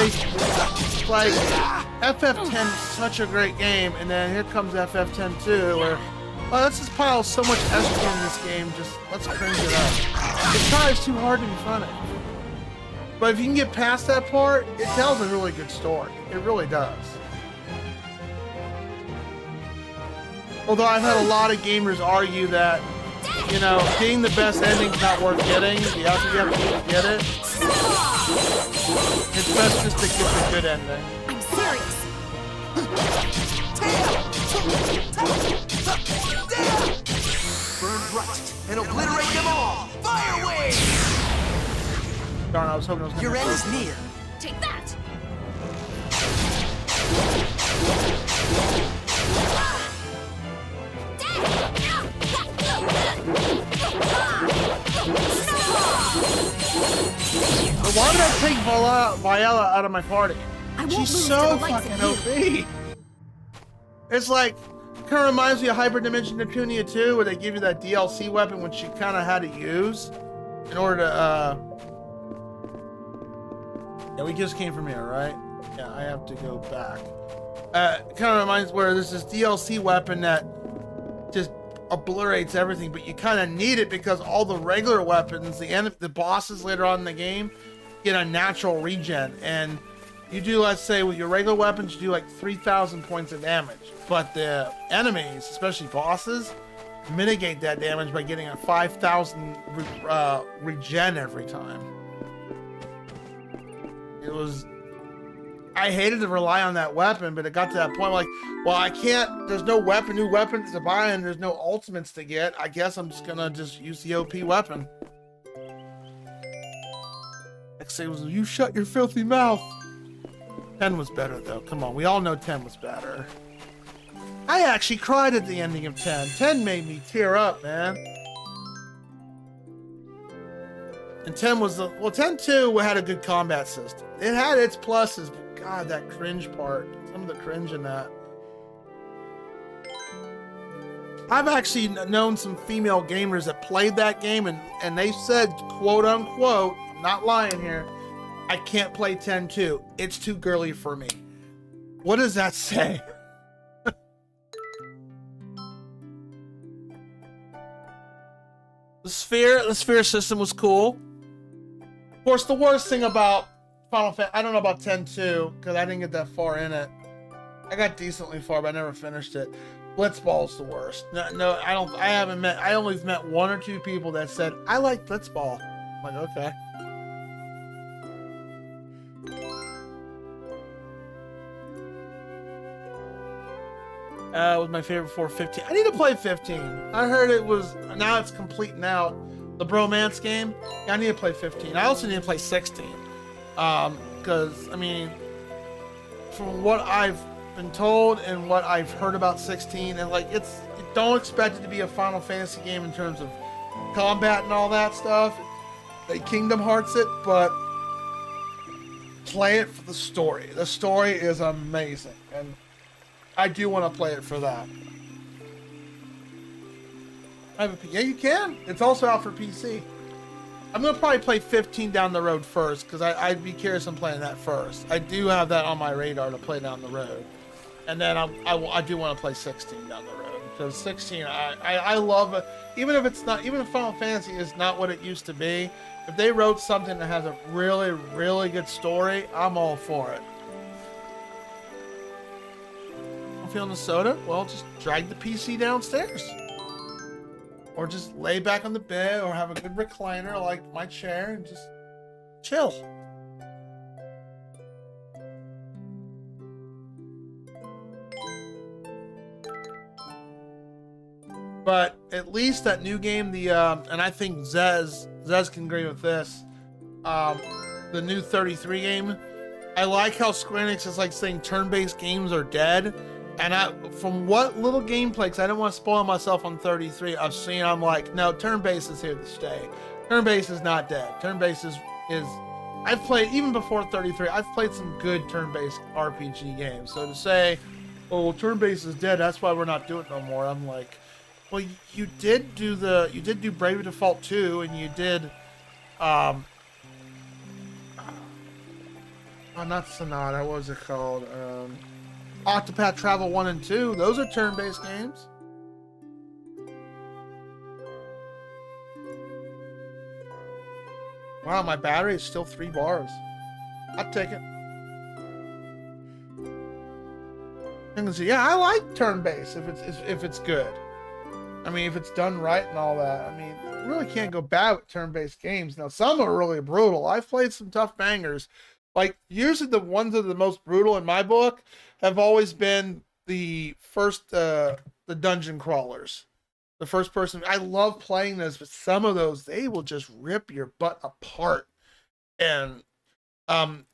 FF10 is such a great game, and then here comes FF10 2, where, oh, let's just pile so much estrogen in this game. Just let's cringe it up. It tries too hard to be funny. But if you can get past that part, it tells a really good story. It really does. Although I've had a lot of gamers argue that, you know, getting the best ending's not worth getting. You have to get it. It's best just to get the good ending. I'm serious. Burn bright and obliterate them all. Fire wave! Darn, I was hoping it was gonna Your end is near. Take that. But why did I take Viola out of my party? She's so fucking OP. It's like, kind of reminds me of Hyperdimension Neptunia 2, where they give you that DLC weapon, which you kind of had to use in order to, yeah, we just came from here, right? Yeah, I have to go back. It kind of reminds where there's this DLC weapon that just obliterates everything, but you kind of need it because all the regular weapons, the bosses later on in the game, get a natural regen, and you do, let's say, with your regular weapons, you do like 3,000 points of damage, but the enemies, especially bosses, mitigate that damage by getting a 5,000 regen every time. It was, I hated to rely on that weapon, but it got to that point like, well, I can't, there's no new weapons to buy, and there's no ultimates to get. I guess I'm just gonna use the OP weapon. Next thing was, you shut your filthy mouth. 10 was better though, come on, we all know 10 was better. I actually cried at the ending of 10. 10 made me tear up, man. And 10 was the, well, 10-2 had a good combat system. It had its pluses, but God, that cringe part, some of the cringe in that. I've actually known some female gamers that played that game, and they said, quote unquote, I'm not lying here, I can't play 10-2. It's too girly for me. What does that say? The sphere system was cool. Of course, the worst thing about Final Fantasy, I don't know about 10-2, because I didn't get that far in it. I got decently far, but I never finished it. Blitzball's the worst. No, I only met one or two people that said, I like Blitzball. I'm like, okay. Was my favorite for 15. I need to play 15. I heard it was, now it's complete now. The bromance game. Yeah, I need to play 15. I also need to play 16. Because, I mean, from what I've been told and what I've heard about 16, and like, don't expect it to be a Final Fantasy game in terms of combat and all that stuff. They Kingdom Hearts it, but play it for the story. The story is amazing, and I do want to play it for that. Yeah, you can. It's also out for PC. I'm going to probably play 15 down the road first, because I'd be curious on playing that first. I do have that on my radar to play down the road. And then I do want to play 16 down the road. because 16, I love it. Even if it's not, even if Final Fantasy is not what it used to be, if they wrote something that has a really, really good story, I'm all for it. I'm feeling the soda? Well, just drag the PC downstairs. Or just lay back on the bed, or have a good recliner like my chair and just chill. But at least that new game, and I think Zez can agree with this, the new 33 game, I like how Square Enix is like saying turn-based games are dead. And from what little gameplay, because I didn't want to spoil myself on 33, I've seen, I'm like, no, turn-based is here to stay. Turn-based is not dead. Turn-based is I've played, even before 33, I've played some good turn-based RPG games. So to say, oh, well, turn-based is dead, that's why we're not doing it no more, I'm like, well, you did do Bravely Default 2, and you did, oh, not Sonata, what was it called? Octopath Travel 1 and 2, those are turn-based games. Wow, my battery is still 3 bars. I'll take it. And so, yeah, I like turn-based if it's good. I mean, if it's done right and all that. I mean, you really can't go bad with turn-based games. Now, some are really brutal. I've played some tough bangers. Like, usually the ones that are the most brutal in my book have always been the first, the dungeon crawlers. The first person. I love playing those, but some of those, they will just rip your butt apart. And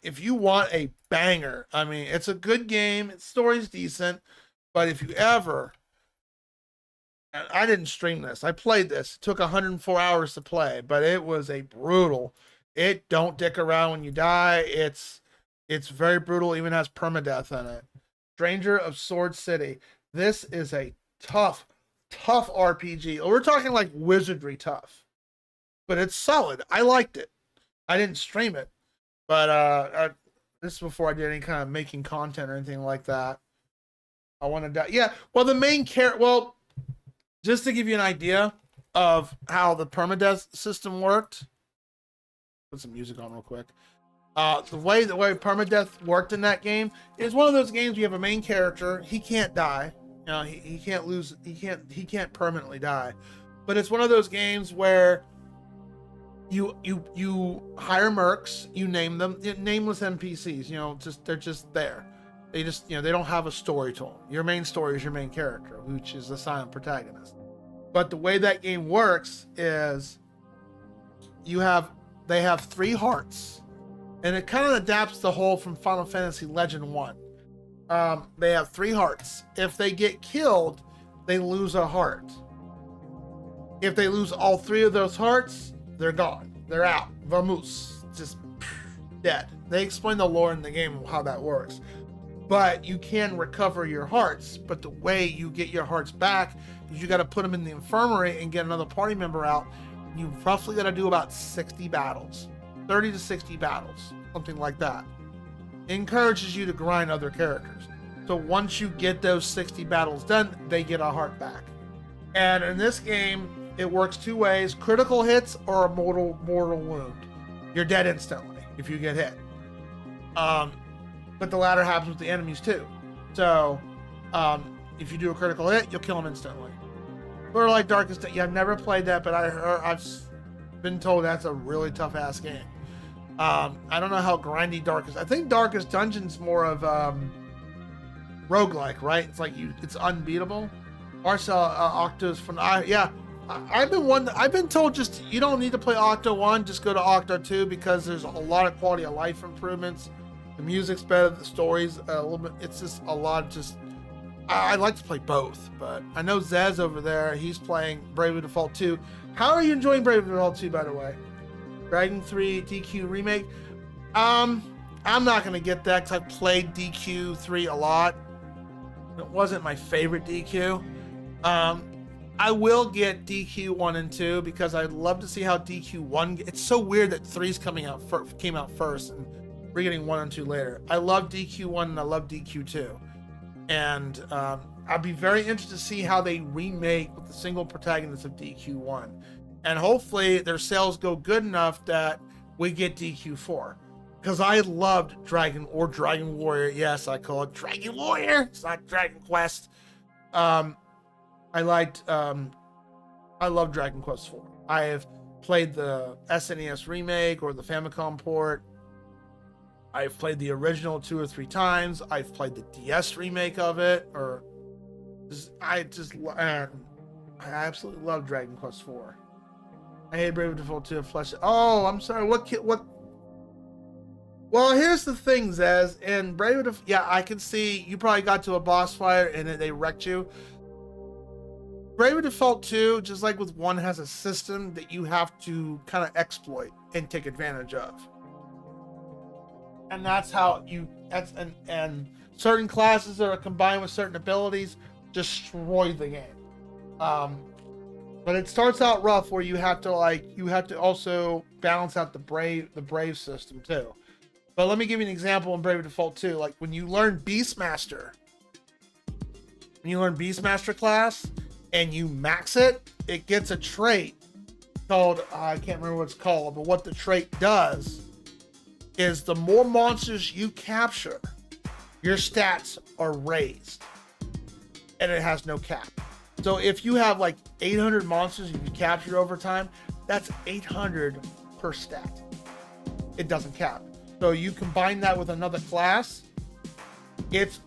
if you want a banger, I mean, it's a good game. Its story's decent. But if you ever... I didn't stream this. I played this. It took 104 hours to play, but it was a brutal. It don't dick around when you die. It's very brutal. Even has permadeath in it. Stranger of Sword City. This is a tough RPG. We're talking like wizardry tough, but it's solid. I liked it. I didn't stream it, but this is before I did any kind of making content or anything like that. I want to die. Yeah. Well, the main character. Well. Just to give you an idea of how the permadeath system worked, put some music on real quick. The way permadeath worked in that game is one of those games where you have a main character. He can't die. You know, he can't lose. He can't permanently die. But it's one of those games where you hire mercs. You name them nameless NPCs. You know, they're just there. They just, they don't have a story to them. Your main story is your main character, which is the silent protagonist. But the way that game works is they have 3 hearts. And it kind of adapts the whole from Final Fantasy Legend 1. They have 3 hearts. If they get killed, they lose a heart. If they lose all 3 of those hearts, they're gone. They're out. Vamos. Just dead. They explain the lore in the game how that works. But you can recover your hearts. But the way you get your hearts back is you got to put them in the infirmary and get another party member out. You roughly got to do about 60 battles. 30 to 60 battles. Something like that. It encourages you to grind other characters. So once you get those 60 battles done, they get a heart back. And in this game, it works 2 ways. Critical hits or a mortal wound. You're dead instantly if you get hit. But the latter happens with the enemies too. So, if you do a critical hit, you'll kill them instantly. Sort of like Darkest Dungeon. Yeah, I've never played that, but I've been told that's a really tough ass game. I don't know how grindy Darkest. I think Darkest Dungeon's more of roguelike, right? It's like it's unbeatable. Octo's from I've been told just you don't need to play Octo 1, just go to Octo 2 because there's a lot of quality of life improvements. The music's better, the story's a little bit, it's just a lot, I'd like to play both, but I know Zez over there, he's playing Bravely Default 2. How are you enjoying Bravely Default 2, by the way? Dragon 3 DQ remake? I'm not going to get that because I played DQ 3 a lot. It wasn't my favorite DQ. I will get DQ 1 and 2 because I'd love to see how DQ 1, it's so weird that 3's came out first and we're getting 1 and 2 later. I love DQ 1 and I love DQ 2. And I'd be very interested to see how they remake with the single protagonist of DQ1. And hopefully their sales go good enough that we get DQ4. Because I loved Dragon Warrior. Yes, I call it Dragon Warrior. It's not Dragon Quest. I love Dragon Quest IV. I have played the SNES remake or the Famicom port. I've played the original 2 or 3 times. I've played the DS remake of it. I absolutely love Dragon Quest IV. I hate Brave Default 2 Flesh. Oh, I'm sorry. What? Well, here's the thing, Zez. In Brave Default, yeah, I can see you probably got to a boss fight and they wrecked you. Brave Default 2, just like with 1, has a system that you have to kind of exploit and take advantage of. And that's how and certain classes that are combined with certain abilities destroy the game. But it starts out rough where you have to also balance out the brave system too. But let me give you an example in Brave Default 2. Like when you learn Beastmaster class and you max it, it gets a trait called, I can't remember what it's called, but what the trait does is the more monsters you capture, your stats are raised. And it has no cap. So if you have like 800 monsters you capture over time, that's 800 per stat. It doesn't cap. So you combine that with another class, it's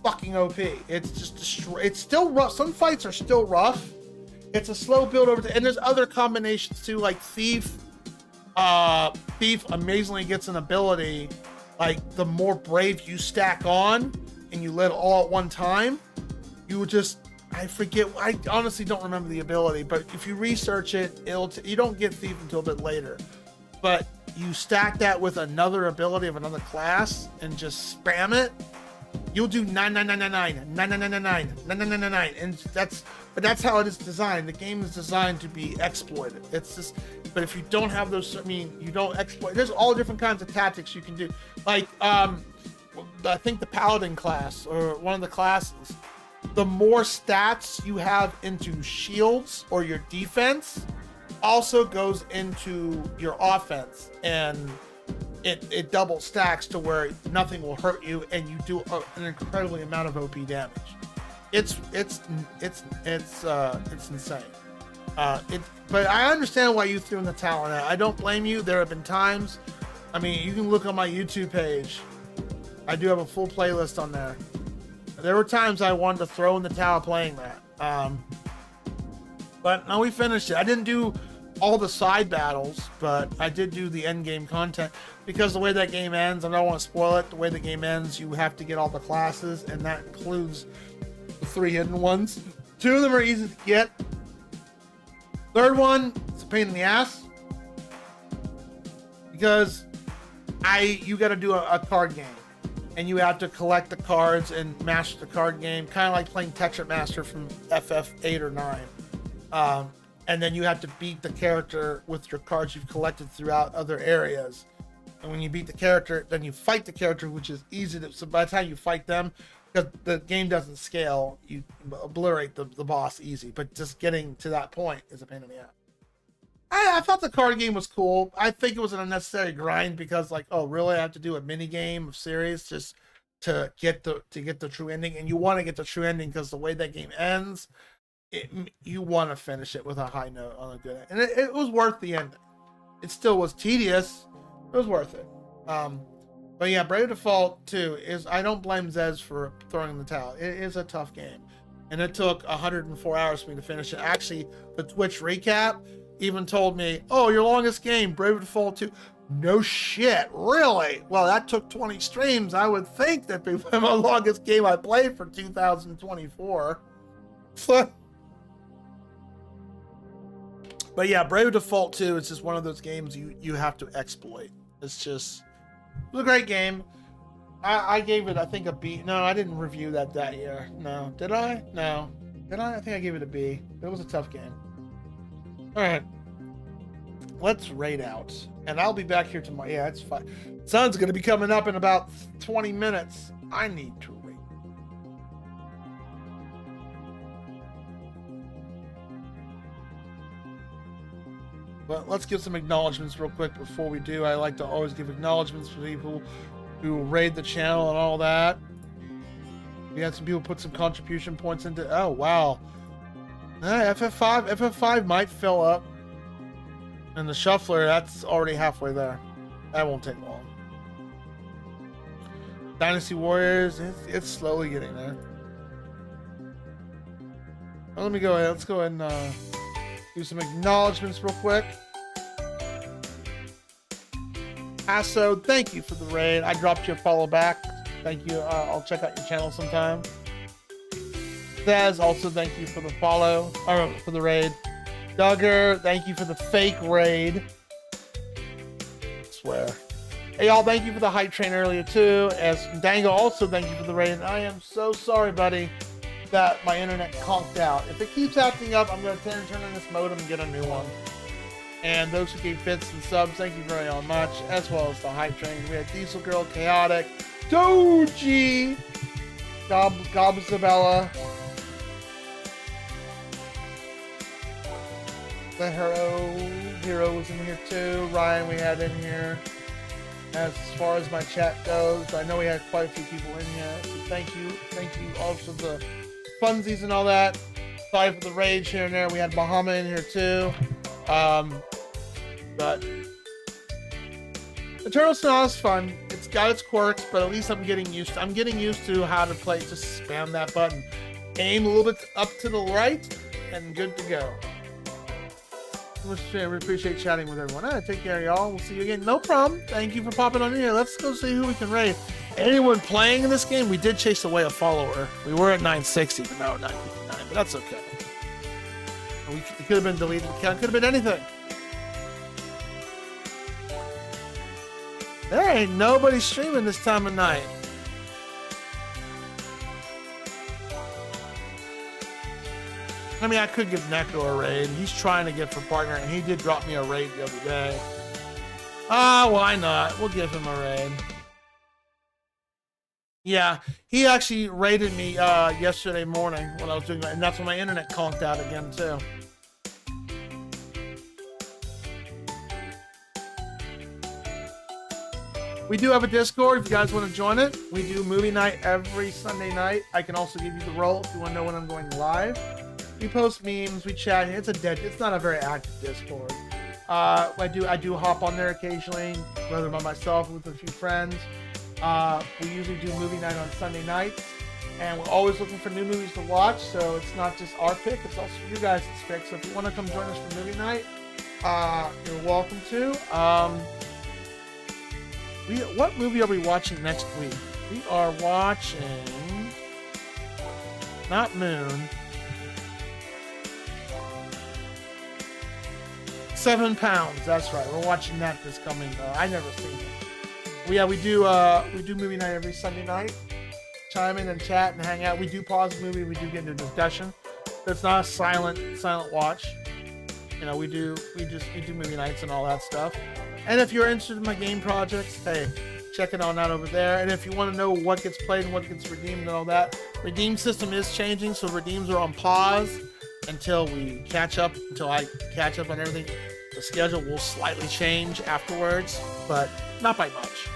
fucking OP. It's just it's still rough. Some fights are still rough. It's a slow build over and there's other combinations too, like Thief. Thief amazingly gets an ability, like the more brave you stack on and you let it all at one time, you would just, I forget, I honestly don't remember the ability, but if you research it, you don't get Thief until a bit later. But you stack that with another ability of another class and just spam it, you'll do 99999, and that's how it is designed. The game is designed to be exploited. It's just, but if you don't have those, I mean, you don't exploit. There's all different kinds of tactics you can do. Like, I think the Paladin class or one of the classes, the more stats you have into shields or your defense also goes into your offense, and it double stacks to where nothing will hurt you and you do an incredibly amount of OP damage. It's insane. But I understand why you threw in the towel on that. I don't blame you. There have been times, I mean, you can look on my YouTube page. I do have a full playlist on there. There were times I wanted to throw in the towel playing that. But no, we finished it. I didn't do all the side battles, but I did do the end game content because the way that game ends, I don't want to spoil it. The way the game ends, you have to get all the classes, and that includes the 3 hidden ones. 2 of them are easy to get. Third one, it's a pain in the ass because you got to do a card game, and you have to collect the cards and master the card game, kind of like playing Tetra Master from FF8 or 9. And then you have to beat the character with your cards you've collected throughout other areas. And when you beat the character, then you fight the character, which is easy to, so by the time you fight them, because the game doesn't scale, you obliterate the boss easy. But just getting to that point is a pain in the ass. I thought the card game was cool. I think it was an unnecessary grind because, like, oh, really? I have to do a mini game of series just to get the true ending, and you want to get the true ending because the way that game ends, you want to finish it with a high note on a good end. And it was worth the ending. It still was tedious. It was worth it. But yeah, Brave Default 2 is, I don't blame Zez for throwing in the towel. It is a tough game. And it took 104 hours for me to finish it. Actually, the Twitch recap even told me, oh, your longest game, Brave Default 2. No shit, really? Well, that took 20 streams. I would think that would be my longest game I played for 2024. But yeah, Brave Default 2 is just one of those games you have to exploit. It's just, it was a great game. I gave it, I think, a B. No, I didn't review that year. No. Did I? No. Did I? I think I gave it a B. It was a tough game. Alright. Let's raid out. And I'll be back here tomorrow. Yeah, it's fine. Sun's going to be coming up in about 20 minutes. I need to raid. But let's give some acknowledgements real quick before we do. I like to always give acknowledgements for people who raid the channel and all that. We had some people put some contribution points into. Oh wow, FF5 might fill up, and the shuffler that's already halfway there. That won't take long. Dynasty Warriors, it's slowly getting there. Well, let me go ahead. Let's go ahead and do some acknowledgements real quick. Asso, thank you for the raid. I dropped you a follow back. Thank you. I'll check out your channel sometime. Dez, also thank you for the follow, or for the raid. Duggar, thank you for the fake raid. I swear. Hey y'all, thank you for the hype train earlier too. As Dango, also thank you for the raid. I am so sorry, buddy, that my internet conked out. If it keeps acting up, I'm going to turn on this modem and get a new one. And those who gave bits and subs, thank you very much, as well as the hype train. We had Diesel Girl, Chaotic, Doji, Gobzabella, the Hero was in here too. Ryan we had in here. As far as my chat goes, I know we had quite a few people in here, so thank you also the funsies and all that. Sorry for the rage here and there. We had Bahama in here too. But Eternal Sonata is fun. It's got its quirks, but at least I'm getting used to how to play. Just spam that button, aim a little bit up to the right, and good to go. We appreciate chatting with everyone. Take care, y'all. We'll see you again. No problem. Thank you for popping on in here. Let's go see who we can raid. Anyone playing in this game? We did chase away a follower. We were at 960, but now we're 959. But that's okay. It could have been deleted. It could have been anything. There ain't nobody streaming this time of night. I mean, I could give Necro a raid. He's trying to get for partner, and he did drop me a raid the other day. Why not? We'll give him a raid. Yeah, he actually raided me yesterday morning when I was doing that, and that's when my internet conked out again, too. We do have a Discord if you guys want to join it. We do movie night every Sunday night. I can also give you the role if you want to know when I'm going live. We post memes, we chat. It's not a very active Discord. I do hop on there occasionally, whether by myself or with a few friends. We usually do movie night on Sunday nights, and we're always looking for new movies to watch. So it's not just our pick; it's also you guys' pick. So if you want to come join us for movie night, you're welcome to. What movie are we watching next week? We are watching not Moon. 7 pounds. That's right. We're watching that this coming. I never seen it. We do movie night every Sunday night. Chime in and chat and hang out. We do pause the movie. We do get into discussion. It's not a silent watch. You know, we do movie nights and all that stuff. And if you're interested in my game projects, hey, check it on out over there. And if you want to know what gets played and what gets redeemed and all that, redeem system is changing. So redeems are on pause until I catch up on everything. The schedule will slightly change afterwards, but not by much.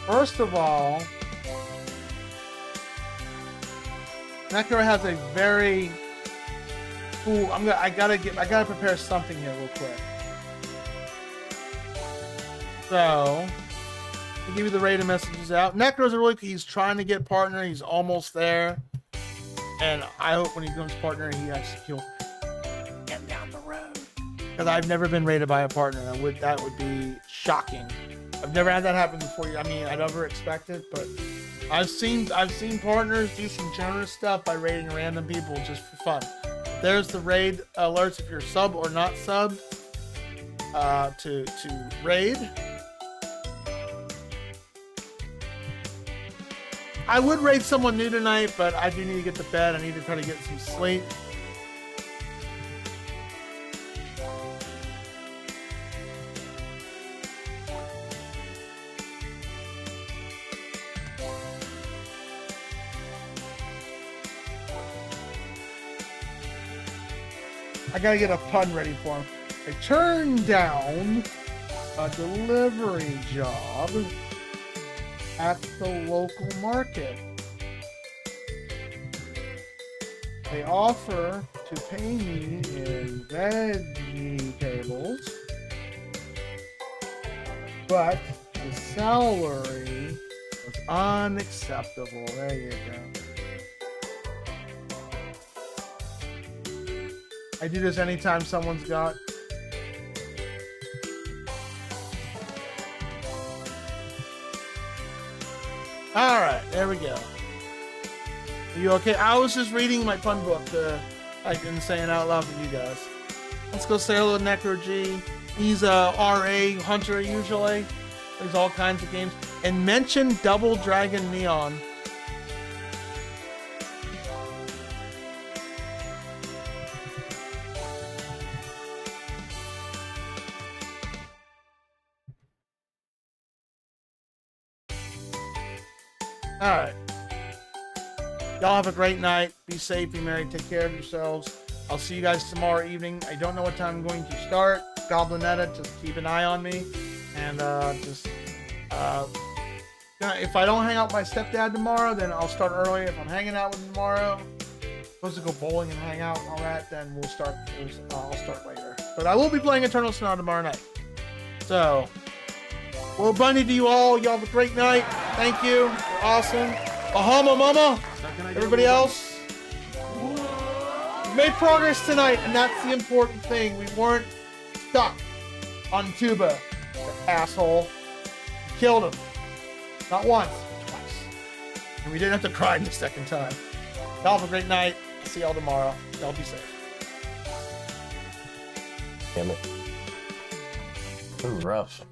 First of all, Necro has a very I gotta prepare something here real quick. So, I'll give you the rated messages out. Necro's he's trying to get partner. He's almost there. And I hope when he becomes partner, he'll get down the road. Because I've never been rated by a partner. That would be shocking. I've never had that happen before. I mean, I never expect it, but I've seen partners do some generous stuff by raiding random people just for fun. There's the raid alerts if you're sub or not sub to raid. I would raid someone new tonight, but I do need to get to bed. I need to try to get some sleep. I gotta get a pun ready for him. I turned down a delivery job at the local market. They offer to pay me in vegetables, but the salary was unacceptable. There you go. I do this anytime someone's got. Alright, there we go. Are you okay? I was just reading my pun book, like, and saying out loud for you guys. Let's go say hello to Necro G. He's a RA hunter usually. There's all kinds of games. And mention Double Dragon Neon. Alright. Y'all have a great night. Be safe, be merry, take care of yourselves. I'll see you guys tomorrow evening. I don't know what time I'm going to start. Goblinetta, just keep an eye on me. And if I don't hang out with my stepdad tomorrow, then I'll start early. If I'm hanging out with him tomorrow, supposed to go bowling and hang out and all that, then I'll start later. But I will be playing Eternal Sonata tomorrow night. So, well, bunny to you all. Y'all have a great night. Thank you. You're awesome. Bahama Mama. Everybody else. We made progress tonight, and that's the important thing. We weren't stuck on Tuba. The asshole. Killed him. Not once, twice. And we didn't have to cry the second time. Y'all have a great night. See y'all tomorrow. Y'all be safe. Damn it. It was rough.